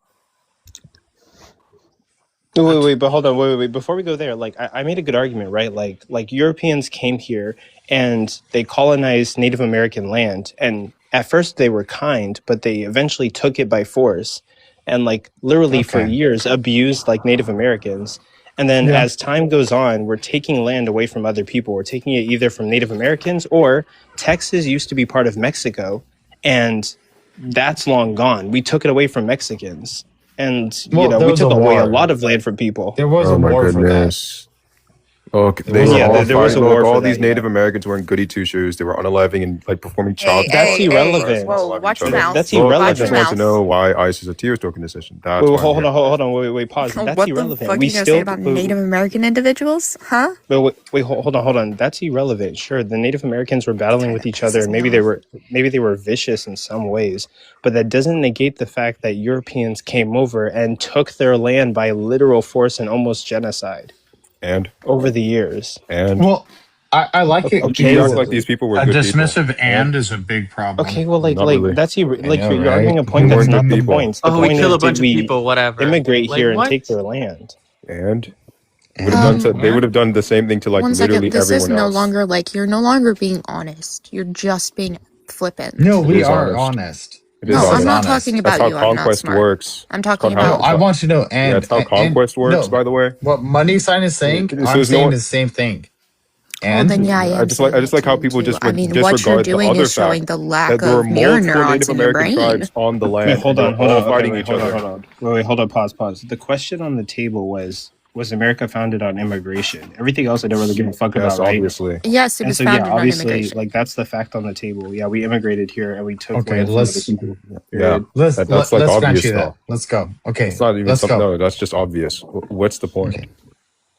H: Wait, but hold on, wait. Before we go there, like I made a good argument, right? Like Europeans came here and they colonized Native American land, and at first they were kind, but they eventually took it by force, and like literally for
J: okay,
H: years abused like Native Americans. And then
J: yeah.
H: as time goes on, we're taking land away from other people. We're taking it either from Native Americans, or Texas used to be part of Mexico, and that's long gone. We took it away from Mexicans. And, you
J: Well,
H: know,
J: there
H: we
J: was a
H: took away a
J: war.
H: lot of land from people.
J: There was
Q: Oh
J: a
Q: my
J: war for that.
Q: goodness. Okay,
J: There
Q: they
J: was
Q: were
J: a
Q: all
J: war
H: There was
Q: fighting.
H: a war
Q: Look,
H: for
Q: all
H: that,
Q: these Native
H: yeah.
Q: Americans wearing goody two shoes. They were unaliving and like performing child
H: That's
Q: sacrifice.
H: irrelevant.
P: Whoa, watch your mouth.
H: That's
Q: Look, I
P: Watch your
Q: just
H: irrelevant.
Q: want to know
P: mouth.
Q: why ICE is a terrorist organization. That's
H: Wait,
Q: why I'm
H: hold
Q: here.
H: on, pause. That's
P: What the
H: irrelevant.
P: fuck are
H: We
P: you gonna say
H: still,
P: about Native American individuals? Huh?
H: hold on. That's irrelevant. Sure, the Native Americans were battling with each other,
P: Pisses
H: and
P: me
H: maybe they were vicious in some ways, but that doesn't negate the fact that Europeans came over and took their land by literal force and almost genocide
Q: And
H: over the years.
J: Well, I like it.
Q: you
H: Okay,
Q: act
H: well,
Q: like these people were
R: A
Q: good people.
R: dismissive and is a big problem.
H: okay, well,
Q: Not really.
H: that's
J: I
H: like
J: know,
H: you're
J: right?
H: arguing a
Q: They
H: point that's
Q: weren't
H: not
Q: good
H: the
Q: people.
H: point. The
T: Oh, we
H: point
T: kill
H: is,
T: a bunch
H: did
T: of
H: we
T: people, whatever.
H: immigrate
T: Like
H: here and
T: what?
H: take their land?
Q: And would have done they would have done the same thing to like
P: One second.
Q: literally
P: This is
Q: everyone
P: no
Q: else.
P: longer like you're no longer being honest. You're just being flippant.
J: No,
Q: It
J: we
Q: is
J: are
Q: honest.
J: honest.
Q: It
P: No,
Q: is
J: This is
P: I'm not
Q: honest.
P: talking
J: honest.
Q: That's
P: about
Q: how
P: you. I'm not
Q: conquest
P: smart.
Q: works.
P: I'm
Q: It's
P: talking
Q: called how.
J: No,
P: about
J: I want you to know,
Q: Yeah, it's how conquest works.
J: no,
Q: By the way,
J: what Money Sign is saying,
Q: so
J: I'm
Q: there's no.
J: saying the same thing.
P: well, then
J: And
P: yeah, I am
Q: I
P: saying
Q: just
P: it
Q: like how
P: too.
Q: people just
P: I mean, what you're
Q: disregard the
P: doing
Q: other
P: is showing
Q: fact
P: the lack
Q: that there were
P: of mirror
Q: multiple
P: neurons
Q: Native
P: in your
Q: American
P: brain.
Q: tribes on the
H: Wait,
Q: land, and they were all fighting each other.
H: hold on. Wait, hold on, pause. The question on the table was America founded on immigration? Everything else I don't really give a fuck
Q: Yes,
H: about, right?
Q: obviously.
P: Yes, it
H: And
P: was
H: so yeah,
P: founded on
H: obviously,
P: immigration.
H: like that's the fact on the table. Yeah, we immigrated here and we took
J: okay,
H: land from other
J: let's
H: people.
Q: Yeah,
H: Period.
Q: that's like
J: let's grant
Q: obvious
J: you that.
Q: though.
J: Let's go. Okay,
Q: It's not even
J: let's
Q: something.
J: go.
Q: No, that's just obvious. What's the point?
J: Okay,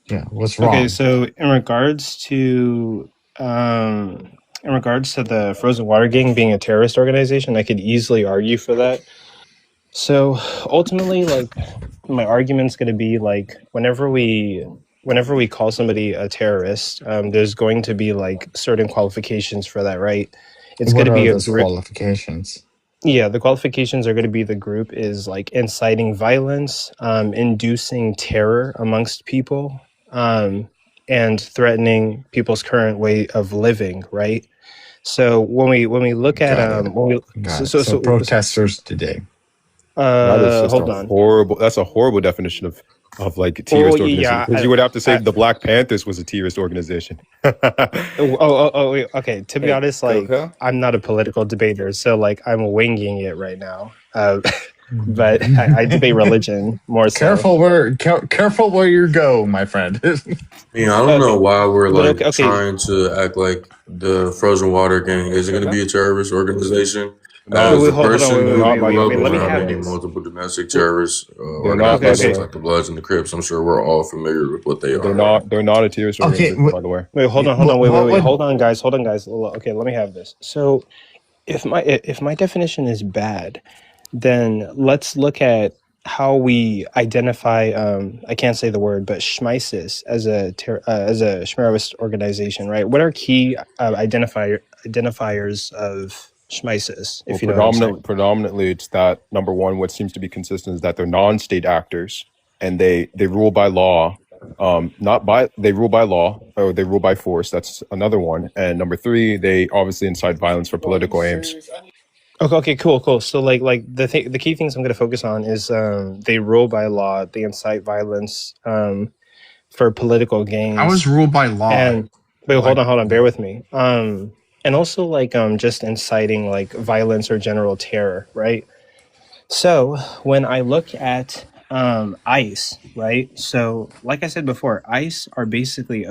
J: yeah, what's
H: Okay,
J: wrong?
H: so in regards to the Frozen Water Gang being a terrorist organization, I could easily argue for that. So ultimately, like my argument's going to be like whenever we call somebody a terrorist, there's going to be like certain qualifications for that, right? It's going
J: What
H: to
J: are
H: be a
J: those
H: group.
J: qualifications?
H: Yeah, the qualifications are going to be the group is like inciting violence, inducing terror amongst people, and threatening people's current way of living, right? So when we look at
J: Got it.
H: when we
J: Got it. So protesters today.
Q: That is just
H: hold
Q: a
H: on.
Q: horrible. That's a horrible definition of like a
H: Well,
Q: terrorist organization.
H: yeah,
Q: Because you would have to say the Black Panthers was a terrorist organization.
H: wait, okay. To be
L: Hey,
H: honest, like
L: Coco?
H: I'm not a political debater, so like I'm winging it right now. But I debate religion more so.
J: Careful where you go, my friend.
G: I mean, I don't know why we're
H: But
G: like trying to act like the Frozen Water Gang isn't going to be a terrorist organization.
O: not.
G: As a
O: Hold on.
G: person
O: They're
G: who
O: not like
G: grew up
O: Muslims or
G: around any
O: anything.
G: multiple domestic terrorist
O: They're not.
G: organizations like the Bloods and the Crips, I'm sure we're all familiar with what they
O: They're
G: are.
O: not. They're not a terrorist
R: Okay,
O: organization, by the way.
D: Wait, hold on. Wait. Hold on, guys. Okay, let me have this. So, if my definition is bad, then let's look at how we identify. I can't say the word, but Schmisis as a Shmerevist organization, right? What are key identifiers of Schmisis? If you know what I'm saying.
Q: Predominantly, it's that number one. What seems to be consistent is that they're non-state actors, and they rule by law. They rule by law, or they rule by force. That's another one. And number three, they obviously incite violence for political aims.
D: Okay, cool. So like the key things I'm going to focus on is they rule by law, they incite violence for political gains.
R: I was ruled by law.
D: And wait, hold on, bear with me. And also like just inciting like violence or general terror, right? So when I look at ICE, right? So like I said before, ICE are basically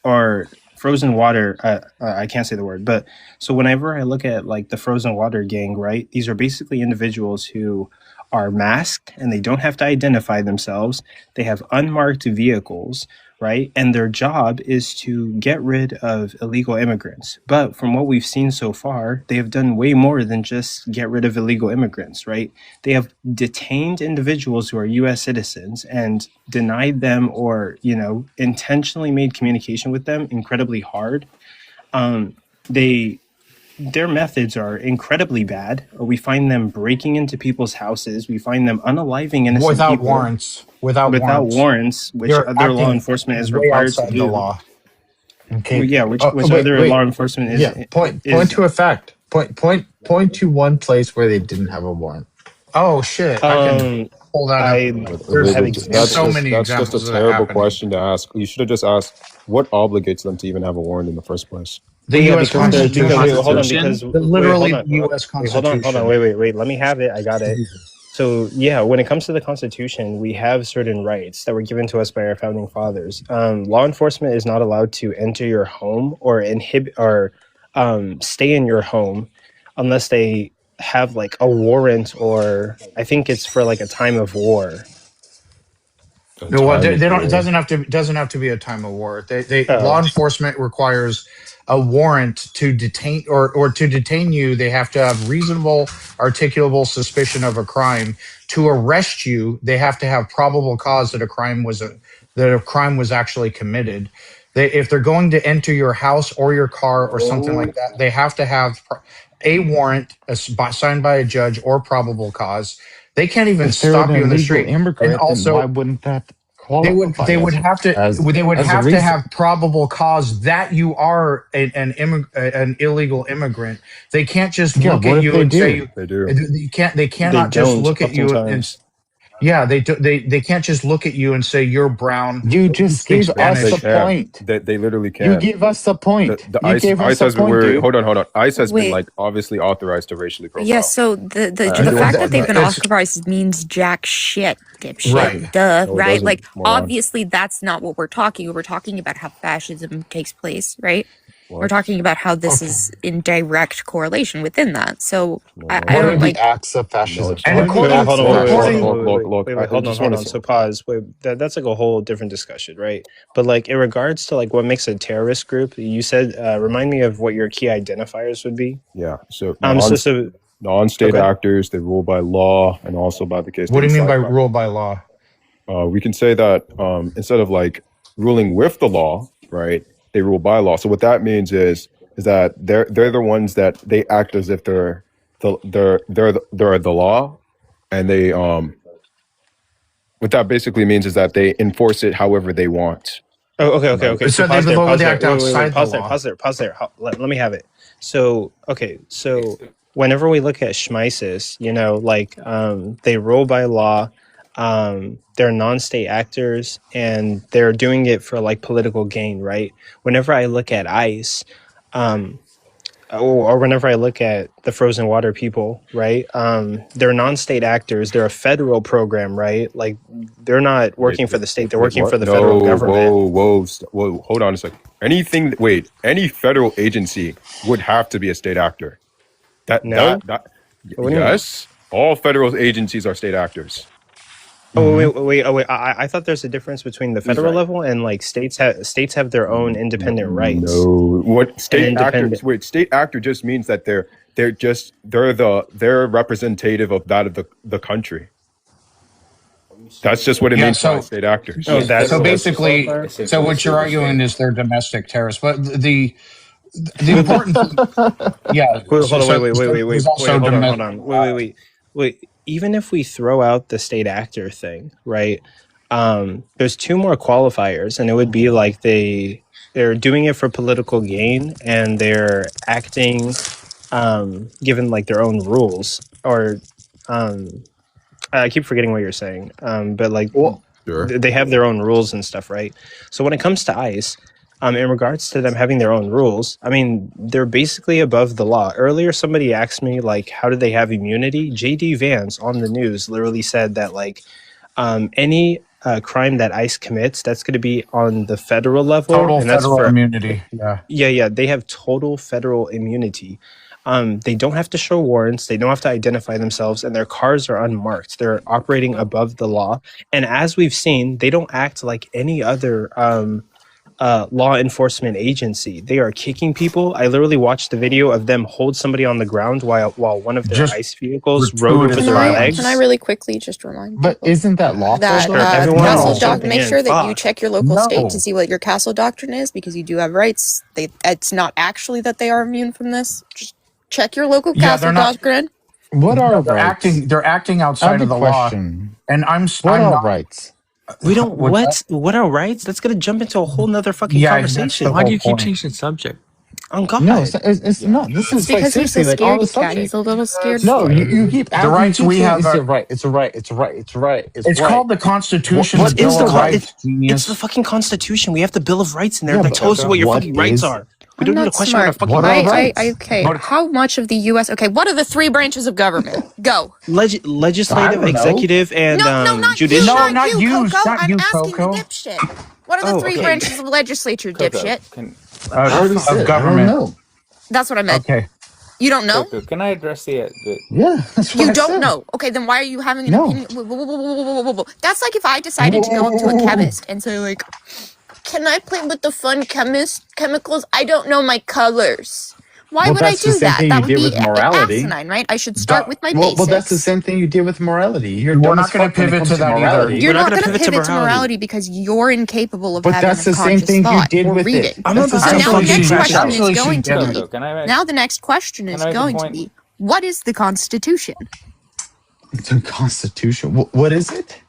D: or frozen water. I can't say the word, but so whenever I look at like the frozen water gang, right? These are basically individuals who are masked and they don't have to identify themselves. They have unmarked vehicles, right? And their job is to get rid of illegal immigrants. But from what we've seen so far, they have done way more than just get rid of illegal immigrants, right? They have detained individuals who are U.S. citizens and denied them or, intentionally made communication with them incredibly hard. Their methods are incredibly bad. We find them breaking into people's houses. We find them unaliving innocent
R: without
D: people. Without warrants, which
R: You're
D: other law
R: acting
D: enforcement is
R: way
D: required to
R: outside
D: do.
R: the law. Okay.
D: Well, yeah, which other law enforcement is?
R: Yeah. Point to a fact. Point to one place where they didn't have a warrant. Oh shit! I can pull that up. There's so many
Q: That's
R: examples
Q: just a
R: of that
Q: terrible
R: happening.
Q: question to ask. You should have just asked what obligates them to even have a warrant in the first place.
R: The U.S. Constitution. Literally,
D: hold on,
R: the U.S. Constitution.
D: Hold on. Wait. Let me have it. I got it. So yeah, when it comes to the Constitution, we have certain rights that were given to us by our founding fathers. Law enforcement is not allowed to enter your home or inhibit or stay in your home unless they have like a warrant, or I think it's for like a time of war.
R: No, they don't. It doesn't have to be a time of war. Law enforcement requires a warrant to detain or to detain you. They have to have reasonable, articulable suspicion of a crime. To arrest you, they have to have probable cause that a crime was actually committed. If they're going to enter your house or your car or something like that, they have to have a warrant signed by a judge or probable cause. They can't even stop you in the street.
J: Immigrant,
R: and also,
J: why wouldn't that qualify?
R: They would have to have probable cause that you are an illegal immigrant. They can't just look at you and say they cannot just look at you and they can't just look at you and say you're brown.
J: You just gave us the point.
Q: They literally can't.
J: You gave us the point.
Q: ICE has been hold on. ICE has been like obviously authorized to racially profile.
T: Yeah, so the fact that they've been authorized means jack shit, dipshit.
R: Right.
T: Duh,
Q: No, it
T: right?
Q: doesn't,
T: Like,
Q: moron.
T: obviously that's not what we're talking. We're talking about how fascism takes place, right?
Q: What?
T: We're talking about how this is in direct correlation within that. So I
J: What
T: don't
J: are
T: like
J: the acts of fascism?
D: Hold
Q: Hold
D: on. So pause. That's like a whole different discussion, right? But like in regards to like what makes a terrorist group, you said remind me of what your key identifiers would be.
Q: Yeah. So
D: Okay.
Q: non-state actors, they rule by law and also by the case.
R: What do you mean by rule by law?
Q: We can say that instead of like ruling with the law, right? They rule by law. So what that means is that they're the ones that they act as if they're the law, and they what that basically means is that they enforce it however they want.
D: Oh, okay.
R: So
D: pause
R: they
D: there, pause
R: act
D: there.
R: outside
D: Pause
R: the
D: there.
R: law.
D: Pause there. Let me have it. So whenever we look at Schmisis, they rule by law. They're non-state actors and they're doing it for like political gain, right? Whenever I look at ICE, or whenever I look at the frozen water people, right? They're non-state actors. They're a federal program, right? Like they're not working for the state. They're working for the federal government.
Q: Whoa! Hold on a second. Any federal agency would have to be a state actor.
T: No? What do you mean?
Q: Yes, all federal agencies are state actors.
T: Oh wait! I thought there's a difference between the federal
Q: right.
T: level and like states have their own independent rights.
Q: No, what state actor?
T: Independent.
Q: Wait, state actor just means that they're representative of that of the country. That's just what it means by state actors.
T: Oh,
R: So basically, so what you're arguing is they're domestic terrorists, but the important thing, yeah.
T: Wait, hold on, wait,
R: there's also
T: hold on. Wait. Even if we throw out the state actor thing, right? There's two more qualifiers, and it would be like they're doing it for political gain, and they're acting given like their own rules, or I keep forgetting what you're saying, but like they have their own rules and stuff, right? So when it comes to ICE, in regards to them having their own rules, I mean, they're basically above the law. Earlier, somebody asked me, like, how do they have immunity? J.D. Vance on the news literally said that, like, any crime that ICE commits, that's going to be on the federal level.
R: Total
T: and that's
R: federal immunity, yeah.
T: Yeah, they have total federal immunity. They don't have to show warrants. They don't have to identify themselves, and their cars are unmarked. They're operating above the law. And as we've seen, they don't act like any other law enforcement agency. They are kicking people. I literally watched the video of them hold somebody on the ground while one of their ICE vehicles rode over their legs.
P: Can I really quickly just remind
J: But isn't that lawful?
P: that
T: Everyone
P: castle
T: else
P: doctrine?
T: jumping
P: Make
T: in.
P: sure that you
T: Fuck.
P: check your local state to see what your castle doctrine is, because you do have rights. It's not actually that they are immune from this. Just check your local castle doctrine.
J: What are
R: they're
J: rights?
R: They're acting
J: I
R: outside
J: have
R: of
J: a
R: the
J: question.
R: law. And I'm
J: What are
R: not,
J: rights?
T: We don't
R: What's
T: what are rights? That's gonna jump into a whole nother fucking
R: Yeah, that's
T: conversation.
R: the
U: Why do you
R: whole
U: keep
R: point.
U: changing the subject?
T: Oh God!
J: No, it's not. This
P: It's
J: is like
P: because he's so
J: seriously like on
P: scared,
J: the
P: cat.
J: subject.
P: He's a little scared.
J: No,
P: for it.
J: you keep
R: The
J: asking,
R: rights
J: you keep
R: we
J: saying
R: have
J: it's
R: are-
J: a right. It's a right. It's a right. It's a right.
R: It's
J: right.
R: called the Constitution,
J: What
R: the Bill
J: is
R: of
J: the
R: Rights,
T: It's
R: genius.
T: the fucking Constitution. We have the Bill of Rights in there
J: Yeah,
T: that
J: but
T: tells you what your
J: what
T: fucking rights
J: is-
T: are. We
P: I'm
T: don't need
P: not
T: a question on our
P: smart.
T: fucking
J: What are
T: rights.
J: rights?
P: Okay, how much of the U.S. Okay, what are the three branches of government? Go.
T: Legislative,
R: don't know.
T: executive, and
P: not
T: judicial.
P: you,
R: No, not
P: you,
R: you,
P: Coco.
R: not
P: I'm
R: you,
P: asking
R: Coco.
P: the dipshit. What are the three
T: okay.
P: branches of legislature, dipshit?
J: I already said,
R: Of government.
J: I don't know.
P: That's what I meant.
R: Okay.
P: You don't know?
M: Coco, can I address the
J: Yeah, that's what
P: You
J: I
P: don't
J: said.
P: know. Okay, then why are you having an
J: No.
P: opinion? Whoa. That's like if I decided to go up to a chemist and say, like, can I play with the fun chemicals? I don't know my colors. Why
J: Well,
P: would I
J: that's the
P: do
J: same
P: that?
J: thing
P: That
J: you
P: would
J: did
P: be
J: with morality.
P: asinine, right? I should start with my
J: Well,
P: basics.
J: that's the same thing you did with morality. You're
R: We're
J: dumb
R: not
J: as
R: gonna
J: fuck when it
R: pivot
J: comes
R: to that either.
J: morality.
P: You're
T: We're
P: not
T: not
P: going
T: gonna
P: to
T: pivot to
P: pivot to
T: morality.
P: morality because you're incapable of
J: But
P: having
J: that's
P: a
J: the same
P: conscious
J: thing you
P: thought
J: did
P: or
J: with
P: reading.
J: it. That's the
P: So
J: same
P: now the
J: thing
P: next
J: you did.
P: question
R: Actually,
P: is
R: she
P: going to
R: didn't.
P: be.
M: Coco, can I
P: Now the next question is
M: make a
P: going to
M: point?
P: be, what is the Constitution?
J: The Constitution. What is it?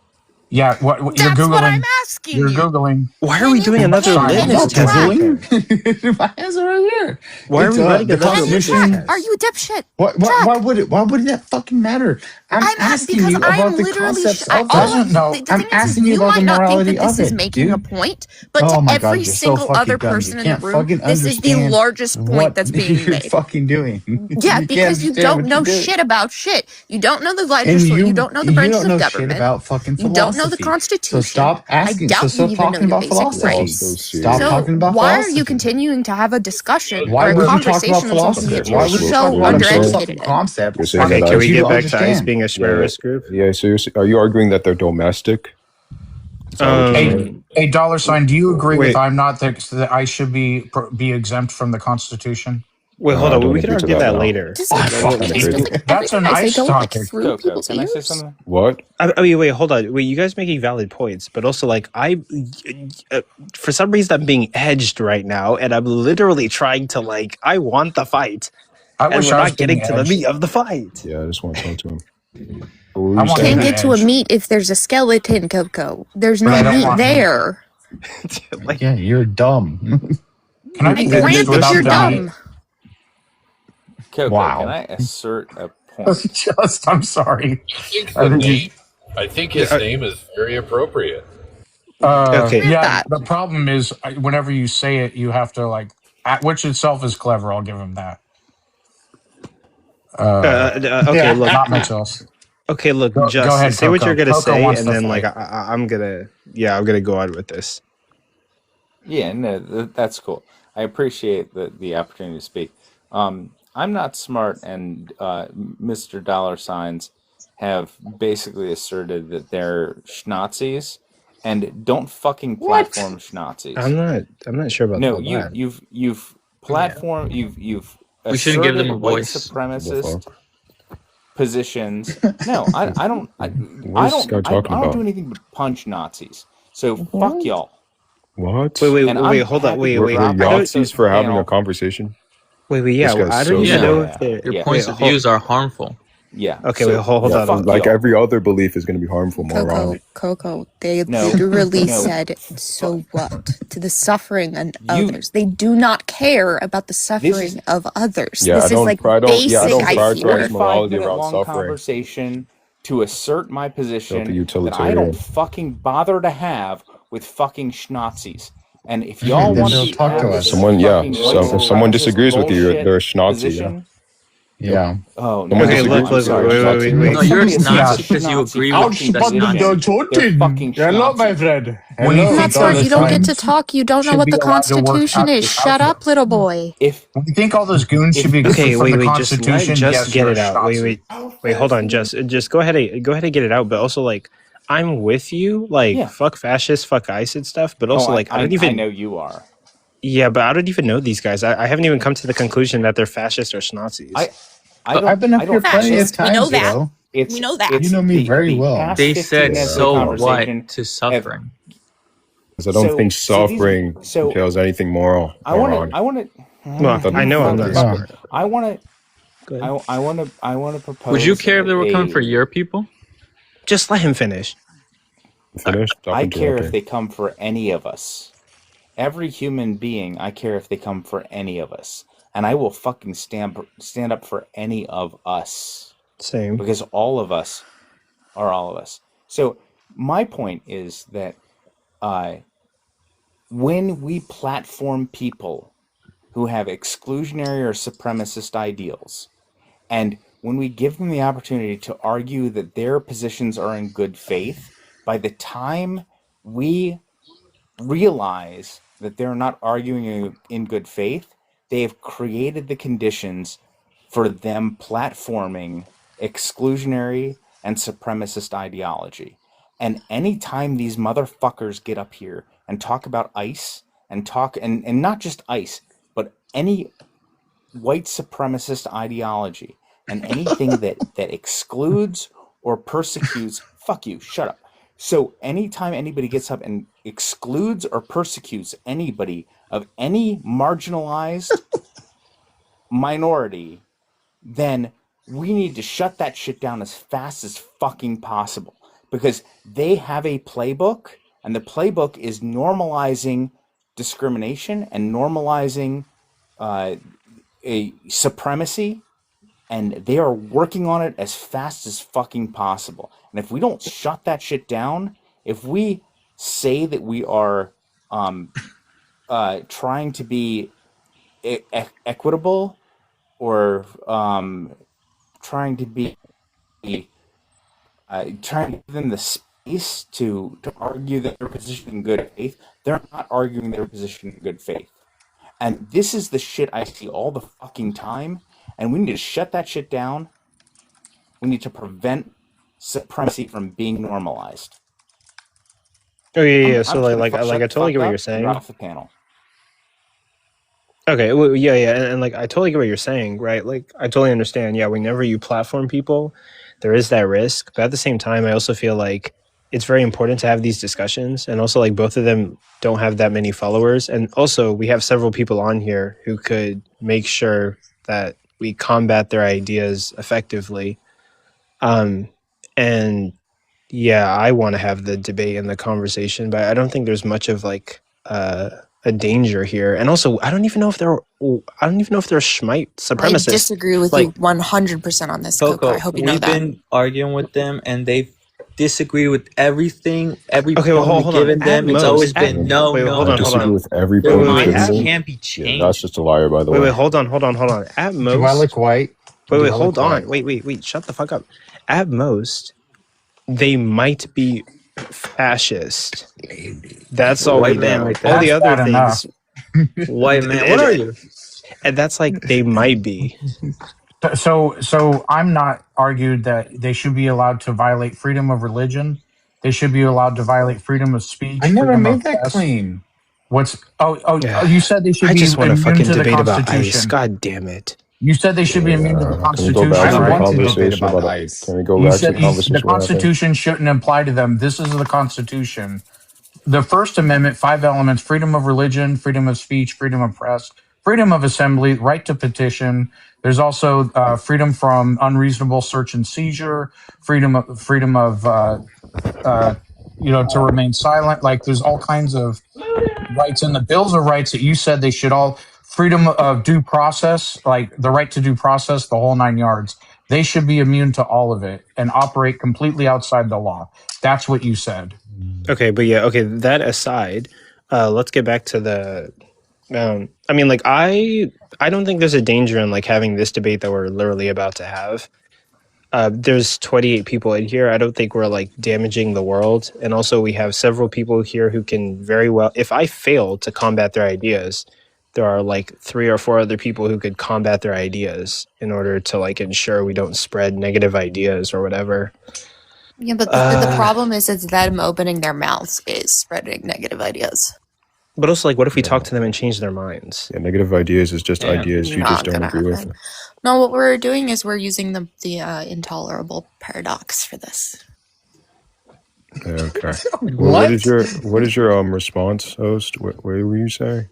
R: Yeah, what you're
P: That's
R: Googling.
P: what I'm asking
R: You're
P: you.
R: Googling.
T: Why are we doing another
R: Sorry,
J: I'm
T: litmus
J: not
T: test?
J: Googling. My hands are right here.
T: Why are
J: It's,
T: we running
J: the
T: another litmus
J: Constitution.
T: test?
P: Are you a dipshit?
J: Why would that fucking matter? I'm asking
P: because
J: you
P: I'm
J: about the
P: literally
J: concepts of
P: all
J: that.
P: the
J: I'm
P: thing is
J: asking you
P: you
J: about the
P: might not think
J: morality
P: that this
J: of
P: is
J: it,
P: making a
J: dude.
P: point, but
J: Oh
P: to
J: my
P: every
J: God, you're so
P: single
J: fucking
P: other
J: dumb.
P: person
J: You
P: in the
J: can't
P: room,
J: fucking
P: this is the
J: understand
P: largest point
J: what
P: that's being
J: you're
P: made.
J: fucking doing.
P: Yeah,
J: You can't
P: because you
J: understand
P: don't
J: what
P: know
J: you're doing.
P: shit about shit. You don't know the
J: And
P: legislature. You don't know the
J: you
P: branches
J: don't know
P: of
J: shit
P: government.
J: about fucking
P: You don't know the
J: philosophy.
P: Constitution.
J: So stop asking.
P: I doubt
J: Stop
P: you even know
J: talking
P: your
J: about
P: basic
J: philosophy.
P: rights.
J: Stop
P: So
J: talking about
P: why are
J: philosophy.
P: you continuing to have a discussion
J: Why
P: or a
J: would you talk about
P: conversation on something
J: philosophy?
P: that
J: Why
P: you're
J: would you
P: so
J: talk about a
P: undereducated
J: philosophical
P: in?
J: concept?
Q: You're saying
T: Okay,
Q: that
T: can we
J: you
T: get
J: don't
T: back to ICE
J: understand?
T: being a extremist group?
Q: Yeah, so are you arguing that they're domestic? Is that what you're saying?
R: A dollar sign. Do you agree with
T: Wait,
R: I'm not that I should be exempt from the Constitution?
T: hold
Q: I
T: on.
Q: don't
T: We can
Q: agree to
T: argue
Q: that
T: that
Q: now.
T: later.
P: Does
J: Oh,
P: it
J: fuck.
Q: Kind of
P: just
Q: crazy.
P: like
R: That's
P: everything
R: an
P: I say
R: ICE
P: go like
R: topic.
P: through
M: Coco,
P: people's
M: can I say
P: ears?
M: something?
Q: What?
T: I mean, wait, hold on. Wait, you guys making valid points, but also like for some reason I'm being edged right now, and I'm literally trying to like I want the fight,
R: I
T: and
R: wish
T: we're
R: I was
T: not getting
R: being
T: to the
R: edged.
T: meat of the fight.
Q: Yeah, I just want to talk to him. What were
R: I
Q: you
R: want to
Q: saying?
P: Can't
R: be
P: get to a
R: edged,
P: meat if there's a skeleton, Coco. There's
R: but
P: no
R: I don't
P: meat
R: want meat.
P: there.
T: Like,
J: Yeah, you're dumb.
R: Can I
P: I
R: be
T: the-
R: edged
P: grant that
R: without
P: you're
R: the
P: dumb.
M: Coco,
J: Wow.
M: can I assert a point?
R: I'm sorry.
S: I think
R: I
S: the
R: think you-
S: name. I think his name is very appropriate.
T: okay.
P: Grant
R: Yeah,
P: that.
R: the problem is whenever you say it, you have to like, which itself is clever. I'll give him that.
T: Okay, look.
R: Not much else.
T: Okay, look.
R: Go
T: Just
R: ahead,
T: say what
R: Coco.
T: you're gonna
R: Coco
T: say,
R: wants
T: and
R: to
T: then like
R: fight.
T: I'm gonna go on with this.
M: Yeah, no, that's cool. I appreciate the opportunity to speak. I'm not smart, and Mr. Dollar Signs have basically asserted that they're schnazis, and don't fucking platform schnazis.
T: I'm not sure about
M: No,
T: all that.
M: you've platformed, you've
U: We shouldn't give them
M: asserted
U: a
M: white
U: voice.
M: supremacist positions. No, I don't.
Q: What is this guy
M: I
Q: talking
M: don't
Q: about?
M: do anything but punch Nazis. So fuck y'all.
Q: What?
T: Wait,
M: And I'm
T: hold on,
M: happy
T: wait,
M: to
Q: We're
T: wait.
M: drop
Q: Yahtzees for having
M: panel.
Q: a conversation.
T: Wait, yeah.
Q: This guy's
T: I
Q: so
T: don't even
Q: smart.
T: know if they're.
U: Your points of views are harmful.
M: Yeah.
T: Okay,
M: so
T: wait, hold
Q: Yeah,
T: on.
Q: like
M: y'all.
Q: every other belief is going to be harmful more on.
V: Coco, they
M: No,
V: literally
M: no.
V: said, so what? To the suffering and others. They do not care about the suffering of others.
Q: Yeah,
V: This is like
Q: I
V: basic,
Q: don't
V: I
Q: prioritize
V: fear.
Q: morality around
M: long
Q: suffering.
M: conversation to assert my position
Q: Filthy
M: that I don't
Q: utilitarian.
M: fucking bother to have with fucking schnazis. And if
I: Hey,
M: y'all
I: then
M: want
I: don't
M: to
I: talk to
M: have
I: us.
M: this
Q: Someone, yeah.
M: fucking
Q: So
M: white
Q: if someone
M: supremacist
Q: disagrees with you,
M: bullshit
Q: they're a Schnazi.
M: position,
I: Yeah.
M: oh no,
Q: Someone
T: Okay,
Q: disagrees
T: look, wait.
U: No, you're a
M: Somebody asserts
U: Nazi
M: a
U: because you agree
M: Schnazi
U: with things that
M: fucking
U: Nazis
M: position. They're fucking
B: Hello, my
M: Schnazi.
B: friend.
I: When you
B: Hello,
I: think
V: That's right,
I: those
V: you don't get to
I: goons
V: talk, you don't know
I: should
V: what
I: be
V: the
I: allowed to work
V: Constitution is. Shut up, little boy.
M: If
I: when you think all those goons should be
M: this
I: excluded
T: Okay,
I: from the
T: wait. Just let
I: Constitution,
T: just
I: yes,
T: get
I: you're a
T: it out.
I: Nazi.
T: Wait. Hold on. Just go ahead and get it out. But also, like, I'm with you. Like,
M: yeah.
T: fuck fascists, fuck ICE and stuff. But
M: Oh,
T: also, like, I don't even.
M: I know you are.
T: Yeah, but I don't even know these guys. I haven't even come to the conclusion that they're fascists or Nazis.
I: I've been up here plenty of
V: Fascist, we know
I: times,
V: that.
I: bro.
V: We know that.
I: You know me very well.
M: Past
U: They
M: 15
U: said
M: minutes of
U: so
M: conversation
U: what to suffering.
Q: Because I don't think suffering entails anything moral.
M: I want to.
T: Well, I know I'm not smart.
M: I want
T: Go
M: to.
T: ahead.
M: I want to propose.
U: Would you care if they were coming for your people?
T: Just let him finish.
Q: Finish.
M: I care if they come for any of us. Every human being, I care if they come for any of us. And I will fucking stand up for any of us.
T: Same.
M: Because all of us are all of us. So my point is that when we platform people who have exclusionary or supremacist ideals, and when we give them the opportunity to argue that their positions are in good faith, by the time we realize that they're not arguing in good faith, they have created the conditions for them platforming exclusionary and supremacist ideology. And anytime these motherfuckers get up here and talk about ICE and not just ICE, but any white supremacist ideology and anything that excludes or persecutes, fuck you, shut up. So anytime anybody gets up and excludes or persecutes anybody of any marginalized minority, then we need to shut that shit down as fast as fucking possible, because they have a playbook, and the playbook is normalizing discrimination and normalizing a supremacy, and they are working on it as fast as fucking possible. And if we don't shut that shit down, if we say that we are trying to be equitable, or trying to be trying to give them the space to argue that their position in good faith, they're not arguing their position in good faith. And this is the shit I see all the fucking time, and we need to shut that shit down. We need to prevent supremacy from being normalized.
T: Oh yeah. So
M: I'm
T: like I totally get what you're saying.
M: Off the panel.
T: Okay, well, yeah, and like I totally get what you're saying, right? Like I totally understand. Yeah, whenever you platform people, there is that risk, but at the same time, I also feel like it's very important to have these discussions, and also like both of them don't have that many followers, and also we have several people on here who could make sure that we combat their ideas effectively. And yeah, I want to have the debate and the conversation, but I don't think there's much of like a danger here. And also, I don't even know if they're Schmite supremacists.
V: I disagree with you 100% on this, Coco. I hope you know
U: we've
V: that.
U: been arguing with them, and they've disagreed with everything. Every
T: Okay,
U: point
T: hold
U: we've
T: on.
U: given them, it's always been no.
Q: I disagree with every
U: Their
Q: point.
U: minds
Q: Wait,
U: can't be changed.
Q: Yeah, that's just a liar, by the way.
T: Wait, hold on. At most,
I: Do I look white?
T: Wait, hold on. Wait, shut the fuck up. At most, they might be fascist. That's all
U: White
T: we
U: man
T: know.
U: right there.
T: All the
U: That's
T: other
U: bad
T: things.
U: White man, what are you?
T: And that's like they might be.
R: So I'm not argued that they should be allowed to violate freedom of religion. They should be allowed to violate freedom of speech,
J: I never
R: freedom of
J: made that
R: press.
J: claim.
R: You said they should
T: I
R: be
T: just want to
R: immune
T: fucking
R: to the
T: debate about ICE.
R: Constitution.
T: God damn it.
R: You said they should be immune to the
Q: Can we go back
J: I
Q: to
R: Constitution,
Q: the
J: want
R: right?
J: to debate
Q: conversation
J: about
Q: about
J: ICE.
Q: Can we go
R: You
Q: back to
R: said
Q: the
R: the
Q: conversation what happened?
R: Constitution shouldn't apply to them. This is the Constitution. The First Amendment, 5 elements: freedom of religion, freedom of speech, freedom of press, freedom of assembly, right to petition. There's also freedom from unreasonable search and seizure, freedom of to remain silent. Like there's all kinds of rights in the bills of rights that you said they should all freedom of due process, like the right to due process, the whole 9 yards. They should be immune to all of it and operate completely outside the law. That's what you said.
T: Okay, but yeah, okay, that aside, let's get back to the I mean, like I don't think there's a danger in like having this debate that we're literally about to have. There's 28 people in here. I don't think we're like damaging the world. And also we have several people here who can very well, if I fail to combat their ideas, there are like 3 or 4 other people who could combat their ideas in order to like ensure we don't spread negative ideas or whatever.
V: Yeah, but the problem is it's them opening their mouths is spreading negative ideas.
T: But also, like, what if we talk to them and change their minds?
Q: Yeah, negative ideas is just ideas you just don't agree with.
V: No, what we're doing is we're using the intolerable paradox for this.
Q: Okay. What is your response, host? What were you saying?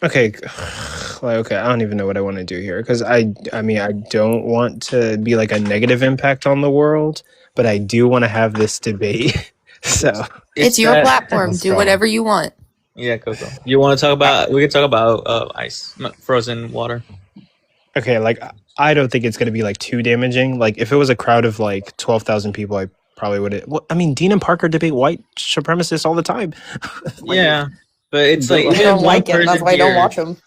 T: Okay, okay. I don't even know what I want to do here because I mean, I don't want to be like a negative impact on the world, but I do want to have this debate. So
V: it's your platform. Do whatever you want.
U: Yeah, Coco. You want to talk about? We can talk about ice, frozen water.
T: Okay, like I don't think it's gonna be like too damaging. Like if it was a crowd of like 12,000 people, I probably would. Well, I mean, Dean and Parker debate white supremacists all the time.
U: Like, yeah, but it's like
V: I don't like it. That's why I don't watch them.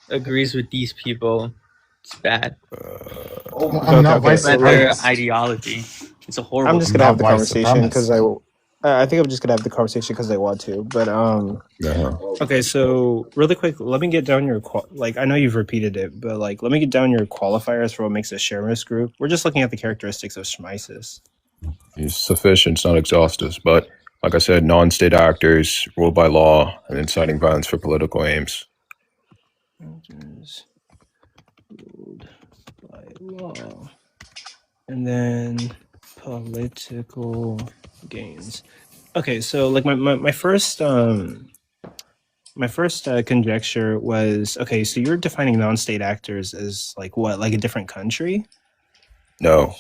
U: Agrees with these people. It's bad.
T: Their
U: ideology. It's a horrible.
T: I'm just gonna have the conversation because I think I'm just gonna have the conversation because I want to. But okay. So really quick, let me get down your I know you've repeated it, but like let me get down your qualifiers for what makes a Shermis group. We're just looking at the characteristics of Schmisis.
Q: It's sufficient, it's not exhaustive, but like I said, non-state actors, ruled by law, and inciting violence for political aims.
T: Ruled by law, and then political gains. Okay, so like my first conjecture was okay. So you're defining non-state actors as like what, like a different country?
Q: No,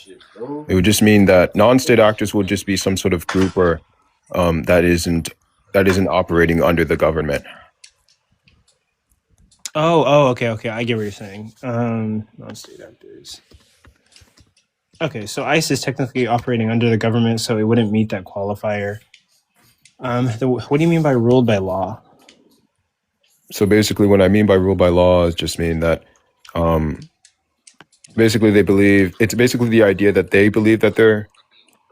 Q: it would just mean that non-state actors would just be some sort of group or that isn't operating under the government.
T: Oh, okay. I get what you're saying. Non-state actors. Okay, so ICE is technically operating under the government, so it wouldn't meet that qualifier. What do you mean by ruled by law?
Q: So basically, what I mean by ruled by law is just mean that basically they believe it's basically the idea that they believe that they're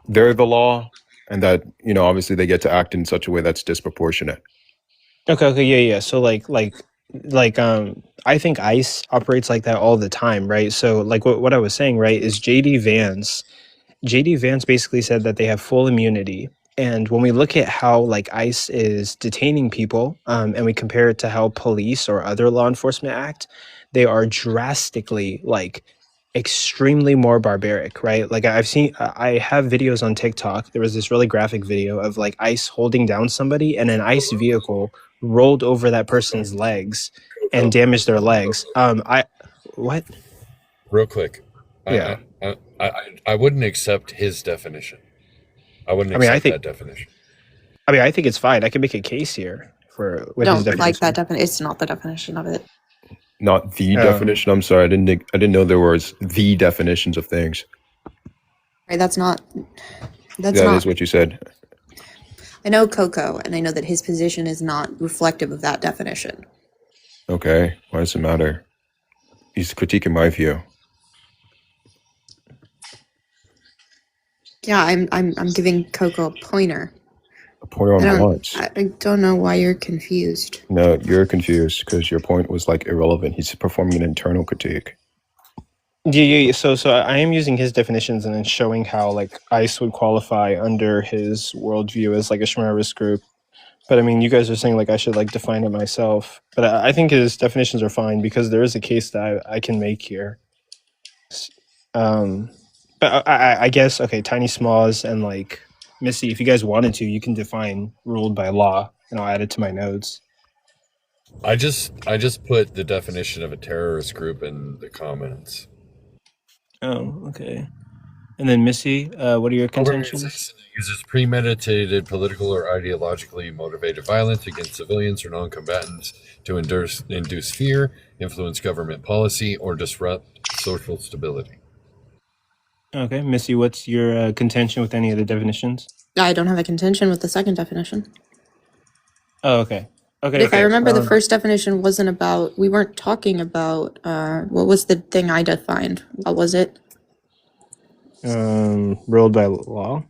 Q: the law, and that obviously they get to act in such a way that's disproportionate.
T: Okay, yeah. So like I think ICE operates like that all the time, right? So like what I was saying, right, is JD Vance basically said that they have full immunity. And when we look at how like ICE is detaining people, and we compare it to how police or other law enforcement act, they are drastically like extremely more barbaric, right? Like I have videos on TikTok. There was this really graphic video of like ICE holding down somebody and an ICE vehicle rolled over that person's legs and damaged their legs. What?
S: Real quick.
T: Yeah.
S: I wouldn't accept his definition. I wouldn't accept that definition.
T: I mean, I think it's fine. I can make a case here for with his definition.
V: Like that definition. It's not the definition of it.
Q: Not the definition. I'm sorry. I didn't know there was the definitions of things.
V: Right. That's not.
Q: That is what you said.
V: I know Coco, and I know that his position is not reflective of that definition.
Q: Okay. Why does it matter? He's critiquing my view.
V: Yeah, I'm giving Coco a pointer.
Q: point on once.
V: I don't know why you're confused.
Q: No, you're confused because your point was like irrelevant. He's performing an internal critique.
T: Yeah. So I am using his definitions and then showing how like ICE would qualify under his worldview as like a Shmarist group. But I mean, you guys are saying like I should like define it myself. But I think his definitions are fine because there is a case that I can make here. But I guess okay, Tiny Smalls and like Missy, if you guys wanted to, you can define ruled by law, and I'll add it to my notes.
S: I just put the definition of a terrorist group in the comments.
T: Oh, okay. And then Missy, what are your contentions?
S: Uses premeditated political or ideologically motivated violence against civilians or non-combatants to induce fear, influence government policy, or disrupt social stability.
T: Okay, Missy, what's your contention with any of the definitions?
V: I don't have a contention with the second definition.
T: Oh, okay.
V: But if I remember, the first definition wasn't about, we weren't talking about, what was the thing I defined? What was it?
T: Ruled by law.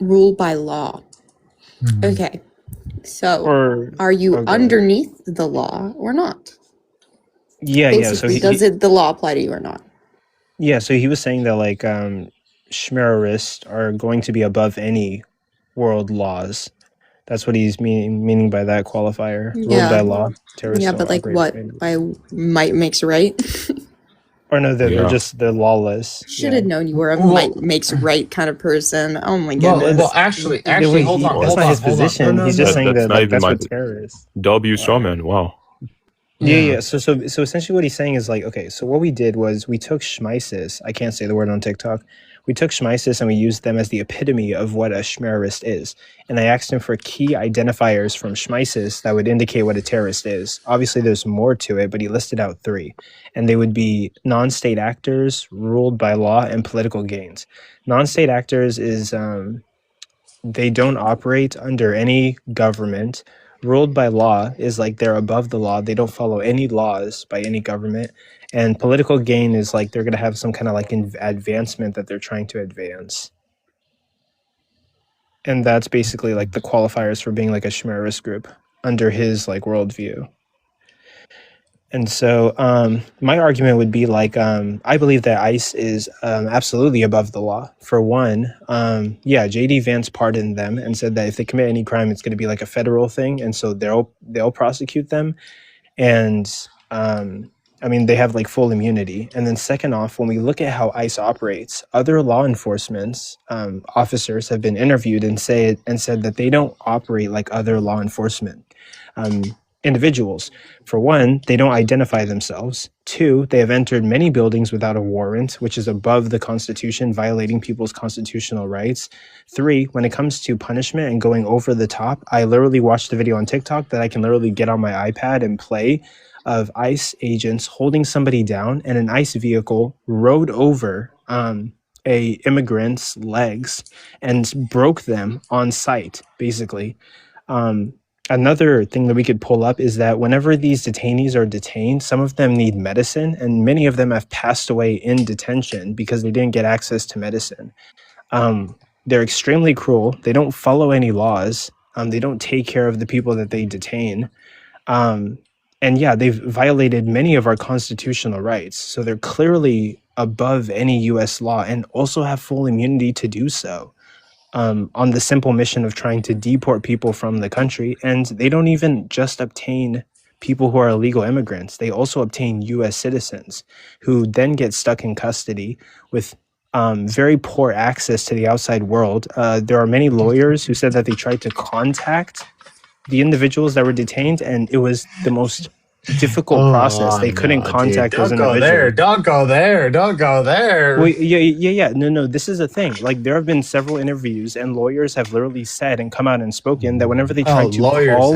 V: Ruled by law. Mm-hmm. Okay. So are you underneath the law or not?
T: Yeah,
V: basically,
T: yeah. So
V: the law apply to you or not?
T: Yeah, so he was saying that like Shmararists are going to be above any world laws. That's what he's meaning by that qualifier. Ruled by law.
V: Yeah, but like what? By might makes right?
T: Or no, they're lawless.
V: Should have known you were a might makes right kind of person. Oh my goodness.
J: Well, actually, hold on.
T: That's not his position. He's just saying that like, that's what terrorists.
C: W strawman. Wow.
T: Yeah. So essentially what he's saying is like, okay, so what we did was we took Schmeisis, I can't say the word on TikTok. We took Schmeisis and we used them as the epitome of what a Shmarist is. And I asked him for key identifiers from Schmeisis that would indicate what a terrorist is. Obviously there's more to it, but he listed out 3. And they would be non-state actors, ruled by law, and political gains. Non-state actors is they don't operate under any government. Ruled by law is like they're above the law. They don't follow any laws by any government. And political gain is like they're going to have some kind of like advancement that they're trying to advance. And that's basically like the qualifiers for being like a Shmarist group under his like worldview. And so my argument would be like, I believe that ICE is absolutely above the law. For one, J.D. Vance pardoned them and said that if they commit any crime, it's going to be like a federal thing. And so they'll prosecute them. And I mean, they have like full immunity. And then second off, when we look at how ICE operates, other law enforcement officers have been interviewed and said that they don't operate like other law enforcement individuals. For one, they don't identify themselves. 2, they have entered many buildings without a warrant, which is above the Constitution, violating people's constitutional rights. 3, when it comes to punishment and going over the top, I literally watched a video on TikTok that I can literally get on my iPad and play of ICE agents holding somebody down, and an ICE vehicle rode over a immigrant's legs and broke them on sight, basically. Another thing that we could pull up is that whenever these detainees are detained, some of them need medicine, and many of them have passed away in detention because they didn't get access to medicine. They're extremely cruel. They don't follow any laws. They don't take care of the people that they detain. And yeah, they've violated many of our constitutional rights. So they're clearly above any U.S. law and also have full immunity to do so. On the simple mission of trying to deport people from the country. And they don't even just obtain people who are illegal immigrants. They also obtain U.S. citizens who then get stuck in custody with very poor access to the outside world. There are many lawyers who said that they tried to contact the individuals that were detained, and it was the most difficult process. They couldn't contact those individuals.
J: Don't go there.
T: Well, yeah. No. This is a thing. Like, there have been several interviews, and lawyers have literally said and come out and spoken that whenever they try to call,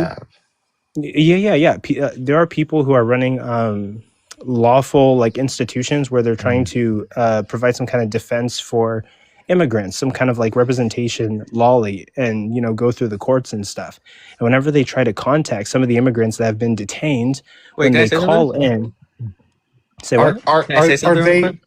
T: there are people who are running lawful like institutions where they're trying to provide some kind of defense for immigrants, some kind of like representation lawly, and go through the courts and stuff. And whenever they try to contact some of the immigrants that have been detained, when they call in, say what?
J: Are they?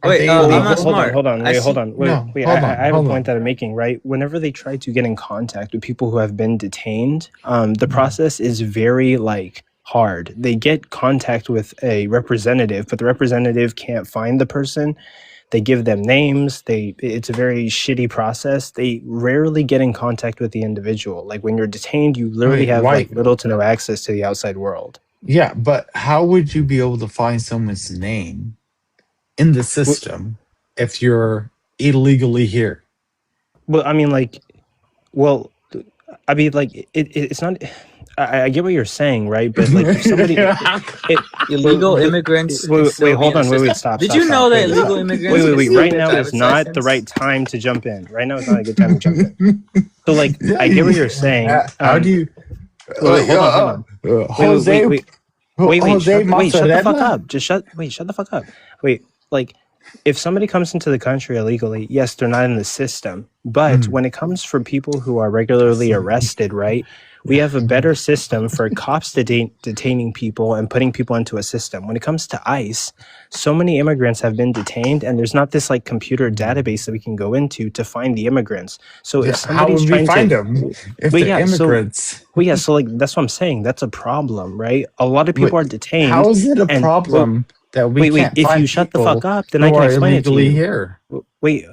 U: Wait,
T: Well,
U: I'm not
T: hold on,
U: smart.
T: hold on,
U: I
T: wait, hold
U: see.
T: on, wait,
R: No,
T: wait.
R: hold
T: I
R: on,
T: have a
R: hold
T: point
R: on.
T: that I'm making, right? Whenever they try to get in contact with people who have been detained, the
R: Mm.
T: process is very like hard. They get contact with a representative, but the representative can't find the person. They give them names. It's a very shitty process. They rarely get in contact with the individual. Like when you're detained, you literally
R: Wait,
T: have
R: why?
T: like little to no access to the outside world.
R: Yeah, but how would you be able to find someone's name in the
T: Well,
R: system if you're illegally here?
T: well, I mean, like, well, I mean, like, it's not. I get what you're saying, right? But like, if somebody,
U: Illegal immigrants can
T: wait,
U: still be
T: hold
U: in the
T: on,
U: system.
T: stop,
U: Did
T: stop,
U: you know
T: stop,
U: that
T: wait, stop,
U: illegal immigrants can
T: wait.
U: still
T: Right
U: get a
T: now is
U: driver's
T: not the right
U: license?
T: time to jump in. Right now is not a good time to jump in. So, like,
R: Yeah,
T: I get what you're saying.
R: how do you,
T: Wait, hold on, hold on.
R: Jose Jose
T: Shut the fuck
R: Mozzarella?
T: up. Shut the fuck up. Wait, like, if somebody comes into the country illegally, yes, they're not in the system. But when it comes for people who are regularly arrested, right, we have a better system for cops detaining people and putting people into a system. When it comes to ICE, so many immigrants have been detained, and there's not this like computer database that we can go into to find the immigrants. So if
R: How
T: somebody's
R: would we
T: trying
R: find
T: to,
R: them if
T: wait,
R: they're
T: yeah,
R: immigrants?
T: so like that's what I'm saying. That's a problem, right? A lot of people
R: Wait,
T: are detained,
R: how is it a
T: and
R: problem that we can't
T: if you
R: find
T: shut the fuck
R: people
T: up, then I
R: who
T: can
R: are
T: explain it to
R: illegally
T: you.
R: here?
T: Wait,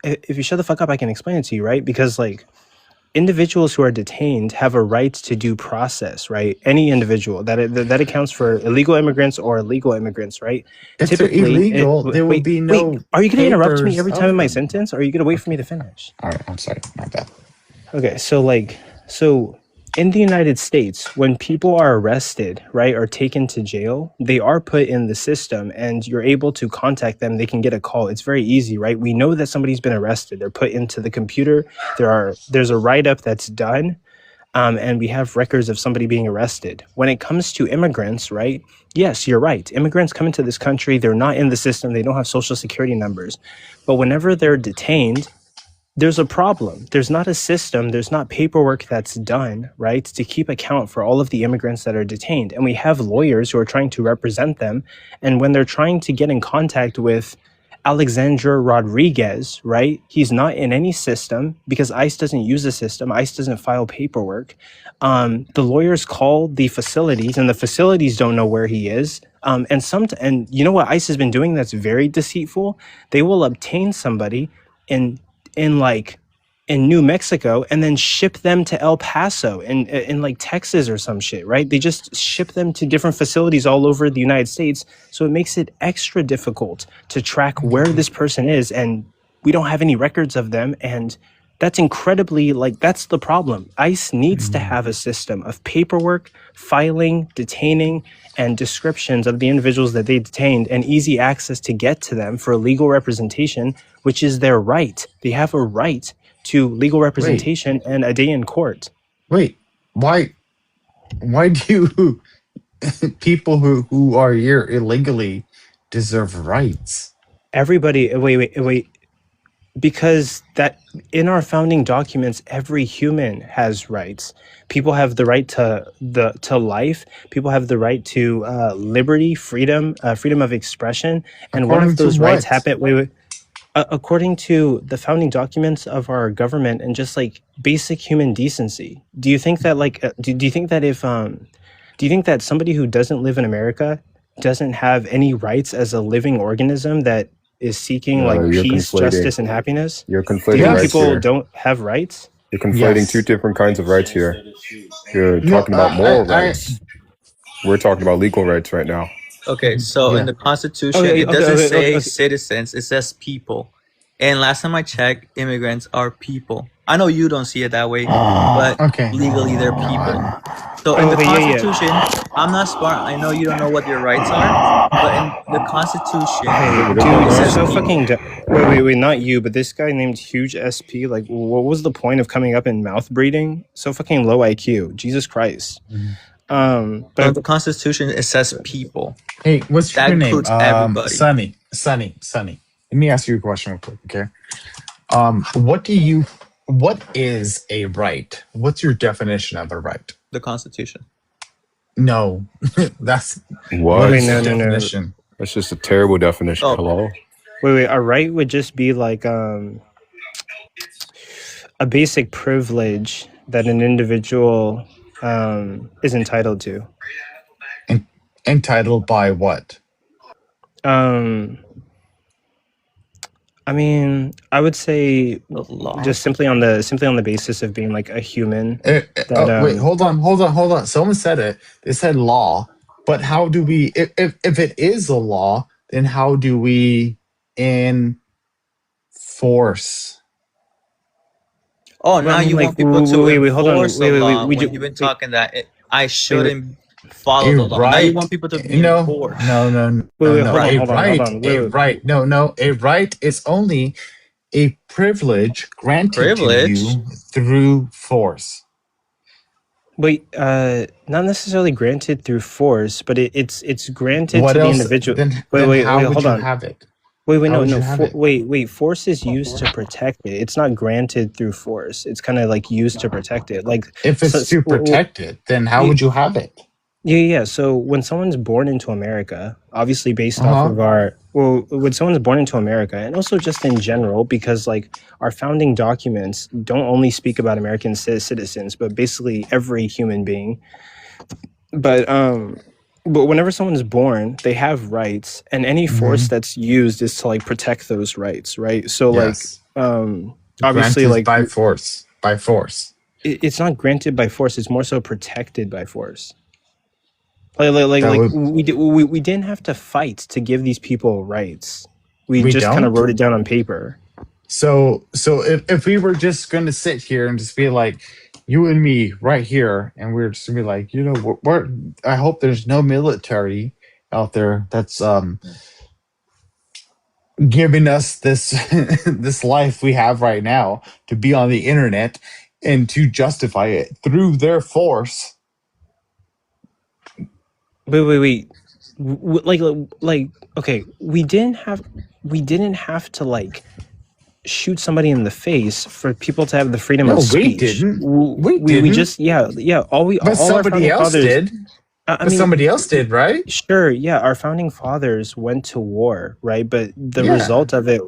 T: if you shut the fuck up, I can explain it to you, right? Because like individuals who are detained have a right to due process, right? Any individual that accounts for illegal immigrants or legal immigrants, right?
R: If they're illegal, there will be no
T: Are you going to interrupt me
R: papers
T: every time in
R: of
T: my
R: them.
T: sentence, or are you going to wait for me to finish?
R: All right, I'm sorry, my bad.
T: Okay, so in the United States, when people are arrested, right, or taken to jail, they are put in the system and you're able to contact them. They can get a call. It's very easy, right? We know that somebody's been arrested. They're put into the computer. There's a write-up that's done, and we have records of somebody being arrested. When it comes to immigrants, right? Yes, you're right. Immigrants come into this country. They're not in the system. They don't have social security numbers. But whenever they're detained, there's a problem. There's not a system, there's not paperwork that's done, right, to keep account for all of the immigrants that are detained. And we have lawyers who are trying to represent them. And when they're trying to get in contact with Alexandra Rodriguez, right, he's not in any system because ICE doesn't use the system. ICE doesn't file paperwork. The lawyers call the facilities and the facilities don't know where he is. And you know what ICE has been doing that's very deceitful? They will obtain somebody in New Mexico and then ship them to El Paso in like Texas or some shit, right? They just ship them to different facilities all over the United States. So it makes it extra difficult to track where this person is, and we don't have any records of them. And that's incredibly, like, that's the problem. ICE needs to have a system of paperwork, filing, detaining, and descriptions of the individuals that they detained and easy access to get to them for legal representation, which is their right. They have a right to legal representation and a day in court.
R: Wait, why do people who are here illegally deserve rights?
T: Everybody, wait. Because that in our founding documents, every human has rights. People have the right to life. People have the right to liberty, freedom of expression. And one
R: According
T: of
R: to
T: those rights
R: what?
T: happen. According to the founding documents of our government and just like basic human decency. Do you think that do you think that do you think that somebody who doesn't live in America doesn't have any rights as a living organism that is seeking like
Q: You're
T: peace,
Q: conflating.
T: justice, and happiness?
Q: You're
T: Do you
Q: conflating
T: think
Q: rights
T: people
Q: here.
T: don't have rights?
Q: You're conflating two different kinds of rights here. You're talking about moral rights. We're talking about legal rights right now.
U: Okay, so in the Constitution,
T: Okay,
U: it doesn't say
T: okay.
U: citizens, it says people. And last time I checked, immigrants are people. I know you don't see it that way, but legally they're people. So in the Constitution, I'm not smart. I know you don't know what your rights are, but in the Constitution,
T: Dude,
U: it
T: you're
U: says
T: so
U: people.
T: fucking wait, not you, but this guy named Huge SP. Like, what was the point of coming up in mouth breeding? So fucking low IQ. Jesus Christ.
U: But the Constitution, it says people.
R: Hey, what's
U: that
R: your name?
U: includes everybody.
R: Sunny. Let me ask you a question real quick, okay? What is a right? What's your definition of a right?
U: The Constitution.
R: No, that's
Q: What?
R: is the definition?
Q: That's just a terrible definition.
U: Oh.
Q: Hello?
T: Wait. A right would just be like a basic privilege that an individual is entitled to.
J: Entitled by what?
T: I mean, I would say just simply on the basis of being like a human.
J: Wait, hold on. Someone said it. They said law, but how do we? If it is a law, then how do we enforce?
U: Oh, now you want people to enforce the law when you've been
T: wait.
U: talking that I shouldn't follow the law. Now you want people to be enforced.
J: No.
T: Hold on.
J: A right is only a privilege granted to you through force.
T: Wait, not necessarily granted through force, but it's granted
J: What
T: to
J: else?
T: the individual.
J: Then
T: Wait,
J: how would
T: hold
J: you
T: on.
J: have it?
T: Wait. Force is used to protect it. It's not granted through force. It's kind of like used to protect it. Like
J: if it's to protect it, then how would you have it?
T: Yeah. So when someone's born into America, obviously based off of when someone's born into America, and also just in general, because like our founding documents don't only speak about American citizens, but basically every human being. But whenever someone's born, they have rights, and any force that's used is to like protect those rights, right? So like obviously like
J: by force.
T: It's not granted by force, it's more so protected by force. We didn't have to fight to give these people rights. We just kind of wrote it down on paper.
J: So if we were just going to sit here and just be like, you and me right here, and we're just going to be like, you know, I hope there's no military out there that's giving us this this life we have right now to be on the internet and to justify it through their force.
T: Wait. Like okay, we didn't have to like shoot somebody in the face for people to have the freedom of speech. We just
J: somebody else did. Somebody else did, right?
T: Sure, yeah. Our founding fathers went to war, right? But the result of it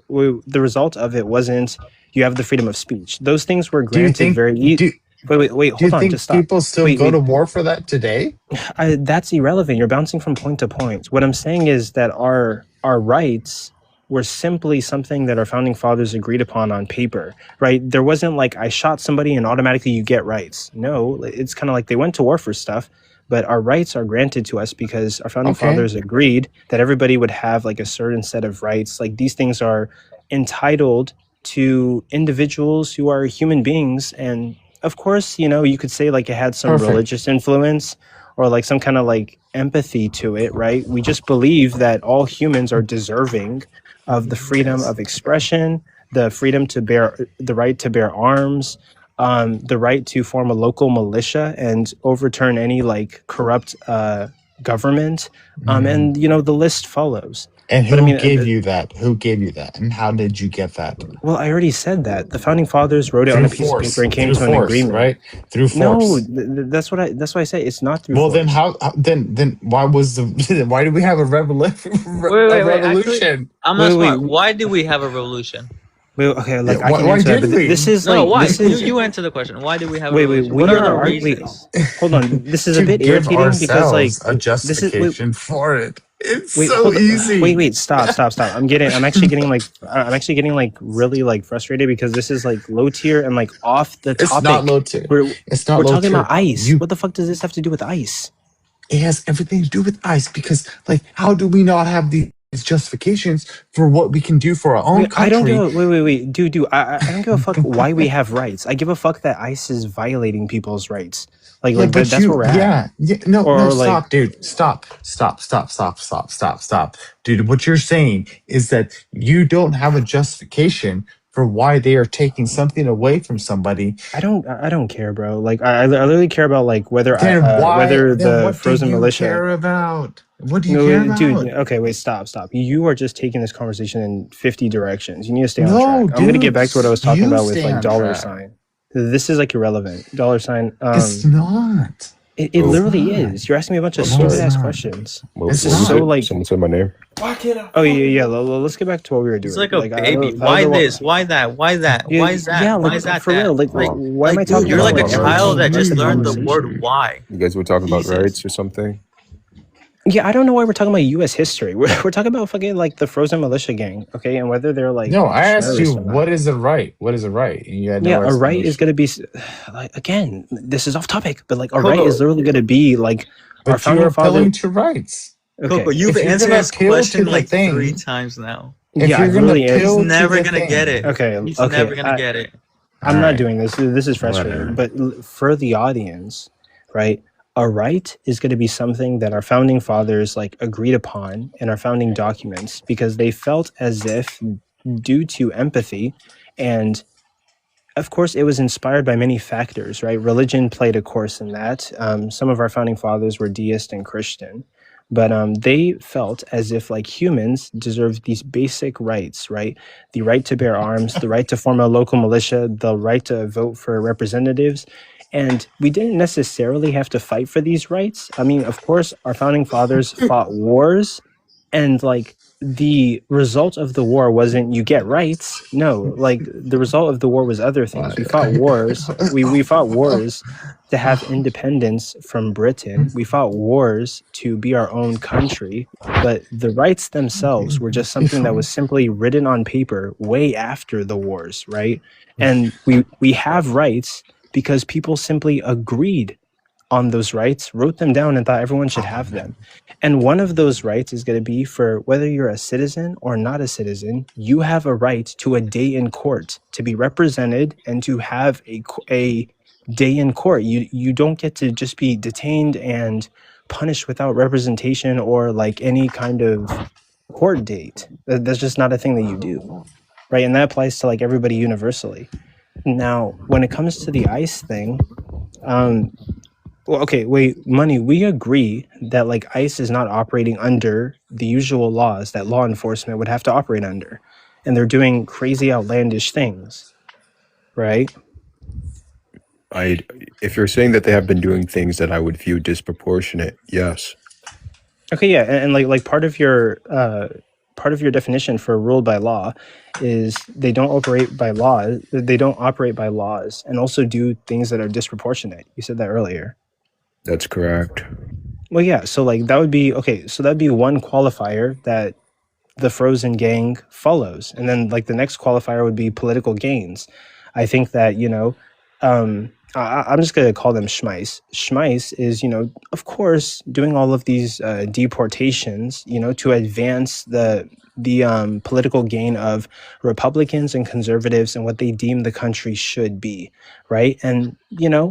T: wasn't you have the freedom of speech. Those things were granted very easy. Wait, hold on, just stop.
J: People still go to war for that today?
T: That's irrelevant. You're bouncing from point to point. What I'm saying is that our rights were simply something that our founding fathers agreed upon on paper, right? There wasn't like I shot somebody and automatically you get rights. No, it's kind of like they went to war for stuff, but our rights are granted to us because our founding fathers agreed that everybody would have like a certain set of rights. Like these things are entitled to individuals who are human beings. And of course, you know, you could say like it had some religious influence or like some kind of like empathy to it, right? We just believe that all humans are deserving of the freedom of expression, the freedom to the right to bear arms, the right to form a local militia and overturn any like corrupt government, and you know the list follows.
J: And who gave you that? Who gave you that? And how did you get that?
T: Well, I already said that the founding fathers wrote it on a piece of paper and came to an agreement,
J: right? Through force.
T: No, that's what I say. It's not through.
J: Well,
T: force.
J: then why why did we have a revolution?
U: Actually, I'm not smart. Why did we have a revolution?
T: Wait, okay, like I can answer that, but this is like
U: why?
T: This is,
U: you answer the question. Why did we have a revolution?
T: What
U: are the
T: reasons? Hold on, this is a bit irritating because like
J: a justification for it. It's
T: easy. Wait, stop. I'm actually getting like really like frustrated because this is like low tier and like off the topic.
J: It's not low tier. We're
T: talking about ice. What the fuck does this have to do with ice?
J: It has everything to do with ice because like how do we not have these justifications for what we can do for our own country?
T: I don't give wait, dude. I don't give a fuck why we have rights. I give a fuck that ICE is violating people's rights. Like that's where we're at.
J: No, stop, dude. Stop. Dude, what you're saying is that you don't have a justification for why they are taking something away from somebody.
T: I don't care, bro. Like I literally care about like whether the frozen militia
J: care about. What do you care about?
T: Dude, okay, wait, stop. You are just taking this conversation in 50 directions. You need to stay on track. I'm going to get back to what I was talking about with like dollar sign. This is like irrelevant. Dollar sign.
J: It's not.
T: It literally is. You're asking me a bunch of stupid ass questions. This is so like.
Q: Someone said my name.
T: Oh yeah. Let's get back to what we were doing.
U: It's like a baby. Why this? Why that? Why that? Why is that?
T: Yeah,
U: Why is that?
T: for real. Like, why am I talking?
U: You're like a
T: about
U: child that just
T: rights?
U: learned the word why.
Q: You guys were talking about rights or something.
T: Yeah, I don't know why we're talking about U.S. history. We're talking about fucking like the Frozen Militia gang, okay, and whether they're like.
J: No, I asked you
T: terrorists or not.
J: what is a right. What is a right? And you had no
T: Yeah, a right
J: explanation.
T: is gonna be like, again. This is off topic, but like a right is literally gonna be like our
J: But you're
T: founding father.
J: appealing to rights.
U: Coco, you've
J: If you're
U: answered
J: gonna
U: this
J: appeal to
U: question
J: the
U: like
J: thing-
U: 3 times now.
J: If
T: Yeah,
J: you're
T: I
J: gonna
T: really am.
J: appeal
U: He's
J: to
U: never
J: the
U: gonna
J: thing-
U: get it.
T: Okay,
U: He's
T: okay,
U: never gonna get it.
T: I'm not
J: Alright.
T: doing this. This is frustrating. But for the audience, right? A right is going to be something that our founding fathers like agreed upon in our founding documents because they felt as if, due to empathy, and of course, it was inspired by many factors, right? Religion played a course in that. Some of our founding fathers were deist and Christian, but they felt as if like humans deserved these basic rights, right? The right to bear arms, the right to form a local militia, the right to vote for representatives. And we didn't necessarily have to fight for these rights. I mean, of course, our founding fathers fought wars, and like the result of the war wasn't you get rights. No, like the result of the war was other things. We fought wars. We fought wars to have independence from Britain. We fought wars to be our own country. But the rights themselves were just something that was simply written on paper way after the wars, right? And we have rights because people simply agreed on those rights, wrote them down, and thought everyone should have them. And one of those rights is going to be for whether you're a citizen or not a citizen, you have a right to a day in court, to be represented and to have a day in court. You don't get to just be detained and punished without representation or like any kind of court date. That's just not a thing that you do, right? And that applies to like everybody universally. Now, when it comes to the ICE thing, well, okay, wait, Money, we agree that like ICE is not operating under the usual laws that law enforcement would have to operate under. And they're doing crazy, outlandish things, right?
Q: If you're saying that they have been doing things that I would view disproportionate, yes.
T: Okay, yeah, and like part of your definition for ruled by law is they don't operate by law. They don't operate by laws and also do things that are disproportionate. You said that earlier.
Q: That's correct.
T: Well, yeah, so like that would be okay. So that'd be one qualifier that the Frozen gang follows, and then like the next qualifier would be political gains. I think that I'm just gonna call them schmice. Schmice is of course doing all of these deportations to advance the political gain of Republicans and conservatives and what they deem the country should be, right? And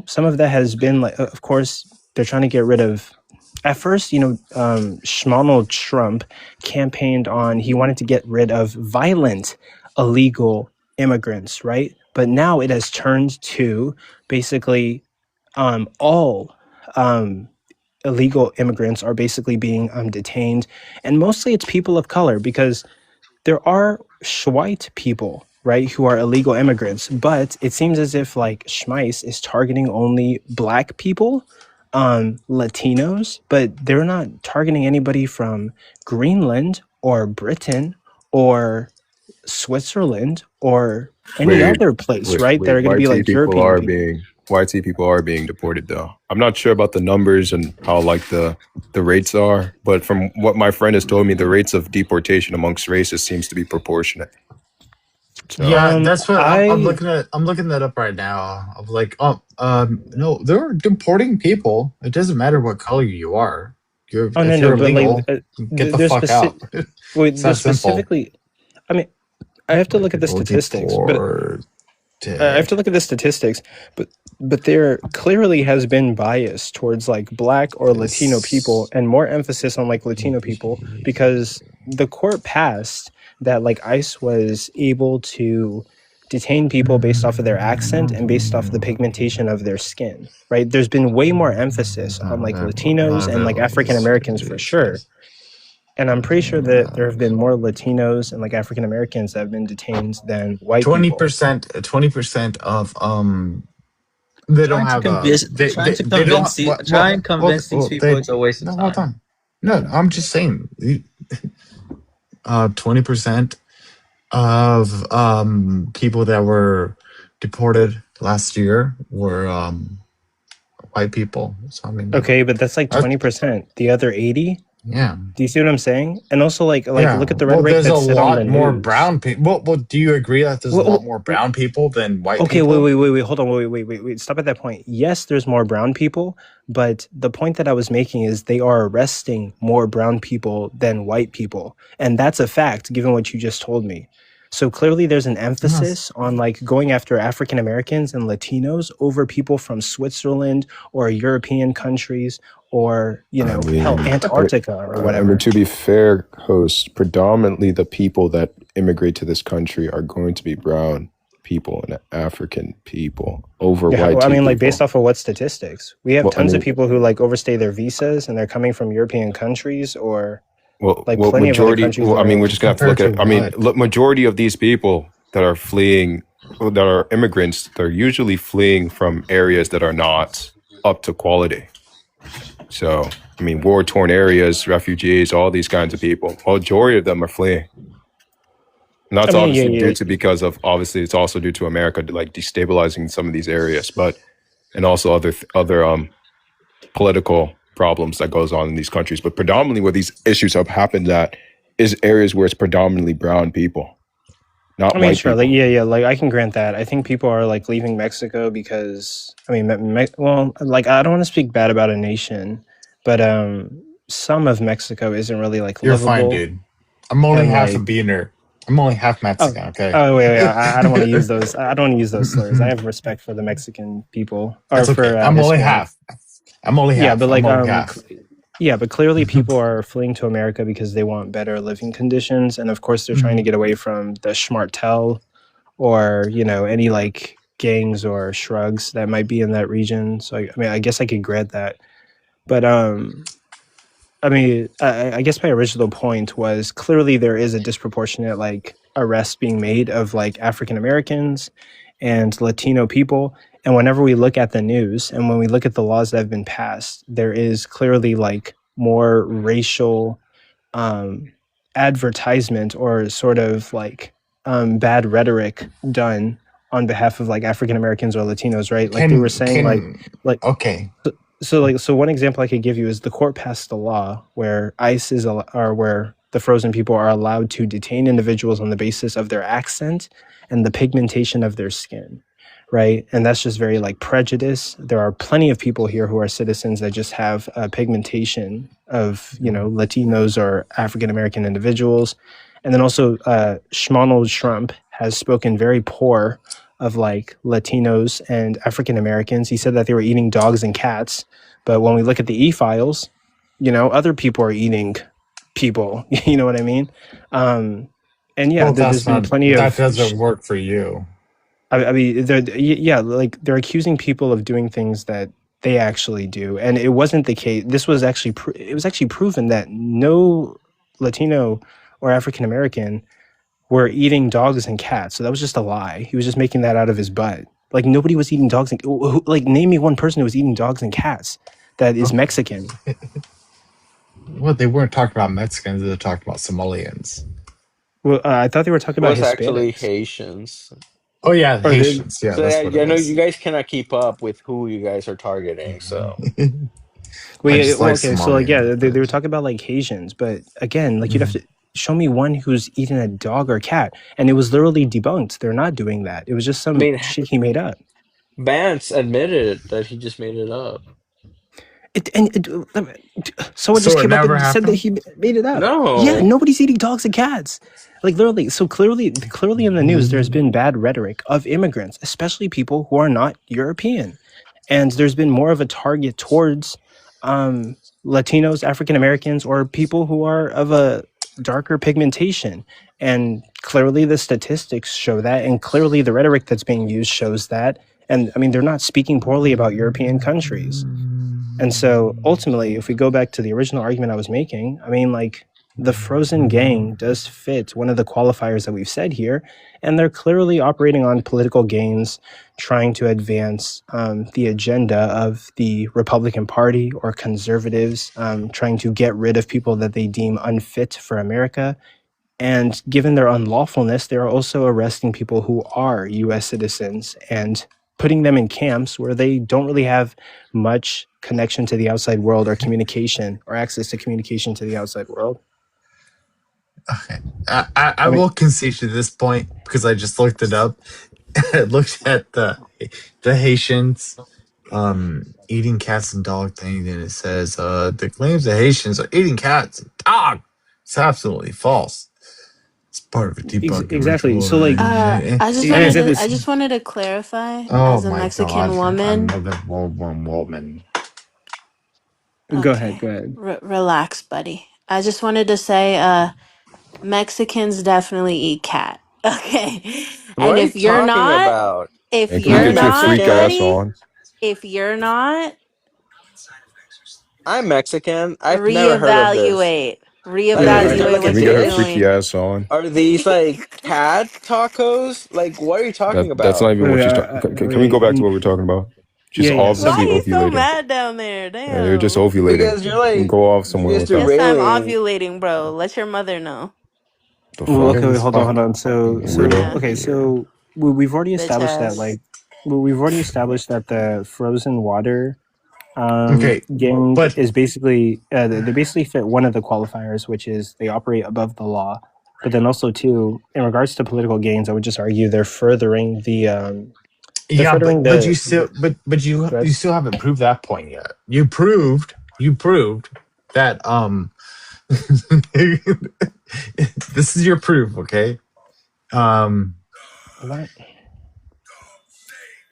T: some of that has been like, of course, they're trying to get rid of. At first, Schmonald Trump campaigned on, he wanted to get rid of violent, illegal immigrants, right? But now it has turned to basically all illegal immigrants are basically being detained. And mostly it's people of color because there are white people, right, who are illegal immigrants. But it seems as if like Schmice is targeting only black people, Latinos, but they're not targeting anybody from Greenland or Britain or Switzerland or any other place, right? That are going to be like European people.
Q: White people are being deported though. I'm not sure about the numbers and how like the rates are, but from what my friend has told me, the rates of deportation amongst races seems to be proportionate. So,
J: yeah, that's what I'm looking at. I'm looking that up right now. I'm like, no, they're deporting people. It doesn't matter what color you are. If you're illegal, get the fuck out.
T: Wait, specifically, I mean, I have to look at the statistics, but there clearly has been bias towards like black or Latino people and more emphasis on like Latino people because the court passed that like ICE was able to detain people based off of their accent and based off the pigmentation of their skin, right? There's been way more emphasis on like Latinos and like African Americans for sure. And I'm pretty sure that there have been more Latinos and like African Americans that have been detained than white
J: 20%, 20% of They don't
U: Trying to
J: have
U: convince,
J: they don't
U: try and convince these people
J: they,
U: it's a waste of
J: no,
U: time.
J: hold on. No, I'm just saying 20% of people that were deported last year were white people. So I mean,
T: Okay, but that's like 20%. The other 80?
J: yeah.
T: Do you see what I'm saying? And also like
J: Yeah.
T: look at the
J: Well,
T: rhetoric
J: there's a
T: that's said on the
J: lot more
T: news.
J: brown people. Well, do you agree that there's a lot more brown people than white
T: Okay,
J: people?
T: wait, hold on, wait. Stop at that point. Yes, there's more brown people, but the point that I was making is they are arresting more brown people than white people, and that's a fact given what you just told me. So clearly there's an emphasis on like going after African Americans and Latinos over people from Switzerland or European countries or, you know, hell, Antarctica or
Q: I
T: whatever.
Q: mean, to be fair, host, predominantly the people that immigrate to this country are going to be brown people and African people over
T: Yeah,
Q: white
T: well, I mean,
Q: people.
T: like based off of what statistics? We have
Q: Well, I
T: tons of
Q: mean-
T: people who like overstay their visas and they're coming from European countries or
Q: Well,
T: like
Q: well,
T: plenty of other
Q: majority.
T: countries.
Q: Well,
T: that
Q: I mean,
T: are,
Q: we're
T: like,
Q: just gonna have to look at. I mean, look, majority of these people that are fleeing, that are immigrants, they're usually fleeing from areas that are not up to quality. So, I mean, war-torn areas, refugees, all these kinds of people. Majority of them are fleeing. And that's
T: I mean,
Q: obviously
T: yeah.
Q: due to because of obviously it's also due to America like destabilizing some of these areas, but and also other political problems that goes on in these countries. But predominantly where these issues have happened at is areas where it's predominantly brown people, not
T: I mean,
Q: white
T: sure,
Q: people.
T: like yeah, like I can grant that. I think people are like leaving Mexico because I mean, well, like I don't want to speak bad about a nation, but some of Mexico isn't really like
J: You're
T: livable.
J: fine, dude. I'm only
T: and,
J: half a
T: like-
J: beaner. I'm only half Mexican. Okay.
T: Oh wait, I don't want to use those. I don't want to use those slurs. I have respect for the Mexican people. Or
J: That's okay.
T: for
J: I'm only
T: Hispanics.
J: half. I'm only half.
T: Yeah, but like
J: I'm only half.
T: yeah, but clearly people are fleeing to America because they want better living conditions, and of course they're trying to get away from the schmartel or you know any like gangs or shrugs that might be in that region. So I mean, I guess I could grant that, but I mean, I guess my original point was clearly there is a disproportionate like arrest being made of like African Americans and Latino people. And whenever we look at the news and when we look at the laws that have been passed, there is clearly like more racial advertisement or sort of like bad rhetoric done on behalf of like African Americans or Latinos, right? Like they were saying like
J: okay.
T: So one example I could give you is the court passed a law where ICE is or where the frozen people are allowed to detain individuals on the basis of their accent and the pigmentation of their skin, right? And that's just very like prejudice. There are plenty of people here who are citizens that just have a pigmentation of, you know, Latinos or African American individuals. And then also Schmonald Trump has spoken very poor of like Latinos and African Americans. He said that they were eating dogs and cats. But when we look at the e-files, you know, other people are eating people. You know what I mean? And yeah,
J: Well,
T: there's been plenty
J: that
T: of...
J: doesn't work for you.
T: I mean, yeah, like they're accusing people of doing things that they actually do. And it wasn't the case. This was actually, it was actually proven that no Latino or African American were eating dogs and cats. So that was just a lie. He was just making that out of his butt. Like nobody was eating dogs and like name me one person who was eating dogs and cats that is Mexican.
J: Well, they weren't talking about Mexicans. They talked about Somalians.
T: Well, I thought they were talking about
C: was actually
T: Hispanics.
C: Haitians.
J: Oh yeah, Haitians. Yeah,
C: so
J: that's what
C: I
J: it
C: know
J: was.
C: you guys cannot keep up with who you guys are targeting. So
T: Well, yeah,
J: like
T: okay, so like
J: Somalian,
T: they were talking about like Haitians, but again, like you'd have to show me one who's eating a dog or cat, and it was literally debunked. They're not doing that. It was just some shit he made up.
C: Vance admitted that he just made it up.
T: Someone just
J: it
T: came up
J: never
T: and said that
J: happened?
T: he made it up.
C: No.
T: Yeah, nobody's eating dogs and cats. Like literally, so clearly in the news, there's been bad rhetoric of immigrants, especially people who are not European, and there's been more of a target towards Latinos, African Americans, or people who are of a darker pigmentation. And clearly the statistics show that, and clearly the rhetoric that's being used shows that. And I mean, they're not speaking poorly about European countries. And so ultimately, if we go back to the original argument I was making, I mean, like, the Frozen Gang does fit one of the qualifiers that we've said here, and they're clearly operating on political gains, trying to advance the agenda of the Republican Party or conservatives, trying to get rid of people that they deem unfit for America. And given their unlawfulness, they're also arresting people who are U.S. citizens and putting them in camps where they don't really have much connection to the outside world or communication or access to communication to the outside world.
J: Okay. I will concede to this point because I just looked it up. I looked at the Haitians eating cats and dog thing, and it says the claims the Haitians are eating cats and dog. It's absolutely false. It's part of a debunking
T: exactly.
J: ritual.
T: So like,
E: I just wanted to clarify as a Mexican woman.
J: Woman.
T: Go ahead.
E: Relax, buddy. I just wanted to say, Mexicans definitely eat cat. Okay,
C: What
E: and
C: are you
E: if you're
C: talking
E: not,
C: about?
E: if
Q: And can you
E: you're
C: I'm
Q: get your
E: not,
Q: freak ass
C: Mexican.
E: buddy,
Q: on?
E: if you're not,
C: I'm Mexican. I've never heard of this.
E: reevaluate.
C: Like,
T: Yeah,
C: is there
E: Reevaluate
C: like a
Q: Can
E: what
Q: we
E: you're
Q: get her
C: dish?
Q: freaky
E: doing.
Q: ass on?
C: Are these like cat tacos? Like, what are you talking
Q: That's not
C: about?
Q: even what she's talking. Can we go back to what we're talking about? She's
T: So
E: Why
Q: obviously
E: are you so
Q: ovulating.
E: mad down there?
Q: Yeah, you're just
E: Damn.
Q: ovulating.
C: Because you're
Q: You can
C: like,
Q: go off
C: you're
Q: somewhere
C: just
Q: with that.
E: Yes, I'm
C: derailing.
E: ovulating, bro. Let your mother know.
Q: The
T: well,
Q: fuck?
T: okay, wait, hold on. So
Q: Weirdo.
T: okay, so we've already
E: Bitch
T: established that
E: ass.
T: the frozen water
J: Okay,
T: gang
J: but
T: is basically they basically fit one of the qualifiers, which is they operate above the law. But then also too, in regards to political gains, I would just argue they're furthering the
J: yeah, but you still
T: Go ahead.
J: you still haven't proved that point yet. You proved that this is your proof, okay?
T: What?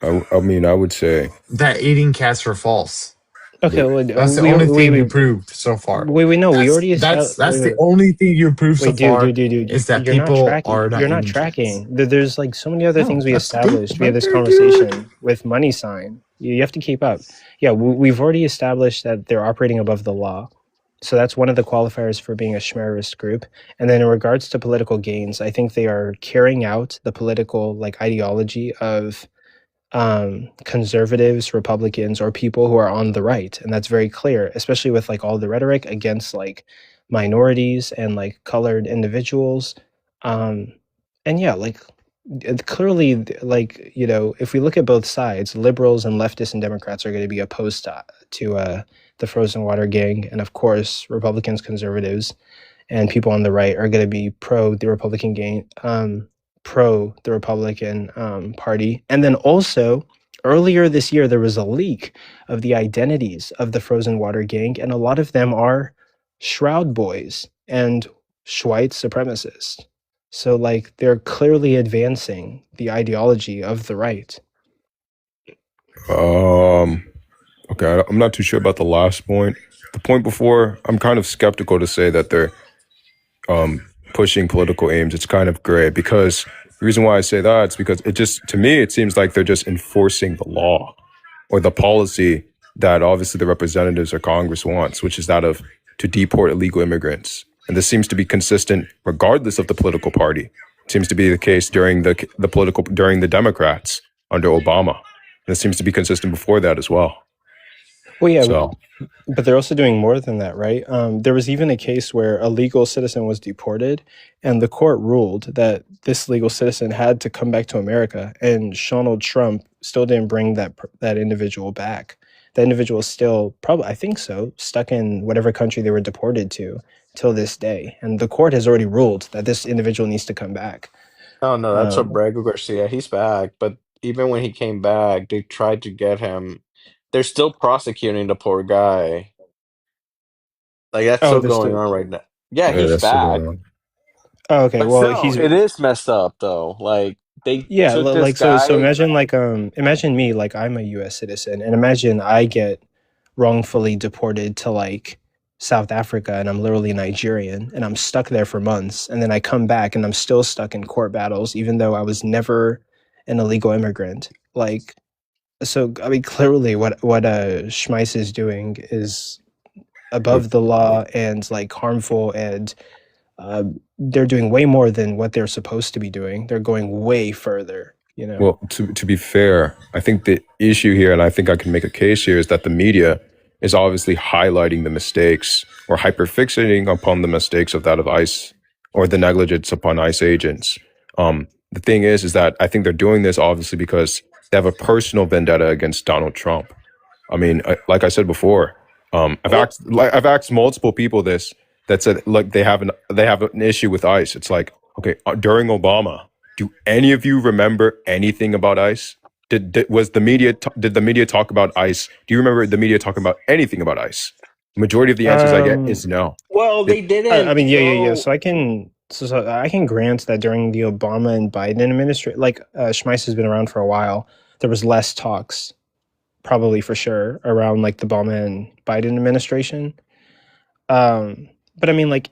Q: I mean, I would say
J: that eating cats are false.
T: Okay, well,
J: that's the only thing you proved so far.
T: Wait, no, we already
J: that's the only thing you proved so far is that
T: you're not
J: people
T: tracking.
J: are not
T: You're not
J: eating
T: tracking. There's like so many other
J: No,
T: things we
J: that's
T: established. We had this
J: dude.
T: conversation with money sign. You have to keep up. Yeah, we've already established that they're operating above the law. So that's one of the qualifiers for being a Schmerist group. And then in regards to political gains, I think they are carrying out the political like ideology of conservatives, Republicans, or people who are on the right. And that's very clear, especially with like all the rhetoric against like minorities and like colored individuals. And yeah, like clearly, like, you know, if we look at both sides, liberals and leftists and Democrats are going to be opposed to the frozen water gang. And of course, Republicans, conservatives, and people on the right are going to be pro the Republican gang, pro the Republican Party. And then also, earlier this year, there was a leak of the identities of the Frozen Water Gang, and a lot of them are Shroud Boys and white supremacists. So, like, they're clearly advancing the ideology of the right.
Q: Okay, I'm not too sure about the last point. The point before, I'm kind of skeptical to say that they're pushing political aims. It's kind of gray because the reason why I say that is because it just, to me, it seems like they're just enforcing the law or the policy that obviously the representatives or Congress wants, which is that of to deport illegal immigrants. And this seems to be consistent regardless of the political party. It seems to be the case during during the Democrats under Obama. And it seems to be consistent before that as well.
T: Well, yeah,
Q: So,
T: but they're also doing more than that, right? There was even a case where a legal citizen was deported, and the court ruled that this legal citizen had to come back to America, and Donald Trump still didn't bring that individual back. That individual is still probably, I think so, stuck in whatever country they were deported to till this day, and the court has already ruled that this individual needs to come back.
C: Oh no, that's Abrego Garcia. He's back, but even when he came back, they tried to get him. They're still prosecuting the poor guy. Like that's still
T: They're
C: going
T: still.
C: on right now. Yeah,
Q: yeah,
C: he's
Q: that's still
C: back.
Q: going on.
T: Oh, okay.
C: But
T: Well,
C: still, it is messed up though. Like they
T: yeah,
C: took this
T: like so
C: guy.
T: imagine imagine me, like I'm a US citizen, and imagine I get wrongfully deported to like South Africa, and I'm literally Nigerian, and I'm stuck there for months, and then I come back and I'm still stuck in court battles even though I was never an illegal immigrant. Like, so I mean, clearly what Schmeiss is doing is
F: above the law and like harmful, and they're doing way more than what they're supposed to be doing. They're going way further, you know.
Q: Well, to be fair, I think the issue here, and I think I can make a case here, is that the media is obviously highlighting the mistakes or hyperfixating upon the mistakes of ICE or the negligence upon ICE agents. The thing is that I think they're doing this obviously because they have a personal vendetta against Donald Trump. I mean, like I said before, I've asked multiple people this that said like they have an issue with ICE. It's like, okay, during Obama, do any of you remember anything about ICE? Did the media talk about ICE? Do you remember the media talking about anything about ICE? Majority of the answers I get is no.
C: Well, they didn't.
F: I mean, yeah. So I can grant that during the Obama and Biden administration, like Schmeiss has been around for a while, there was less talks, probably for sure, around like the Obama and Biden administration. But I mean, like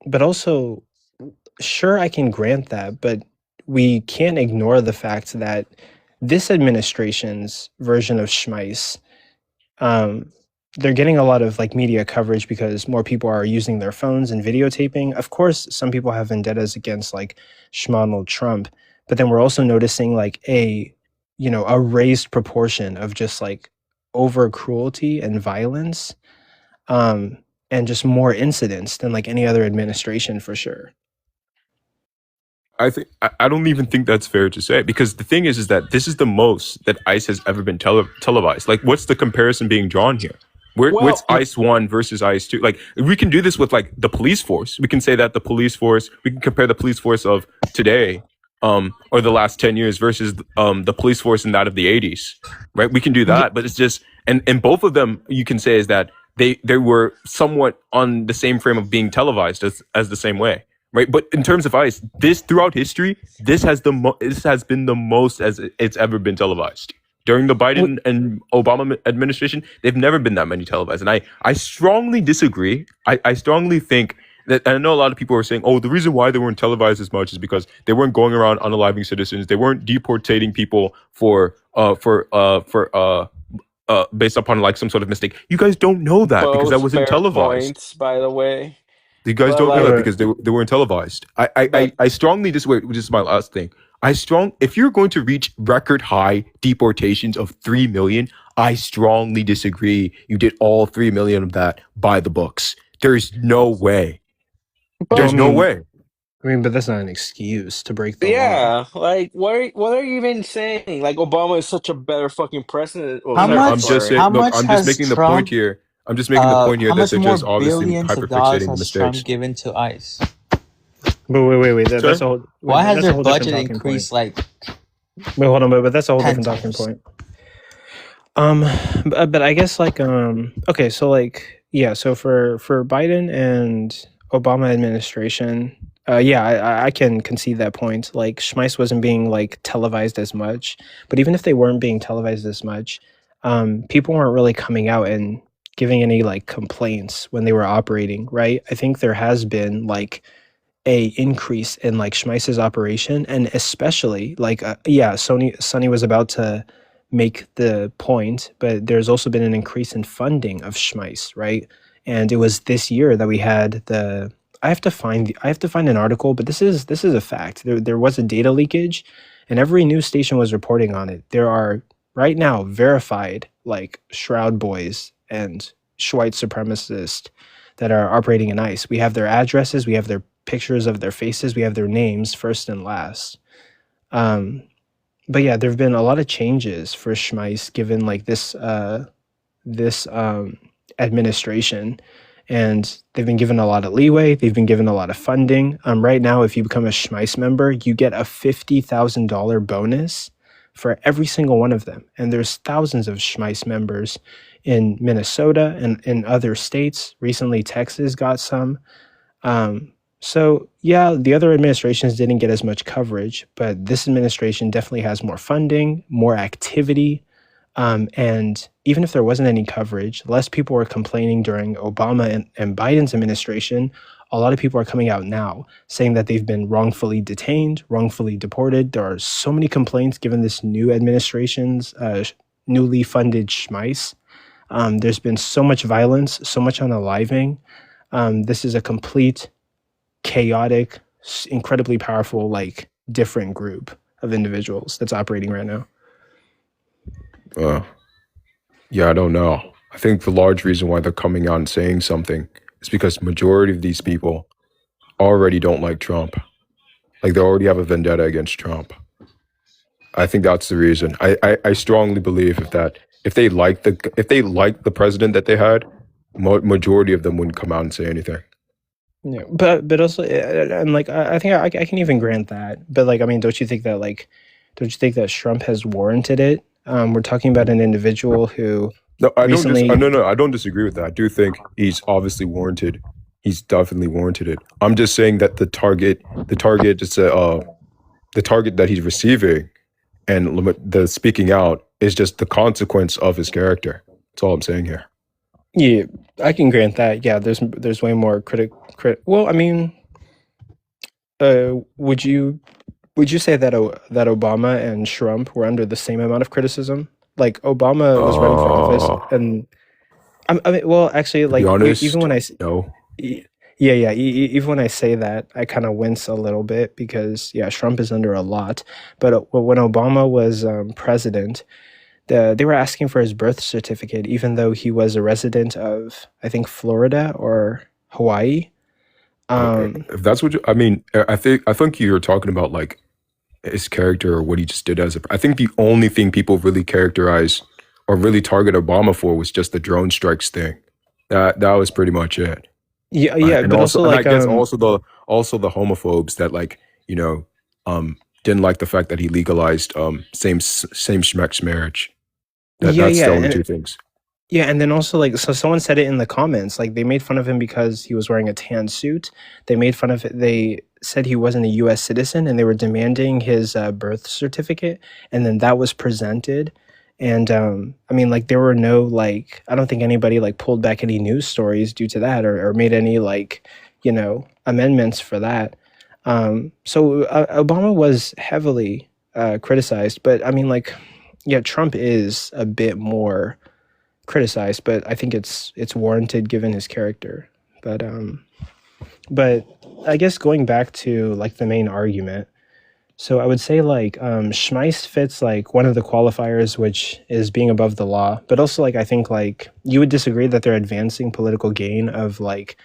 F: but also, sure, I can grant that, but we can't ignore the fact that this administration's version of Schmeiss, they're getting a lot of like media coverage because more people are using their phones and videotaping. Of course, some people have vendettas against like Schmonald Trump, but then we're also noticing like a raised proportion of just like over cruelty and violence, and just more incidents than like any other administration for sure.
Q: I don't even think that's fair to say, because the thing is that this is the most that ICE has ever been televised. Like, what's the comparison being drawn here? What's ICE 1 versus ICE 2? Like, we can do this with like the police force. We can say that we can compare the police force of today, or the last 10 years versus the police force in that of the 80s, right? We can do that, but it's just, and both of them you can say is that they were somewhat on the same frame of being televised as the same way. Right, but in terms of ICE, this throughout history, this has been the most as it's ever been televised. During the Biden and Obama administration, they've never been that many televised, and I strongly disagree. I strongly think that, and I know a lot of people are saying, oh, the reason why they weren't televised as much is because they weren't going around unaliving citizens, they weren't deportating people for based upon like some sort of mistake. You guys don't know that because that wasn't televised.
C: Points, by the way.
Q: You guys don't know that because they weren't televised. I strongly disagree. This is my last thing. If you're going to reach record high deportations of 3 million, I strongly disagree. You did all 3 million of that by the books. There's no way. There's no way.
F: I mean, but that's not an excuse to break the law.
C: Yeah, like what are you even saying? Like Obama is such a better fucking president.
Q: I'm just making the point here. I'm just making the point here that they're just obviously hyperfixating the mistakes.
U: Trump given to ICE?
F: But wait. That's a whole.
U: Why has their budget increased? Like,
F: wait, hold on, but that's a whole different talking point. But I guess like okay, so like so for Biden and Obama administration, I can concede that point. Like Schmeiss wasn't being like televised as much, but even if they weren't being televised as much, people weren't really coming out and giving any like complaints when they were operating, right? I think there has been like a increase in like Schmeiss's operation, and especially like Sonny was about to make the point, but there's also been an increase in funding of Schmeiss, right? And it was this year that we had I have to find an article, but this is a fact. There was a data leakage, and every news station was reporting on it. There are right now verified like Shroud Boys and white supremacists that are operating in ICE. We have their addresses, we have their pictures of their faces, we have their names first and last. But yeah, there have been a lot of changes for Schmeiss given like this administration, and they've been given a lot of leeway. They've been given a lot of funding. Right now, if you become a Schmeiss member, you get a $50,000 bonus for every single one of them. And there's thousands of Schmeiss members in Minnesota and in other states. Recently, Texas got some. So yeah, the other administrations didn't get as much coverage, but this administration definitely has more funding, more activity. And even if there wasn't any coverage, less people were complaining during Obama and Biden's administration. A lot of people are coming out now saying that they've been wrongfully detained, wrongfully deported. There are so many complaints given this new administration's newly funded Schmeiss.
K: There's been so much violence, so much unaliving. This is a complete, chaotic, incredibly powerful, like different group of individuals that's operating right now.
Q: Yeah, I don't know. I think the large reason why they're coming out and saying something is because majority of these people already don't like Trump. Like they already have a vendetta against Trump. I think that's the reason. I strongly believe if they like the president that they had, majority of them wouldn't come out and say anything.
K: Yeah, but also, and like I think I can even grant that. But like, I mean, don't you think that Trump has warranted it? We're talking about an individual who
Q: No, I
K: recently.
Q: I don't disagree with that. I do think he's obviously warranted. He's definitely warranted it. I'm just saying that the target that he's receiving and the speaking out is just the consequence of his character. That's all I'm saying here.
K: Yeah, I can grant that. Yeah, there's way more Well, I mean, would you say that that Obama and Trump were under the same amount of criticism? Like Obama was running for office, and I mean, well, actually, like
Q: to be honest,
K: even when I
Q: no.
K: Yeah. Even when I say that, I kind of wince a little bit because Trump is under a lot. But when Obama was president, they were asking for his birth certificate, even though he was a resident of, I think, Florida or Hawaii.
Q: If that's what I mean, I think you're talking about like his character or what he just did I think the only thing people really characterize or really target Obama for was just the drone strikes thing. That was pretty much it.
K: Yeah,
Q: and
K: but also like
Q: I guess also the homophobes that like didn't like the fact that he legalized same-sex marriage. That's the only two things.
K: Yeah, and then also like so someone said it in the comments, like they made fun of him because he was wearing a tan suit. They made fun of it. They said he wasn't a US citizen and they were demanding his birth certificate, and then that was presented. And I mean, like there were no like I don't think anybody like pulled back any news stories due to that or made any like amendments for that. So Obama was heavily criticized, but I mean like Trump is a bit more criticized, but I think it's warranted given his character. But I guess going back to like the main argument. So I would say like Schmeist fits like one of the qualifiers, which is being above the law, but also like I think like you would disagree that they're advancing political gain of like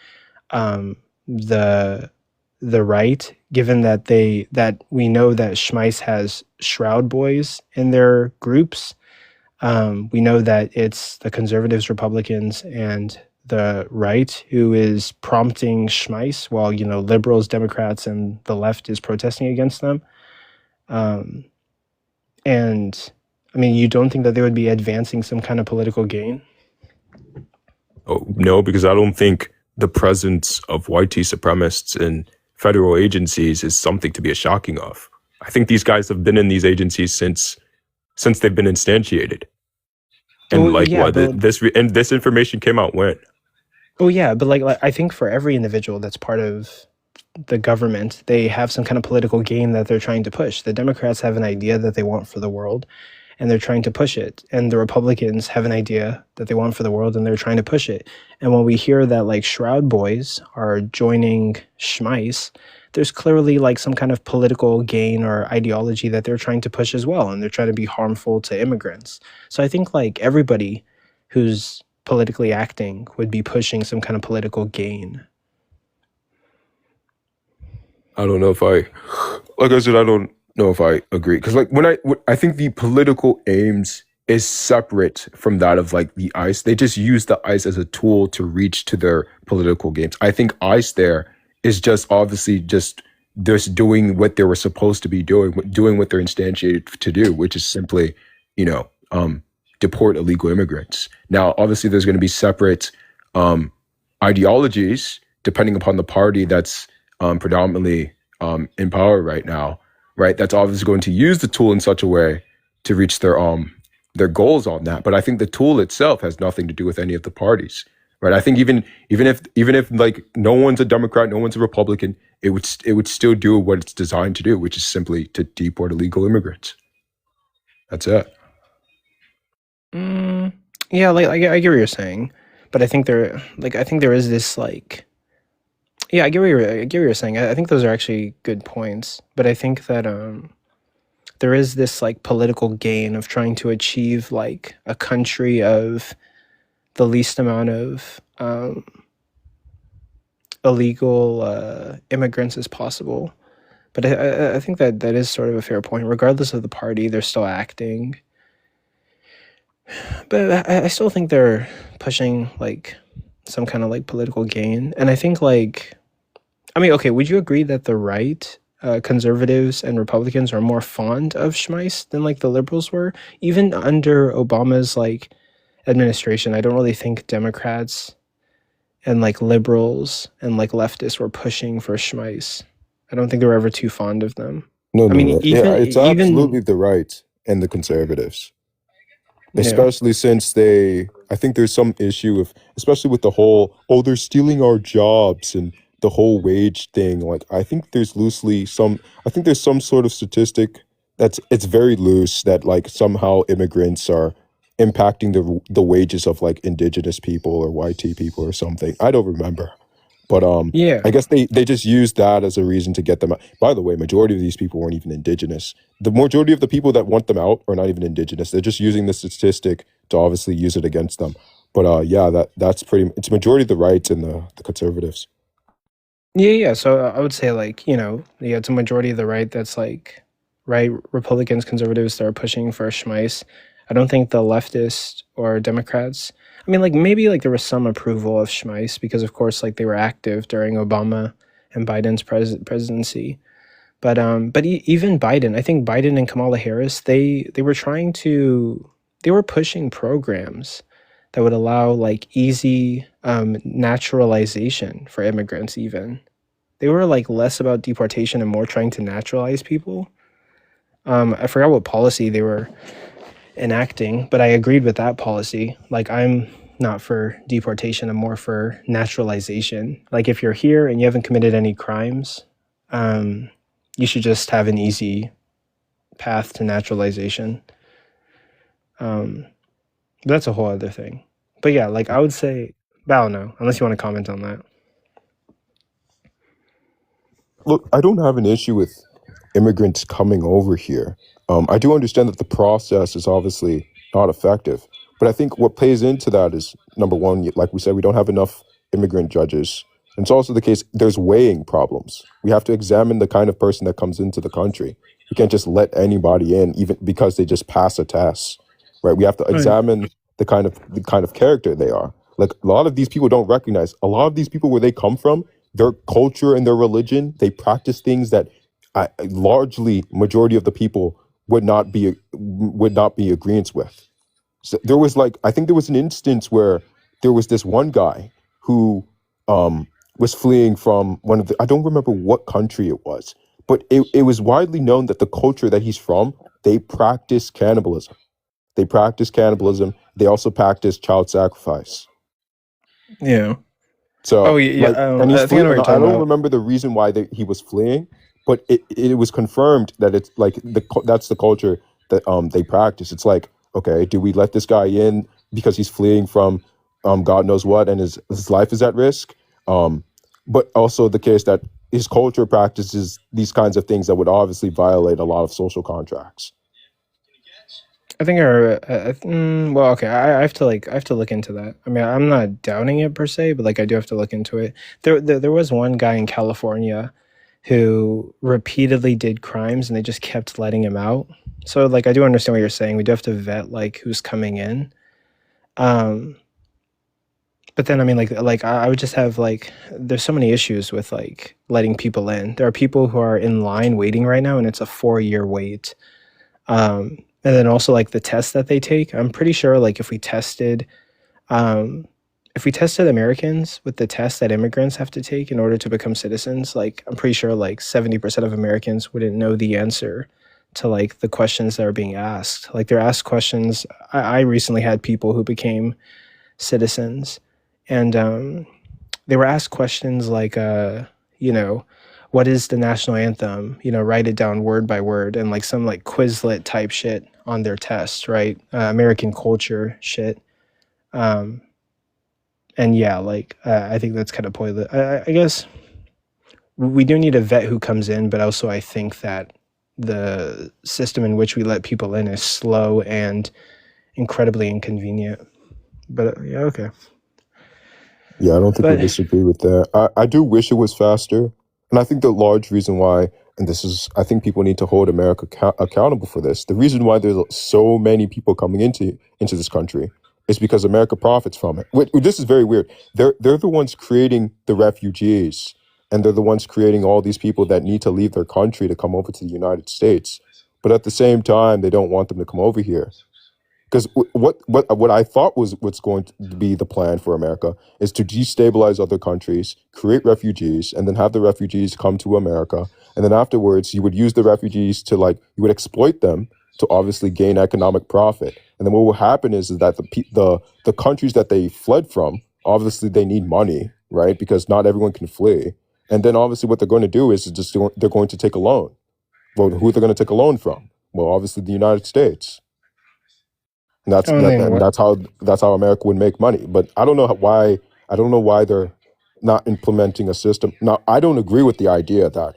K: the right, given that we know that Schmeist has Shroud Boys in their groups. We know that it's the conservatives, Republicans, and the right who is prompting Schmeist, while liberals, Democrats, and the left is protesting against them. And I mean, you don't think that they would be advancing some kind of political gain?
Q: Oh, no, because I don't think the presence of white supremacists in federal agencies is something to be shocking of. I think these guys have been in these agencies since they've been instantiated. And this information came out when?
K: Oh yeah, but like I think for every individual that's part of the government, they have some kind of political game that they're trying to push. The Democrats have an idea that they want for the world, and they're trying to push it. And the Republicans have an idea that they want for the world, and they're trying to push it. And when we hear that like Shroud Boys are joining Schmeist, there's clearly like some kind of political gain or ideology that they're trying to push as well, and they're trying to be harmful to immigrants. So I think like everybody who's politically acting would be pushing some kind of political gain.
Q: I don't know if I don't know if I agree, because like when I think the political aims is separate from that of like the ICE. They just use the ICE as a tool to reach to their political gains. I think ICE there is just obviously just doing what they were supposed to be doing what they're instantiated to do, which is simply, deport illegal immigrants. Now, obviously, there's going to be separate ideologies depending upon the party that's predominantly in power right now, right? That's obviously going to use the tool in such a way to reach their goals on that. But I think the tool itself has nothing to do with any of the parties, right? I think even if like no one's a Democrat, no one's a Republican, it would still do what it's designed to do, which is simply to deport illegal immigrants. That's it.
K: Yeah, like I get what you're saying, but I think there is this like, yeah, I get what you're saying. I think those are actually good points, but I think that there is this like political gain of trying to achieve like a country of the least amount of illegal immigrants as possible. But I think that is sort of a fair point. Regardless of the party, they're still acting. But I still think they're pushing like some kind of like political gain. And I think like, I mean, okay, would you agree that the right, conservatives and Republicans are more fond of Schmeis than like the liberals were? Even under Obama's like administration, I don't really think Democrats and like liberals and like leftists were pushing for Schmeis. I don't think they were ever too fond of them.
Q: No,
K: I mean,
Q: yeah, it's absolutely
K: even
Q: the right and the conservatives.
K: yeah.
Q: Especially since I think there's some issue with, especially with the whole, oh, they're stealing our jobs and the whole wage thing. Like, I think there's some sort of statistic it's very loose that like somehow immigrants are impacting the wages of like indigenous people or YT people or something. I don't remember. But
K: Yeah.
Q: I guess they just use that as a reason to get them out. By the way, majority of these people weren't even indigenous. The majority of the people that want them out are not even indigenous. They're just using the statistic to obviously use it against them. But yeah, it's majority of the rights and the conservatives.
K: Yeah. So I would say like, yeah, it's a majority of the right that's like, right, Republicans, conservatives that are pushing for Schmeis. I don't think the leftists or Democrats, I mean, like maybe like there was some approval of Schmeis because of course like they were active during Obama and Biden's presidency. But even Biden, I think Biden and Kamala Harris, they were pushing programs that would allow like easy naturalization for immigrants even. They were like less about deportation and more trying to naturalize people. I forgot what policy they were enacting, but I agreed with that policy. Like I'm not for deportation, I'm more for naturalization. Like if you're here and you haven't committed any crimes, you should just have an easy path to naturalization. But that's a whole other thing. But yeah, like I would say, I don't know, unless you want to comment on that.
Q: Look, I don't have an issue with immigrants coming over here. I do understand that the process is obviously not effective, but I think what plays into that is, number one, like we said, we don't have enough immigrant judges. And it's also the case, there's weighing problems. We have to examine the kind of person that comes into the country. We can't just let anybody in, even because they just pass a test, right? We have to examine the kind of character they are. Like a lot of these people don't recognize, a lot of these people where they come from, their culture and their religion, they practice things that largely majority of the people would not be agreeance with. So there was I think there was an instance where there was this one guy who was fleeing from I don't remember what country it was, but it was widely known that the culture that he's from, they practice cannibalism. They also practice child sacrifice.
K: Yeah.
Q: So,
K: yeah.
Q: and he's
K: I think I know what
Q: fleeing.
K: you're
Q: I
K: talking
Q: don't
K: about.
Q: remember the reason why he was fleeing, but it was confirmed that it's like that's the culture that they practice. It's like, okay, do we let this guy in because he's fleeing from God knows what and his life is at risk? But also the case that his culture practices these kinds of things that would obviously violate a lot of social contracts.
K: I think well, okay. I have to look into that. I mean, I'm not doubting it per se, but like I do have to look into it. There was one guy in California who repeatedly did crimes and they just kept letting him out. So like I do understand what you're saying. We do have to vet like who's coming in. But then I mean like I would just have like there's so many issues with like letting people in. There are people who are in line waiting right now and it's a 4-year wait. And then also like the test that they take, I'm pretty sure like if we tested Americans with the test that immigrants have to take in order to become citizens, like I'm pretty sure like 70% of Americans wouldn't know the answer to like the questions that are being asked. Like they're asked questions. I recently had people who became citizens and they were asked questions like, what is the national anthem? Write it down word by word and like some like Quizlet type shit on their test, right? American culture shit.
T: And yeah, like I think that's kind of pointless. I guess we do need a vet who comes in, but also I think that the system in which we let people in is slow and incredibly inconvenient. But yeah, okay.
Q: Yeah, I don't think we
T: But
Q: disagree with that. I do wish it was faster. And I think the large reason why, and this is, I think people need to hold America accountable for this. The reason why there's so many people coming into this country is because America profits from it. This is very weird. They're the ones creating the refugees, and they're the ones creating all these people that need to leave their country to come over to the United States. But at the same time, they don't want them to come over here. Because what I thought was what's going to be the plan for America is to destabilize other countries, create refugees, and then have the refugees come to America. And then afterwards, you would use the refugees to you would exploit them to obviously gain economic profit. And then what will happen is that the countries that they fled from, obviously they need money, right? Because not everyone can flee. And then obviously what they're going to do is they're going to take a loan. Well, who are they going to take a loan from? Well, obviously the United States. And that's how America would make money. But I don't know why they're not implementing a system. Now, I don't agree with the idea that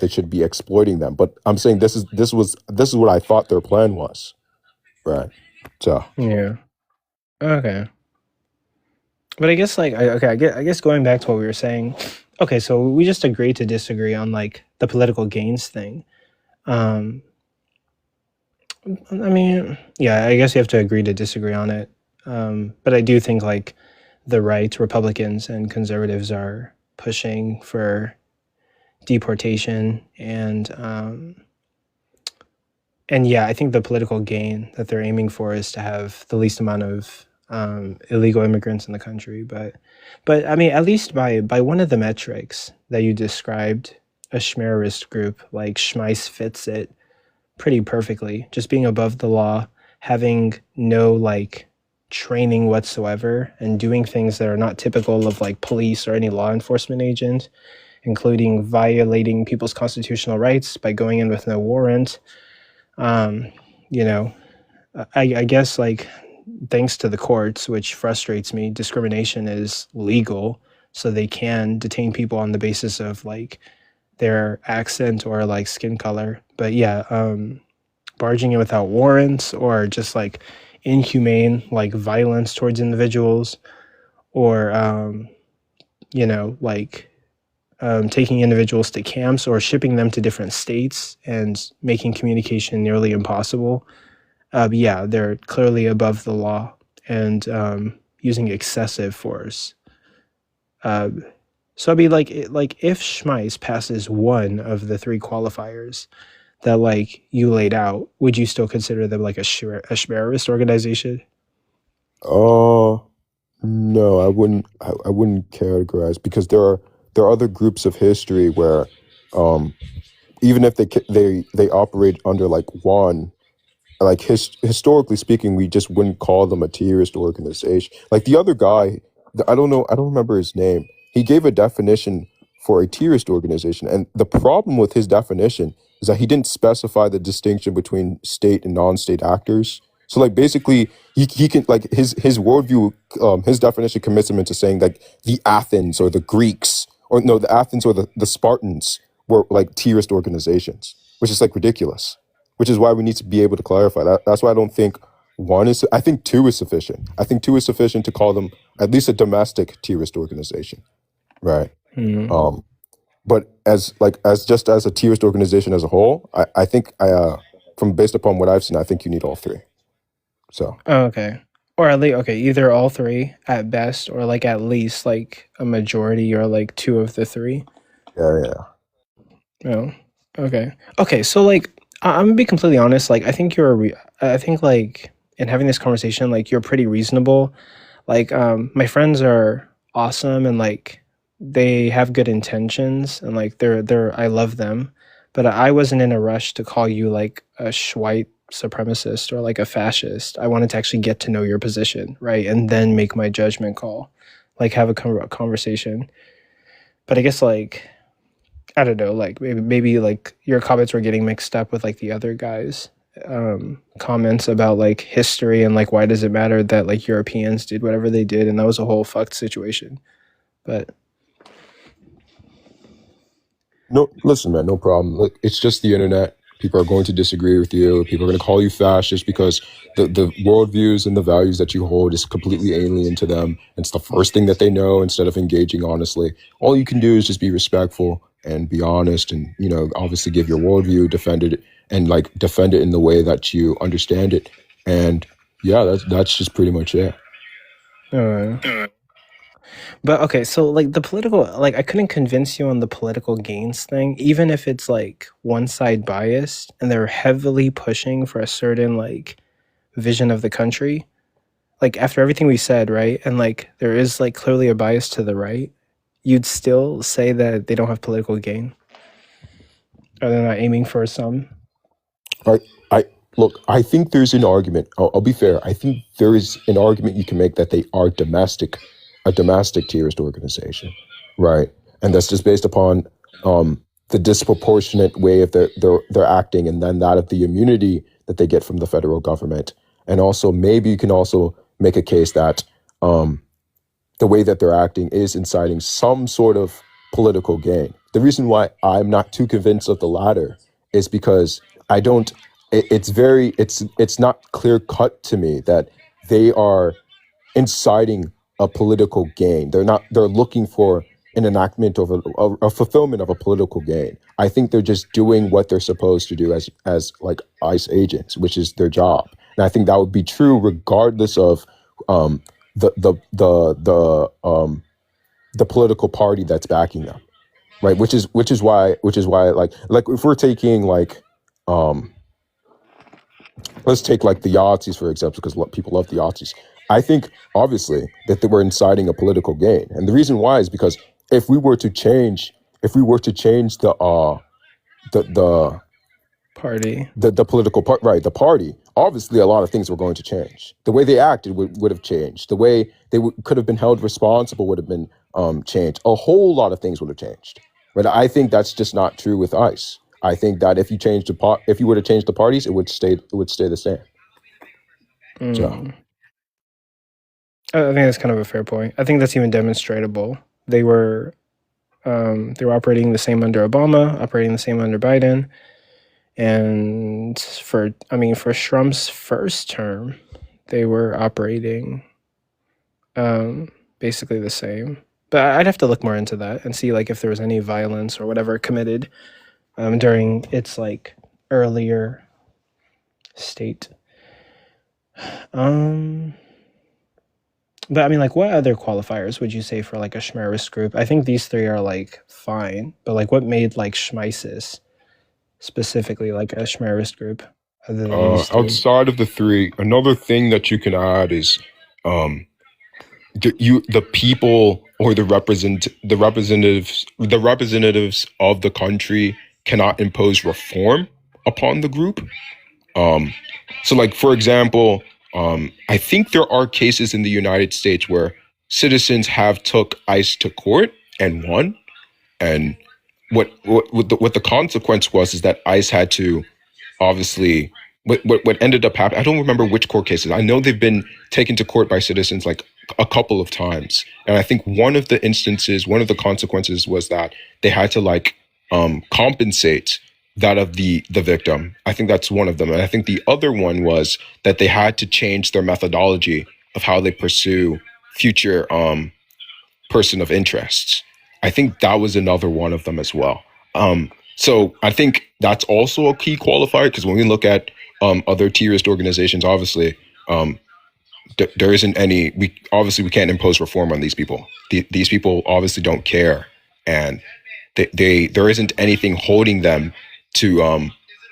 Q: they should be exploiting them. But I'm saying this is what I thought their plan was, right? So
T: yeah, okay. But I guess I guess going back to what we were saying. Okay, so we just agreed to disagree on like the political gains thing. I mean, yeah, I guess you have to agree to disagree on it. But I do think like the right, Republicans and conservatives are pushing for deportation and yeah, I think the political gain that they're aiming for is to have the least amount of illegal immigrants in the country. But I mean, at least by one of the metrics that you described, a Schmerist group like Schmeiss fits it pretty perfectly. Just being above the law, having no like training whatsoever, and doing things that are not typical of like police or any law enforcement agent, including violating people's constitutional rights by going in with no warrant. You know, I guess like thanks to the courts, which frustrates me, discrimination is legal, so they can detain people on the basis of like their accent or like skin color. But yeah, barging in without warrants or just like inhumane like violence towards individuals, or you know, like taking individuals to camps or shipping them to different states and making communication nearly impossible. Yeah, they're clearly above the law and using excessive force. So I'd be like if Schmeiss passes one of the three qualifiers that like you laid out, would you still consider them like a Schmerist organization?
Q: no, I wouldn't. I wouldn't categorize, because there are other groups of history where, even if they operate under like one, like historically speaking, we just wouldn't call them a terrorist organization. Like the other guy, I don't remember his name. He gave a definition for a terrorist organization, and the problem with his definition is that he didn't specify the distinction between state and non-state actors. So like basically, he can like his worldview, his definition commits him into saying like the Athens or the Greeks, or no, the Athens or the Spartans were like terrorist organizations, which is like ridiculous. Which is why we need to be able to clarify that. That's why I don't think one is. I think two is sufficient. I think two is sufficient to call them at least a domestic terrorist organization, right?
T: Mm-hmm.
Q: But as a terrorist organization as a whole, I think from based upon what I've seen, I think you need all three. So
T: Okay. Or at least either all three at best, or like at least like a majority or like two of the three.
Q: yeah.
T: Oh, okay. Okay, so like I'm gonna be completely honest. Like I think I think like in having this conversation, like you're pretty reasonable. Like my friends are awesome and like they have good intentions and like they're I love them, but I wasn't in a rush to call you like a white supremacist or like a fascist. I wanted to actually get to know your position, right, and then make my judgment call, like have a conversation. But I guess like I don't know, like maybe like your comments were getting mixed up with like the other guys, comments about like history and like why does it matter that like Europeans did whatever they did, and that was a whole fucked situation. But
Q: No, listen, man, no problem. Look, it's just the internet. People are going to disagree with you. People are going to call you fascist because the worldviews and the values that you hold is completely alien to them. It's the first thing that they know instead of engaging honestly. All you can do is just be respectful and be honest and, you know, obviously give your worldview, defend it, and like defend it in the way that you understand it. And yeah, that's just pretty much it.
T: But okay, so like the political, like I couldn't convince you on the political gains thing, even if it's like one side biased and they're heavily pushing for a certain like vision of the country. Like after everything we said, right? And like there is like clearly a bias to the right, you'd still say that they don't have political gain? Or they're not aiming for some?
Q: Look, I think there's an argument. I'll be fair. I think there is an argument you can make that they are a domestic terrorist organization, right? And that's just based upon the disproportionate way of their acting, and then that of the immunity that they get from the federal government. And also, maybe you can also make a case that the way that they're acting is inciting some sort of political gain. The reason why I'm not too convinced of the latter is because I don't. It's not clear cut to me that they are inciting a political gain. They're looking for an enactment of a fulfillment of a political gain. I think they're just doing what they're supposed to do as like ICE agents, which is their job. And I think that would be true regardless of the political party that's backing them, right? Which is why like if we're taking like let's take like the Yahtzees, for example, because people love the Yahtzees. I think obviously that they were inciting a political gain, and the reason why is because if we were to change the
T: party,
Q: the political part, right? The party, obviously, a lot of things were going to change. The way they acted would have changed. The way they could have been held responsible would have been changed. A whole lot of things would have changed. But I think that's just not true with ICE. I think that if you were to change the parties, it would stay the same. So.
T: I think that's kind of a fair point. I think that's even demonstrable. They were operating the same under Obama, operating the same under Biden, and for Trump's first term, they were operating basically the same. But I'd have to look more into that and see like if there was any violence or whatever committed during its like earlier state. But I mean, like, what other qualifiers would you say for like a Schmerist group? I think these three are like fine, but like, what made like Schmeisis specifically like a Schmerist group? Other than
Q: Outside of the three, another thing that you can add is the people or the representatives of the country cannot impose reform upon the group. So like, for example, I think there are cases in the United States where citizens have took ICE to court and won. And what the consequence was is that ICE had to obviously what ended up happening. I don't remember which court cases. I know they've been taken to court by citizens like a couple of times. And I think one of the consequences was that they had to like compensate that of the victim. I think that's one of them. And I think the other one was that they had to change their methodology of how they pursue future person of interests. I think that was another one of them as well. So I think that's also a key qualifier, because when we look at other terrorist organizations, obviously there isn't any. We can't impose reform on these people. These people obviously don't care, and there isn't anything holding them to.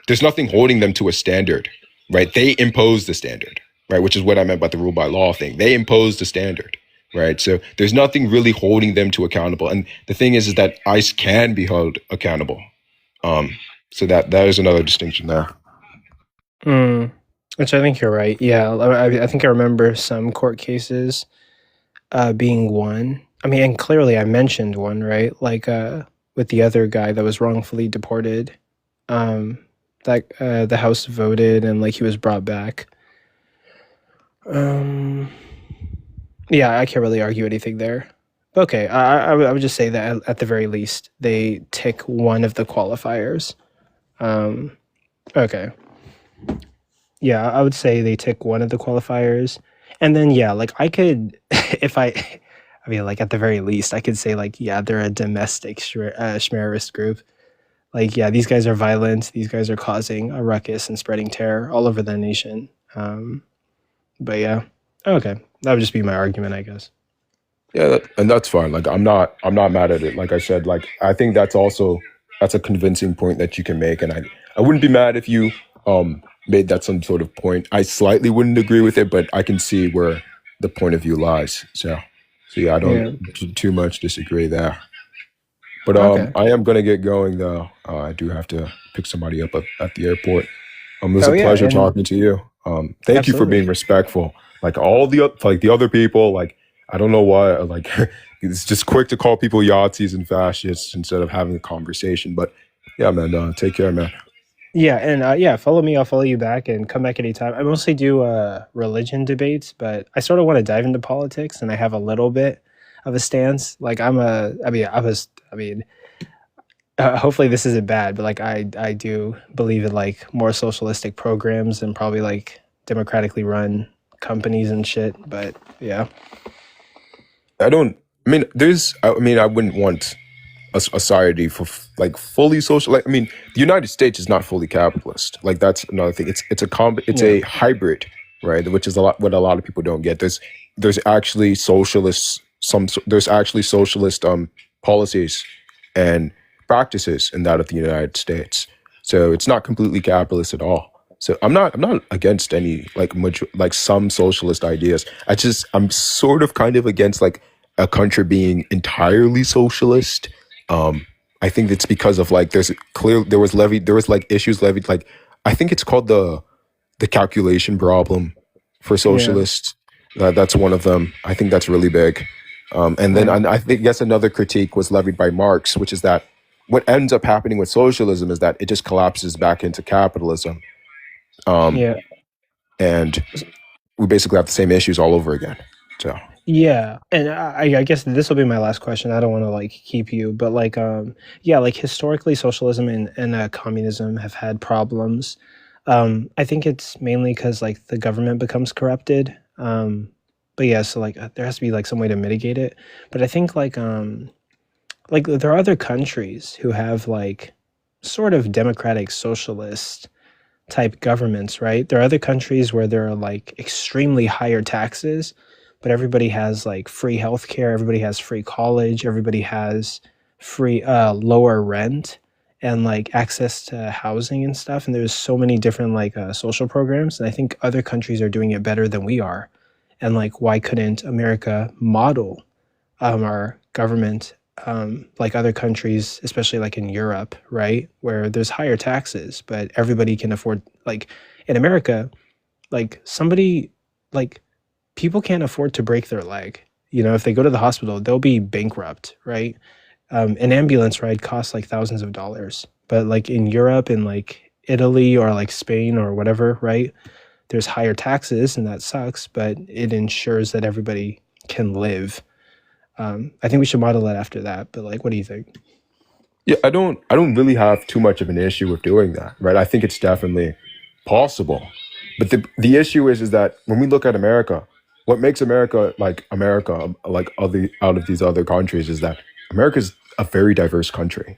Q: There's nothing holding them to a standard, right? They impose the standard, right? Which is what I meant by the rule by law thing. They impose the standard, right? So there's nothing really holding them to accountable. And the thing is that ICE can be held accountable. So that is another distinction there.
T: Which I think you're right. Yeah, I think I remember some court cases being won. I mean, and clearly I mentioned one, right? Like with the other guy that was wrongfully deported. That that the House voted and like he was brought back. Yeah, I can't really argue anything there. Okay, I would just say that at the very least they tick one of the qualifiers. Okay. Yeah, I would say they tick one of the qualifiers. And then, yeah, like I could, I mean, like at the very least, I could say like, yeah, they're a domestic Schmerist group. Like, yeah, these guys are violent. These guys are causing a ruckus and spreading terror all over the nation. But yeah, okay. That would just be my argument, I guess.
Q: Yeah, and that's fine. Like I'm not mad at it. Like I said, like I think that's a convincing point that you can make, and I wouldn't be mad if you made that some sort of point. I slightly wouldn't agree with it, but I can see where the point of view lies. So yeah, I don't too much disagree there. But
T: Okay.
Q: I am gonna get going though. I do have to pick somebody up at the airport. It was a
T: yeah,
Q: pleasure
T: and-
Q: talking to you. Thank you for
T: Absolutely.
Q: being respectful. Like all the other people, like I don't know why, like it's just quick to call people Yahtzees and fascists instead of having a conversation. But yeah, man, take care, man.
T: Yeah, and yeah, follow me. I'll follow you back and come back anytime. I mostly do religion debates, but I sort of want to dive into politics, and I have a little bit of a stance. Like hopefully this isn't bad, but like I do believe in like more socialistic programs and probably like democratically run companies and shit. But yeah.
Q: I wouldn't want a society for like fully social. Like, I mean, the United States is not fully capitalist. Like that's another thing. It's a hybrid, right? Which is what a lot of people don't get. There's actually socialist policies and practices in that of the United States. So it's not completely capitalist at all. So I'm not against any like some socialist ideas. I'm sort of kind of against like a country being entirely socialist. I think it's because of like there was like issues levied, like I think it's called the calculation problem for socialists. That's one of them. I think that's really big. And then I think another critique was levied by Marx, which is that what ends up happening with socialism is that it just collapses back into capitalism. And we basically have the same issues all over again. So
T: Yeah, and I guess this will be my last question. I don't want to like keep you, but like yeah, like historically socialism and communism have had problems. I think it's mainly because like the government becomes corrupted. But yeah, so like there has to be like some way to mitigate it. But I think like there are other countries who have like sort of democratic socialist type governments, right? There are other countries where there are like extremely higher taxes, but everybody has like free healthcare, everybody has free college, everybody has free lower rent and like access to housing and stuff. And there's so many different like social programs, and I think other countries are doing it better than we are. And like, why couldn't America model our government like other countries, especially like in Europe, right, where there's higher taxes, but everybody can afford, like in America, like people can't afford to break their leg. You know, if they go to the hospital, they'll be bankrupt, right? An ambulance ride costs like thousands of dollars, but like in Europe and like Italy or like Spain or whatever, right, there's higher taxes and that sucks, but it ensures that everybody can live. I think we should model it after that, but like, what do you think?
Q: yeah, I don't really have too much of an issue with doing that, right? I think it's definitely possible. But the issue is that when we look at America, what makes America like out of these other countries is that America is a very diverse country.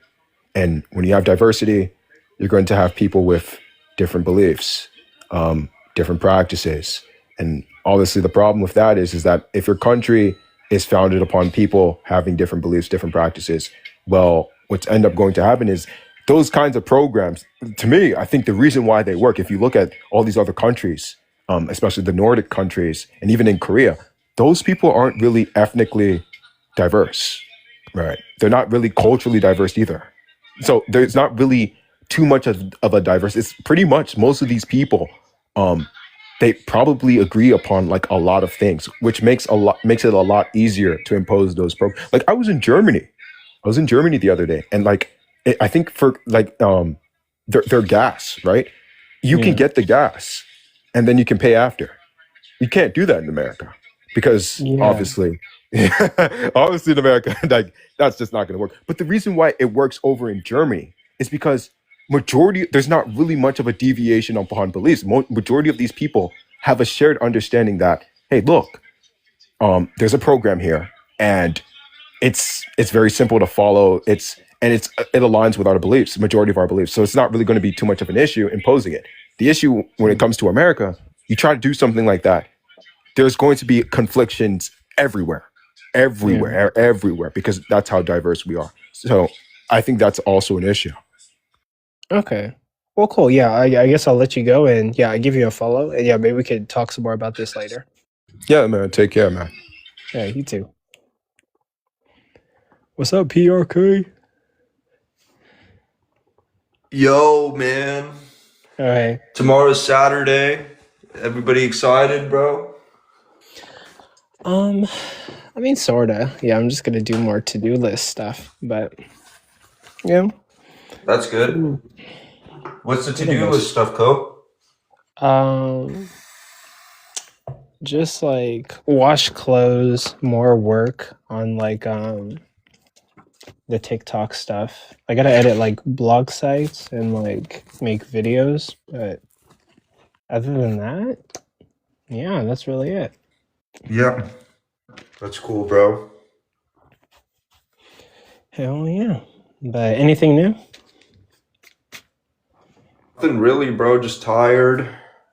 Q: And when you have diversity, you're going to have people with different beliefs, different practices. And obviously the problem with that is that if your country is founded upon people having different beliefs, different practices, well, what's end up going to happen is those kinds of programs, to me, I think the reason why they work, if you look at all these other countries, especially the Nordic countries, and even in Korea, those people aren't really ethnically diverse, right? They're not really culturally diverse either. So there's not really too much of a diverse. It's pretty much most of these people, they probably agree upon like a lot of things, which makes it a lot easier to impose those programs. Like I was in Germany the other day, and like I think for like their gas, right? You can get the gas and then you can pay after. You can't do that in America because obviously in America, like that's just not going to work. But the reason why it works over in Germany is because there's not really much of a deviation upon beliefs. Majority of these people have a shared understanding that, hey, look, there's a program here and it's very simple to follow. It aligns with our beliefs, the majority of our beliefs. So it's not really going to be too much of an issue imposing it. The issue when it comes to America, you try to do something like that, there's going to be conflictions everywhere, because that's how diverse we are. So I think that's also an issue.
T: Okay. Well, cool. Yeah, I guess I'll let you go, and I give you a follow, and maybe we could talk some more about this later.
Q: Yeah, man. Take care, man.
T: Yeah, you too. What's up, PRK?
A: Yo, man.
T: Alright.
A: Tomorrow's Saturday. Everybody excited, bro?
T: I mean, sorta. Yeah, I'm just gonna do more to-do list stuff, but
A: That's good. What's the to-do list stuff, Co?
T: Just like wash clothes, more work on like the TikTok stuff. I gotta edit like blog sites and like make videos, but other than that, that's really it.
A: Yeah. That's cool, bro.
T: Hell yeah. But anything new?
A: Nothing really, bro. Just tired.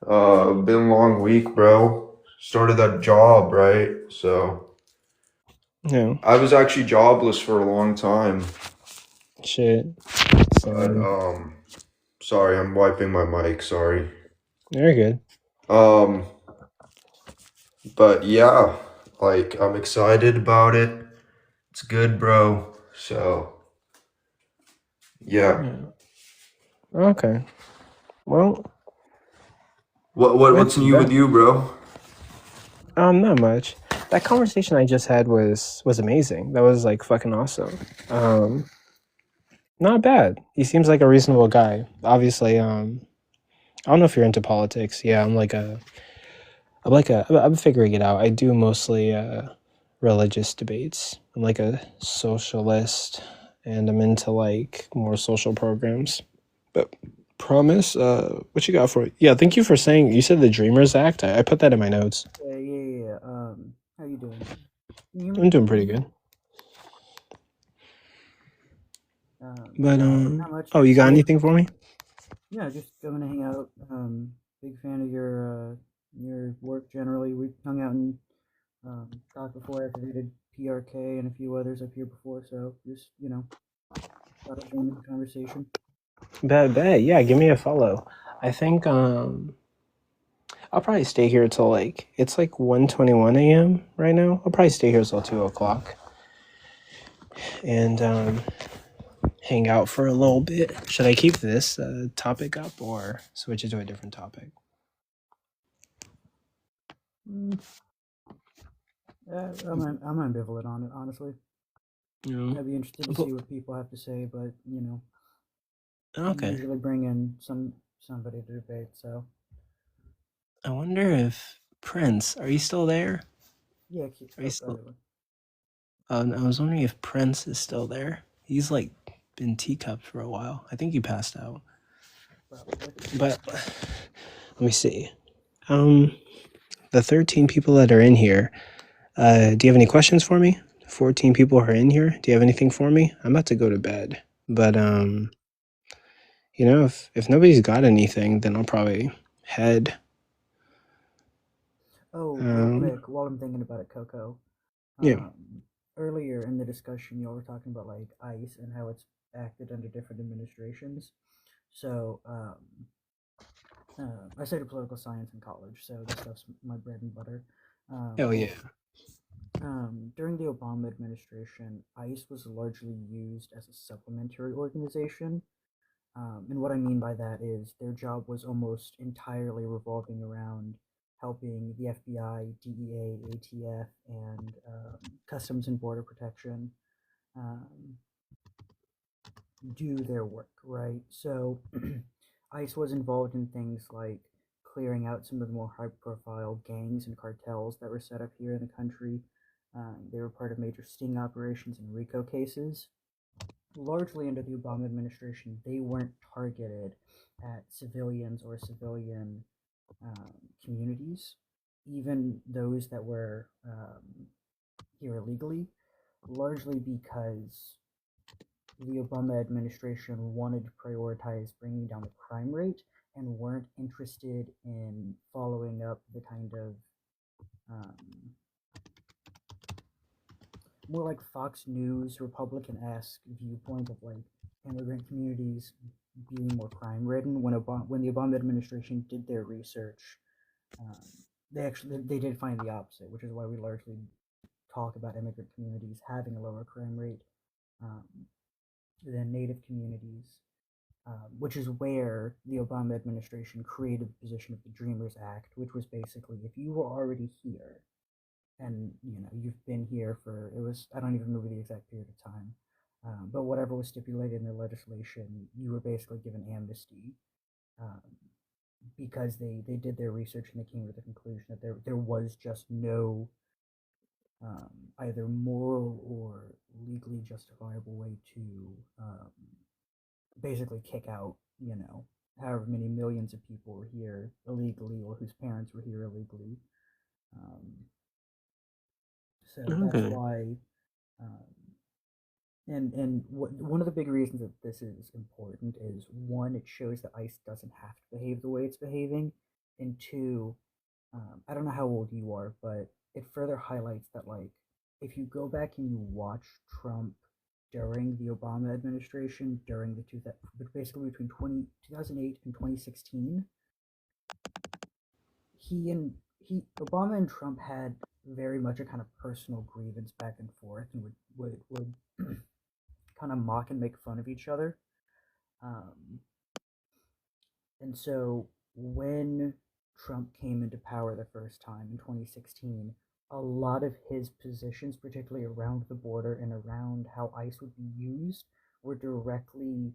A: Been a long week, bro. Started that job, right? So.
T: Yeah.
A: I was actually jobless for a long time.
T: Shit.
A: But, sorry, I'm wiping my mic. Sorry.
T: Very good.
A: But yeah, like I'm excited about it. It's good, bro. So yeah.
T: Okay. Well,
A: what's new with you, bro?
T: Not much. That conversation I just had was amazing. That was like fucking awesome. Not bad. He seems like a reasonable guy. Obviously, I don't know if you're into politics. Yeah, I'm figuring it out. I do mostly religious debates. I'm like a socialist, and I'm into like more social programs. But promise, what you got for it? Yeah, thank you for saying. You said the Dreamers Act. I put that in my notes.
N: Yeah. How you doing?
T: I'm doing pretty good. But
N: not much.
T: you got anything for me?
N: Yeah, just going to hang out. Big fan of your work generally. We've hung out and talked before after we did PRK and a few others up here before. So just thought I'd join the conversation.
T: Bet. Yeah, give me a follow. I think I'll probably stay here till it's like 1:21 a.m. right now. I'll probably stay here till 2 o'clock and hang out for a little bit. Should I keep this topic up or switch it to a different topic?
N: I'm ambivalent on it, honestly. I'd be interested to see what people have to say, but
T: Okay.
N: I usually bring in somebody to debate. So
T: I wonder if Prince, are you still there?
N: yeah,
T: are you still? I was wondering if Prince is still there. He's like been teacupped for a while. I think he passed out. But let me see. The 13 people that are in here. Do you have any questions for me? 14 people are in here. Do you have anything for me? I'm about to go to bed. But if nobody's got anything, then I'll probably head.
N: Real quick, while I'm thinking about it, Coco.
T: Yeah.
N: Earlier in the discussion, y'all were talking about like ICE and how it's acted under different administrations. So, I studied political science in college, so this stuff's my bread and butter.
T: Hell yeah.
N: During the Obama administration, ICE was largely used as a supplementary organization. And what I mean by that is their job was almost entirely revolving around helping the FBI, DEA, ATF, and Customs and Border Protection do their work, right? So ICE was involved in things like clearing out some of the more high-profile gangs and cartels that were set up here in the country. They were part of major sting operations and RICO cases. Largely under the Obama administration, they weren't targeted at civilians or civilian communities, even those that were here illegally, largely because the Obama administration wanted to prioritize bringing down the crime rate and weren't interested in following up the kind of more like Fox News Republican-esque viewpoint of like immigrant communities being more crime-ridden. When the Obama administration did their research, they did find the opposite, which is why we largely talk about immigrant communities having a lower crime rate than Native communities, which is where the Obama administration created the position of the Dreamers Act, which was basically if you were already here and you've been here for I don't even remember the exact period of time, but whatever was stipulated in the legislation, you were basically given amnesty because they did their research and they came to the conclusion that there was just no either moral or legally justifiable way to basically kick out, however many millions of people were here illegally or whose parents were here illegally. So that's why, one of the big reasons that this is important is one, it shows that ICE doesn't have to behave the way it's behaving, and two, I don't know how old you are, but it further highlights that like if you go back and you watch Trump during the Obama administration during basically between 2008 and 2016, Obama and Trump had very much a kind of personal grievance back and forth and would kind of mock and make fun of each other. And so when Trump came into power the first time in 2016, a lot of his positions, particularly around the border and around how ICE would be used, were directly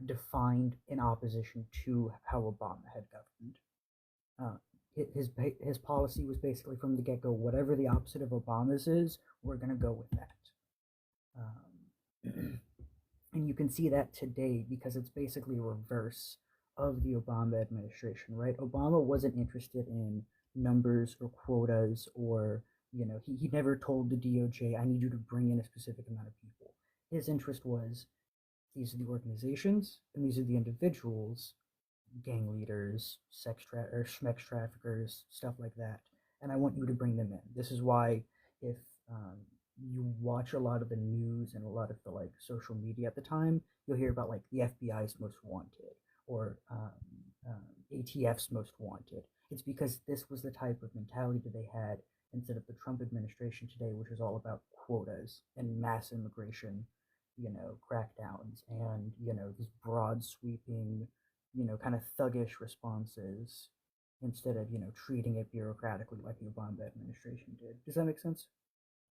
N: defined in opposition to how Obama had governed. His policy was basically from the get-go, whatever the opposite of Obama's is, we're going to go with that. And you can see that today because it's basically a reverse of the Obama administration, right? Obama wasn't interested in numbers or quotas or, he never told the DOJ, I need you to bring in a specific amount of people. His interest was, these are the organizations and these are the individuals, gang leaders, schmex traffickers, stuff like that. And I want you to bring them in. This is why if you watch a lot of the news and a lot of the like social media at the time, you'll hear about like the FBI's most wanted or ATF's most wanted. It's because this was the type of mentality that they had instead of the Trump administration today, which is all about quotas and mass immigration, crackdowns and, these broad sweeping, kind of thuggish responses instead of, treating it bureaucratically like the Obama administration did. Does that make sense?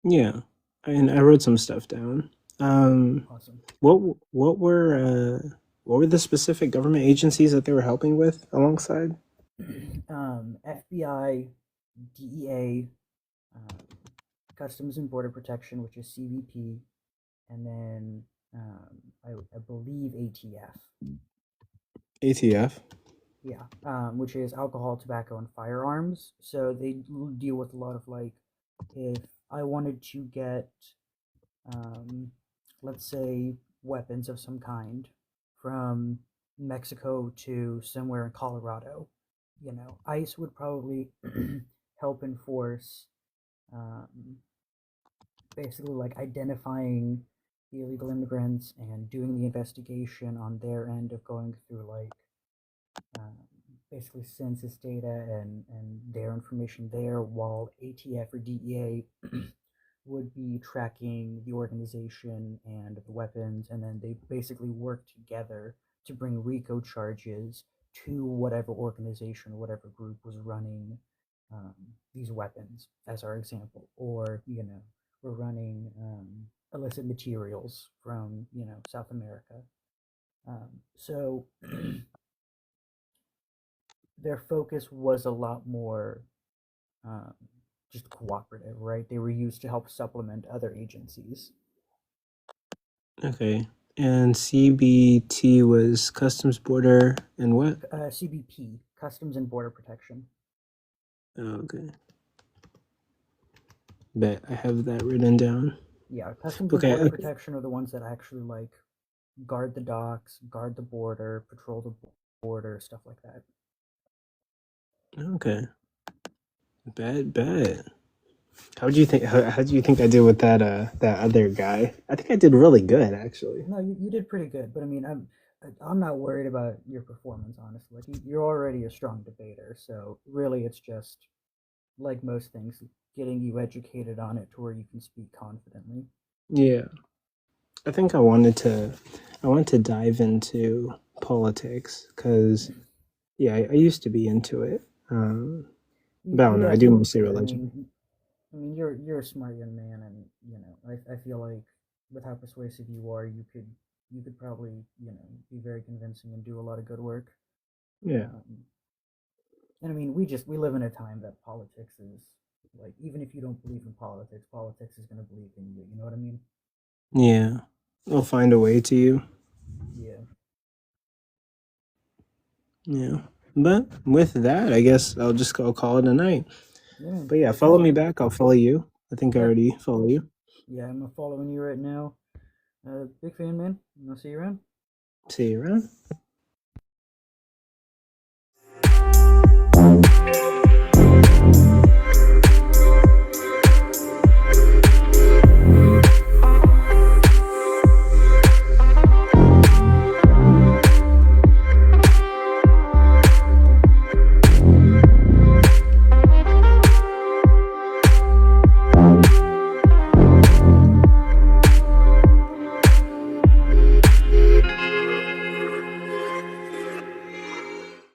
K: Yeah, and I wrote some stuff down.
N: Awesome.
K: What were the specific government agencies that they were helping with alongside?
N: FBI, DEA, Customs and Border Protection, which is CBP, and then I believe ATF.
K: ATF?
N: Yeah, which is alcohol, tobacco, and firearms. So they deal with a lot of like, if I wanted to get, let's say, weapons of some kind from Mexico to somewhere in Colorado, ICE would probably help enforce basically like identifying the illegal immigrants and doing the investigation on their end of going through like basically census data and their information there, while ATF or DEA would be tracking the organization and the weapons, and then they basically work together to bring RICO charges to whatever organization or whatever group was running these weapons, as our example. Or, we're running illicit materials from, South America. So their focus was a lot more just cooperative, right? They were used to help supplement other agencies.
K: Okay. And CBT was Customs Border and what?
N: CBP, Customs and Border Protection.
K: Oh, okay. Bet I have that written down.
N: Yeah, Customs and Border Protection are the ones that actually like guard the docks, guard the border, patrol the border, stuff like that.
K: Okay. Bet. How do you think? How do you think I did with that other guy? I think I did really good, actually.
N: No, you did pretty good, but I mean, I'm not worried about your performance, honestly. Like you're already a strong debater, so really, it's just like most things, getting you educated on it to where you can speak confidently.
K: Yeah, I think I wanted to dive into politics because, yeah, I used to be into it. But I don't know. I do mostly religion.
N: I mean, you're a smart young man, and you know, I feel like with how persuasive you are, you could probably be very convincing and do a lot of good work.
K: Yeah.
N: And I mean, we live in a time that politics is like, even if you don't believe in politics, politics is going to believe in you. You know what I mean?
K: Yeah, they'll find a way to you. Yeah. But with that, I guess I'll just go call it a night.
N: Yeah.
K: But yeah, follow me back. I'll follow you. I think I already follow you.
N: Yeah, I'm following you right now. Big fan, man. I'll see you around.
K: See you around.